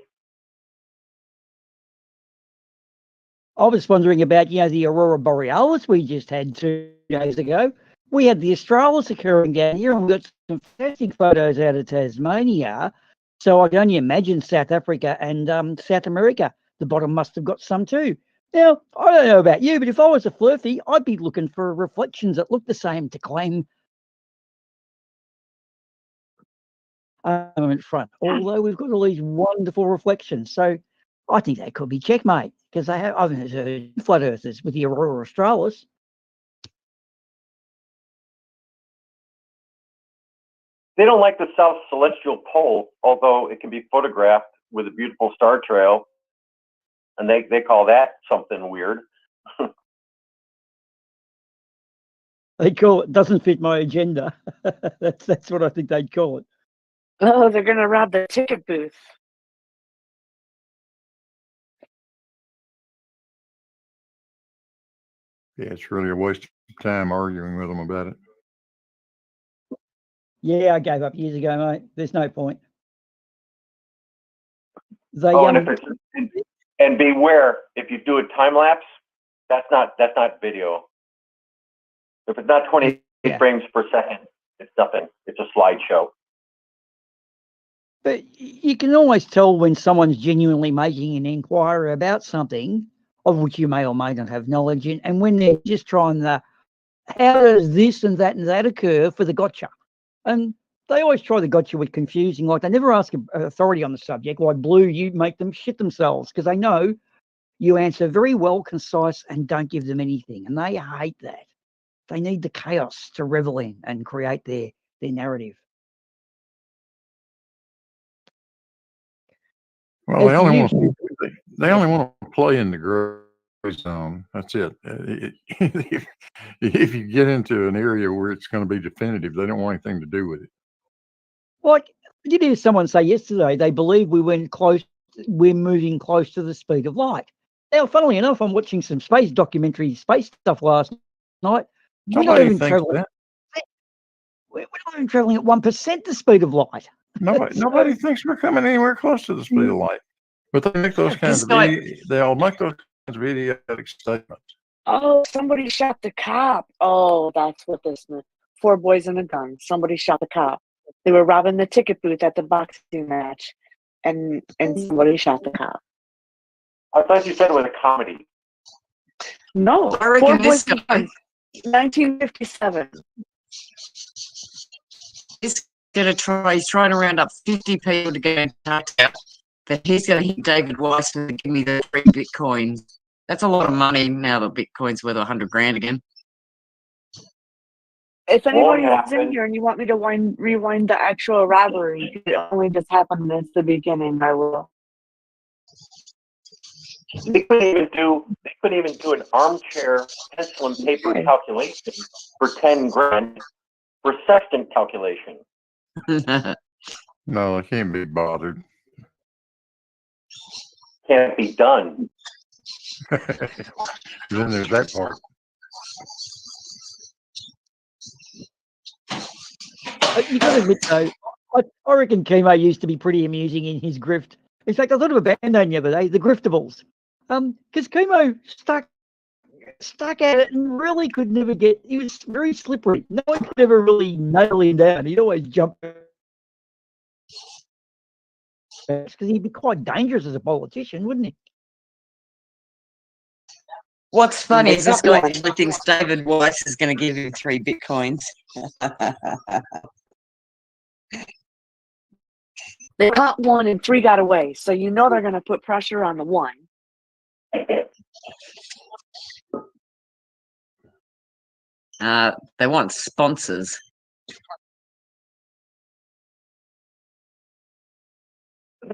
I was wondering about, the Aurora Borealis we just had 2 days ago. We had the Australis occurring down here, and we got some fantastic photos out of Tasmania. So I can only imagine South Africa and South America. The bottom must have got some too. Now, I don't know about you, but if I was a flirty, I'd be looking for reflections that look the same to claim in front. Although we've got all these wonderful reflections. So I think that could be checkmate, because I've heard flat earthers with the Aurora Australis. They don't like the South Celestial Pole, although it can be photographed with a beautiful star trail, and they call that something weird. They call it doesn't fit my agenda. That's what I think they'd call it. Oh, they're gonna rob the ticket booth. Yeah, it's really a waste of time arguing with them about it. Yeah, I gave up years ago, mate. There's no point. They, and beware, if you do a time lapse, that's not video. If it's not 28 frames per second, it's nothing. It's a slideshow. But you can always tell when someone's genuinely making an inquiry about something of which you may or may not have knowledge in, and when they're just trying how does this and that occur for the gotcha? And they always try the gotcha with confusing, like they never ask an authority on the subject, like Blue, you make them shit themselves, because they know you answer very well, concise, and don't give them anything. And they hate that. They need the chaos to revel in and create their narrative. Well, they only want to play in the gray zone. That's it. If you get into an area where it's going to be definitive, they don't want anything to do with it. Like, did you hear someone say yesterday they believe we're moving close to the speed of light? Now, funnily enough, I'm watching some space stuff last night. We're not even traveling at 1% the speed of light. Nobody thinks we're coming anywhere close to the speed of light. But they make those kinds This of guy, they all make those kinds of idiotic statements. Oh, somebody shot the cop. Oh, that's what this meant. 4 boys and a gun. Somebody shot the cop. They were robbing the ticket booth at the boxing match, and somebody shot the cop. I thought you said it was a comedy. No, I reckon 4 this boys and a guy, gun. 1957. this gonna try. He's trying to round up 50 people to go and talk about. But he's gonna hit David Weiss and give me the 3 bitcoins. That's a lot of money now that Bitcoin's worth 100 grand again. If Won't anybody is in happen. here and you want me to rewind the actual robbery, it only just happened since the beginning, I will. They couldn't even do an armchair pencil and paper calculation for 10 grand for sextant calculation. No, I can't be bothered. Can't be done. Then there's that part. You got to admit though, I reckon Chemo used to be pretty amusing in his grift. In fact, I thought of a band name the other day, the Griftables. Because Chemo stuck at it and really could never get. He was very slippery. No one could ever really nail him down. He'd always jump. Because he'd be quite dangerous as a politician, wouldn't he? What's funny They is this got guy one. actually thinks David Weiss is going to give him 3 bitcoins. They caught 1 and 3 got away, so you know they're going to put pressure on the 1. They want sponsors. Do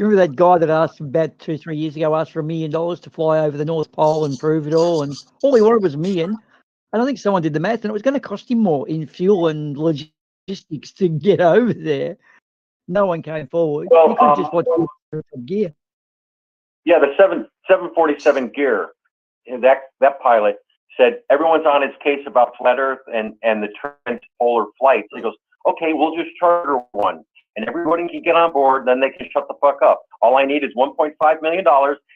you remember that guy that asked about 2-3 years ago, asked for $1 million to fly over the North Pole and prove it all? And all he wanted was $1 million. And I think someone did the math, and it was going to cost him more in fuel and logistics to get over there. No one came forward. Well, He could have just watched gear. Yeah, the 747 gear. That pilot said everyone's on his case about flat Earth and the transpolar flights. He goes, okay, we'll just charter one, and everybody can get on board. Then they can shut the fuck up. All I need is $1.5 million,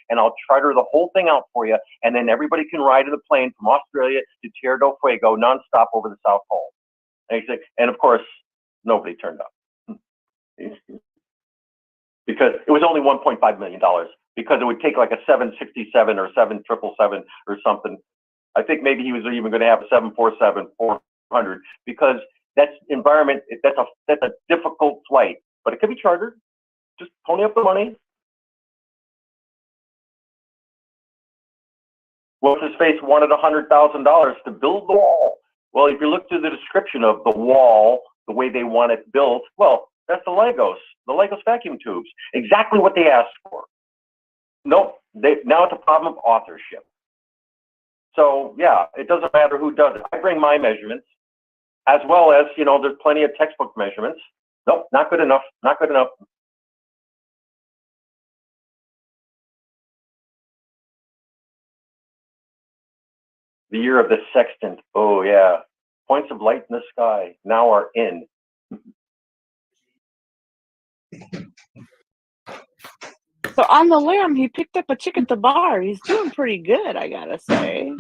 and I'll charter the whole thing out for you. And then everybody can ride in the plane from Australia to Tierra del Fuego nonstop over the South Pole. And of course, nobody turned up because it was only $1.5 million. Because it would take like a 767 or 7777 or something. I think maybe he was even going to have a 747-400 because that's environment. That's a difficult flight, but it could be chartered. Just pony up the money. What's his face wanted $100,000 to build the wall. Well, if you look through the description of the wall, the way they want it built, well, that's the Legos vacuum tubes. Exactly what they asked for. Nope. Now it's a problem of authorship. So yeah, it doesn't matter who does it. I bring my measurements, as well as there's plenty of textbook measurements. Nope, not good enough. Not good enough. The year of the sextant. Oh yeah, points of light in the sky now are in. So on the lamb, he picked up a chick at the bar. He's doing pretty good, I gotta say.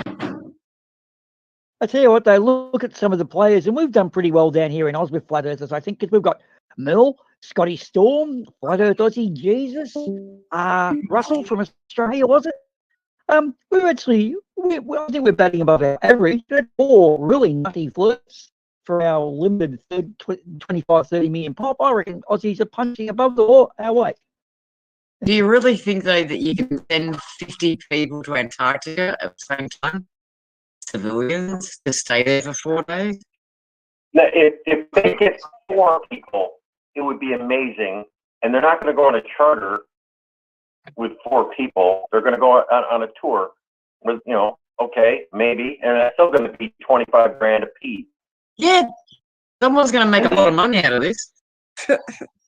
I tell you what, though, look at some of the players, and we've done pretty well down here in Oz with Flat Earthers, I think, because we've got Mill, Scotty Storm, Flat Earth Aussie Jesus, Russell from Australia, was it? We're actually, I think we're batting above our average. We had 4 really nutty flips for our limited 25, 30 million pop. I reckon Aussies are punching above our weight. Do you really think, though, that you can send 50 people to Antarctica at the same time? Civilians to stay there for 4 days? Now, if they get 4 people, it would be amazing. And they're not going to go on a charter with 4 people. They're going to go on a tour with, okay, maybe. And it's still going to be 25 grand a piece. Yeah. Someone's going to make a lot of money out of this.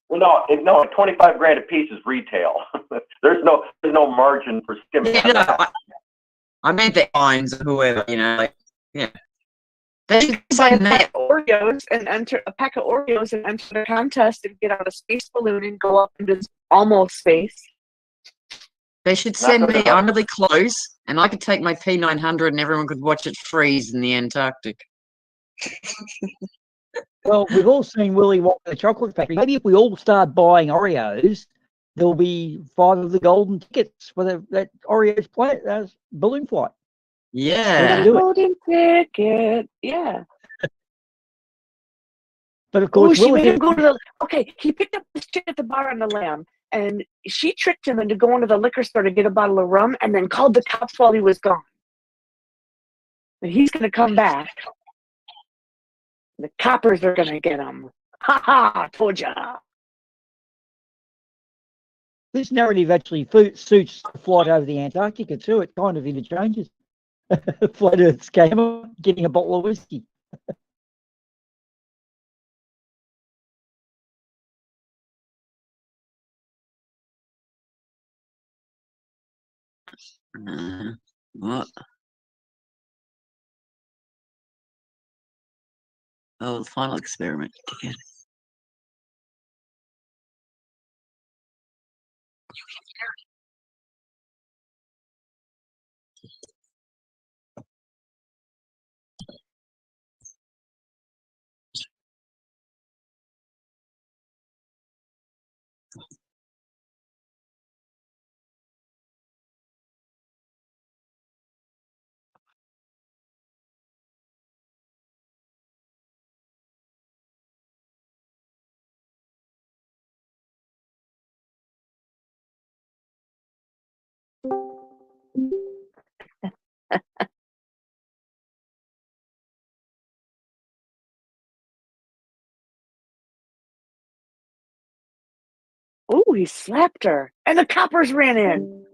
Well, no, 25 grand a piece is retail. there's no margin for skimming. Yeah, no, I meant the Hines or whoever, yeah. They should say that. Oreos and enter a pack of Oreos and enter the contest and get on a space balloon and go up into almost space. They should send me. I'm really close, and I could take my P900, and everyone could watch it freeze in the Antarctic. Well, we've all seen Willy Wonka the Chocolate Factory. Maybe if we all start buying Oreos, there'll be 5 of the golden tickets for that Oreos balloon flight. Yeah. Golden ticket. Yeah. But of Oh, course, she Willy made him go to the. Okay, he picked up this chick at the bar on the lamb, and she tricked him into going to the liquor store to get a bottle of rum, and then called the cops while he was gone. And he's going to come back. The coppers are going to get him. Ha ha! Told ya. this narrative actually suits the flight over the Antarctica too. It kind of interchanges. Flat Earth scammer getting a bottle of whiskey. What? Oh, the final experiment. Ticket. Oh, he slapped her, and the coppers ran in.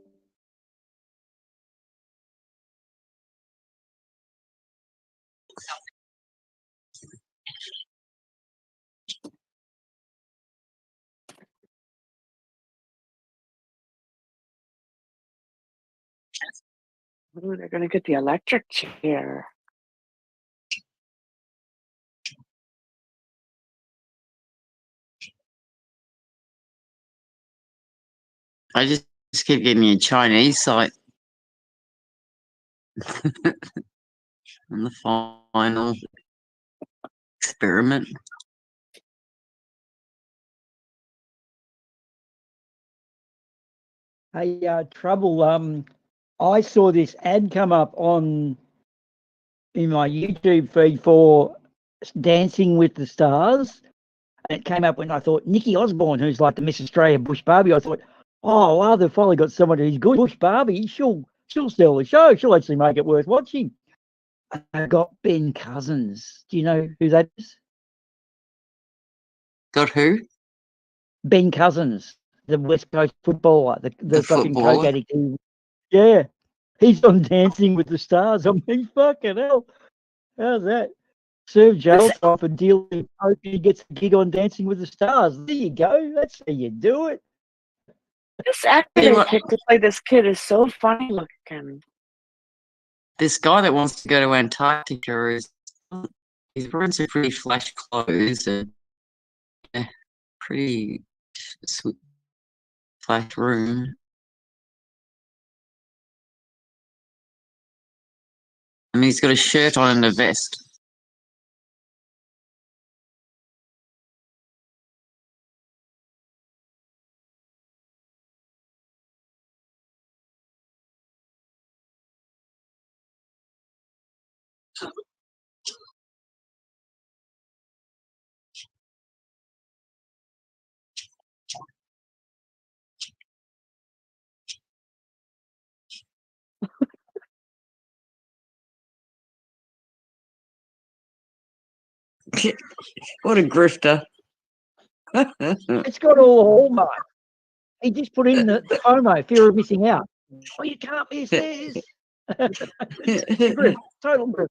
Ooh, they're going to get the electric chair. I just keep getting a Chinese site. And the final experiment. Hey, Trouble, I saw this ad come up in my YouTube feed for Dancing with the Stars. And it came up when I thought Nikki Osborne, who's like the Miss Australia Bush Barbie, I thought, oh, wow, they've finally got someone who's good. Bush Barbie, she'll sell the show. She'll actually make it worth watching. I got Ben Cousins. Do you know who that is? Got who? Ben Cousins, the West Coast footballer, the fucking coke footballer? addict. Yeah, he's on Dancing with the Stars. I mean, fucking hell. How's that? Serve jail time for dealing coke, he gets a gig on Dancing with the Stars. There you go. That's how you do it. This actor they picked to play this kid is so funny looking. This guy that wants to go to Antarctica he's wearing some pretty flash clothes and pretty sweet flash room. I mean, he's got a shirt on and a vest. What a grifter. It's got all the hallmarks. He just put in the FOMO, fear of missing out. Oh, you can't miss this. It's a grip, total grip.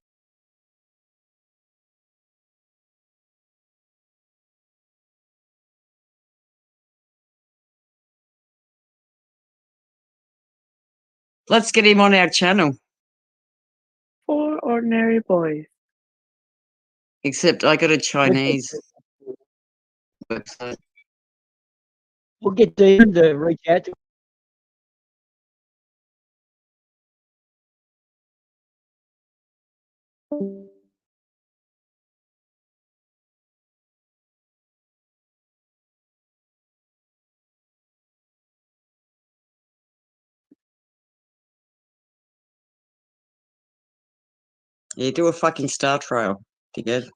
Let's get him on our channel. 4 ordinary boys. Except I got a Chinese website. We'll get Dean to reach out to. Yeah, do a fucking star trail, dickhead.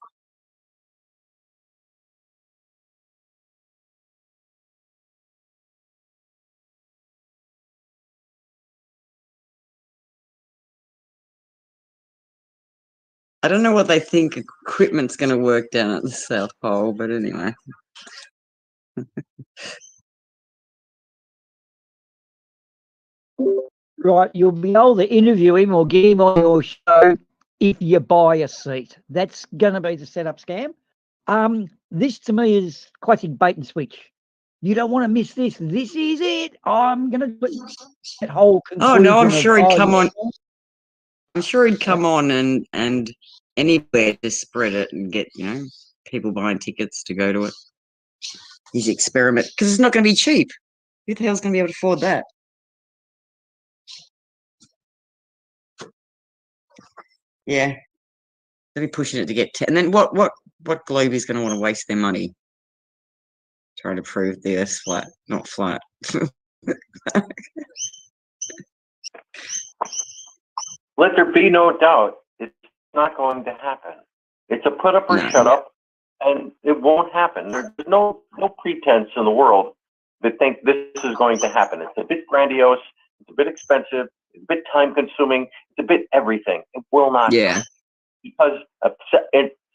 I don't know what they think equipment's going to work down at the South Pole, but anyway. Right, you'll be able to interview him or get him on your show if you buy a seat. That's going to be the setup scam. This to me is classic bait and switch. You don't want to miss this. This is it. I'm going to put that whole Oh conclusion no, I'm of, sure he'd come yeah, on. I'm sure he'd come on and anywhere to spread it and get, you know, people buying tickets to go to it. His experiment, because it's not going to be cheap. Who the hell's going to be able to afford that? Yeah, they'll be pushing it to get and then what globe is going to want to waste their money trying to prove the Earth's flat, not flat? Let there be no doubt, it's not going to happen. It's a put up or shut up, and it won't happen. There's no pretense in the world that think this is going to happen. It's a bit grandiose, it's a bit expensive, it's a bit time consuming, it's a bit everything. It will not happen. Because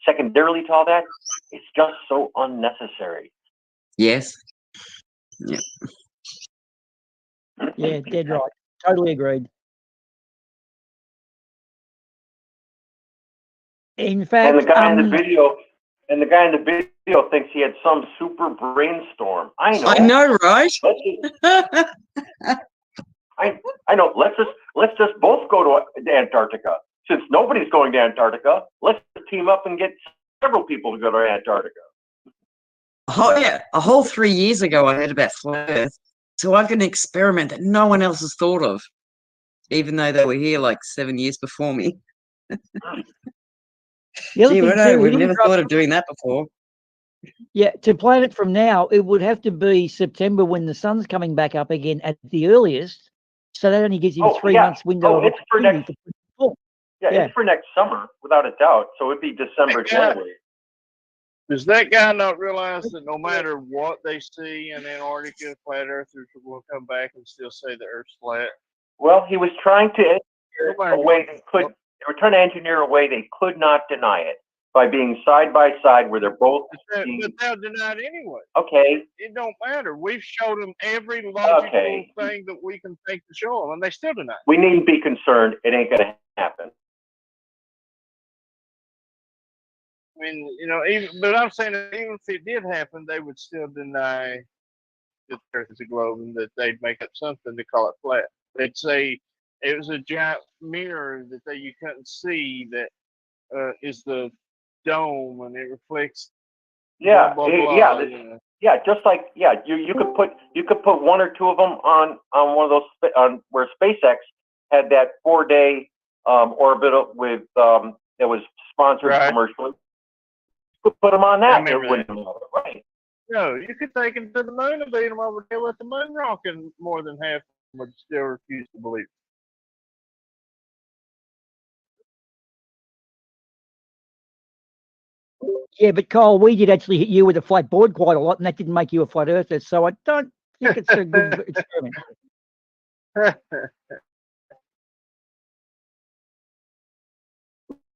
secondarily to all that, it's just so unnecessary. Yes. Yeah. Yeah, dead right. Totally agreed. In fact, And the guy in the video thinks he had some super brainstorm. I know, right? I know. Let's just both go to Antarctica. Since nobody's going to Antarctica, let's team up and get several people to go to Antarctica. Oh yeah, a whole 3 years ago I heard about flat Earth, so I've got an experiment that no one else has thought of, even though they were here like 7 years before me. The other Gee, thing righto, too, we've it'll never drop- thought of doing that before. Yeah, to plan it from now, it would have to be September when the sun's coming back up again at the earliest. So that only gives you 3 months window. Oh, of it's for opportunity next. to put it full. Yeah, Yeah. it's for next summer, without a doubt. So it'd be December, January. Does that guy not realize that no matter what they see in Antarctica, flat earthers will come back and still say the Earth's flat? Well, he was trying to engineer a way they could. They were trying to engineer a way they could not deny it by being side by side, where they're both. But they'll deny it anyway. Okay. It don't matter. We've showed them every logical Okay. thing that we can think to show them, and they still deny it. We needn't be concerned. It ain't going to happen. I mean, you know, but I'm saying that even if it did happen, they would still deny that the Earth is a globe and that they'd make up something to call it flat. They'd say it was a giant mirror that you couldn't see that is the dome and it reflects. Yeah, blah, blah, yeah, blah, this- you know. yeah. Just like you could put one or two of them on one of those on where SpaceX had that 4-day orbit with that was sponsored commercially. You could put them on that. It wouldn't matter, right? No, you could take them to the moon and beat them over there with the moon rock, and more than half of them would still refuse to believe it. Yeah, but Kyle, we did actually hit you with a flat board quite a lot, and that didn't make you a flat earther. So I don't think it's a good experiment.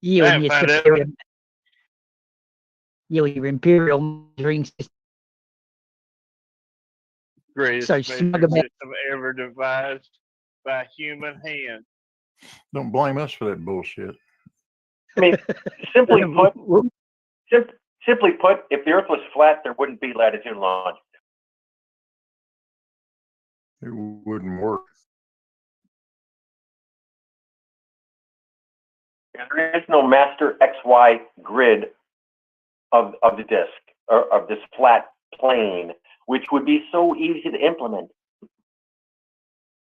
You and your superior, you and your imperial measuring system. Greatest So measuring smug about- system ever devised by human hand. Don't blame us for that bullshit. I mean, simply put, if the Earth was flat, there wouldn't be latitude and longitude. It wouldn't work. There is no master XY grid of the disk or of this flat plane, which would be so easy to implement.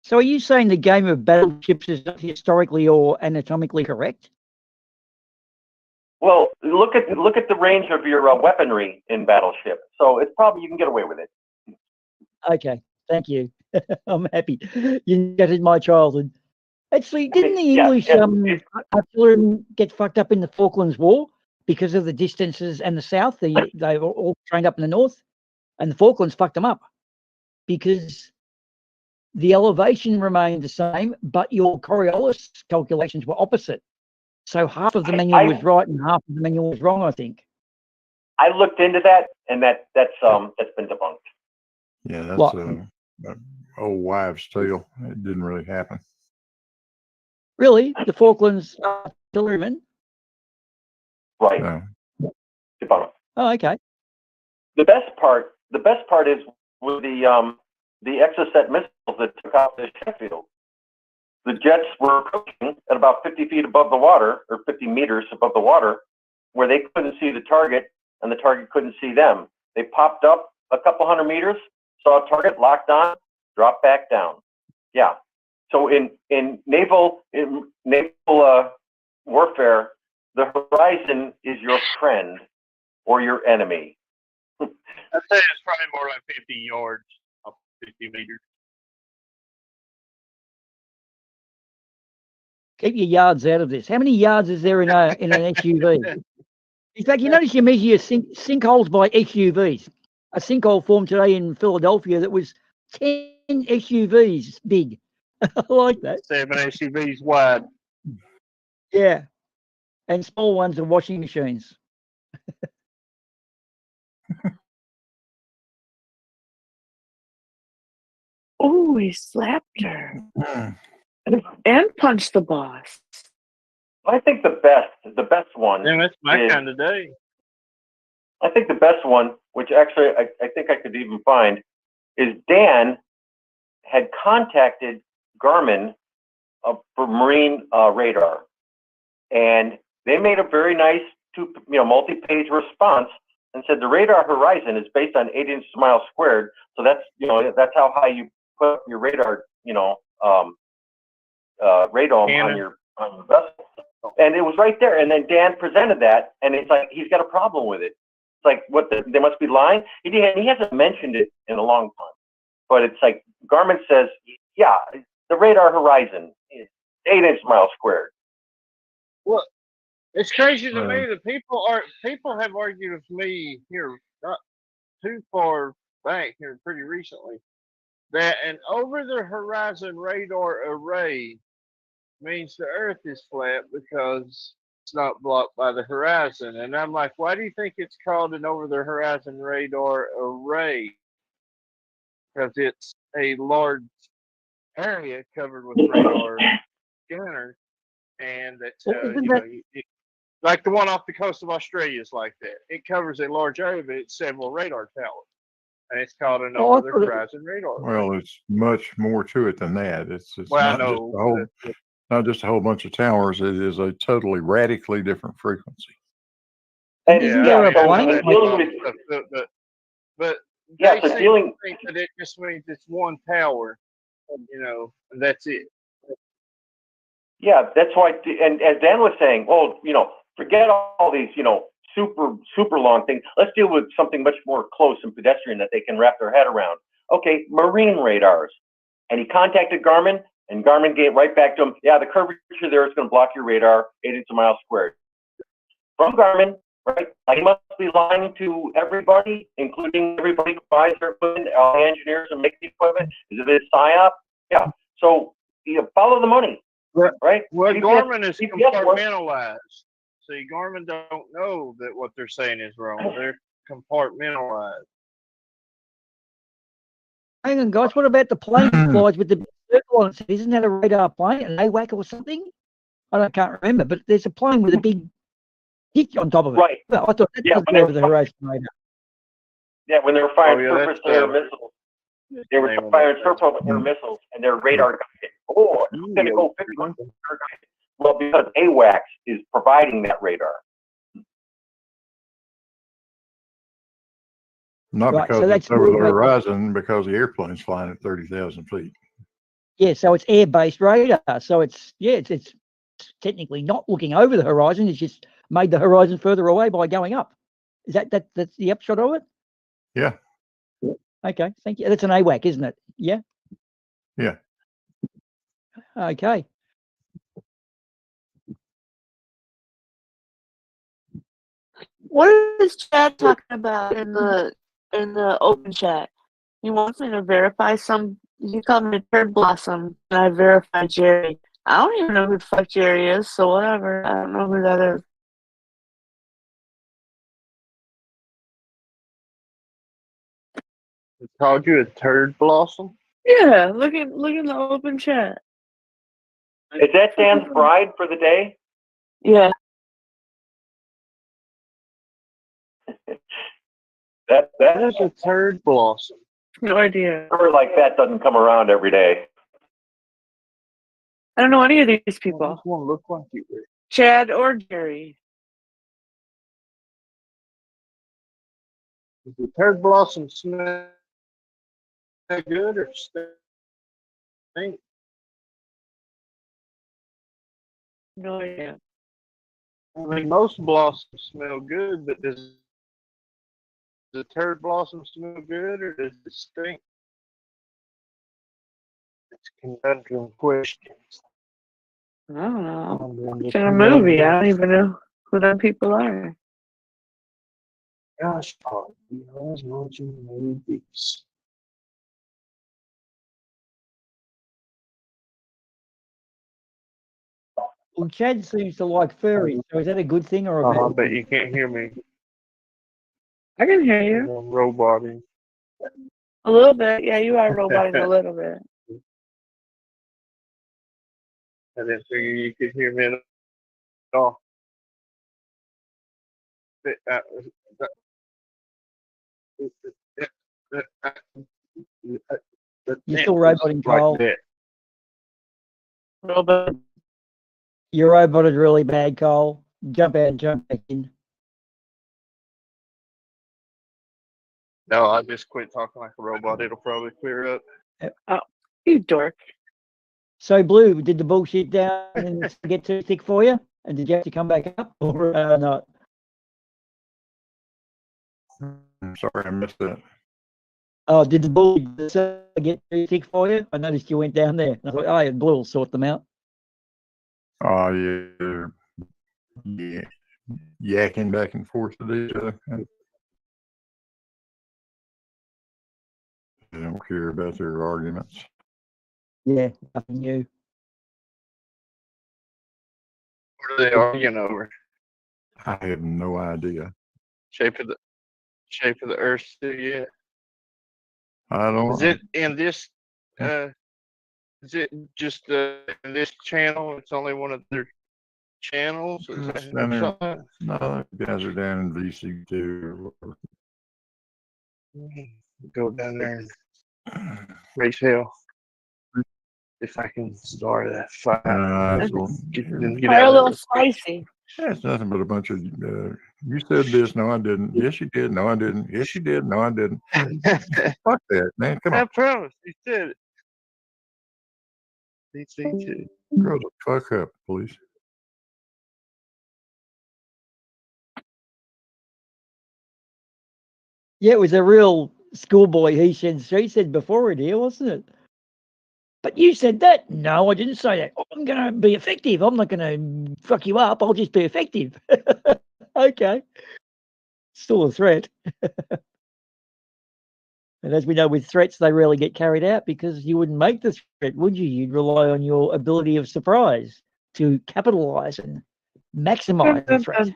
So are you saying the game of battleships is not historically or anatomically correct? Well, look at the range of your weaponry in Battleship. So it's probably you can get away with it. Okay, thank you. I'm happy. You gutted my childhood. Actually, didn't the English artillery get fucked up in the Falklands War because of the distances and the South? They were all trained up in the North, and the Falklands fucked them up because the elevation remained the same, but your Coriolis calculations were opposite. So half of the manual was right and half of the manual was wrong, I think. I looked into that, and that's been debunked. Yeah, that's What? a old wives' tale. It didn't really happen. Really? The Falklands artillerymen? Right. No. Debunked. Oh, okay. The best part is with the Exocet missiles that took out the Sheffield. The jets were approaching at about 50 feet above the water, or 50 meters above the water, where they couldn't see the target, and the target couldn't see them. They popped up a couple hundred meters, saw a target, locked on, dropped back down. Yeah. So in naval warfare, the horizon is your friend or your enemy. I'd say it's probably more like 50 yards, up 50 meters. Keep your yards out of this. How many yards is there in an SUV? In fact, you notice you measure your sinkholes by SUVs. A sinkhole formed today in Philadelphia that was 10 SUVs big. I like that. 7 SUVs wide. Yeah. And small ones are washing machines. Oh, he slapped her and punched the boss. I think the best one. Yeah, that's my is- kind of day. I think the best one, which actually I think I could even find, is Dan had contacted Garmin for marine radar, and they made a very nice multi-page response and said the radar horizon is based on 8 inches a mile squared. So that's that's how high you put your radar radome on your vessel. And it was right there. And then Dan presented that, and it's like he's got a problem with it. It's like they must be lying. He hasn't mentioned it in a long time, but it's like Garmin says, yeah, the radar horizon is 8 inches a mile squared. Well, it's crazy to me that people have argued with me here not too far back here pretty recently that an over the horizon radar array means the earth is flat because it's not blocked by the horizon. And I'm like, why do you think it's called an over the horizon radar array? Because it's a large area covered with radar scanners, and that's like the one off the coast of Australia is like that. It covers a large area, but it's several radar towers, and it's called an over the horizon radar. Well, it's much more to it than that. It's Well, I not just know, not just a whole bunch of towers. It is a totally radically different frequency. And Isn't there a plane? But Yeah, they so seem dealing- to think that it just means it's one tower, and that's it. Yeah, that's why. And as Dan was saying, forget all these, super long things. Let's deal with something much more close and pedestrian that they can wrap their head around. Okay, marine radars. And he contacted Garmin, and Garmin gave right back to him, yeah, the curvature there is going to block your radar 8 inches a mile squared. From Garmin, right? He must be lying to everybody, including everybody who buys their equipment, all the engineers who make the equipment. Is it a PSYOP? Yeah. So follow the money, right? Well, GPS Garmin is GPS works. compartmentalized. See, Garmin don't know that what they're saying is wrong. They're compartmentalized. Hang on, guys. What about the plane that flies with the circle on it? Isn't that a radar plane, an AWAC or something? Can't remember, but there's a plane with a big hitch on top of it. Right. Well, I thought that Yeah, was when they over the were horizon radar. Yeah, when they were firing Oh, yeah, surface that's, air missiles, they were firing surface air missiles, and their radar guided. Oh, it's going to go 50 miles. Well, because AWACS is providing that radar. Not Right, because so it's that's over the more like- horizon, because the airplane's flying at 30,000 feet. Yeah, so it's air-based radar. So it's technically not looking over the horizon. It's just made the horizon further away by going up. Is that's the upshot of it? Yeah. Okay, thank you. That's an AWAC, isn't it? Yeah. Yeah. Okay. What is Chad talking about in the open chat? He wants me to verify some. He called me Turd Blossom, and I verified Jerry. I don't even know who the fuck Jerry is, so whatever. I don't know who that is. He called you a turd blossom? Yeah, look in the open chat. Is that Dan's bride for the day? Yeah. That That's a turd blossom. No idea. her like that doesn't come around every day. I don't know any of these people. One look like you. Chad or Jerry. Does the turd blossom smell good or stink? No idea. I mean, most blossoms smell good, but does the turd blossom smell good or does it stink? It's a conundrum question. I don't know. It's in a movie. I don't even know who them people are. Gosh, Paul, you always watching movies. Well, Chad seems to like furries. So is that a good thing or a I bad bet thing? you can't hear me. I can hear you. I'm roboting. A little bit. Yeah, you are roboting a little bit. I didn't figure you could hear me at all. You're still roboting, Cole. Robot. You're roboted really bad, Cole. Jump out and jump back in. No, I just quit talking like a robot. It'll probably clear up. Oh, you dork. So, Blue, did the bullshit down and get too thick for you? And did you have to come back up or not? I'm sorry, I missed that. Oh, did the bullshit get too thick for you? I noticed you went down there. I thought, oh, yeah, Blue will sort them out. Oh, yeah. Yakking back and forth to each other. I don't care about their arguments. Yeah, nothing new. What are they arguing over? I have no idea. Shape of the Earth still yet? I don't. Is it in this? Is it just in this channel? It's only one of their channels. Is It's that down there. something? No, the guys are down in VC2 or whatever. Go down there and raise hell. If I can start that fire. Get Fire a out little of spicy. That's nothing but a bunch of. You said this. No, I didn't. Yes, you did. No, I didn't. Yes, you did. No, I didn't. Fuck that, man. Come I on. promise. You said it. VC2. Grow the fuck up, please. Yeah, it was a real schoolboy he said before it here, wasn't it? But you said that. No, I didn't say that. I'm going to be effective. I'm not going to fuck you up. I'll just be effective. Okay. Still a threat. And as we know, with threats, they rarely get carried out because you wouldn't make the threat, would you? You'd rely on your ability of surprise to capitalize and maximize the threat.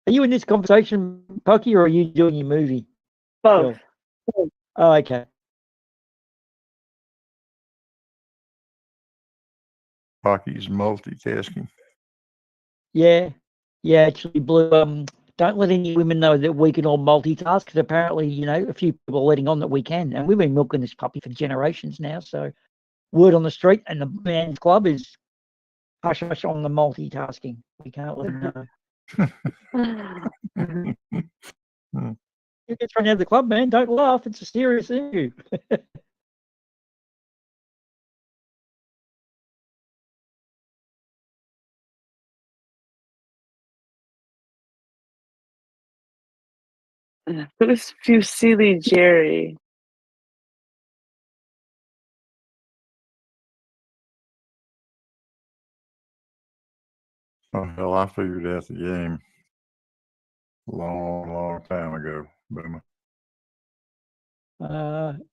Are you in this conversation, Pucky, or are you doing your movie? Both. Oh, okay. Pocky's multitasking. Yeah. Yeah, actually, Blue, don't let any women know that we can all multitask, because apparently, a few people are letting on that we can. And we've been milking this puppy for generations now. So word on the street and the man's club is hush hush on the multitasking. We can't let him know. You get thrown out of the club, man. Don't laugh. It's a serious issue. Who's Fusili Jerry? Oh, hell, I figured out the game long time ago. Boomer.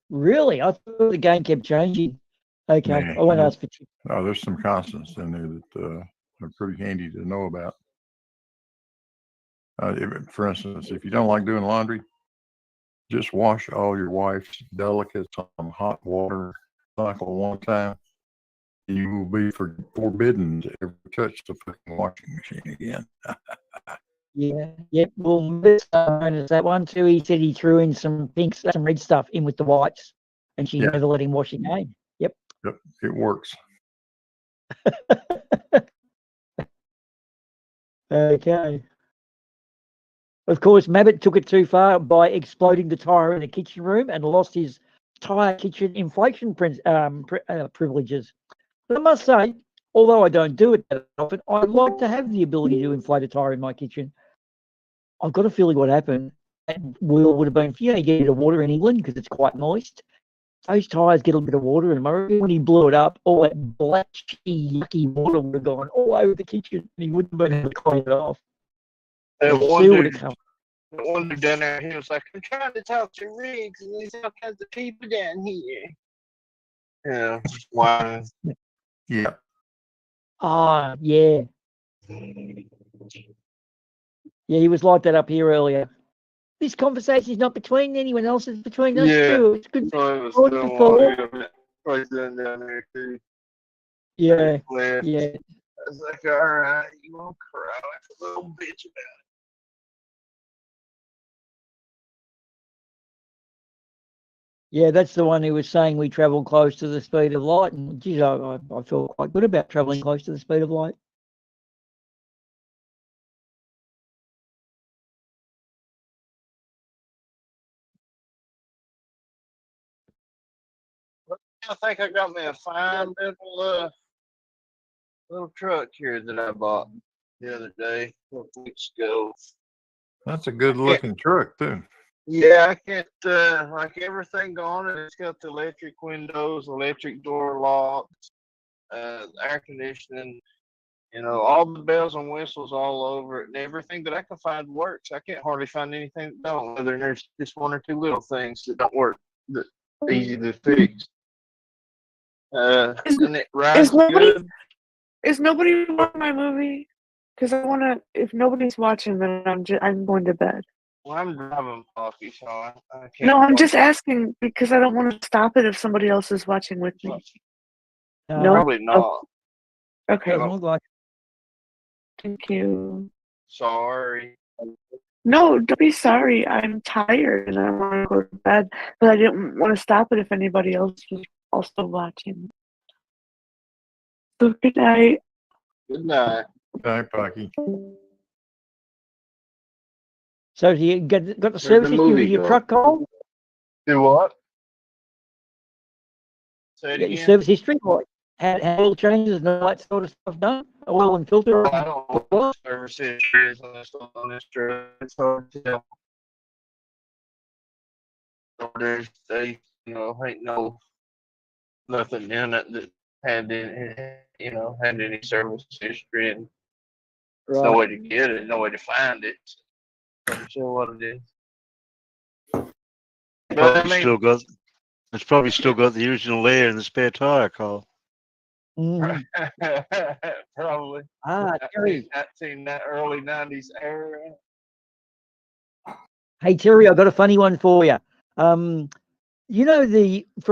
Really? I thought the game kept changing. Okay, Nah, I won't ask for tips. Oh, there's some constants in there that are pretty handy to know about. For instance, if you don't like doing laundry, just wash all your wife's delicates on hot water cycle one time. You will be forbidden to ever touch the fucking washing machine again. Yeah, yep. Well, this noticed that one too. He said he threw in some some red stuff in with the whites, and she Yeah. never let him wash it again. Yep. Yep, it works. Okay. Of course, Mabbott took it too far by exploding the tire in the kitchen room and lost his tire kitchen inflation privileges. But I must say, although I don't do it that often, I'd like to have the ability to inflate a tire in my kitchen. I've got a feeling what happened. That wheel would have been, you get a bit of water in England because it's quite moist. Those tires get a bit of water in America. When he blew it up, all that black, yucky water would have gone all over the kitchen, and he wouldn't have been able to clean it off. That The one seal would dude, have come. that one dude down there, he was like, I'm trying to talk to Riggs, and there's all kinds of people down here. Yeah, wow. Yeah. Ah, yeah. Yeah, he was like that up here earlier. This conversation is not between anyone else, it's between us Yeah, two. It's good. so it was Good still for- right down there too. Yeah, Left. yeah. I was like, all right, you won't cry like a little bitch about Yeah, that's the one who was saying we travel close to the speed of light. And geez, I feel quite good about traveling close to the speed of light. it. I think I got me a fine little truck here that I bought the other day, a couple weeks ago. That's a good looking truck too. Yeah, I can't like everything on it. It's got the electric windows, electric door locks, air conditioning, all the bells and whistles all over it, and everything that I can find works. I can't hardly find anything that don't. Other than there's just one or two little things that don't work that easy to fix. And it rides good. Is nobody watching my movie? Because I want to. If nobody's watching, then I'm going to bed. Well, I'm driving, Poppy, so I can't. No, I'm watch just it. asking because I don't want to stop it if somebody else is watching with me. No, Probably not. Okay. Doesn't look like. Thank you. Sorry. No, don't be sorry. I'm tired and I want to go to bed, but I didn't want to stop it if anybody else was also watching. So good night. Good night. Bye, Pocky. So do you got the Where'd service the history movie with your go? truck, Cole? Do what? Say it You got your again. service history? What? Had oil changes and all that sort of stuff done? Oil and filter? I don't know what service history is on this truck. It's hard to tell. They, ain't nothing in it that had any service history, and there's no way to get it, no way to find it. I'm sure what it is. But I Probably mean, it's probably still got the original layer in the spare tire, Carl. Mhm. probably. Ah, Terry. That early 90s era. Hey, Terry, I've got a funny one for you. For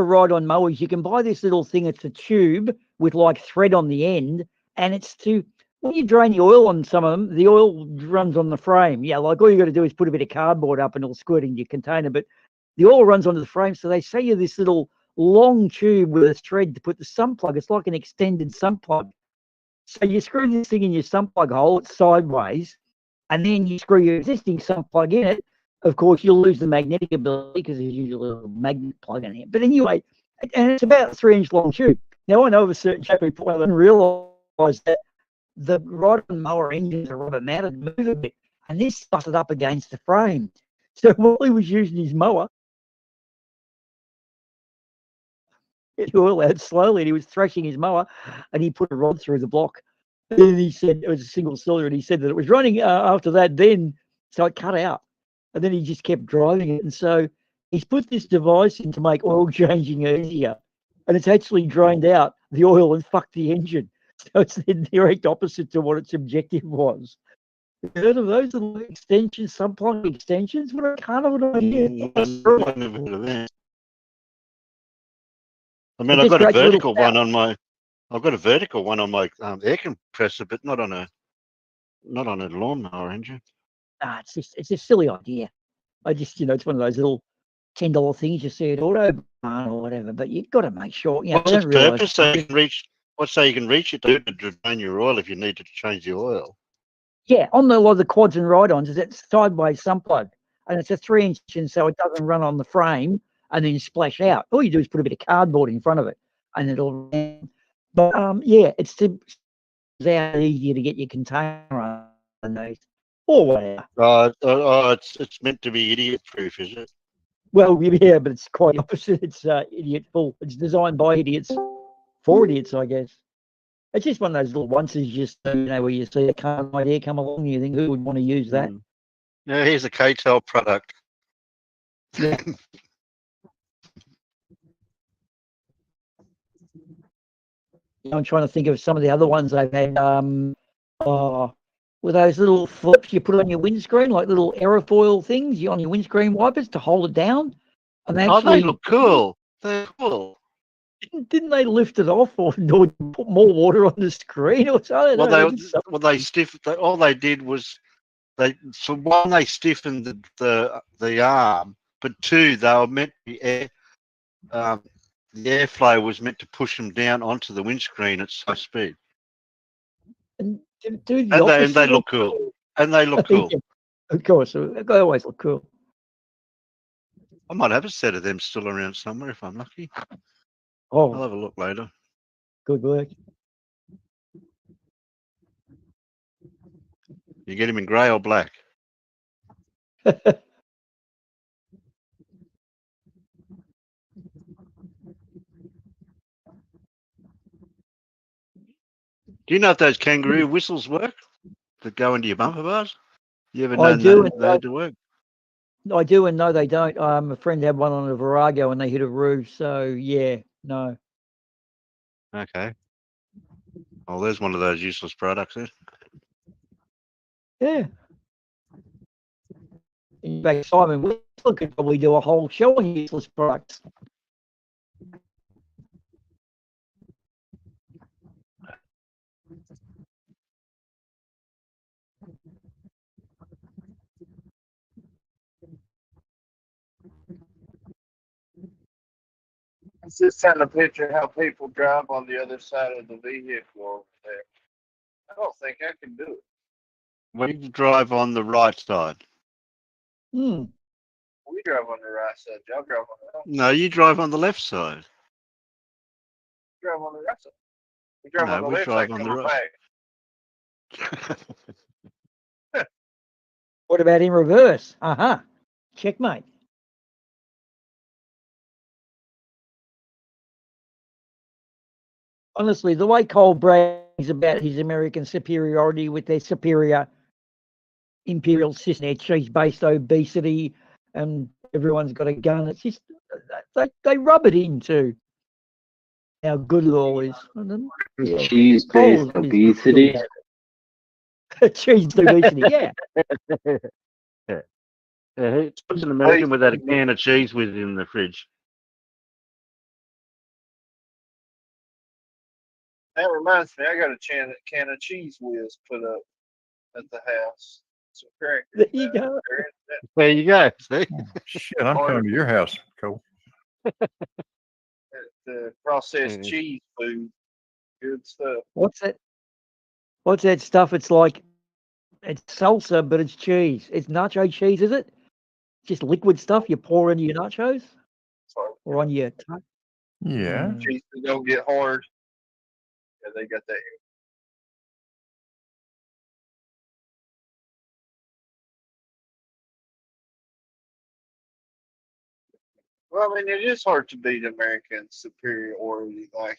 ride on mowers, you can buy this little thing. It's a tube with like thread on the end, and it's when you drain the oil on some of them, the oil runs on the frame. Yeah, like all you got to do is put a bit of cardboard up and it'll squirt in your container, but the oil runs onto the frame. So they sell you this little long tube with a thread to put the sun plug. It's like an extended sun plug. So you screw this thing in your sump plug hole, it's sideways, and then you screw your existing sump plug in it. Of course, you'll lose the magnetic ability because there's usually a little magnet plug in it. But anyway, and it's about a 3-inch long tube. Now, I know of a certain chap who didn't realise that the rod and mower engines are rubber mounted, move a bit, and this busted up against the frame. So while he was using his mower, it oil out slowly, and he was thrashing his mower, and he put a rod through the block. And then he said it was a single cylinder, and he said that it was running after that then, so it cut out. And then he just kept driving it. And so he's put this device in to make oil changing easier, and it's actually drained out the oil and fucked the engine. So it's the direct opposite to what its objective was. You heard of those little extensions, sub-plug extensions? What a kind of an idea. I never heard of that. I mean, It I've just got a creates a little vertical one spout. on my, I've got a vertical one on my air compressor, but not on a lawnmower engine. Nah, it's a silly idea. I just, it's one of those little $10 things you see at Autobahn or whatever, but you've got to make sure, I What's its don't realise. purpose? So you can reach. What's so you can reach it to drain your oil if you need to change the oil. Yeah, on a lot of the quads and ride-ons, is it's sideways sump plug, and it's a 3-inch, and so it doesn't run on the frame and then splash out. All you do is put a bit of cardboard in front of it, and it'll. But yeah, it's easier to get your container underneath or whatever. It's meant to be idiot-proof, is it? Well, yeah, but it's quite opposite. It's idiot-full. It's designed by idiots for idiots, I guess. It's just one of those little onces, just where you see a kind of idea come along, and you think, who would want to use that? Yeah, here's a KTEL product. Yeah. I'm trying to think of some of the other ones they've had. With those little flips you put on your windscreen, like little aerofoil things on your windscreen wipers to hold it down. And Oh, they look cool. They're cool. Didn't they lift it off or put more water on the screen or something? Well, they stiffened. All they did was they stiffened the arm, but two, they were meant to be the airflow was meant to push them down onto the windscreen at high speed. And they look cool. And they look cool. Of course, they always look cool. I might have a set of them still around somewhere if I'm lucky. Oh, I'll have a look later. Good work. You get him in grey or black? Do you know if those kangaroo whistles work that go into your bumper bars? You ever known they to work? I do and no, they don't. A friend had one on a Virago and they hit a roof. So yeah, no. Okay. Oh, there's one of those useless products there. Yeah. In fact, Simon Whistler could probably do a whole show on useless products. It's just trying to picture how people drive on the other side of the vehicle over there. I don't think I can do it. We drive on the right side. Hmm. We drive on the right side. Y'all drive on the left. No, you drive on the left side. We drive on the right side. We drive No, on the we left drive side on the coming right. back. What about in reverse? Checkmate. Honestly, the way Cole brags about his American superiority with their superior imperial system, their cheese-based obesity, and everyone's got a gun, it's just they rub it into how good it all is. Cheese-based obesity. Cheese obesity, yeah. It's an American without a can of cheese within the fridge. That reminds me, I got a can of cheese whiz put up at the house. So crackers. There you go. There you go. See? Shit, I'm coming to your house, Cole. The processed cheese food. Good stuff. What's that? What's that stuff? It's like it's salsa, but it's cheese. It's nacho cheese, is it? Just liquid stuff you pour into your nachos or on your. Yeah. Cheese don't get hard. Yeah, they got that. Well, I mean, it is hard to beat American superiority. Like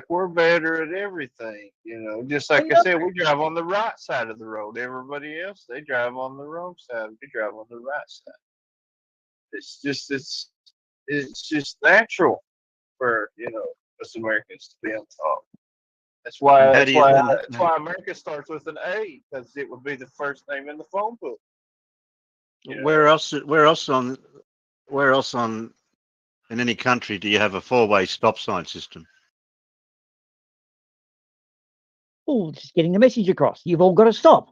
we're better at everything, you know. Just like I said, we drive on the right side of the road. Everybody else, they drive on the wrong side. We drive on the right side. It's just natural for us Americans to be on top. That's why America starts with an A, because it would be the first name in the phone book. Where else in any country do you have a four-way stop sign system? Oh, just getting the message across. You've all got to stop.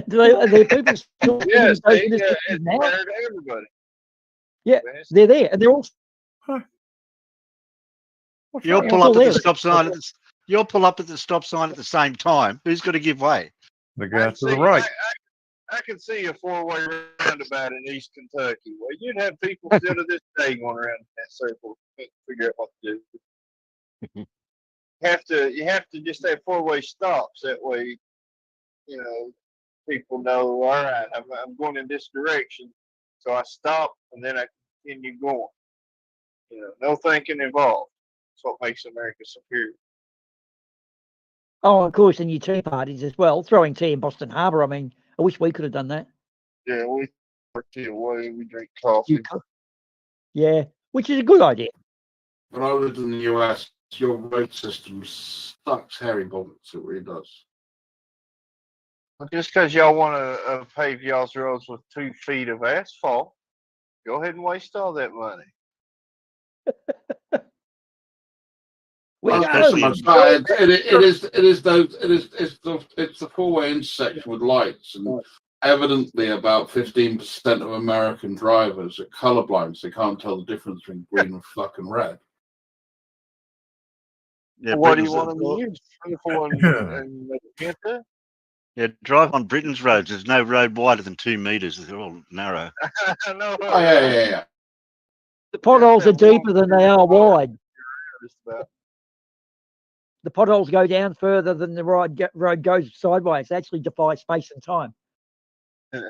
There people still Yes, doing those it's messages now. better to everybody. Yeah, they're there, and they're all. You'll pull up at the stop sign. You'll pull up at the stop sign at the same time. Who's going to give way? The guy to the right. I can see a four-way roundabout in East Kentucky. Well, you'd have people still to this day going around in that circle, figure out what to do. You have to just have four-way stops. That way, people know. All right, I'm going in this direction, so I stop and then I continue going. No thinking involved. That's what makes America superior. Oh, of course, and your tea parties as well. Throwing tea in Boston Harbor. I mean, I wish we could have done that. Yeah, we drink tea away. We drink coffee. Yeah, which is a good idea. When I lived in the US, your road system sucks hairy bullets. It really does. Just because y'all want to pave y'all's roads with 2 feet of asphalt, go ahead and waste all that money. It's the four-way intersection with lights, and evidently about 15% of American drivers are colorblind, so they can't tell the difference between green and fucking red. Yeah, What do you want them to use? Yeah, drive on Britain's roads. There's no road wider than 2 meters. They're all narrow. No, Oh, yeah. The potholes are deeper than they are wide. The potholes go down further than the road goes sideways. They actually defy space and time.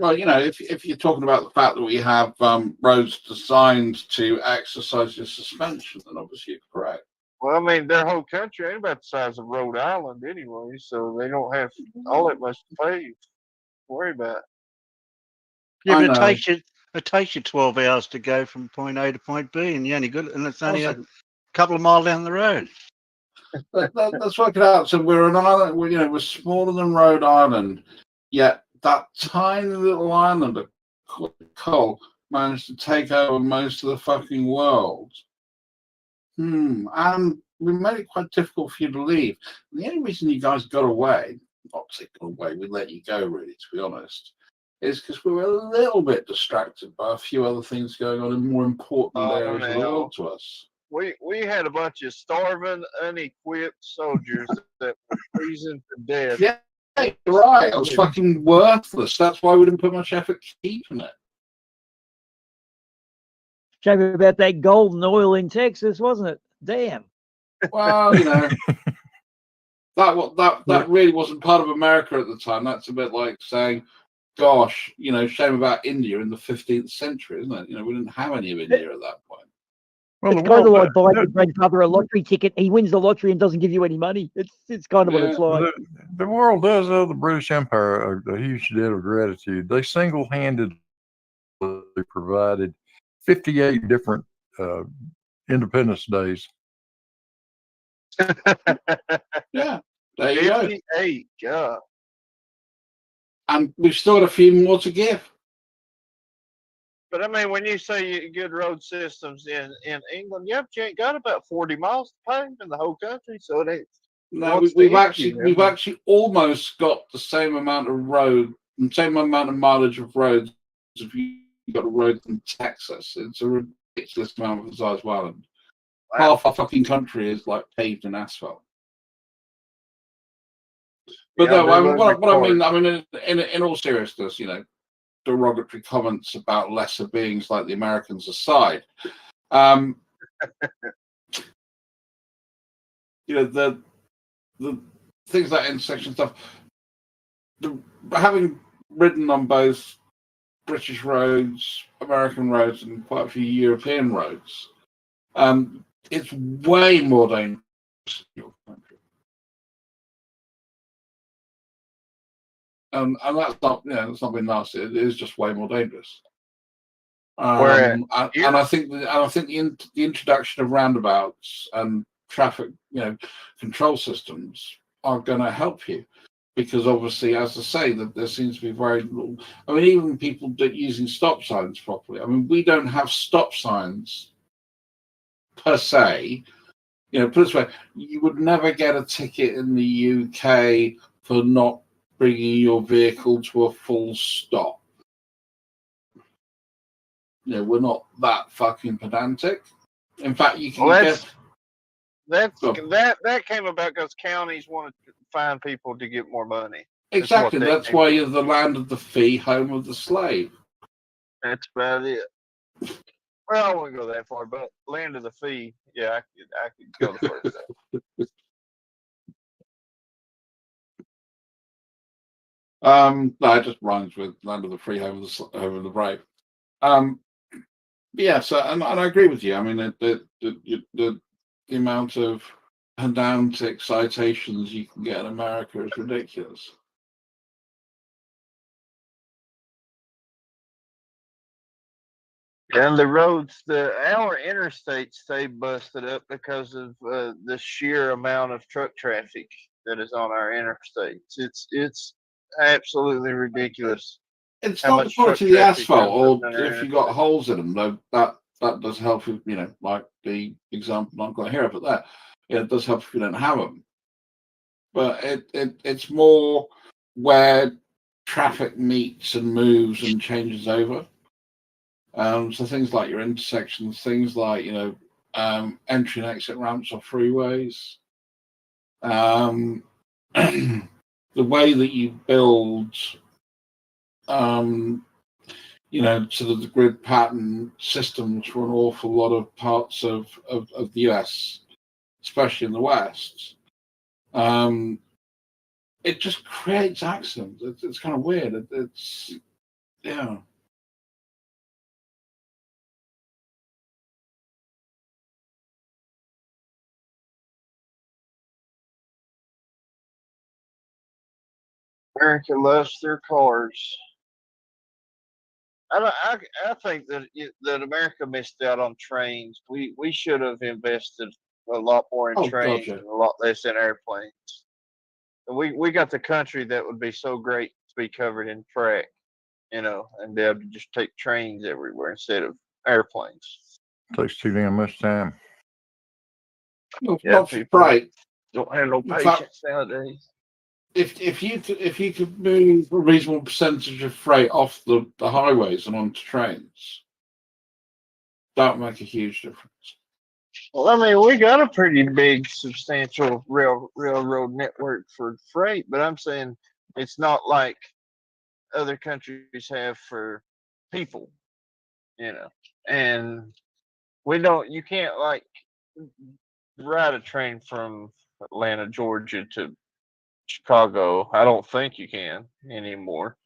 Well, if you're talking about the fact that we have roads designed to exercise your suspension, then obviously you're correct. Well, I mean, their whole country ain't about the size of Rhode Island anyway, so they don't have all that much to pave. Worry about. Yeah, but it takes you 12 hours to go from point A to point B, and it's only a couple of miles down the road. Let's work it out. So we're an island. We're smaller than Rhode Island, yet that tiny little island of coal managed to take over most of the fucking world. And we made it quite difficult for you to leave. And the only reason you guys got away, not to say got away, we let you go, really, to be honest, is because we were a little bit distracted by a few other things going on in more important areas of the world to us. We had a bunch of starving, unequipped soldiers that were freezing to death. Yeah, right. It was fucking worthless. That's why we didn't put much effort keeping it. Shame about that golden oil in Texas, wasn't it? Damn. Well, that really wasn't part of America at the time. That's a bit like saying, gosh, shame about India in the 15th century, isn't it? We didn't have any of India at that point. Well, it's kind of like buying your grandfather a lottery ticket. He wins the lottery and doesn't give you any money. It's kind of what it's like. The world does owe the British Empire a huge debt of gratitude. They single-handedly provided 58 different Independence Days. Yeah, there you go. 58, yeah. And we've still got a few more to give. But I mean, when you say you good road systems in England, you ain't got about 40 miles to pave in the whole country, so it ain't. No, we've actually almost got the same amount of road, the same amount of mileage of roads if you got a road in Texas. It's a ridiculous amount for the size of Ireland. Wow. Half our fucking country is like paved in asphalt. But Yeah, I no, do love your what cars. I mean, in all seriousness, you know, derogatory comments about lesser beings like the Americans aside, you know, the things like intersection stuff. Having ridden on both British roads, American roads, and quite a few European roads, it's way more dangerous in your country. And that's not, you know, that's not being nasty. It is just way more dangerous. Where And I think the introduction of roundabouts and traffic, you know, control systems are going to help you, because obviously, as I say, that there seems to be very little. I mean, even people using stop signs properly. I mean, we don't have stop signs per se. You know, put it this way: you would never get a ticket in the UK for not bringing your vehicle to a full stop. You know, we're not that fucking pedantic. In fact, you can get. That came about because counties wanted to find people to get more money. Exactly. That's why you're the land of the free, home of the slave. That's about it. Well, I wouldn't go that far, but land of the fee, yeah, I could go the first step. No, it just rhymes with land of the free, home of the brave. Yeah, so and I agree with you. I mean, the amount of pedantic citations you can get in America is ridiculous. And the roads, our interstates stay busted up because of the sheer amount of truck traffic that is on our interstates. It's absolutely ridiculous. It's how not the much quality truck of the traffic asphalt, goes or on our if you got holes in them, though, that does help. You know, like the example I'm going to hear about that. Yeah, it does help if you don't have them. But it's more where traffic meets and moves and changes over. So things like your intersections, things like, you know, entry and exit ramps off freeways. The way that you build, you know, sort of the grid pattern systems for an awful lot of parts of the US, especially in the West. It just creates accidents. It's kind of weird. It's yeah. America loves their cars. I think that America missed out on trains. We should have invested a lot more in Oh, trains gotcha. and a lot less in airplanes. We got the country that would be so great to be covered in track, you know, and be able to just take trains everywhere instead of airplanes. Takes too damn much time. Well, Yeah, not people right. don't have no In fact, patience nowadays. If you could move a reasonable percentage of freight off the highways and onto trains, that would make a huge difference. Well, I mean, we got a pretty big, substantial railroad network for freight, but I'm saying it's not like other countries have for people, you know. And you can't like ride a train from Atlanta, Georgia to Chicago. I don't think you can anymore.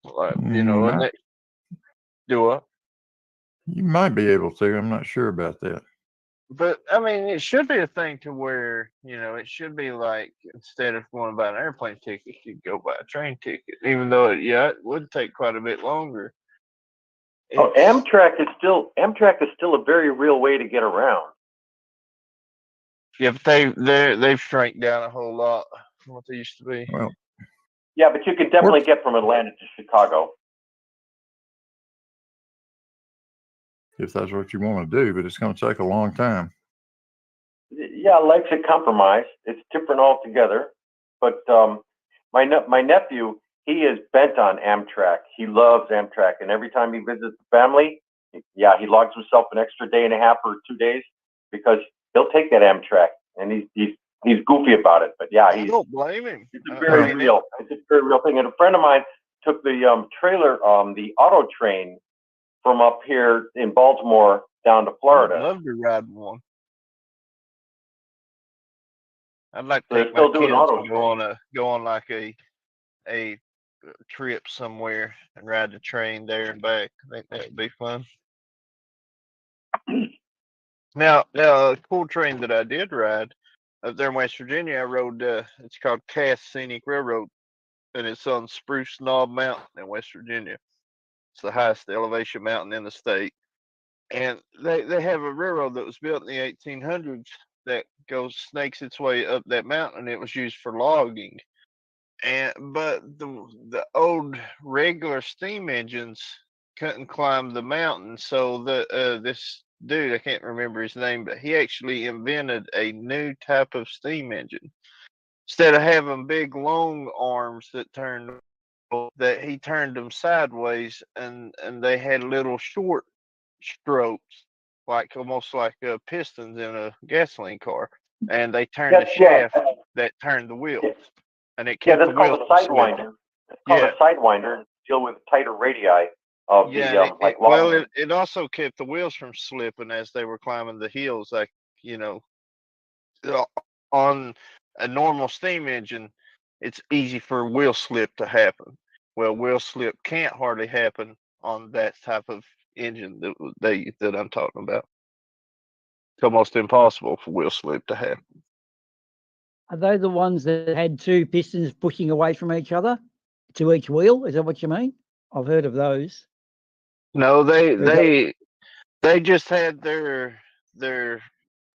Like, you know, and do what? You might be able to. I'm not sure about that. But I mean, it should be a thing to where, you know, it should be like instead of going to buy an airplane ticket, you go buy a train ticket. Even though it would take quite a bit longer. Oh, Amtrak is still a very real way to get around. Yeah, but they've shrank down a whole lot from what they used to be. Well, yeah, but you can definitely get from Atlanta to Chicago. If that's what you want to do, but it's going to take a long time. Yeah, life's a compromise. It's different altogether. But my nephew, he is bent on Amtrak. He loves Amtrak, and every time he visits the family, yeah, he logs himself an extra day and a half or 2 days because he'll take that Amtrak, and he's he's goofy about it. But yeah, I he's don't blame him. it's a very real. It's a very real thing. And a friend of mine took the trailer, the auto train from up here in Baltimore down to I'd Florida. love to ride one. I'd like to They're take my still doing kids auto and go on like a trip somewhere and ride the train there and back. I think that'd be fun. Now, a cool train that I did ride up there in West Virginia, I rode. It's called Cass Scenic Railroad, and it's on Spruce Knob Mountain in West Virginia. It's the highest elevation mountain in the state, and they have a railroad that was built in the 1800s that snakes its way up that mountain, and it was used for logging. But the old regular steam engines couldn't climb the mountain, so this dude, I can't remember his name, but he actually invented a new type of steam engine. Instead of having big long arms that turned, that he turned them sideways, and they had little short strokes, like almost like pistons in a gasoline car, and they turned the shaft that turned the wheels, and it Yeah, kept the that's wheels called a from slipping. sidewinder. It's called a sidewinder. Deal with tighter radii of the like logging. It also kept the wheels from slipping as they were climbing the hills. Like, on a normal steam engine, it's easy for wheel slip to happen. Well, wheel slip can't hardly happen on that type of engine that I'm talking about. It's almost impossible for wheel slip to happen. Are they the ones that had two pistons pushing away from each other to each wheel? Is that what you mean? I've heard of those. No, they just had their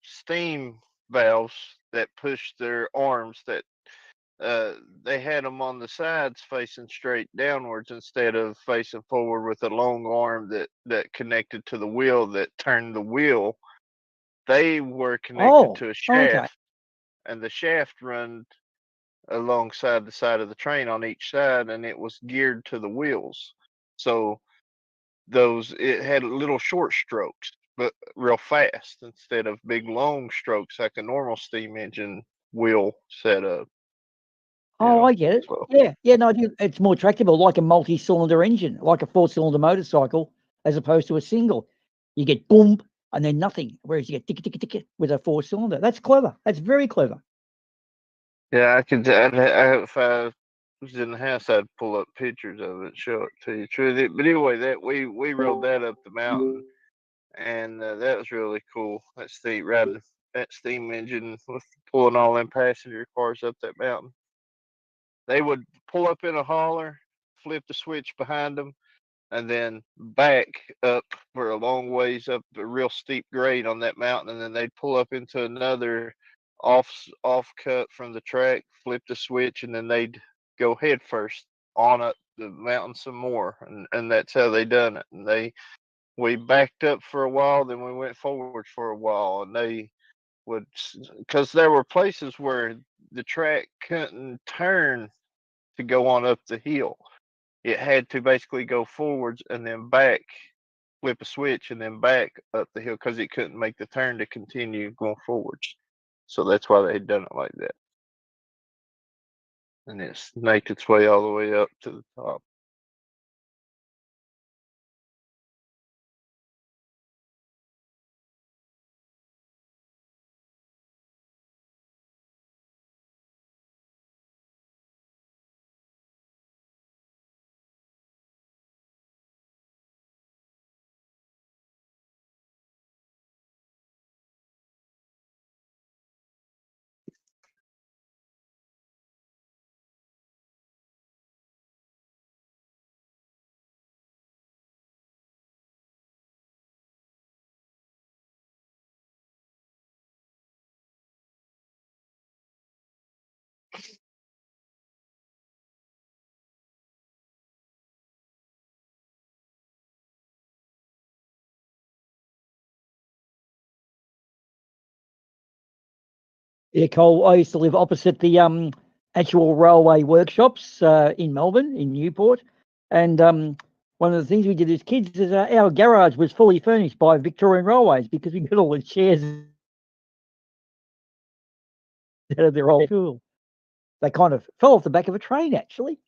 steam valves that pushed their arms, that they had them on the sides facing straight downwards instead of facing forward with a long arm that connected to the wheel that turned the wheel. They were connected to a shaft, okay. and the shaft run alongside the side of the train on each side, and it was geared to the wheels. So it had little short strokes, but real fast, instead of big long strokes like a normal steam engine wheel setup. Oh, I get it. Yeah, no, it's more tractable, like a multi-cylinder engine, like a 4-cylinder motorcycle, as opposed to a single. You get boom and then nothing, whereas you get tick tick tick with a 4-cylinder. That's clever. That's very clever. Yeah, I could. If I was in the house, I'd pull up pictures of it and show it to you. True, but anyway, that we rode that up the mountain, and that was really cool. That riding that steam engine with pulling all them passenger cars up that mountain. They would pull up in a holler, flip the switch behind them, and then back up for a long ways up a real steep grade on that mountain, and then they'd pull up into another off cut from the track, flip the switch, and then they'd go head first on up the mountain some more, and that's how they done it. And we backed up for a while, then we went forward for a while, and they would, because there were places where the track couldn't turn to go on up the hill. It had to basically go forwards and then back, flip a switch, and then back up the hill, because it couldn't make the turn to continue going forwards. So that's why they had done it like that. And it snaked its way all the way up to the top. Yeah, Cole, I used to live opposite the actual railway workshops in Melbourne, in Newport. And one of the things we did as kids is our garage was fully furnished by Victorian Railways, because we got all the chairs out of their old tool. They kind of fell off the back of a train, actually.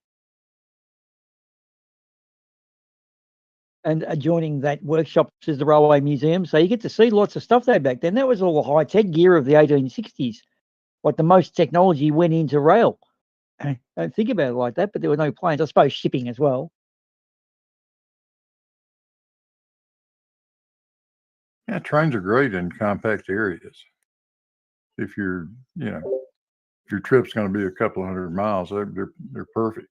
And adjoining that workshop is the Railway Museum. So you get to see lots of stuff there back then. That was all the high-tech gear of the 1860s. Like the most technology went into rail. I don't think about it like that, but there were no planes. I suppose shipping as well. Yeah, trains are great in compact areas. If you're, if your trip's going to be a couple of 100 miles, they're perfect.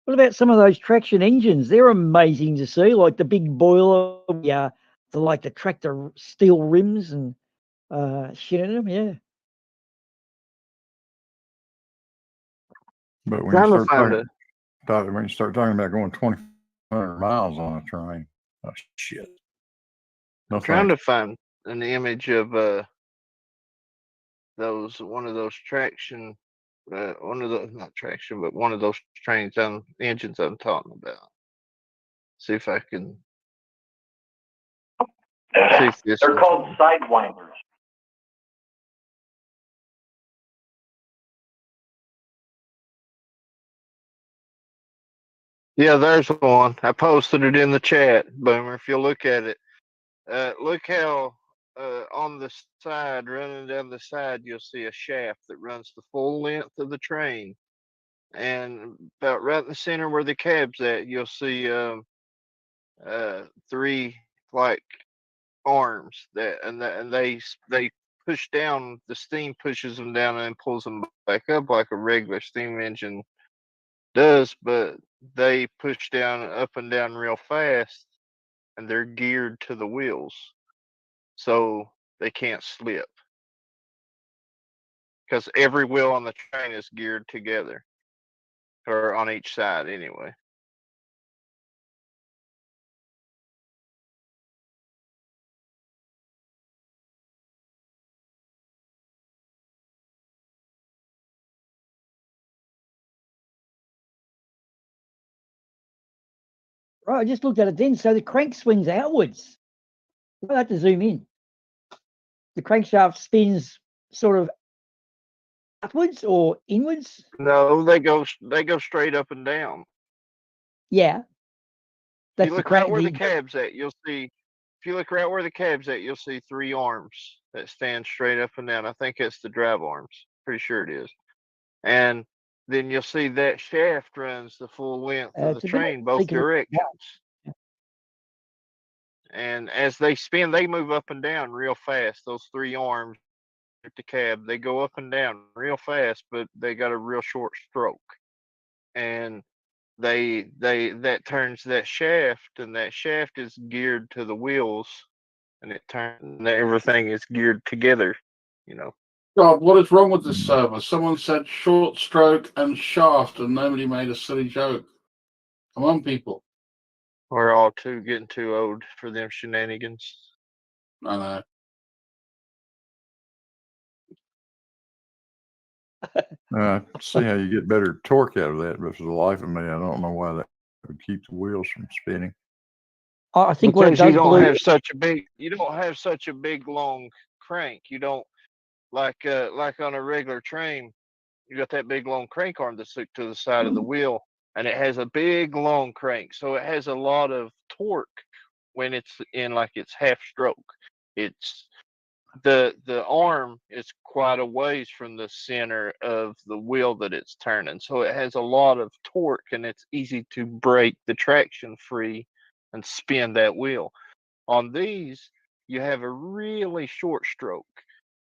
What about some of those traction engines? They're amazing to see, like the big boiler, the tractor steel rims and shit in them. Yeah. But when Trying you to start talking about going 2,500 miles on a train, oh shit. No trying thanks. to find an image of one of those traction, one of those not traction, but one of those engines I'm talking about. See if I can. See if this They're called sidewinders. Yeah, there's one. I posted it in the chat, Boomer. If you look at it, look how on the side, running down the side, you'll see a shaft that runs the full length of the train, and about right in the center where the cab's at, you'll see 3 like arms and they push down. The steam pushes them down and pulls them back up like a regular steam engine does, but they push down up and down real fast, and they're geared to the wheels, so they can't slip because every wheel on the train is geared together, or on each side anyway. Right, I just looked at it then. So the crank swings outwards. We'll have to zoom in. The crankshaft spins sort of upwards or inwards. No, they go straight up and down. Yeah. If you look right where the cab's at, you'll see. If you look right where the cab's at, you'll see 3 arms that stand straight up and down. I think it's the drive arms. Pretty sure it is. And then you'll see that shaft runs the full length of the train, both directions. And as they spin, they move up and down real fast. Those 3 arms at the cab, they go up and down real fast, but they got a real short stroke. And that turns that shaft, and that shaft is geared to the wheels, and it turns. Everything is geared together, God, what is wrong with this server? Someone said short stroke and shaft, and nobody made a silly joke. Come on, people. We're all getting too old for them shenanigans. I know. See how you get better torque out of that, but for the life of me, I don't know why that would keep the wheels from spinning. I think because you don't have such a big long crank. You don't like on a regular train. You got that big long crank arm that's hooked to the side of the wheel, and it has a big long crank, so it has a lot of torque when it's in like its half stroke. It's the arm is quite a ways from the center of the wheel that it's turning, so it has a lot of torque, and it's easy to break the traction free and spin that wheel. On these, you have a really short stroke,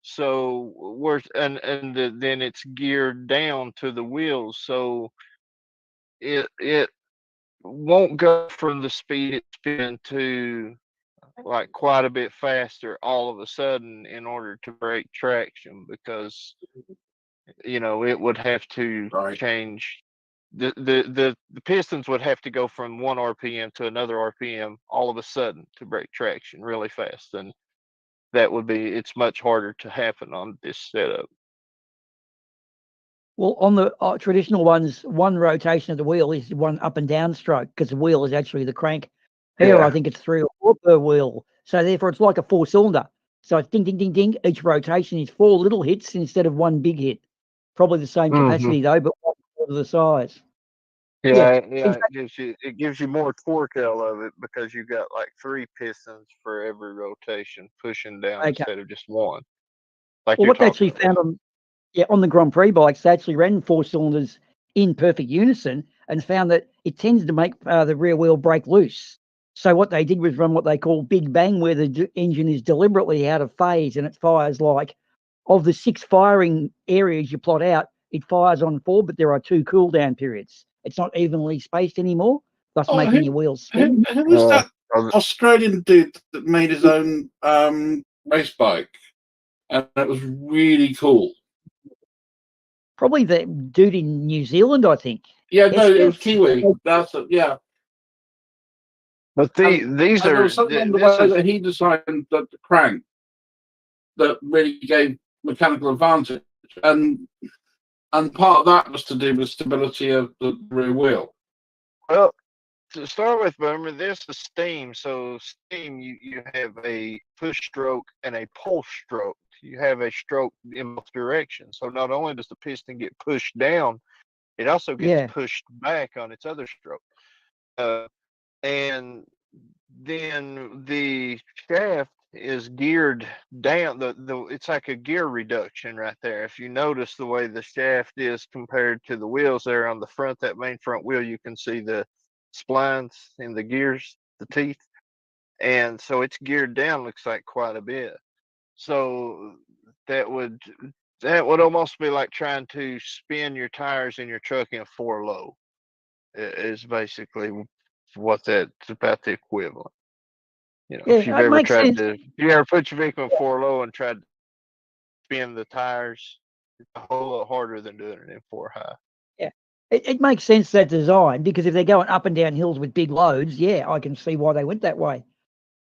so then it's geared down to the wheels, so it won't go from the speed it's been to like quite a bit faster all of a sudden in order to break traction, because it would have to change. The pistons would have to go from 1 RPM to another RPM all of a sudden to break traction really fast, and it's much harder to happen on this setup. Well, on the traditional ones, one rotation of the wheel is 1 up and down stroke, because the wheel is actually the crank. Here, I think it's 3 or 4 per wheel. So therefore, it's like a 4-cylinder. So it's ding, ding, ding, ding. Each rotation is 4 little hits instead of 1 big hit. Probably the same capacity though, but 1/4 of the size. Yeah, Yeah, it gives you more torque out of it because you got like 3 pistons for every rotation pushing down Okay. instead of just 1. Like Well, you're what they actually talking about. found on the Grand Prix bikes, they actually ran 4 cylinders in perfect unison and found that it tends to make the rear wheel break loose. So what they did was run what they call Big Bang, where the engine is deliberately out of phase and it fires like, of the 6 firing areas you plot out, it fires on 4, but there are 2 cool down periods. It's not evenly spaced anymore, thus Oh, making your wheels spin. who was that Australian dude that made his own race bike? And it was really cool. Probably the dude in New Zealand, I think. Yeah, no, it Esker? was Kiwi. That's it, yeah. But these And there are was something on the this way is that he designed the crank that really gave mechanical advantage, and part of that was to do with stability of the rear wheel. well to start with, Boomer, this is steam. So steam, you have a push stroke and a pull stroke. You have a stroke in both directions. So not only does the piston get pushed down, it also gets pushed back on its other stroke. And then the shaft is geared down. It's like a gear reduction right there. If you notice the way the shaft is compared to the wheels there on the front, that main front wheel, you can see the splines and the gears, the teeth. And so it's geared down, looks like quite a bit. So that would almost be like trying to spin your tires in your truck in 4 low. Is basically what that's about the equivalent. You know, if you've it ever makes tried sense. to, if you ever put your vehicle in 4 low and tried to spin the tires, it's a whole lot harder than doing it in 4 high. Yeah, it makes sense, that design, because if they're going up and down hills with big loads, I can see why they went that way.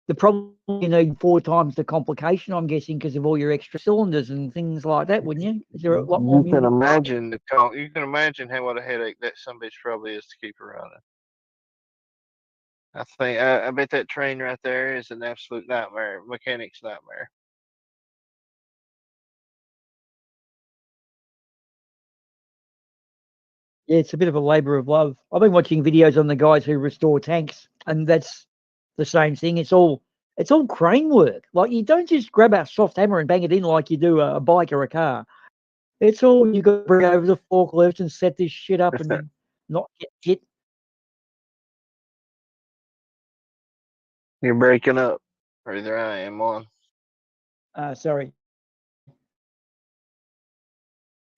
The problem, you need 4 times the complication, I'm guessing, because of all your extra cylinders and things like that, wouldn't you? Is there a lot more? You can imagine you can imagine what a headache that some bitch probably is to keep her running. I bet that train right there is an absolute nightmare, mechanic's nightmare. Yeah, it's a bit of a labour of love. I've been watching videos on the guys who restore tanks, and that's the same thing. It's all crane work. Like, you don't just grab a soft hammer and bang it in like you do a bike or a car. It's all, you got to bring over the forklift and set this shit up and not get hit. You're breaking up. Or either I am on. Sorry.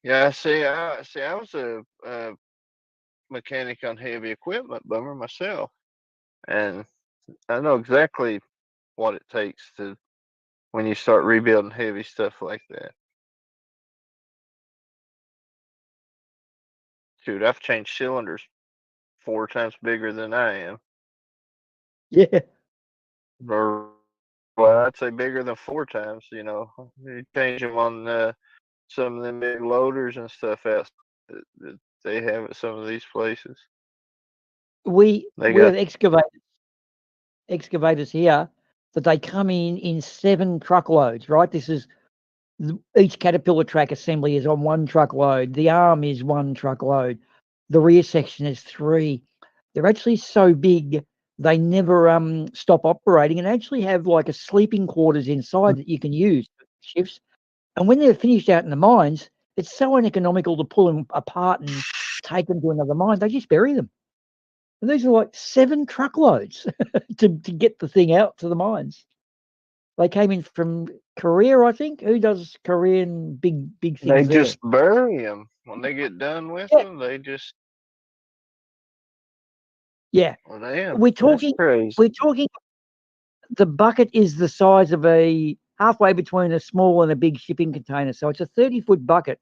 Yeah, I was a mechanic on heavy equipment, Bummer, myself, and I know exactly what it takes to when you start rebuilding heavy stuff like that. Shoot, I've changed cylinders 4 times bigger than I am. Yeah. Or, well, I'd say bigger than 4 times. You know, you change them on some of them big loaders and stuff out that they have at some of these places. We They have got excavators here that they come in 7 truckloads, right? This is each Caterpillar track assembly is on 1 truckload. The arm is 1 truckload. The rear section is 3. They're actually so big they never stop operating, and actually have like a sleeping quarters inside that you can use for shifts. And when they're finished out in the mines, it's so uneconomical to pull them apart and take them to another mine. They just bury them. And these are like 7 truckloads to get the thing out to the mines. They came in from Korea, I think. Who does Korean big things They there? just bury them when they get done with them. They just well, damn, We're that's talking. crazy. We're talking. The bucket is the size of a halfway between a small and a big shipping container. So it's a 30-foot bucket,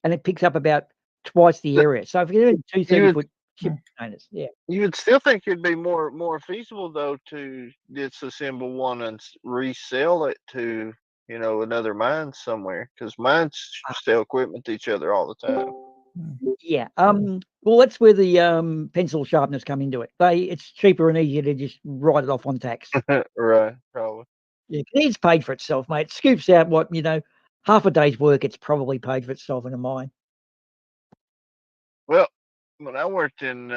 and it picks up about twice the area. So if you're doing 2 30-foot shipping containers, You would still think it'd be more feasible though to disassemble one and resell it to another mine somewhere, because mines sell equipment to each other all the time. yeah. Well, that's where the pencil sharpeners come into it. It's cheaper and easier to just write it off on tax. Right, probably. Yeah, it's paid for itself, mate. Scoops out what, half a day's work, it's probably paid for itself in a mine. Well, when I worked in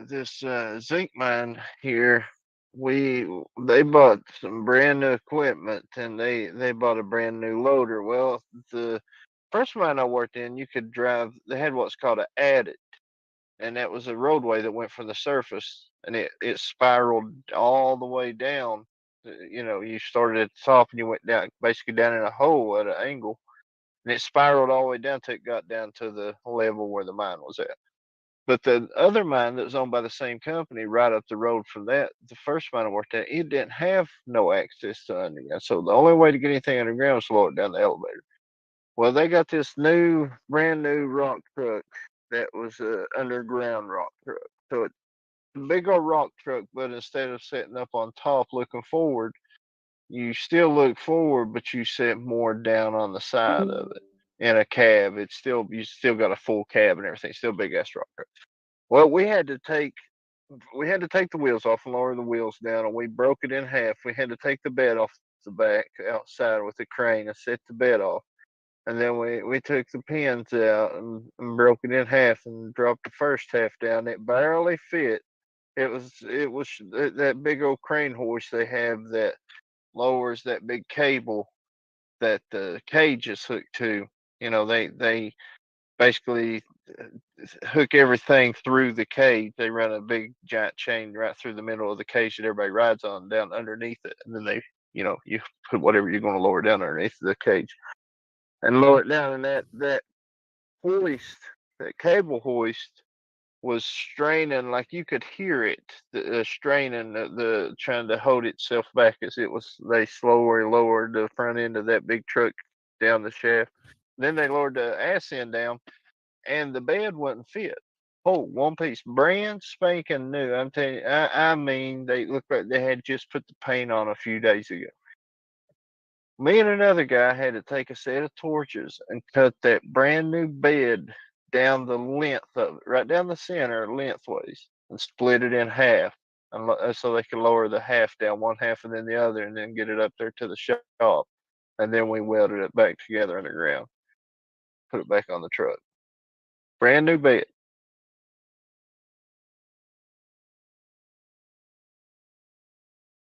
this zinc mine here, they bought some brand new equipment and they bought a brand new loader. Well, the first mine I worked in, you could drive. They had what's called an adit, and that was a roadway that went from the surface, and it spiraled all the way down. You started at the top and you went down, basically down in a hole at an angle, and it spiraled all the way down till it got down to the level where the mine was at. But the other mine that was owned by the same company right up the road from that, the first mine I worked at, it didn't have no access to underground. So the only way to get anything underground was to lower it down the elevator. Well, they got this brand new rock truck that was an underground rock truck. So it's a big old rock truck, but instead of sitting up on top looking forward, you still look forward, but you sit more down on the side of it. In a cab, you still got a full cab and everything. Still big ass rock truck. Well, we had to take the wheels off and lower the wheels down, and we broke it in half. We had to take the bed off the back outside with the crane and set the bed off. And then we took the pins out and broke it in half and dropped the first half down. It barely fit. It was that big old crane hoist they have that lowers that big cable that the cage is hooked to. They basically hook everything through the cage. They run a big giant chain right through the middle of the cage that everybody rides on down underneath it, and then you put whatever you're going to lower down underneath the cage and lower it down. And that hoist, that cable hoist, was straining, like you could hear it straining, the trying to hold itself back as they slowly lowered the front end of that big truck down the shaft. Then they lowered the ass end down, and the bed wouldn't fit. Oh, one piece, brand spanking new. I'm telling you, I mean, they look like they had just put the paint on a few days ago. Me and another guy had to take a set of torches and cut that brand new bed down the length of it, right down the center lengthways, and split it in half, and so they could lower the half down, one half and then the other, and then get it up there to the shop. And then we welded it back together underground, put it back on the truck. Brand new bed.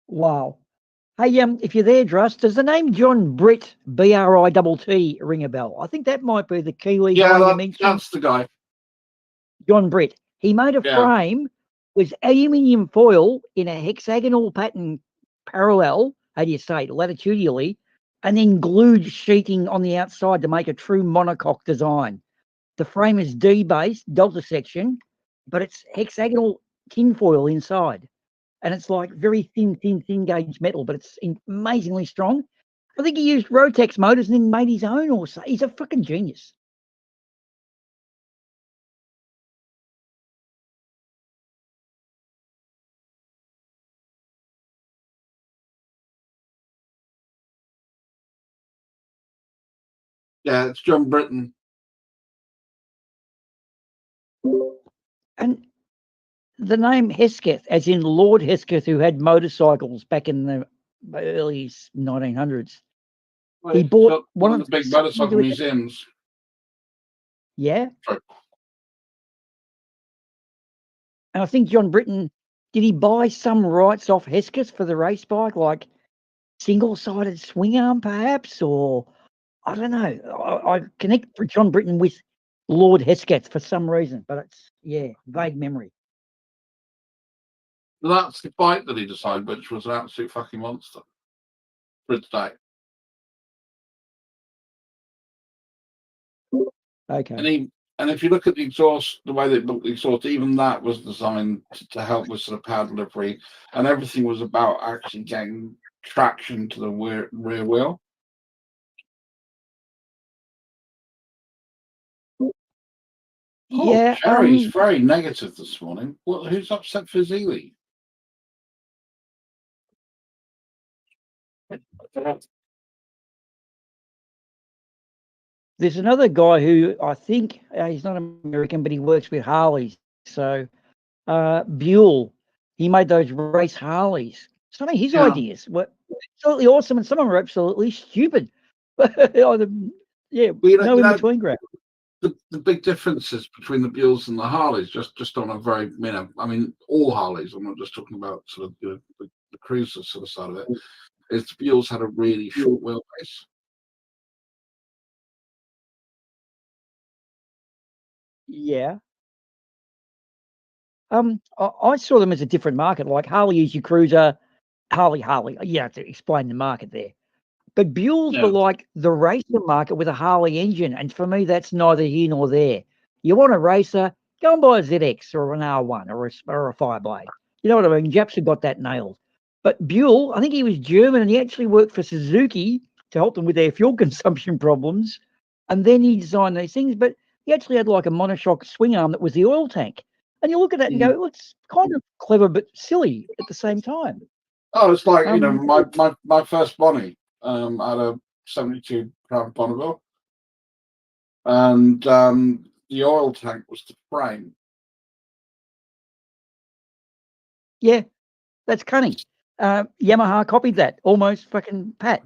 Wow. Hey, if you're there, Druss, does the name John Britt, Britt, ring a bell? I think that might be the Kiwi guy you mentioned. That's the guy. John Britt. He made a Yeah. frame with aluminium foil in a hexagonal pattern parallel, how do you say, latitudinally, and then glued sheeting on the outside to make a true monocoque design. The frame is D-based, delta section, but it's hexagonal tinfoil inside. And it's like very thin gauge metal, but it's amazingly strong. I think he used Rotex motors and then made his own or so. He's a fucking genius. Yeah, it's John Britton. And the name Hesketh, as in Lord Hesketh, who had motorcycles back in the early 1900s. Well, He he's bought got one of the big motorcycle museums. Yeah. And I think John Britton, did he buy some rights off Hesketh for the race bike, like single-sided swing arm perhaps? Or I don't know. I connect John Britton with Lord Hesketh for some reason, but it's, vague memory. That's the bike that he designed, which was an absolute fucking monster for its day. Okay. And if you look at the exhaust, the way they built the exhaust, even that was designed to help with sort of power delivery, and everything was about actually getting traction to the rear wheel. Yeah, Jerry's very negative this morning. Who's upset for Zealy? There's another guy who I think he's not American, but he works with Harleys. So Buell, he made those race Harleys. Some of his Yeah. ideas were absolutely awesome, and some of them were absolutely stupid. Yeah, Well, no you in know, between ground. the big differences between the Buells and the Harleys, just on a very, I mean, all Harleys. I'm not just talking about sort of the cruiser sort of side of it. Is the Buells had a really short wheelbase. Yeah. I saw them as a different market. Like Harley is your cruiser, Harley. You have to explain the market there. But Buells Yeah. were like the racer market with a Harley engine, and for me, that's neither here nor there. You want a racer, go and buy a ZX or an R1 or a Fireblade. You know what I mean? Japs have got that nailed. But Buell, I think he was German, and he actually worked for Suzuki to help them with their fuel consumption problems. And then he designed these things, but he actually had like a monoshock swing arm that was the oil tank. And you look at that and go, well, it's kind of clever but silly at the same time. Oh, it's like Um, my first Bonnie had a 72 Crown Bonneville, and the oil tank was the frame. Yeah, that's cunning. Yamaha copied that almost fucking pat.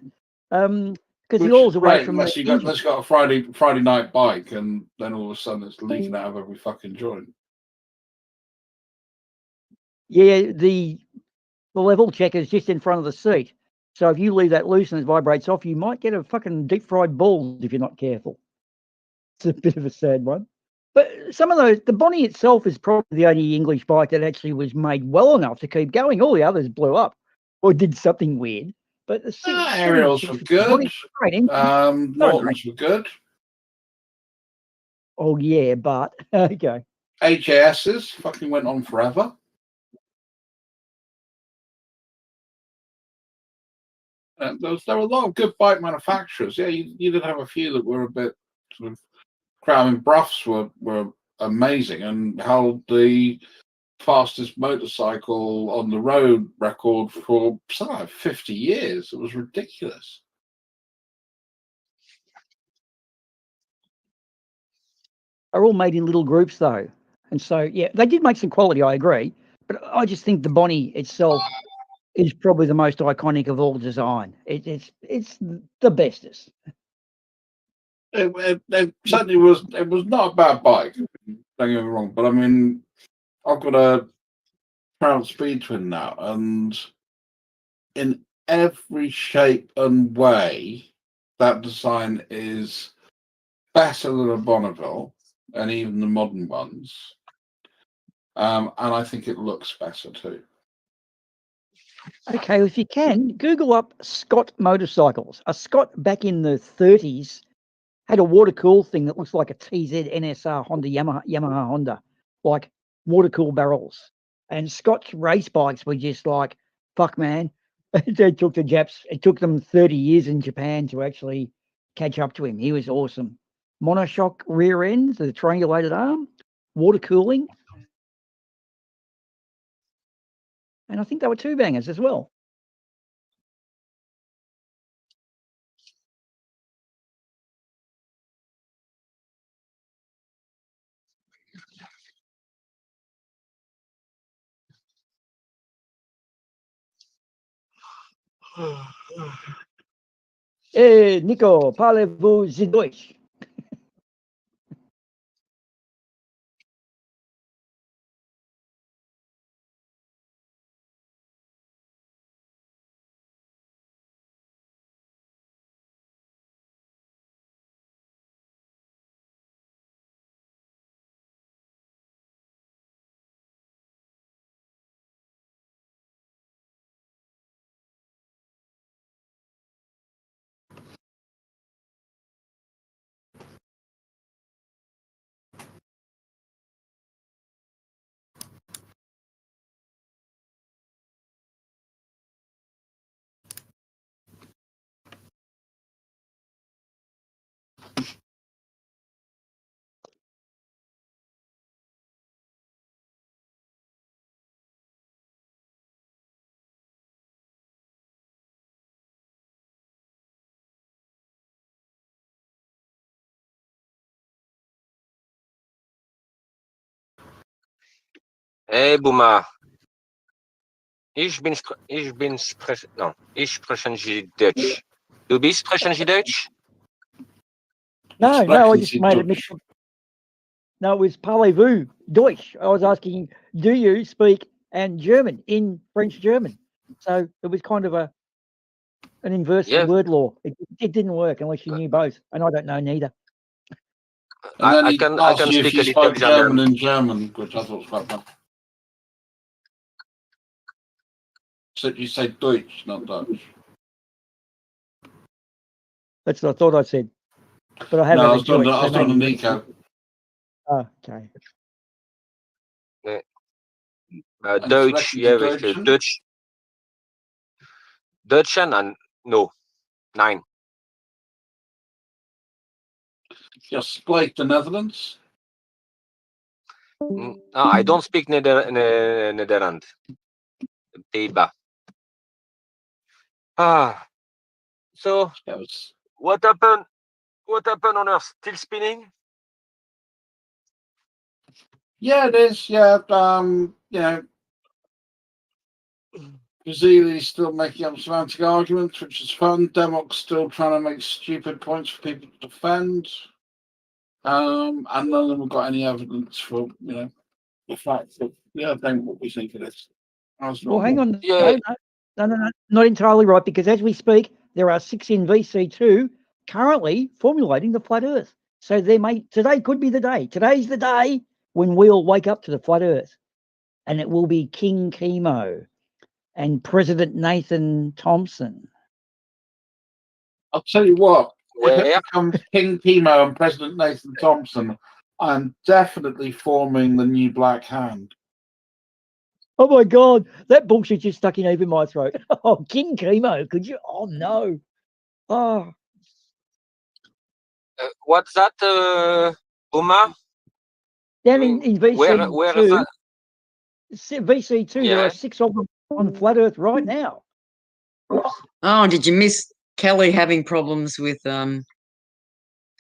Because the Which oil's is away great from the unless you engine. got a Friday night bike, and then all of a sudden it's leaking out of every fucking joint. Yeah, the level checker is just in front of the seat. So if you leave that loose and it vibrates off, you might get a fucking deep fried ball if you're not careful. It's a bit of a sad one. But some of those, the Bonnie itself is probably the only English bike that actually was made well enough to keep going. All the others blew up or did something weird. But the Aerials were good. Nortons were good. Oh yeah, but okay. HASs fucking went on forever. There were a lot of good bike manufacturers. Yeah, you did have a few that were a bit sort of crap. I mean, Bruffs were amazing and held the fastest motorcycle on the road record for something like 50 years. It was ridiculous. Are all made in little groups though. And so yeah, they did make some quality, I agree. But I just think the Bonnie itself is probably the most iconic of all design. It's the bestest. It certainly was. It was not a bad bike. Don't get me wrong, but I mean, I've got a Crown Speed Twin now, and in every shape and way, that design is better than a Bonneville and even the modern ones. And I think it looks better too. Okay, if you can, Google up Scott motorcycles. A Scott back in the 30s had a water cool thing that looks like a TZ NSR Honda Yamaha Honda, like water cool barrels. And Scott's race bikes were just like, fuck man. It took the Japs, it took them 30 years in Japan to actually catch up to him. He was awesome. Monoshock rear ends, the triangulated arm, water cooling. And I think they were two bangers as well. Nico, parlez-vous the Deutsch? Hey, Buma. Ich sprechen Sie Deutsch. Du bist sprechen Sie Deutsch? No, I Sprechen just Sie made it Deutsch? mix. No, it was parlez-vous, Deutsch. I was asking, do you speak and German in French German? So it was kind of an inverse Yeah. word law. It didn't work unless you knew both, and I don't know neither. And then I he can asked you speak if you a little spoke German German. in German, which I thought was quite fun. So you say Deutsch, not Dutch. That's what I thought I said. But I have No, I had was a doing, Deutsch. I so was doing a maybe- Nico. Oh, okay. And Deutsch, sprechen Sie yeah, Deutsch? Dutch. Deutschen and no. Nein. Je spreekt the Netherlands? No, I don't speak Nederland. Teba. So what happened? What happened on Earth? Still spinning? Yeah, it is. Yeah, you know, Gazili's still making up semantic arguments, which is fun. Democ's still trying to make stupid points for people to defend. And none of them have got any evidence for, you know, the fact that the other thing what we think it is. Well, hang on. Yeah. No, not entirely right, because as we speak, there are 6 in VC2 currently formulating the flat Earth. So today could be the day. Today's the day when we'll wake up to the flat Earth, and it will be King Chemo and President Nathan Thompson. I'll tell you what, if Where? it becomes King Chemo and President Nathan Thompson, I'm definitely forming the new Black Hand. Oh my God, that bullshit just stuck in over my throat. Oh, King Chemo, could you? Oh no. Oh, What's that, Uma? down in VC2, Where is that? VC2, there Yeah. are 6 of them on flat Earth right now. Oh, did you miss Kelly having problems with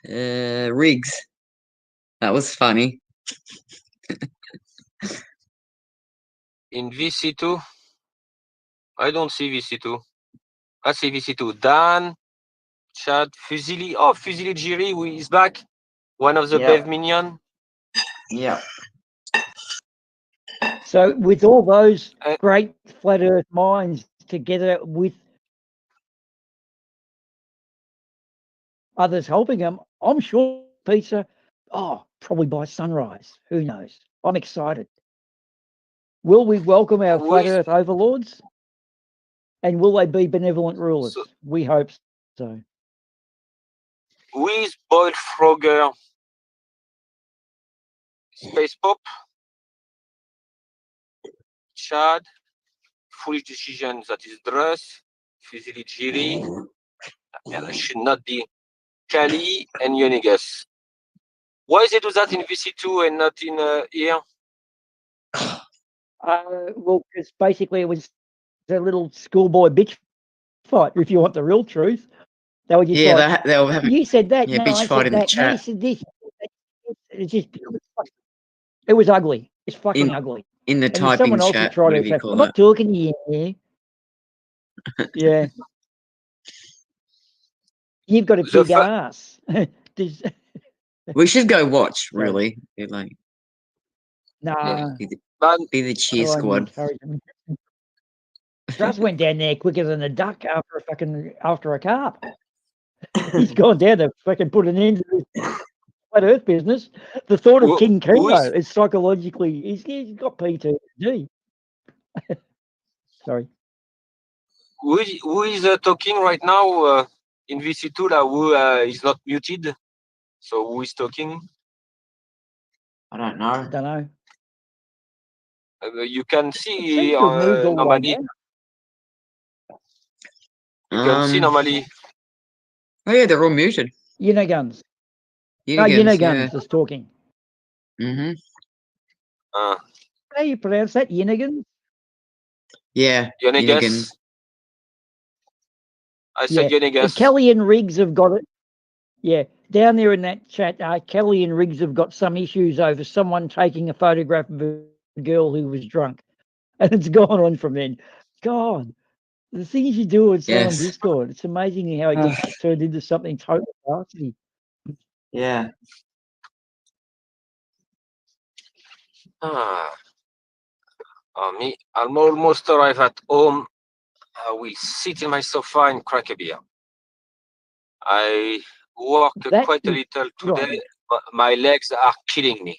rigs? That was funny. In VC2? I don't see VC2. I see VC2. Dan, Chad, Fusili. Oh, Fusili Jiri who is back. One of the Yeah. Bev Minion. Yeah. So with all those great flat Earth minds together with others helping them, I'm sure pizza, probably by sunrise. Who knows? I'm excited. Will we welcome our Who flat is- Earth overlords? And will they be benevolent rulers? We hope so. Who is Boyd Frogger? Space Pop? Chad? Foolish Decision, that is Dress. Fusili Jiri. And it should not be Kali and Yonegas. Why they do that in VC2 and not in here? Well, because basically it was a little schoolboy bitch fight, if you want the real truth. They were just Yeah, like, they were having you said that, yeah, no, bitch I fight said in the that, no, you chat. said this. It was ugly. It's fucking ugly. In the And then typing someone else chat, would try to whatever you attack. call I'm that. not talking to you. Yeah. You've got a big ass. There's- We should go watch, really. Be like, nah. be the cheer I won't squad. encourage them. Russ went down there quicker than a duck after a carp. He's gone down to fucking put an end to this flat Earth business. The thought of King Chemo is psychologically, he's got PTSD. Sorry. Who is talking right now in VC2 who is not muted? So who is talking? I don't know. Don't know. You can see Seems to have moved all the way normally. down. You can see normally. Oh yeah, they're all muted. Uniguns. No, Uniguns, Uniguns is talking. Mm-hmm. How do you pronounce that? Unigans? Yeah. Yonegas. Unigans. I said Yonegas. Kelly and Riggs have got it. Yeah, down there in that chat, Kelly and Riggs have got some issues over someone taking a photograph of a girl who was drunk. And it's gone on from then. God, the things you do with someone on Yes. Discord, it's amazing how it gets turned into something totally nasty. Yeah. Me, I'm almost arrived at home. I will sit in my sofa and crack a beer. I walk That quite a is little right. today, but my legs are killing me.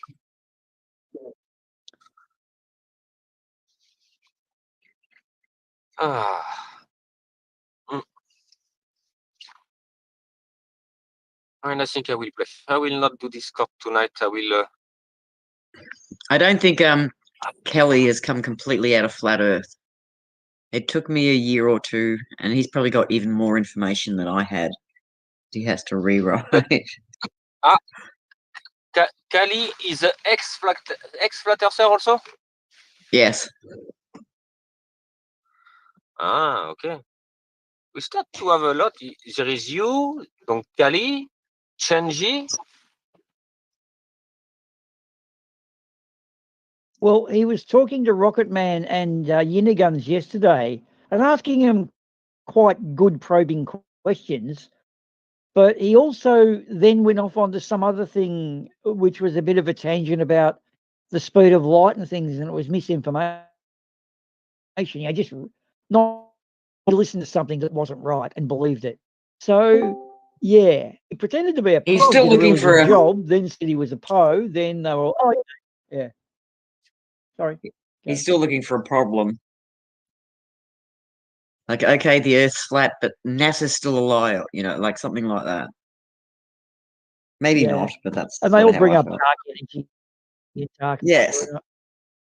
And I think I will play. I will not do Discord tonight. I will. I don't think Kelly has come completely out of flat Earth. It took me a year or two, and he's probably got even more information than I had. He has to rewrite. Kali is an ex-flat earther also. Yes. Okay. We start to have a lot. There is you, donc Kali, Chenji. Well, he was talking to Rocket Man and Yiniguns yesterday and asking him quite good probing questions. But he also then went off onto some other thing, which was a bit of a tangent about the speed of light and things, and it was misinformation. I just not listened to something that wasn't right and believed it. So yeah, he pretended to be a He's Poe, still did a looking really for good a- job. Then said he was a Poe. Then they were yeah. Sorry. He's still looking for a problem. Like, okay, the Earth's flat, but NASA's still a liar. You know, like something like that. Maybe Yeah. not, but that's And they sort all of how bring I up felt. dark energy. Yeah, dark Yes. matter.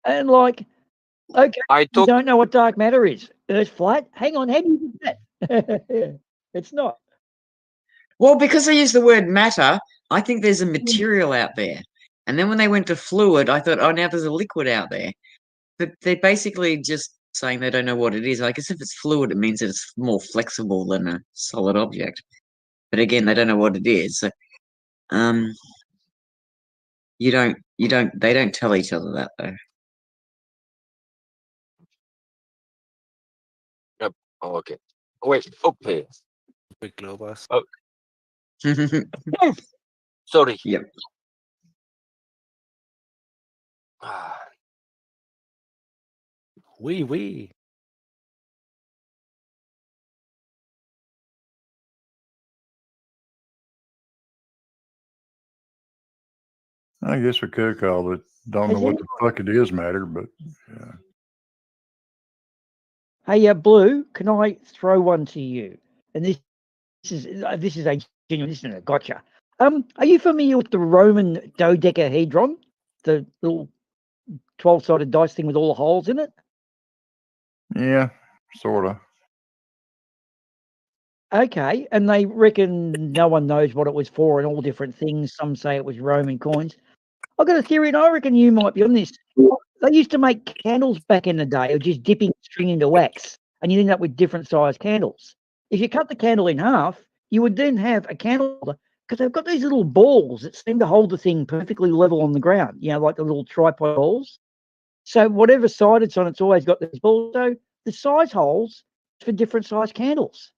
And like, okay, you don't know what dark matter is. Earth's flat. Hang on, how do you do that? It's not. Well, because they use the word matter, I think there's a material out there. And then when they went to fluid, I thought, oh, now there's a liquid out there. But they're basically just saying they don't know what it is. I guess if it's fluid, it means that it's more flexible than a solid object. But again, they don't know what it is. So, they don't tell each other that though. Yep. Oh, okay. Wait. Okay. Big Globus. Oh. Sorry. Yep. Wee. I guess we could call it, don't know Has what the fuck it is matter, but yeah. Hey, Blue, can I throw one to you? And this is a genuine. This is a gotcha. Are you familiar with the Roman dodecahedron, the little 12-sided dice thing with all the holes in it? Yeah, sort of. Okay, and they reckon no one knows what it was for and all different things. Some say it was Roman coins. I've got a theory, and I reckon you might be on this. They used to make candles back in the day of just dipping string into wax, and you end up with different sized candles. If you cut the candle in half, you would then have a candle holder, because they've got these little balls that seem to hold the thing perfectly level on the ground, you know, like the little tripod balls. So whatever side it's on, it's always got these balls. So the size holes for different size candles.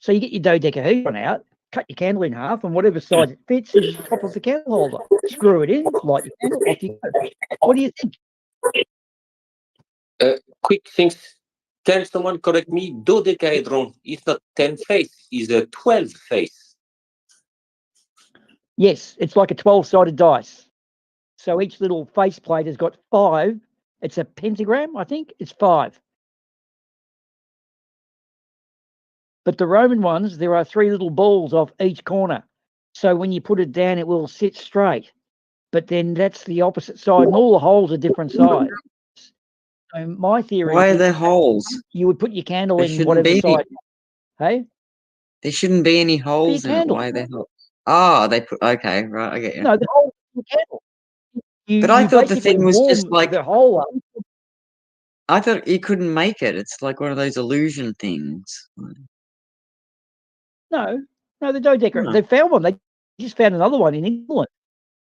So you get your dodecahedron out, cut your candle in half, and whatever size it fits is the top of the candle holder. Screw it in, light your candle, off you go. What do you think? Quick things. Can someone correct me? Dodecahedron is not 10 face, is a 12 face. Yes, it's like a 12-sided dice. So each little faceplate has got 5. It's a pentagram, I think. It's 5. But the Roman ones, there are 3 little balls off each corner. So when you put it down, it will sit straight. But then that's the opposite side, and all the holes are different size. So my theory Why are is there holes? you would put your candle There in shouldn't whatever be any. side. Hey? There shouldn't be any holes in it. candle. Why are there holes? Oh, they put. Okay, right. I get you. No, the hole in the candle. But I thought the basically thing was just warm like. the hole up. I thought you couldn't make it. It's like one of those illusion things. No, the dodeca. Huh. They found one. They just found another one in England.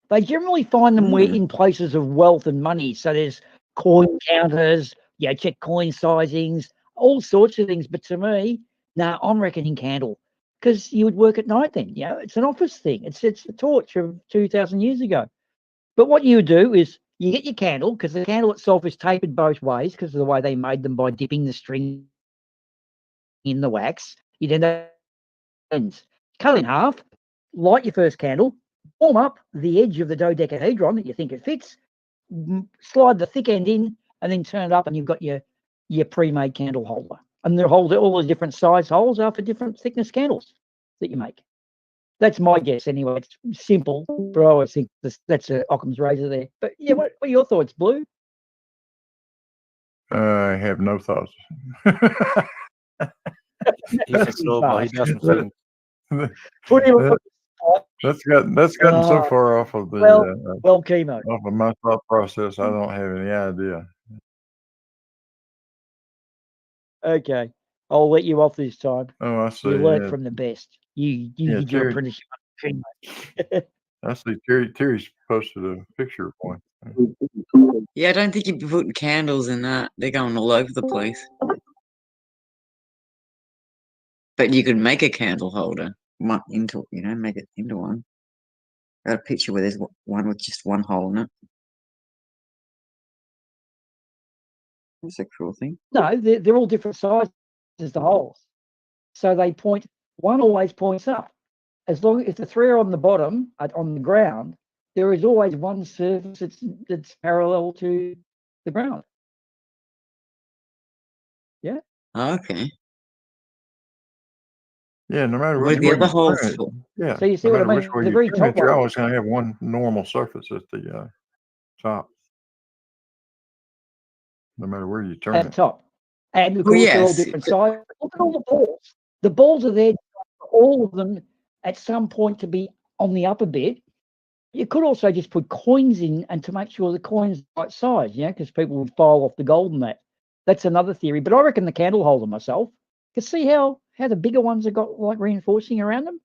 They generally find them where in places of wealth and money. So there's coin counters. Check coin sizings. all sorts of things. But to me, no, I'm reckoning candle because you would work at night then. You know, it's an office thing. It's the torch of 2,000 years ago. But what you do is you get your candle because the candle itself is tapered both ways because of the way they made them by dipping the string in the wax. You then ends, cut in half, light your first candle, warm up the edge of the dodecahedron that you think it fits, slide the thick end in, and then turn it up, and you've got your pre-made candle holder. And they're all the different size holes are for different thickness candles that you make. That's my guess anyway. It's simple, but I always think that's a Occam's razor there. But yeah, what are your thoughts, Blue? I have no thoughts. He's a sober. He doesn't think. That's gotten so Oh, far off of the well, chemo. off of my thought process. I don't have any idea. Okay, I'll let you off this time. Oh, I see. You learnt Yeah, from the best. You yeah. did your Terry, apprenticeship. I see. Terry's posted a picture of one. Yeah, I don't think you'd be putting candles in that. They're going all over the place. But you could make a candle holder, make it into one. Got a picture where there's one with just one hole in it. That's a cool thing. No, they're all different sizes, the holes. So they point. One always points up. As long as the three are on the bottom, on the ground, there is always one surface that's parallel to the ground. Yeah. Okay. Yeah, no matter What which are the way other you holes turn it. for? Yeah, So you see no what I matter mean? which way The you very turn top it, you're one always going to have one normal surface at the top. No matter where you turn at the it. top. And of Well, course, they're all yes. different sizes. Look at all the balls. The balls are there, for all of them at some point to be on the upper bit. You could also just put coins in and to make sure the coin's the right size, because people would file off the gold and that. That's another theory. But I reckon the candle holder myself. Because see how the bigger ones have got like reinforcing around them?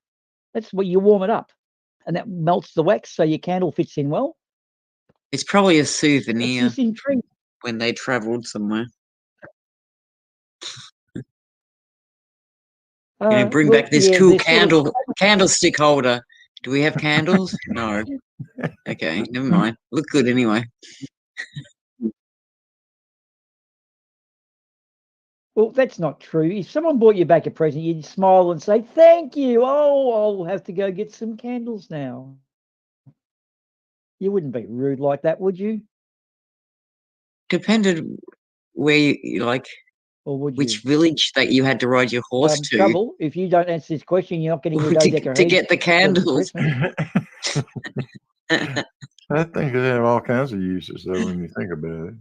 That's where you warm it up. And that melts the wax so your candle fits in well. It's probably a It's souvenir just intriguing. when they travelled somewhere. Bring Well, back this yeah, cool they're sort of candlestick holder. Do we have candles? No. Okay, never mind. Look good anyway. Well, that's not true. If someone bought you back a present, you'd smile and say, "Thank you. Oh, I'll have to go get some candles now." You wouldn't be rude like that, would you? Depended where you like, or would which you? village that you had to ride your horse to Trouble. If you don't answer this question, you're not getting your to dodecahedron get the present for candles. Christmas. I think they have all kinds of uses though when you think about it.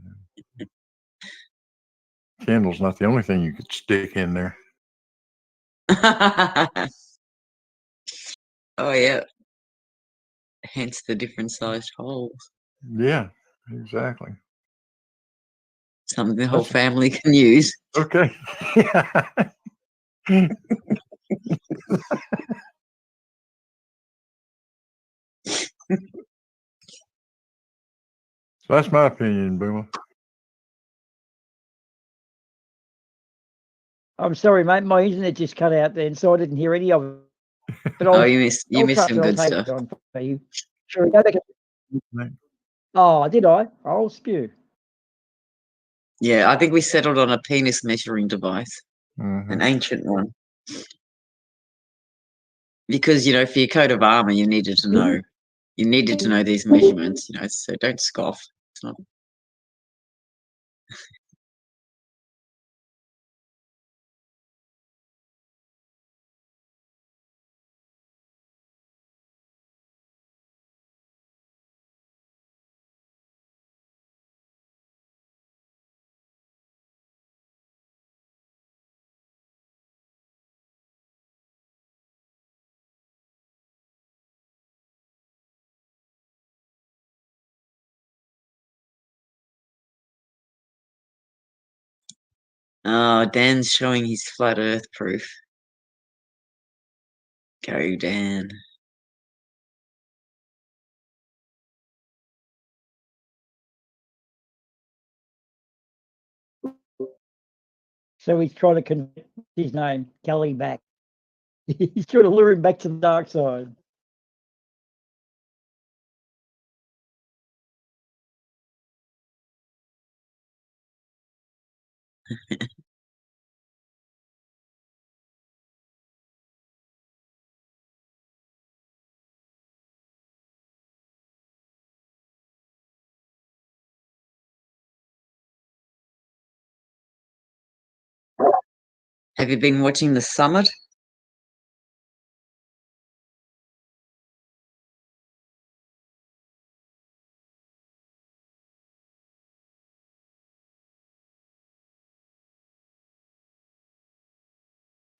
Candle's not the only thing you could stick in there. Oh yeah. Hence the different sized holes. Yeah, exactly. Something the whole family can use. Okay. Yeah. So that's my opinion, Boomer. I'm sorry, mate. My internet just cut out then, so I didn't hear any of it. But Oh, you missed some I'll good take stuff. it on for you. Sure. Go back. Oh, did I? I'll spew. Yeah, I think we settled on a penis measuring device, an ancient one. Because, for your coat of armor, you needed to know these measurements, so don't scoff. It's not. Oh, Dan's showing his flat earth proof. Go, Dan. So he's trying to convert his name, Kelly, back. He's trying to lure him back to the dark side. Have you been watching The Summit?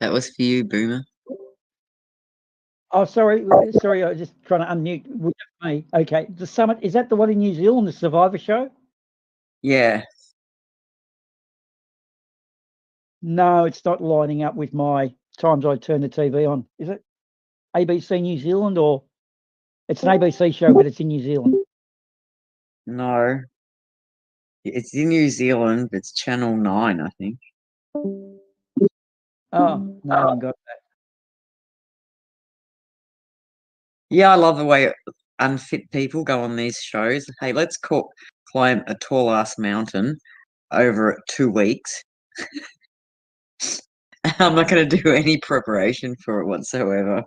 That was for you, Boomer. Oh, sorry, sorry. I was just trying to unmute. Was that me? Okay. The Summit, is that the one in New Zealand, the Survivor show? Yeah. No, it's not lining up with my times I turn the TV on. Is it ABC New Zealand, or it's an ABC show, but it's in New Zealand? No. It's in New Zealand. It's Channel 9, I think. Oh, no, I haven't got that. Yeah, I love the way unfit people go on these shows. Hey, let's climb a tall ass mountain over 2 weeks. I'm not going to do any preparation for it whatsoever.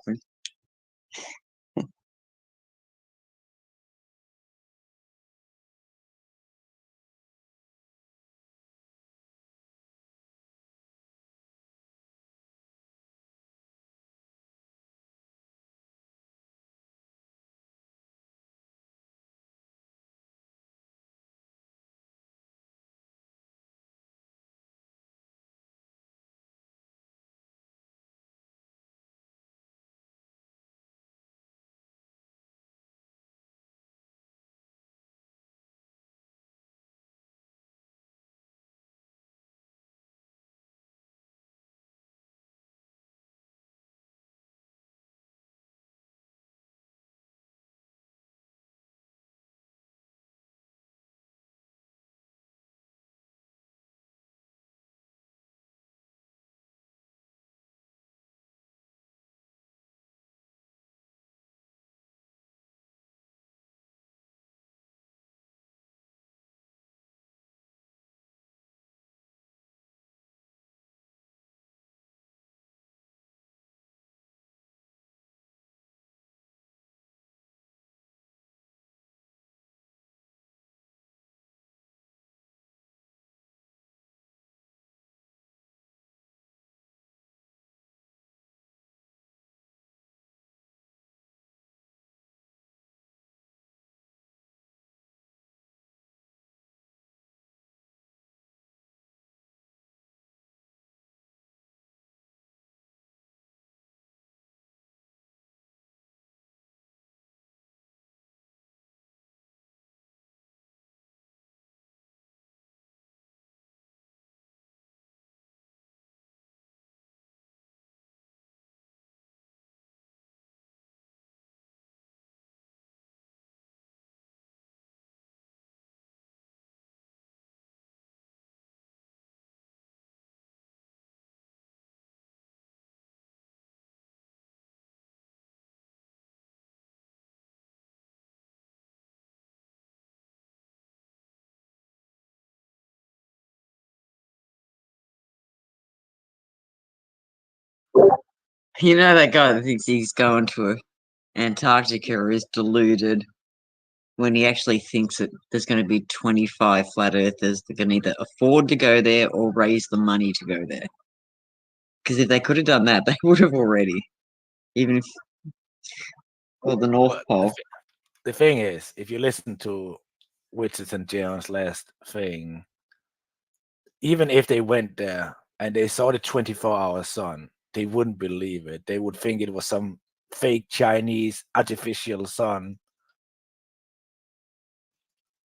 You know that guy that thinks he's going to Antarctica is deluded when he actually thinks that there's going to be 25 flat earthers that can either afford to go there or raise the money to go there. Because if they could have done that, they would have already. Even if, well, the North Pole. The thing is, if you listen to Witches and Jones' last thing, even if they went there and they saw the 24-hour sun, they wouldn't believe it. They would think it was some fake Chinese artificial sun.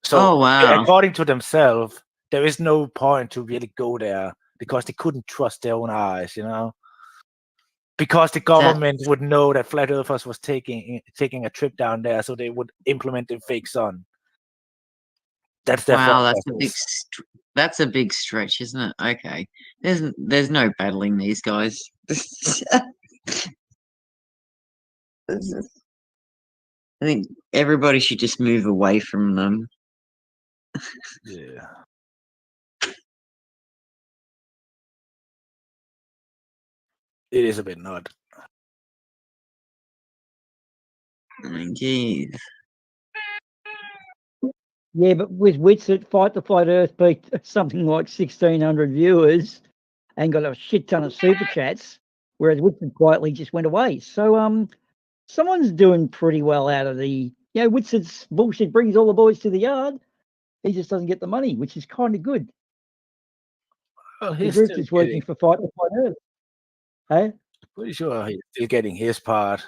So, Oh, wow. according to themselves, there is no point to really go there because they couldn't trust their own eyes, you know? Because the government would know that flat earthers was taking a trip down there, so they would implement the fake sun. That's Wow, definitely that's a big stretch, isn't it? Okay, there's no battling these guys. I think everybody should just move away from them. yeah. It is a bit nut. I mean, geez. Yeah, but with Wits at Fight the Flat Earth beat something like 1,600 viewers and got a shit ton of super chats, whereas Whitson quietly just went away. So someone's doing pretty well out of the Whitson's bullshit brings all the boys to the yard. He just doesn't get the money, which is kind of good. Well, The he's group still is working getting. for Fight the Flat Earth. Hey? Pretty sure he's still getting his part.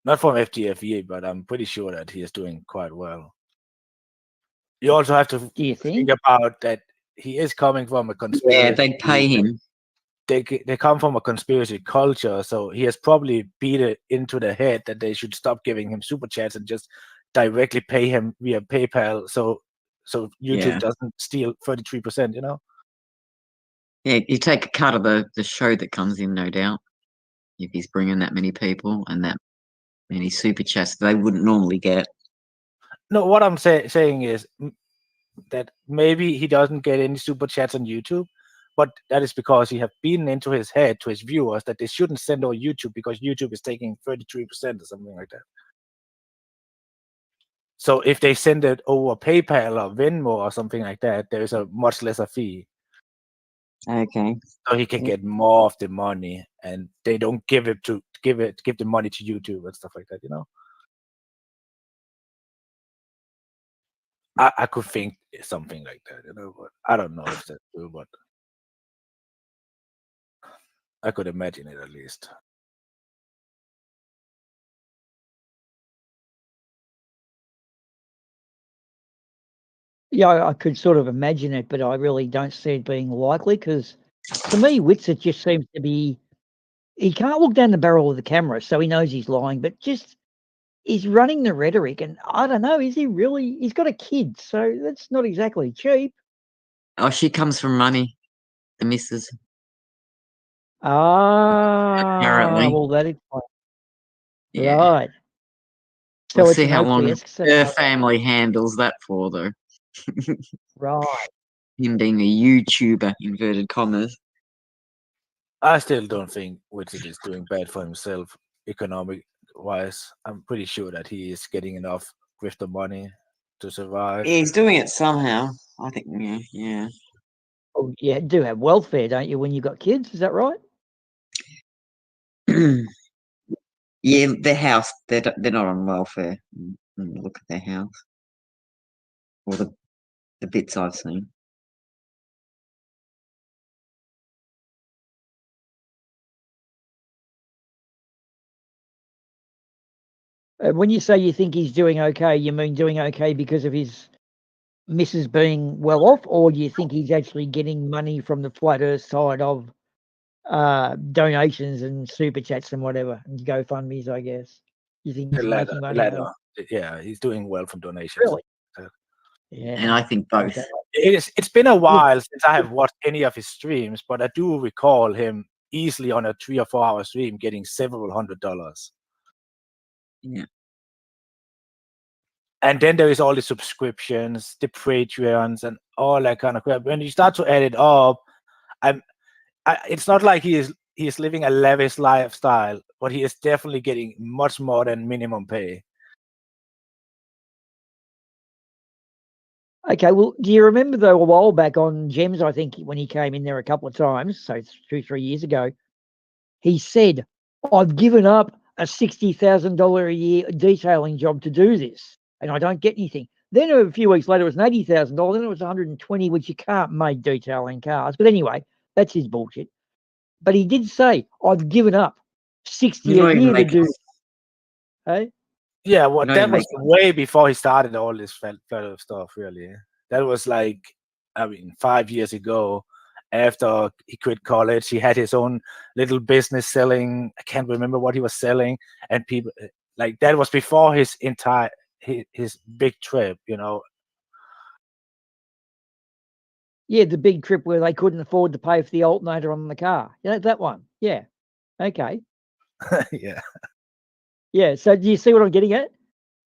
Not from FTFE, but I'm pretty sure that he is doing quite well. You also have to Do you think about that he is coming from a conspiracy. Yeah, they'd pay him. They come from a conspiracy culture, so he has probably beat it into the head that they should stop giving him super chats and just directly pay him via PayPal, so YouTube Yeah. doesn't steal 33%. You know. Yeah, you take a cut of the show that comes in, no doubt. If he's bringing that many people and that many super chats they wouldn't normally get. No, what I'm saying is that maybe he doesn't get any super chats on YouTube, but that is because he have been into his head to his viewers that they shouldn't send on YouTube because YouTube is taking 33% or something like that. So if they send it over PayPal or Venmo or something like that, there is a much lesser fee. Okay. So he can get more of the money, and they don't give the money to YouTube and stuff like that. You know. I could think something like that, you know, but I don't know if that's true, but I could imagine it at least. Yeah, I could sort of imagine it, but I really don't see it being likely because to me, Whitson just seems to be he can't look down the barrel of the camera, so he knows he's lying, but just he's running the rhetoric, and I don't know, is he really? He's got a kid, so that's not exactly cheap. Oh, she comes from money, the missus. Ah, well, that explains. Yeah. Right. So We'll it's see an how long OPS her setup. family handles that for, though. Right. Him being a YouTuber, inverted commas. I still don't think Whitsitt is doing bad for himself economic wise. I'm pretty sure that he is getting enough with the money to survive. Yeah, he's doing it somehow. I think, yeah. Oh, yeah, do have welfare, don't you, when you've got kids? Is that right? Yeah, their house, they're not on welfare. Look at their house. Or the bits I've seen. When you say you think he's doing okay, you mean doing okay because of his missus being well off, or do you think he's actually getting money from the flat earth side of donations and super chats and whatever, and GoFundMe's, I guess? You think The he's latter, making the money? latter. Yeah, he's doing well from donations. Really? Yeah. And I think both. Okay. It's been a while since I have watched any of his streams, but I do recall him easily on a 3 or 4 hour stream getting several $100s. Yeah. And then there is all the subscriptions, the Patreons, and all that kind of crap. When you start to add it up, it's not like he is living a lavish lifestyle, but he is definitely getting much more than minimum pay. Okay, well, do you remember though a while back on Gems, I think when he came in there a couple of times, so 2-3 years ago, he said, I've given up a $60,000 a year detailing job to do this, and I don't get anything. Then a few weeks later, it was an $80,000, then it was 120, which you can't make detailing cars. But anyway, that's his bullshit. But he did say, I've given up 60 You're not a even year to making- do. Hey? Yeah, well, No, that you was way before he started all this fellow stuff, really. That was like, 5 years ago. After he quit college, he had his own little business selling. I can't remember what he was selling. And people, like, that was before his big trip, you know. Yeah, the big trip where they couldn't afford to pay for the alternator on the car. Yeah, that one. Yeah. Okay. Yeah. Yeah. So do you see what I'm getting at?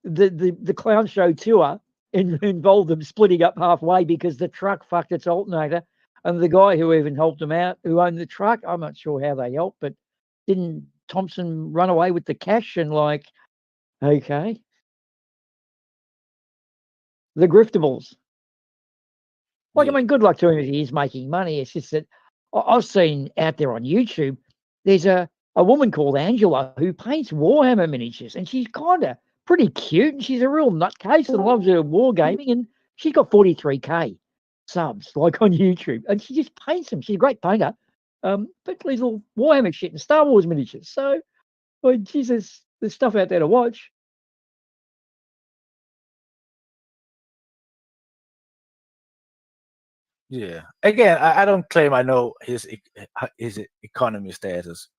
The clown show tour involved them splitting up halfway because the truck fucked its alternator, and the guy who even helped them out, who owned the truck, I'm not sure how they helped, but didn't Thompson run away with the cash and like, okay, the griftables. Like, I mean, good luck to him if he's making money. It's just that I've seen out there on YouTube, there's a woman called Angela who paints Warhammer miniatures, and she's kind of pretty cute, and she's a real nutcase and loves her wargaming, and she's got 43K subs, like on YouTube, and she just paints them. She's a great painter, but these little Warhammer shit and Star Wars miniatures. So, well, Jesus, there's stuff out there to watch. Yeah. Again, I don't claim I know his economy status.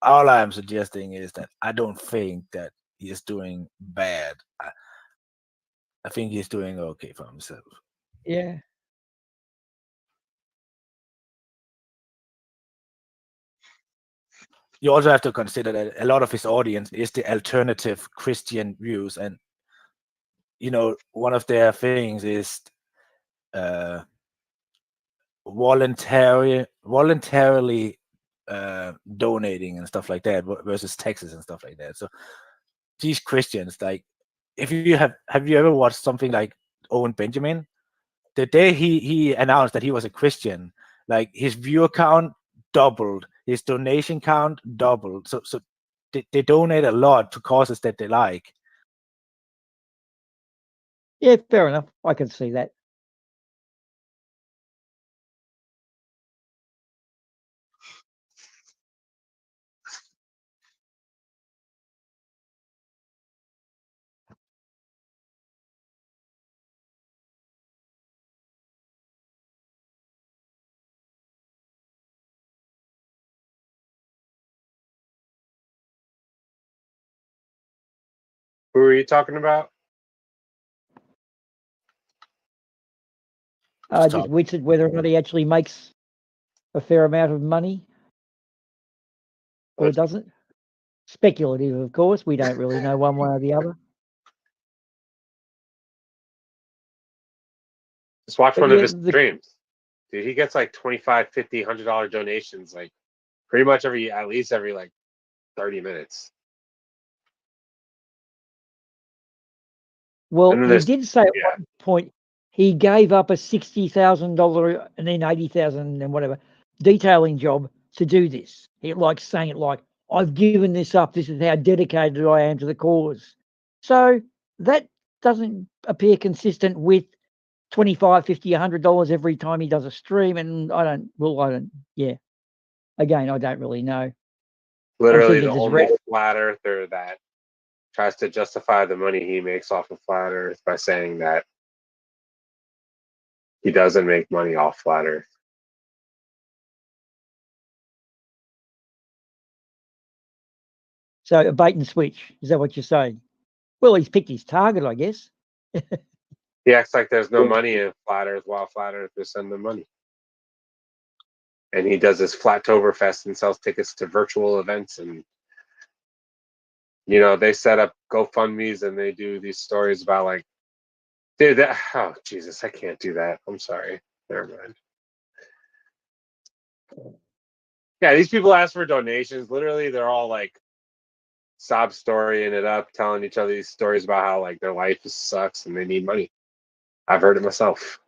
All I am suggesting is that I don't think that he is doing bad. I think he's doing okay for himself. Yeah. You also have to consider that a lot of his audience is the alternative Christian views, and you know, one of their things is voluntarily donating and stuff like that versus taxes and stuff like that. So these Christians, like, if you have you ever watched something like Owen Benjamin? The day he announced that he was a Christian, like his viewer count doubled, his donation count doubled. So they donate a lot to causes that they like. Yeah, fair enough. I can see that. Who are you talking about? Just Whitsett, whether or not he actually makes a fair amount of money or doesn't. Speculative, of course. We don't really know one way or the other. Just watch But one yeah, of his streams. Dude, he gets like $25, $50, $100 donations, like pretty much at least every like 30 minutes. Well, And then he there's- did say at one point he gave up a $60,000 and then 80,000 and whatever detailing job to do this. He like saying it like, I've given this up. This is how dedicated I am to the cause. So that doesn't appear consistent with $25, $50, $100 every time he does a stream. And yeah. Again, I don't really know. literally thinking the just only flat earther that tries to justify the money he makes off of flat earth by saying that he doesn't make money off flat earth. So a bait and switch, is that what you're saying? Well, he's picked his target, I guess. He acts like there's no money in flat earth while flat earth is sending money. And he does this Flattoberfest and sells tickets to virtual events, and you know, they set up GoFundMe's and they do these stories about like, dude, oh Jesus, I can't do that. I'm sorry. Never mind. Yeah, these people ask for donations. Literally, they're all like sob storying it up, telling each other these stories about how like their life sucks and they need money. I've heard it myself.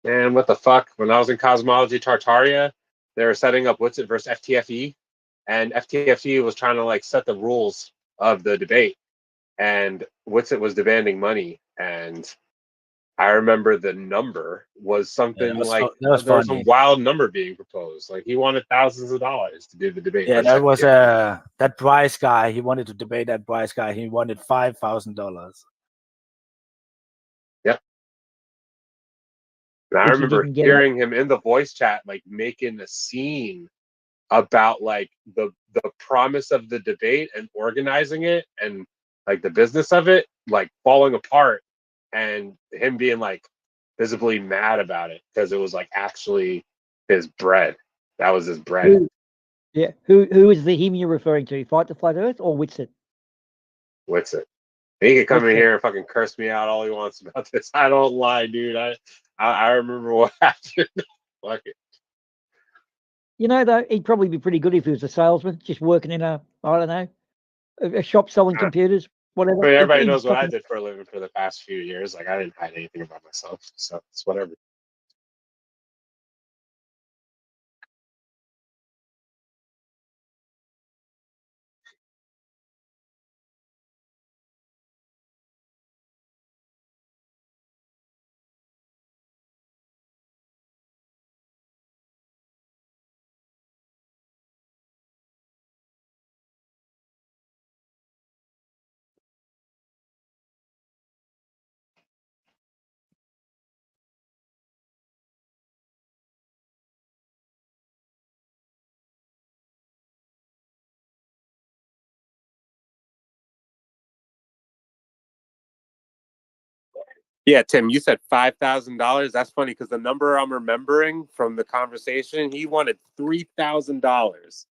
And what the fuck? When I was in Cosmology Tartaria, they were setting up Whitsett versus FTFE, and FTFE was trying to like set the rules of the debate, and Whitsett was demanding money, and I remember the number was something like there was some funny. wild number being proposed. Like he wanted thousands of dollars to do the debate. Yeah, versus that was FTFE. that Bryce guy. He wanted to debate that Bryce guy. He wanted $5,000. Yep. And I Which he remember didn't get hearing him in the voice chat, like making a scene about like the promise of the debate and organizing it and like the business of it like falling apart, and him being like visibly mad about it because it was like actually his bread. That was his bread. Who is the him you're referring to? Fight the Flat Earth or Whitsitt? Whitsitt. He can come in Whitsitt. here and fucking curse me out all he wants about this. I don't lie, dude. I remember what happened. Fuck it. You know, though, he'd probably be pretty good if he was a salesman, just working in a shop selling computers, whatever. I mean, everybody He'd knows what I fucking- did for a living for the past few years. Like, I didn't hide anything about myself, so it's whatever. Yeah, Tim, you said $5,000. That's funny because the number I'm remembering from the conversation, he wanted $3,000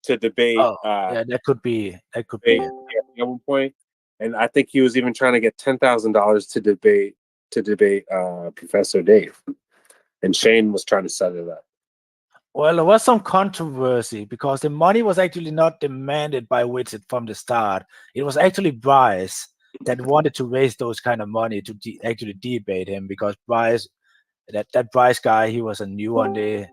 to debate. Oh, yeah, that could be it. At one point, and I think he was even trying to get $10,000 to debate Professor Dave, and Shane was trying to set it up. Well, there was some controversy because the money was actually not demanded by Whitsitt from the start. It was actually Bryce that wanted to raise those kind of money to actually debate him, because Bryce, that Bryce guy, he was a new on the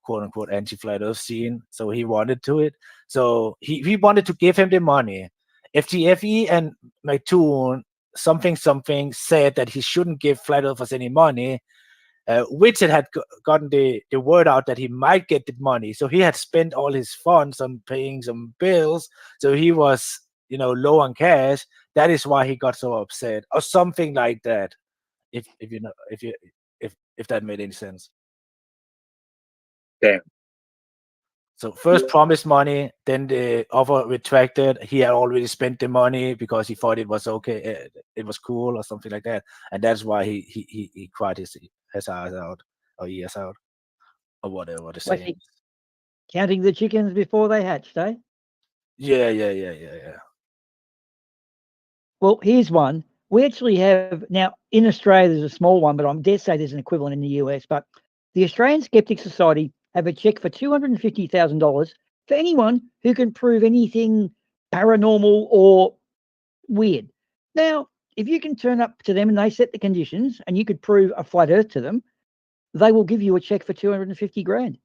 quote unquote anti-flat earth scene, so he wanted to it. So he wanted to give him the money. FTFE and McToon something said that he shouldn't give flat earthers any money. Whitsitt had gotten the word out that he might get the money, so he had spent all his funds on paying some bills, so he was low on cash. That is why he got so upset, or something like that. If that made any sense. Damn. So first promised money, then the offer retracted. He had already spent the money because he thought it was okay, it was cool or something like that, and that's why he cried his eyes out or ears out or whatever the saying. Counting the chickens before they hatched, eh? Yeah. Well, here's one. We actually have now in Australia. There's a small one, but I dare say there's an equivalent in the US. But the Australian Skeptic Society have a check for $250,000 for anyone who can prove anything paranormal or weird. Now, if you can turn up to them and they set the conditions, and you could prove a flat Earth to them, they will give you a check for 250 grand.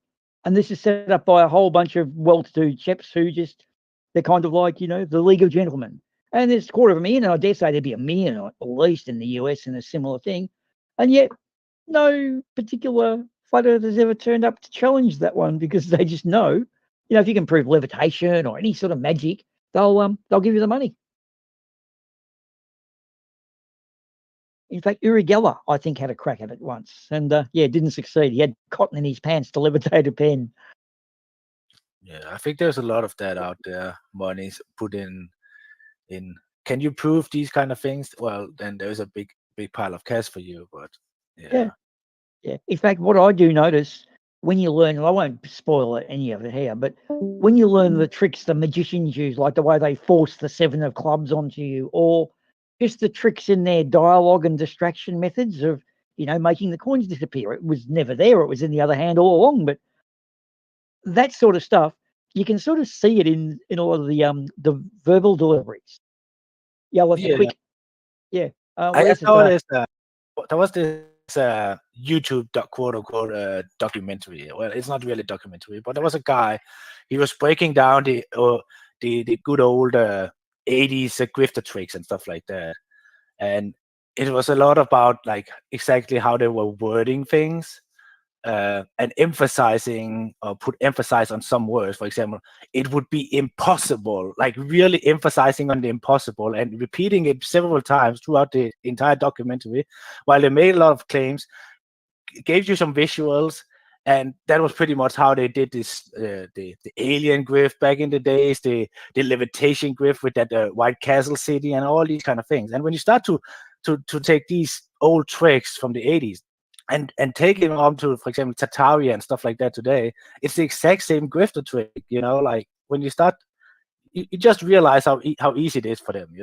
And this is set up by a whole bunch of well-to-do chaps who they're kind of like, the League of Gentlemen. And there's $250,000, and I dare say there'd be $1 million at least in the US in a similar thing. And yet, no particular flat earthers ever turned up to challenge that one, because they just know, if you can prove levitation or any sort of magic, they'll give you the money. In fact, Uri Geller, I think, had a crack at it once, and didn't succeed. He had cotton in his pants to levitate a pen. Yeah, I think there's a lot of that out there. Money's put in. Can you prove these kind of things? Well, then there's a big pile of cash for you. But yeah. In fact, what I do notice when you learn, and I won't spoil any of it here, but when you learn the tricks the magicians use, like the way they force the 7 of clubs onto you, or just the tricks in their dialogue and distraction methods of, making the coins disappear. It was never there. It was in the other hand all along. But that sort of stuff, you can sort of see it in a lot of the verbal deliveries. Yeah, like a quick. Yeah. I saw this. There was this YouTube quote unquote documentary. Well, it's not really a documentary, but there was a guy. He was breaking down the good old 80s grifter tricks and stuff like that, and it was a lot about like exactly how they were wording things. And emphasizing or put emphasis on some words. For example, it would be impossible, like really emphasizing on the impossible and repeating it several times throughout the entire documentary, while they made a lot of claims, gave you some visuals, And that was pretty much how they did this, the alien grift back in the days, the levitation grift with that White Castle City and all these kind of things. And when you start to take these old tricks from the 80s and take it on to, for example, Tartaria and stuff like that today, it's the exact same grifter trick, like when you start, you just realize how easy it is for them,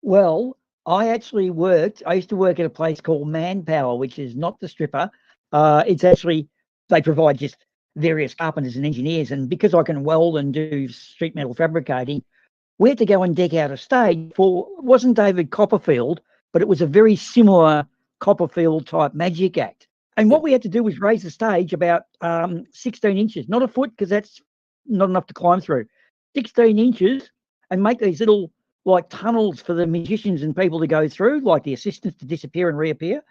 Well, I used to work at a place called Manpower, which is not the stripper. It's actually, they provide just various carpenters and engineers. And because I can weld and do sheet metal fabricating, we had to go and deck out a stage for, it wasn't David Copperfield, but it was a very similar Copperfield type magic act. And what we had to do was raise the stage about 16 inches, not a foot, because that's not enough to climb through, 16 inches, and make these little like tunnels for the magicians and people to go through, like the assistants to disappear and reappear.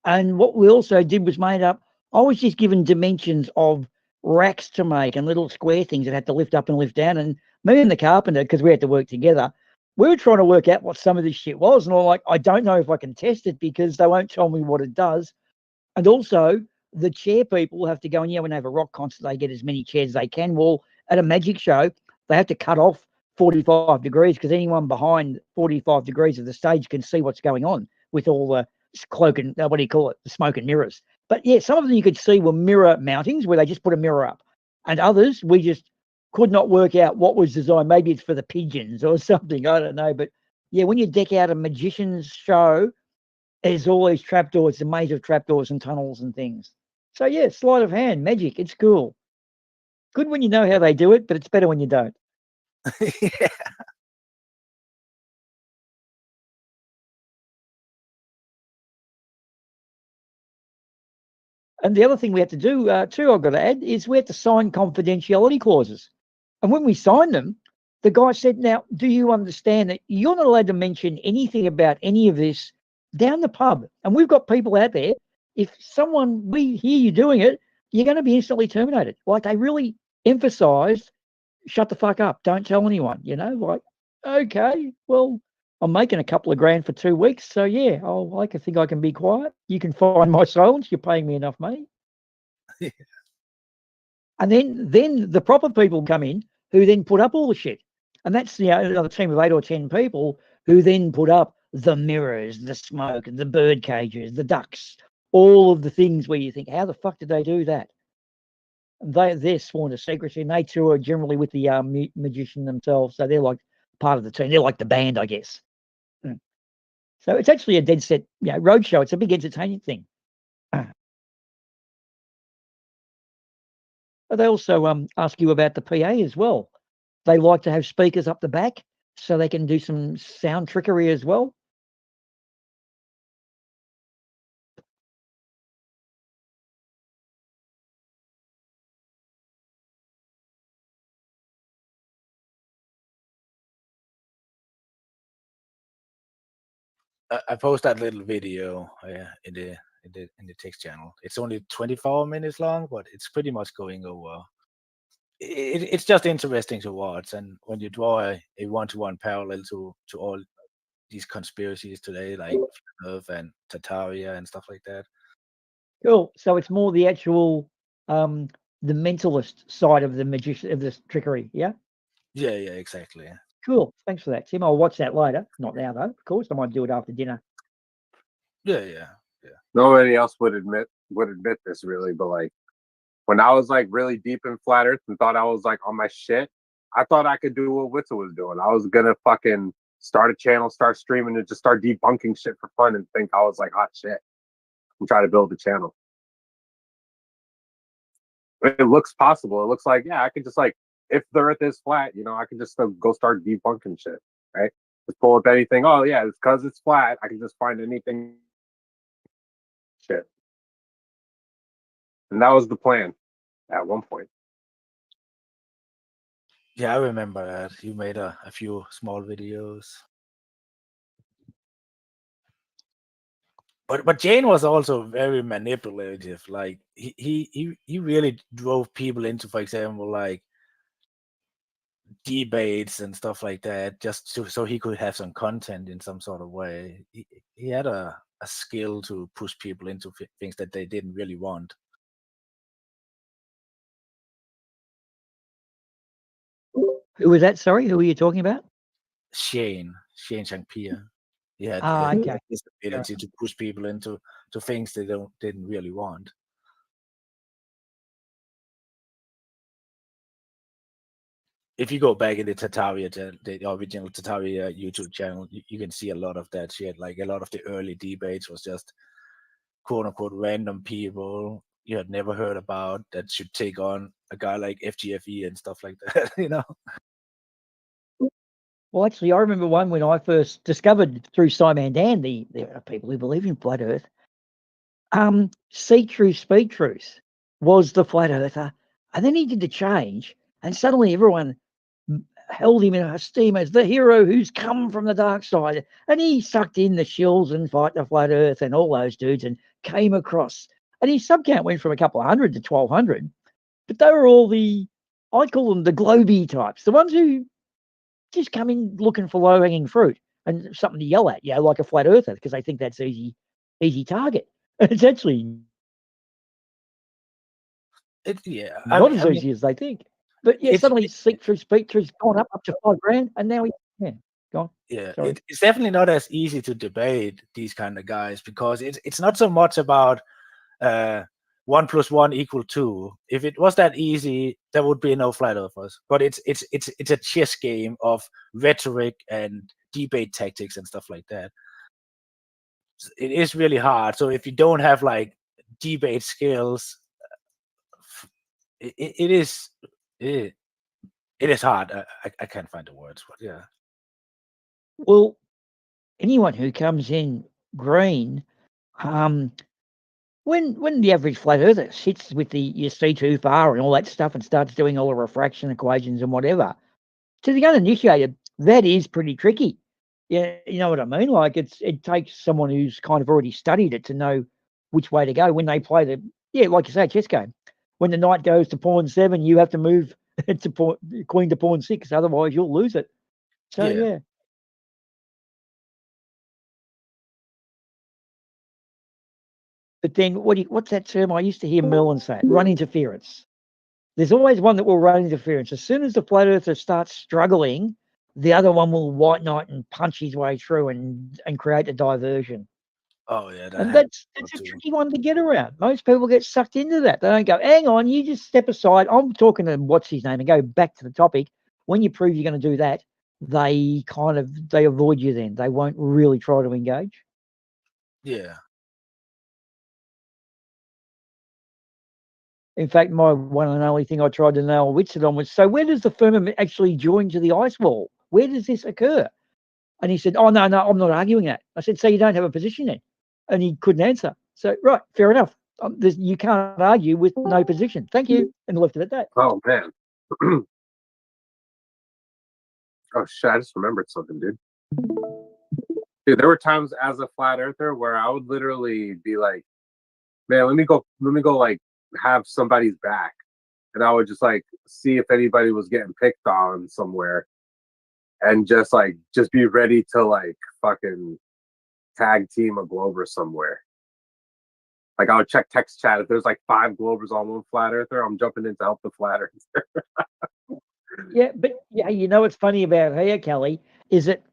And what we also did was I was just given dimensions of racks to make and little square things that had to lift up and lift down. And me and the carpenter, because we had to work together, we were trying to work out what some of this shit was. And I'm like, I don't know if I can test it because they won't tell me what it does. And also, the chair people have to go, and when they have a rock concert, they get as many chairs as they can. Well, at a magic show, they have to cut off 45 degrees because anyone behind 45 degrees of the stage can see what's going on with all the cloak and what do you call it, the smoke and mirrors. But yeah, some of them you could see were mirror mountings where they just put a mirror up, and others we just could not work out what was designed. Maybe it's for the pigeons or something, I don't know. But yeah, when you deck out a magician's show, there's always trapdoors, a maze of trapdoors and tunnels and things. So yeah, sleight of hand, magic, it's cool. Good when you know how they do it, but it's better when you don't. Yeah. And the other thing we had to do too, I've got to add, is we had to sign confidentiality clauses. And when we signed them, the guy said, now, do you understand that you're not allowed to mention anything about any of this down the pub? And we've got people out there, if we hear you doing it, you're going to be instantly terminated. Like, they really emphasized, shut the fuck up, don't tell anyone, like, okay, well, I'm making a couple of grand for 2 weeks, so yeah, I think I can be quiet. You can find my silence. You're paying me enough, mate. And then the proper people come in who then put up all the shit, and that's another team of 8 or 10 people who then put up the mirrors, the smoke, the bird cages, the ducks, all of the things where you think, how the fuck did they do that? And they're sworn to secrecy, and they too are generally with the magician themselves, so they're like part of the team. They're like the band, I guess. So it's actually a dead set, roadshow. It's a big entertaining thing. But they also ask you about the PA as well. They like to have speakers up the back so they can do some sound trickery as well. I post that little video in the text channel. It's only 24 minutes long, but it's pretty much going over. It's just interesting to watch, and when you draw a one-to-one parallel to all these conspiracies today, like Earth and Tartaria and stuff like that. Cool. So it's more the actual the mentalist side of the magician of this trickery, yeah? Yeah, exactly. Cool. Thanks for that, Tim. I'll watch that later. Not now though, of course. I might do it after dinner. Yeah. Nobody else would admit this really, but like when I was like really deep in flat Earth and thought I was like on my shit, I thought I could do what Witzel was doing. I was gonna fucking start a channel, start streaming, and just start debunking shit for fun and think I was like hot shit and try to build a channel. It looks possible. It looks like, yeah, I could just like, if the Earth is flat, I can just go start debunking shit, right? Just pull up anything. Oh yeah, it's because it's flat. I can just find anything. Shit. And that was the plan at one point. Yeah, I remember that. You made a few small videos. But Jane was also very manipulative. Like he really drove people into, for example, like debates and stuff like that, just so he could have some content in some sort of way. He had a skill to push people into things that they didn't really want. Who was that? Sorry, who were you talking about? Shane St. Pierre. He had, Ah, he okay. had this Fair ability to push people into things they didn't really want. If you go back in the Tataria, the original Tataria YouTube channel, you can see a lot of that shit. Like a lot of the early debates was just quote unquote random people you had never heard about that should take on a guy like FGFE and stuff like that, you know? Well, actually, I remember one when I first discovered through Simon Dan, there are people who believe in flat Earth. See Truth, Speak Truth was the flat earther, and then he did the change, and suddenly everyone held him in esteem as the hero who's come from the dark side, and he sucked in the shills and Fight the Flat Earth and all those dudes and came across, and his sub count went from a couple of hundred to 1,200, but they were all I call them the globy types, the ones who just come in looking for low-hanging fruit and something to yell at, like a flat earther, because they think that's easy target. It's actually not as easy as they think. But yeah, suddenly Seek Truth, Speak Truth's gone up to $5,000, and now go on. Yeah, Sorry. it's definitely not as easy to debate these kind of guys because it's not so much about 1 + 1 = 2. If it was that easy, there would be no flat earthers. But it's a chess game of rhetoric and debate tactics and stuff like that. It is really hard. So if you don't have like debate skills, it is hard. I can't find the words, but yeah. Well, anyone who comes in green, when the average flat earther sits with your C2 far and all that stuff and starts doing all the refraction equations and whatever, to the uninitiated, that is pretty tricky. Yeah, you know what I mean? Like it takes someone who's kind of already studied it to know which way to go when they play like you say, chess game. When the knight goes to pawn 7, you have to move to queen to pawn 6, otherwise you'll lose it. So yeah. But then what's that term I used to hear Merlin say? Run interference. There's always one that will run interference. As soon as the flat earther starts struggling, the other one will white knight and punch his way through and create a diversion. Oh yeah, And that's a tricky one to get around. Most people get sucked into that. They don't go, hang on, you just step aside. I'm talking to what's his name and go back to the topic. When you prove you're going to do that, they avoid you then. They won't really try to engage. Yeah. In fact, my one and only thing I tried to nail Whitsett on was, so where does the firmament actually join to the ice wall? Where does this occur? And he said, oh, no, I'm not arguing that. I said, so you don't have a position then? And he couldn't answer. So, right, fair enough. You can't argue with no position. Thank you. And left it at that. Oh, man. Oh, shit. I just remembered something, dude. Dude, there were times as a flat earther where I would literally be like, man, let me go like have somebody's back. And I would just like see if anybody was getting picked on somewhere and just be ready to like fucking tag team a Glober somewhere. Like I would check text chat. If there's like 5 Globers on one flat earther, I'm jumping in to help the flat earther. Yeah, but yeah, you know what's funny about here, Kelly, is that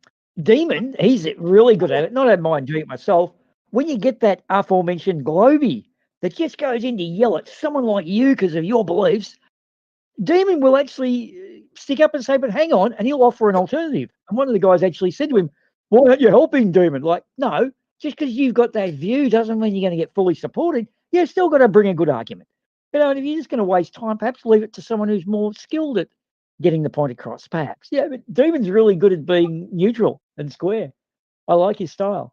Demon, he's really good at it. Not I don't mind doing it myself. When you get that aforementioned Globy that just goes in to yell at someone like you because of your beliefs, Demon will actually stick up and say, but hang on, and he'll offer an alternative. And one of the guys actually said to him, why aren't you helping, Demon? Like, no, just because you've got that view doesn't mean you're going to get fully supported. You've still got to bring a good argument. You know, and if you're just going to waste time, perhaps leave it to someone who's more skilled at getting the point across, perhaps. Yeah, but Demon's really good at being neutral and square. I like his style.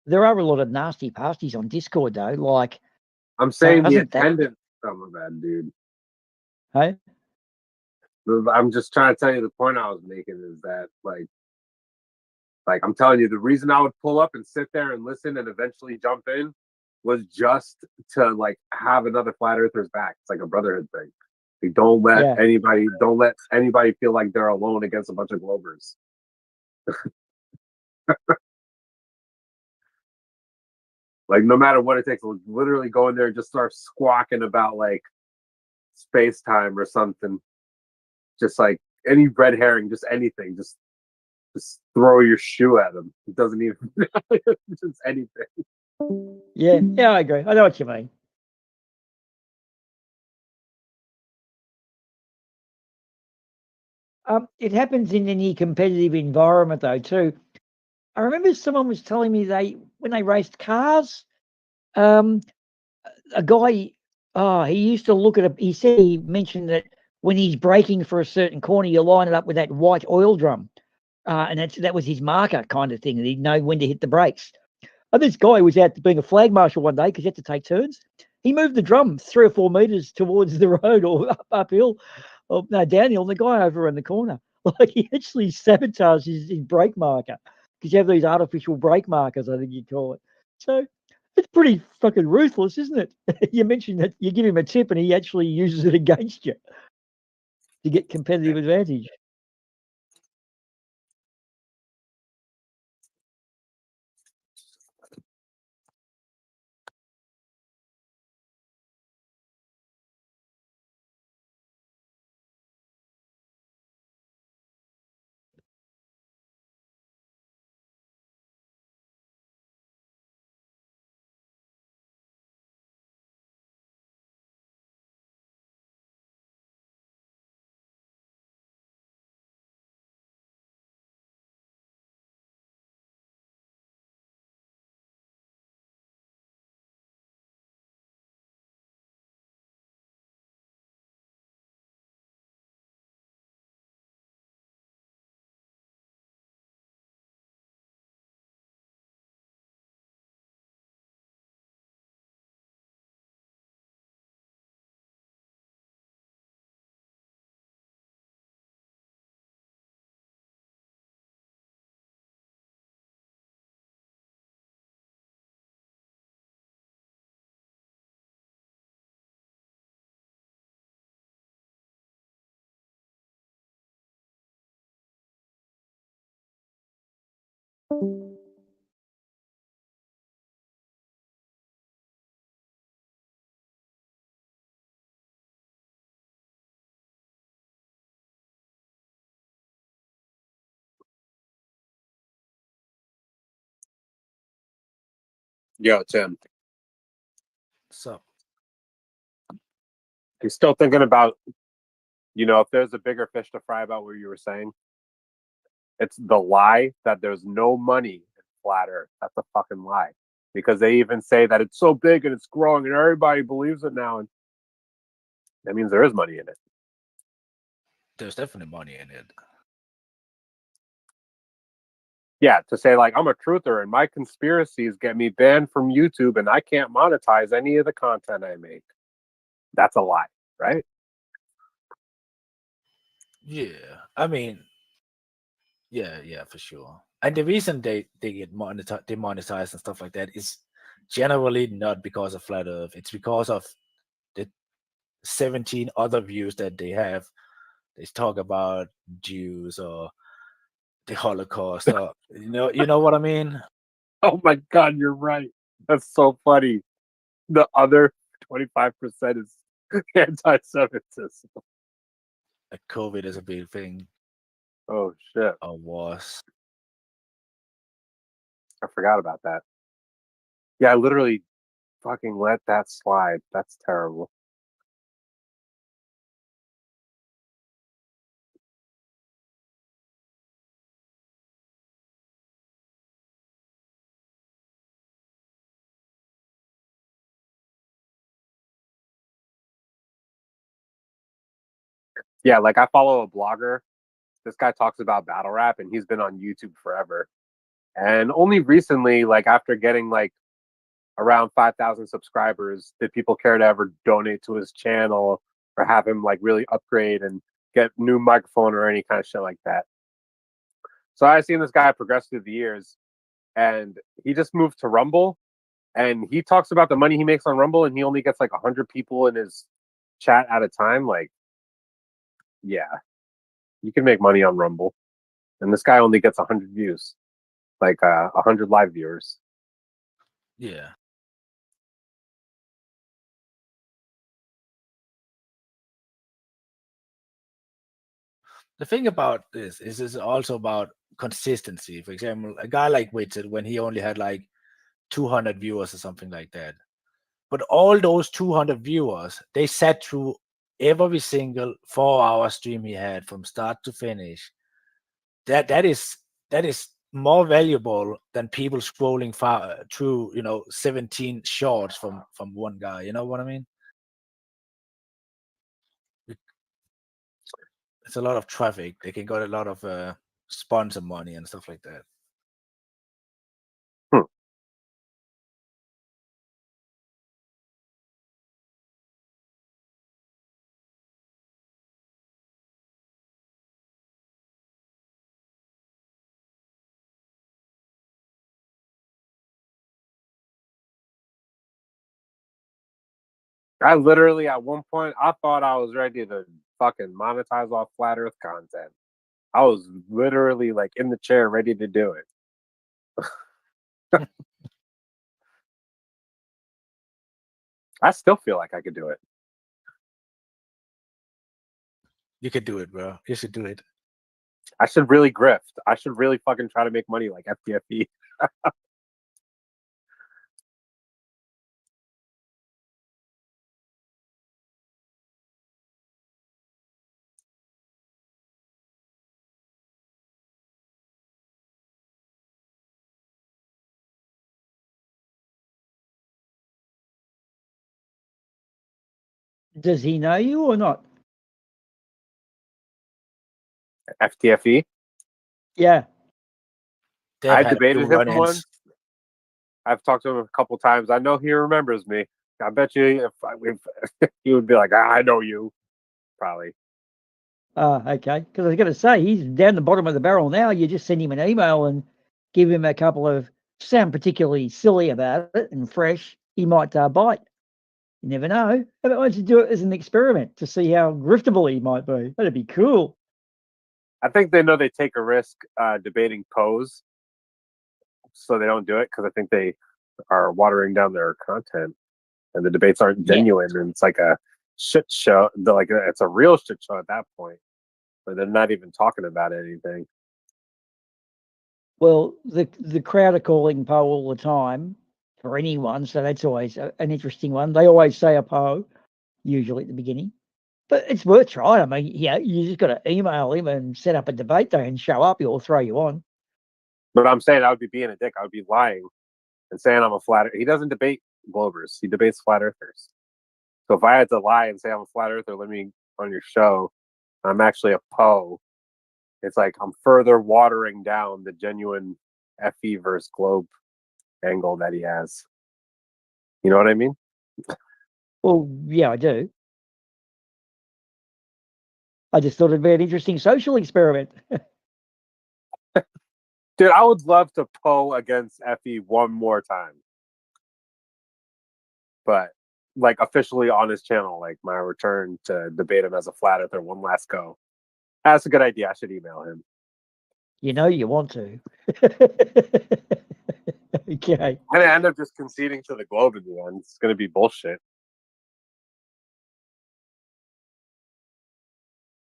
There are a lot of nasty pasties on Discord, though. Like, I'm saying the doesn't that- attendance some of that, dude. Hey? I'm just trying to tell you the point I was making is that like I'm telling you, the reason I would pull up and sit there and listen and eventually jump in was just to like have another flat earther's back. It's like a brotherhood thing. Like, don't let anybody feel like they're alone against a bunch of Globers. Like no matter what it takes, we'll literally go in there and just start squawking about like space time or something. Just like any red herring, just anything. Just throw your shoe at them. It doesn't even just anything. Yeah, yeah, I agree. I know what you mean. It happens in any competitive environment though too. I remember someone was telling me when they raced cars, a guy, he used to look at he said he mentioned that when he's braking for a certain corner, you line it up with that white oil drum. And that was his marker kind of thing. And he'd know when to hit the brakes. And this guy was out being a flag marshal one day because he had to take turns. He moved the drum 3 or 4 meters towards the road or uphill, or no, downhill. And the guy over in the corner, like he actually sabotaged his brake marker because you have these artificial brake markers, I think you call it. So it's pretty fucking ruthless, isn't it? You mentioned that you give him a tip and he actually uses it against you to get competitive advantage. Yo, Tim. So I'm still thinking about, if there's a bigger fish to fry about what you were saying, it's the lie that there's no money in flat Earth. That's a fucking lie. Because they even say that it's so big and it's growing and everybody believes it now. And that means there is money in it. there's definitely money in it. Yeah, to say like I'm a truther and my conspiracies get me banned from YouTube and I can't monetize any of the content I make. That's a lie, right? Yeah, I mean, yeah, for sure. And the reason they get demonetized and stuff like that is generally not because of flat Earth. It's because of the 17 other views that they have. They talk about Jews or the Holocaust, or you know what I mean. Oh my God, you're right. That's so funny. The other 25% is anti-Semitism. Like COVID is a big thing. Oh shit. Or was. I forgot about that. Yeah, I literally fucking let that slide. That's terrible. Yeah, like I follow a blogger. This guy talks about battle rap and he's been on YouTube forever. And only recently, like after getting like around 5,000 subscribers, did people care to ever donate to his channel or have him like really upgrade and get new microphone or any kind of shit like that. So I've seen this guy progress through the years and he just moved to Rumble and he talks about the money he makes on Rumble and he only gets like 100 people in his chat at a time. Like, yeah, you can make money on Rumble. And this guy only gets 100 views, like 100 live viewers. Yeah, the thing about this is it's also about consistency. For example, a guy like Witted, when he only had like 200 viewers or something like that, but all those 200 viewers, they sat through every single 4-hour stream he had from start to finish. That is more valuable than people scrolling far through 17 shorts from one guy. You know what I mean? It's a lot of traffic. They can get a lot of sponsor money and stuff like that. I literally, at one point, I thought I was ready to fucking monetize off flat Earth content. I was literally like in the chair, ready to do it. I still feel like I could do it. You could do it, bro. You should do it. I should really grift. I should really fucking try to make money like FTFE. Does he know you or not? FTFE? Yeah. I debated him once. I've talked to him a couple times. I know he remembers me. I bet you if he would be like, I know you. Probably. Okay. Because I was going to say, he's down the bottom of the barrel now. You just send him an email and give him a couple of, sound particularly silly about it and fresh, he might bite. You never know. How about once you do it as an experiment to see how griftable he might be? That'd be cool. I think they know they take a risk debating Pose, so they don't do it because I think they are watering down their content, and the debates aren't genuine, and it's like a shit show. It's a real shit show at that point, but they're not even talking about anything. Well, the crowd are calling Poe all the time for anyone, so that's always an interesting one. They always say a Poe, usually at the beginning. But it's worth trying. I mean, yeah, you just got to email him and set up a debate day and show up. He'll throw you on. But I'm saying I would be being a dick. I would be lying and saying I'm a flat earther. He doesn't debate Globers. He debates flat earthers. So if I had to lie and say I'm a flat earther, let me on your show, I'm actually a Poe. It's like I'm further watering down the genuine FE versus Globe angle that he has. You know what I mean? Well, yeah, I do. I just thought it'd be an interesting social experiment. Dude, I would love to Poe against FE one more time. But like officially on his channel, like my return to debate him as a flat earther, one last go. That's a good idea. I should email him. You know you want to. Okay. And I end up just conceding to the Globe in the end. It's going to be bullshit.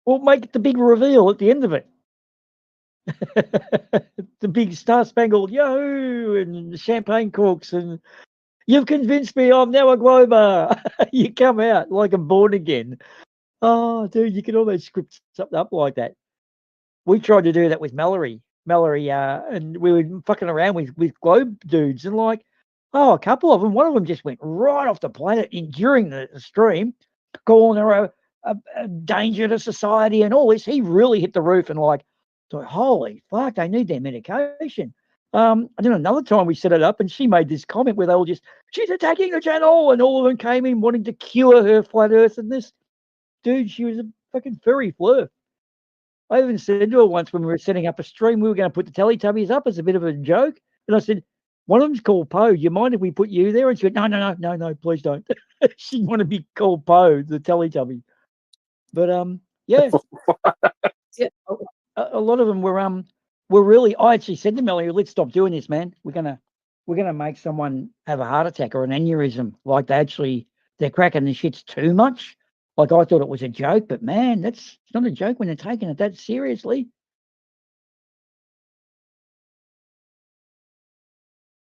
We'll make the big reveal at the end of it. The big Star Spangled Yahoo and the champagne corks and you've convinced me I'm now a Glober. You come out like I'm born again. Oh, dude, you can almost script something up like that. We tried to do that with Mallory. And we were fucking around with Globe dudes and like, a couple of them, one of them just went right off the planet during the stream, calling her a danger to society and all this. He really hit the roof and like, thought, holy fuck, they need their medication. And then another time we set it up and she made this comment where they all just, she's attacking the channel, and all of them came in wanting to cure her flat earth and this. Dude, she was a fucking furry flirt. I even said to her once when we were setting up a stream, we were going to put the Teletubbies up as a bit of a joke. And I said, one of them's called Poe. You mind if we put you there? And she went, no, please don't. She want to be called Poe, the Teletubby. But yeah. Yeah, a lot of them were really. I actually said to Melanie, let's stop doing this, man. We're gonna make someone have a heart attack or an aneurysm. Like they're cracking the shits too much. Like I thought it was a joke, but man, it's not a joke when they're taking it that seriously.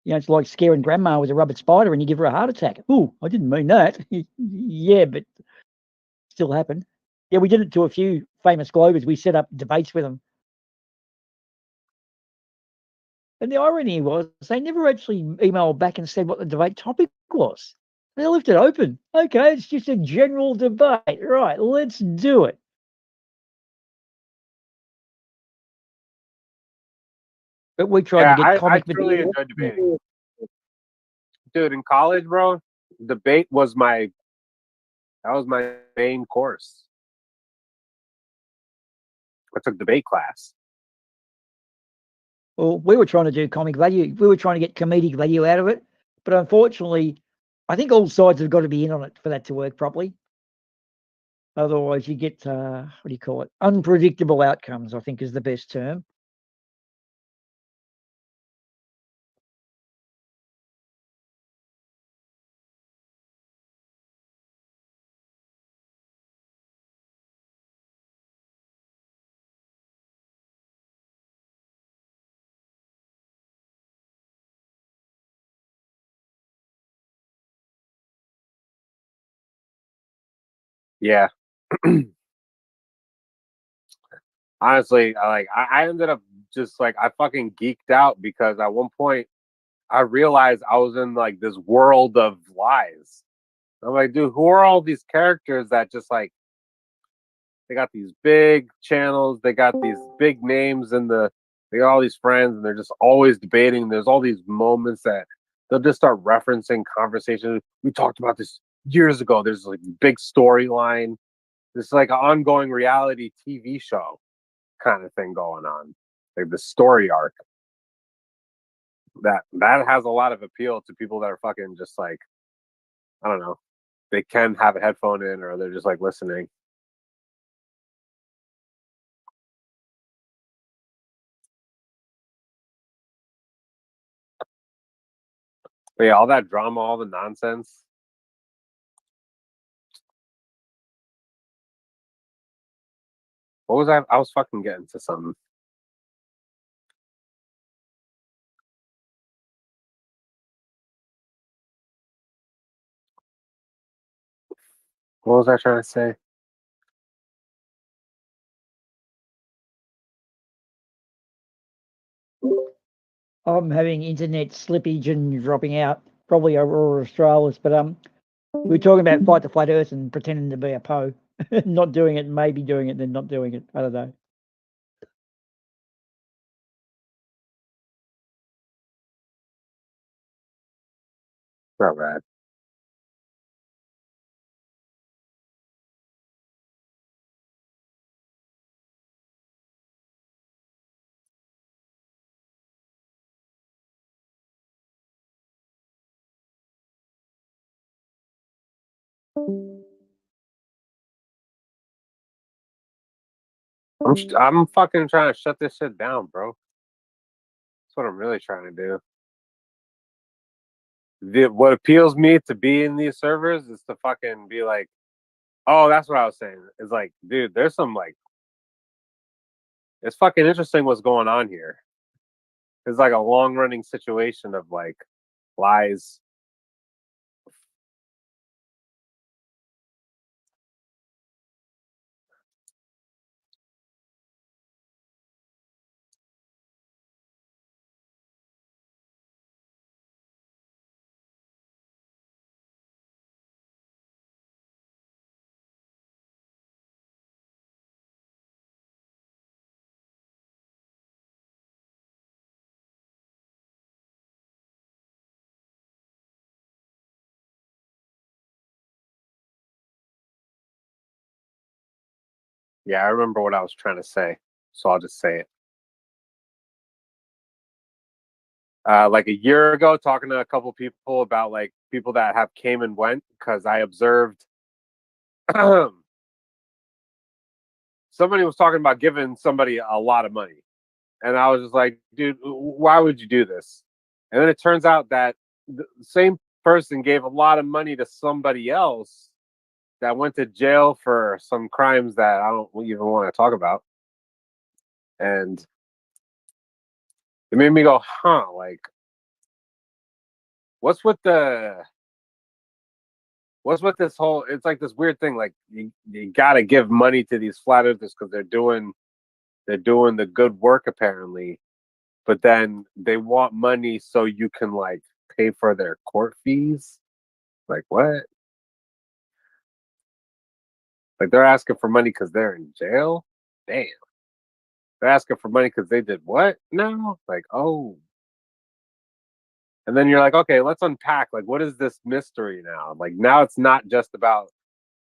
You know, it's like scaring grandma with a rubber spider and you give her a heart attack. Oh, I didn't mean that. Yeah, but still happened. Yeah, we did it to a few famous Globers. We set up debates with them. And the irony was they never actually emailed back and said what the debate topic was. They left it open. Okay, it's just a general debate. Right, let's do it. But we tried Yeah, to get I comic truly material. enjoyed debating. Dude, in college, bro, debate was my main course. I took debate class. Well, we were trying to do comic value. We were trying to get comedic value out of it. But unfortunately, I think all sides have got to be in on it for that to work properly. Otherwise, you get, what do you call it? Unpredictable outcomes, I think is the best term. Yeah. Honestly, I ended up just like I fucking geeked out because at one point I realized I was in like this world of lies. I'm like, dude, who are all these characters that just like they got these big channels, they got these big names they got all these friends and they're just always debating. There's all these moments that they'll just start referencing conversations. We talked about this years ago. There's like big storyline. There's like an ongoing reality TV show kind of thing going on. Like the story arc. That has a lot of appeal to people that are fucking just like, I don't know, they can have a headphone in or they're just like listening. But yeah, all that drama, all the nonsense. What was I was fucking getting to something. What was I trying to say? I'm having internet slippage and dropping out, probably Aurora Australis, but we were talking about Fight the Flat Earth and pretending to be a Poe. Not doing it, maybe doing it, then not doing it. I don't know. Not bad. I'm fucking trying to shut this shit down, bro. That's what I'm really trying to do. What appeals me to be in these servers is to fucking be like, oh, that's what I was saying. It's like, dude, there's some like, it's fucking interesting what's going on here. It's like a long running situation of like lies. Yeah, I remember what I was trying to say, so I'll just say it. Like a year ago, talking to a couple people about like people that have came and went, because I observed somebody was talking about giving somebody a lot of money, and I was just like, dude, why would you do this? And then it turns out that the same person gave a lot of money to somebody else that went to jail for some crimes that I don't even want to talk about. And it made me go, huh, like, what's with this whole, it's like this weird thing, like you gotta give money to these flat earthers because they're doing the good work apparently, but then they want money so you can like pay for their court fees. Like what? Like they're asking for money because they're in jail? Damn. They're asking for money because they did what? No. Like, oh. And then you're like, okay, let's unpack. Like, what is this mystery now? Like now it's not just about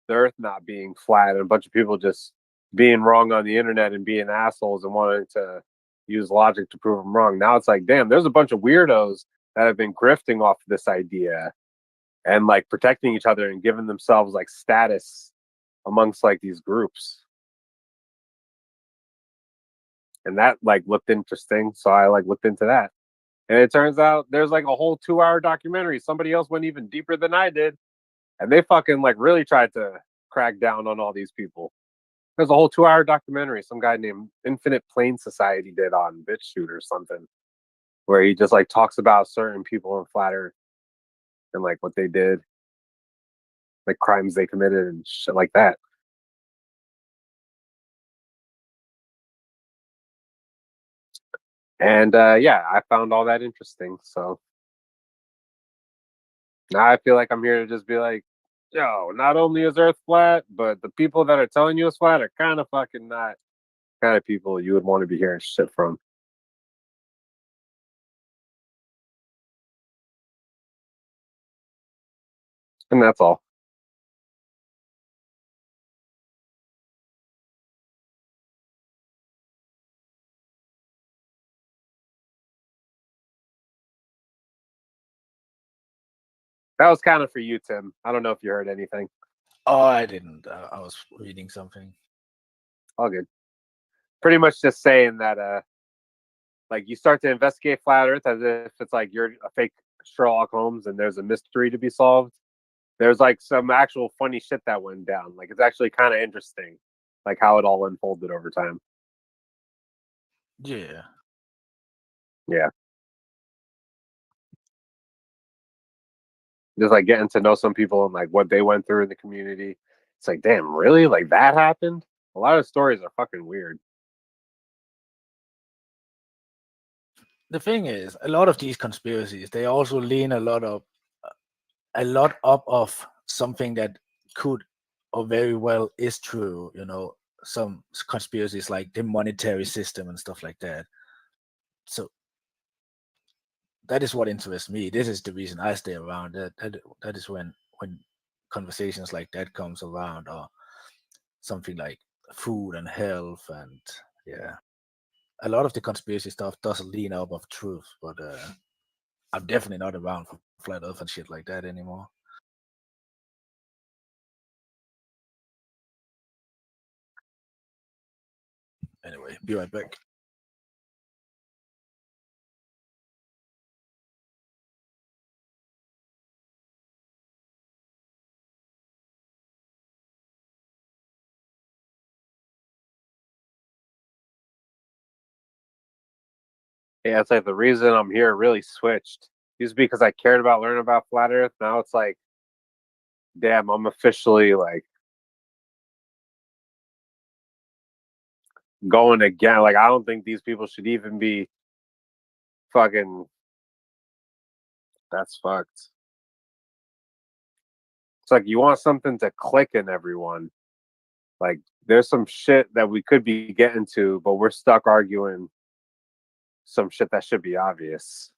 the earth not being flat and a bunch of people just being wrong on the internet and being assholes and wanting to use logic to prove them wrong. Now it's like, damn, there's a bunch of weirdos that have been grifting off this idea and like protecting each other and giving themselves like status amongst like these groups. And that like looked interesting. So I like looked into that. And it turns out there's like a whole 2-hour documentary. Somebody else went even deeper than I did. And they fucking like really tried to crack down on all these people. There's a whole 2-hour documentary some guy named Infinite Plane Society did on BitChute or something, where he just like talks about certain people in Flat Earth and like what they did, like crimes they committed and shit like that. And yeah, I found all that interesting. So now I feel like I'm here to just be like, yo, not only is Earth flat, but the people that are telling you it's flat are kind of fucking not kind of people you would want to be hearing shit from. And that's all. That was kind of for you, Tim. I don't know if you heard anything. Oh, I didn't. I was reading something. All good. Pretty much just saying that like you start to investigate flat earth as if it's like you're a fake Sherlock Holmes and there's a mystery to be solved. There's like some actual funny shit that went down. Like it's actually kind of interesting, like how it all unfolded over time. Yeah. Yeah. Just like getting to know some people and like what they went through in the community. It's like, damn, really? Like that happened? A lot of stories are fucking weird. The thing is, a lot of these conspiracies, they also lean a lot up of something that could or very well is true. You know, some conspiracies like the monetary system and stuff like that. So that is what interests me. This is the reason I stay around. That is when conversations like that comes around, or something like food and health, and yeah, a lot of the conspiracy stuff does lean up of truth, but I'm definitely not around for flat earth and shit like that anymore. Anyway, be right back. Yeah, it's like the reason I'm here really switched. Used to be because I cared about learning about flat earth. Now it's like, damn, I'm officially like going again. Like I don't think these people should even be fucking. That's fucked. It's like you want something to click in everyone. Like there's some shit that we could be getting to, but we're stuck arguing some shit that should be obvious.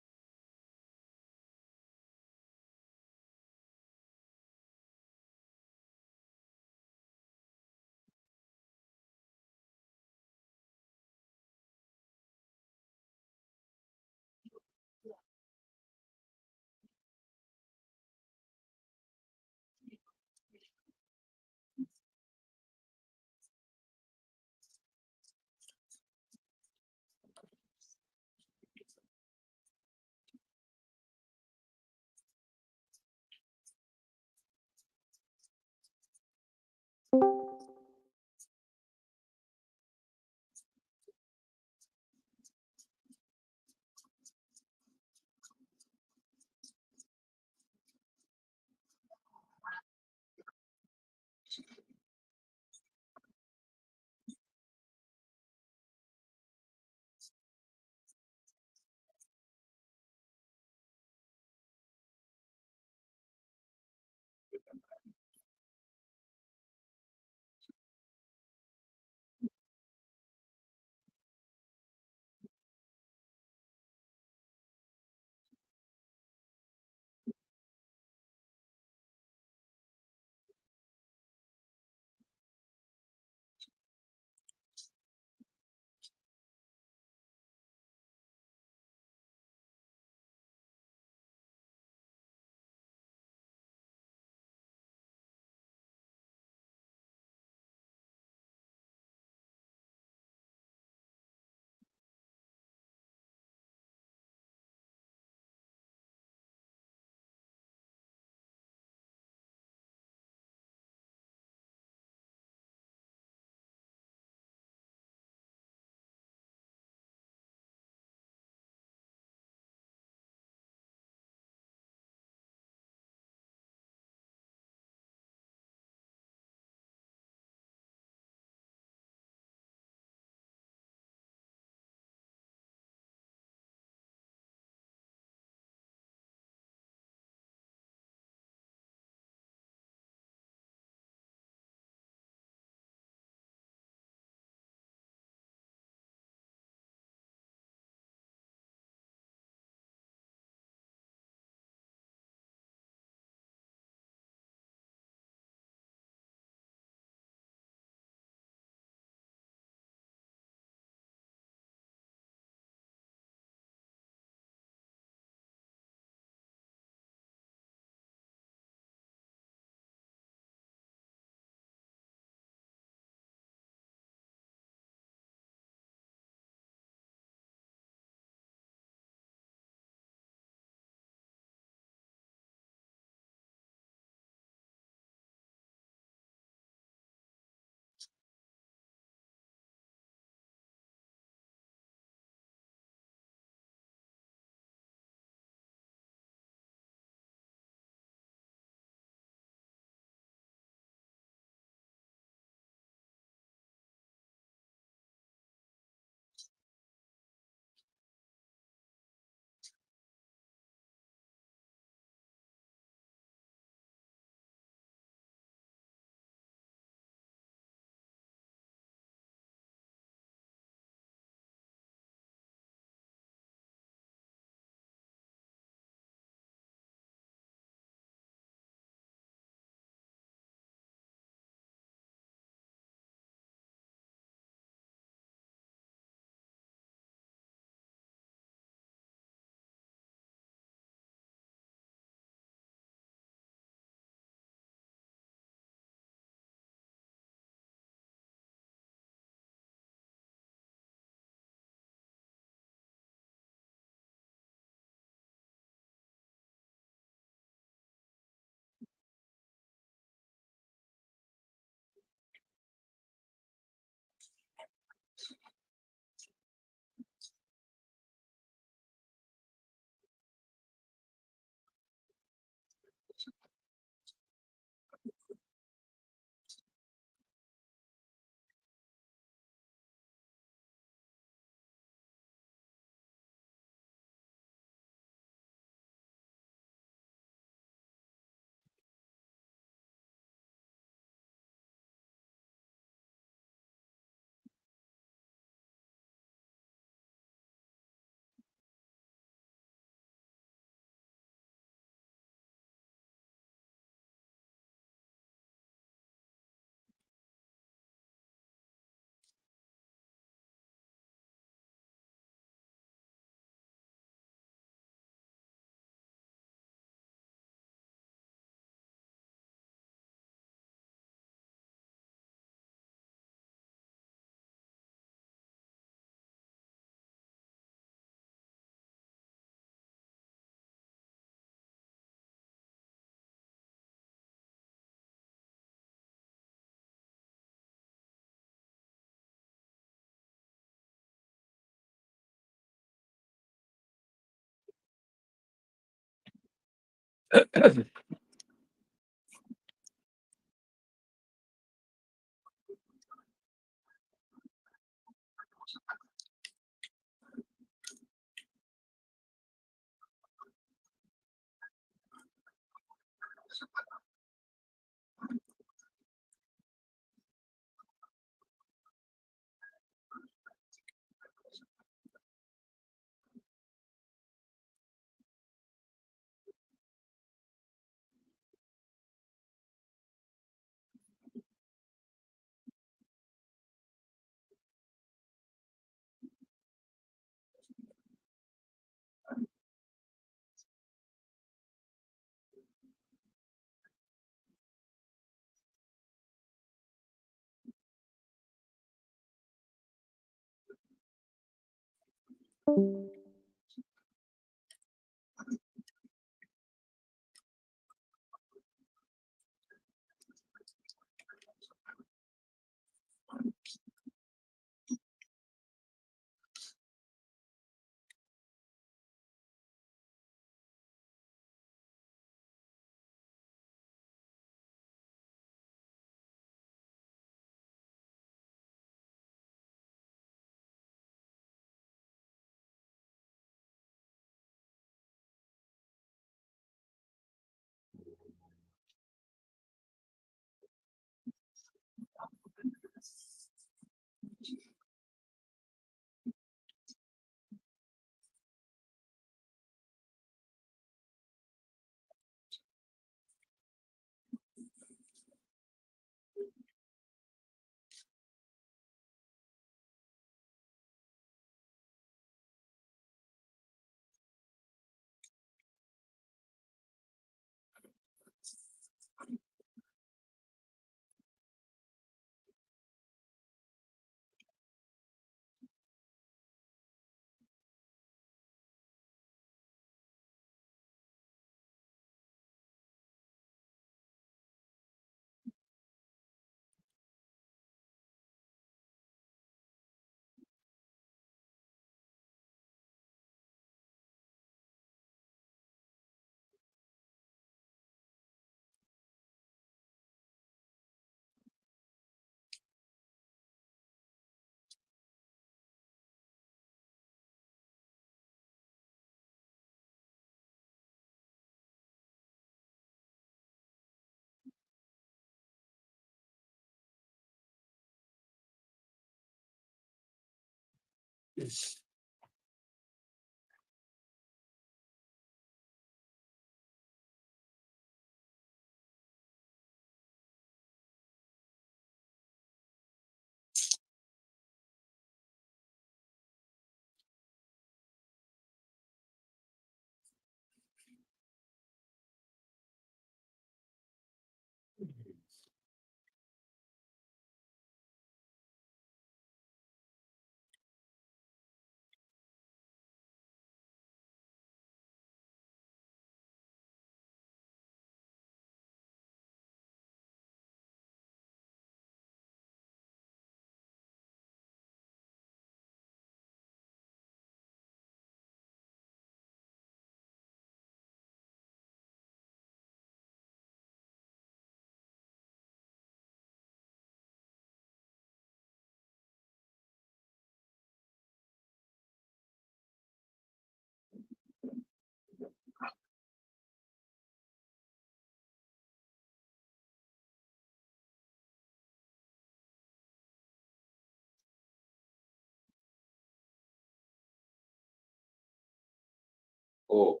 Oh,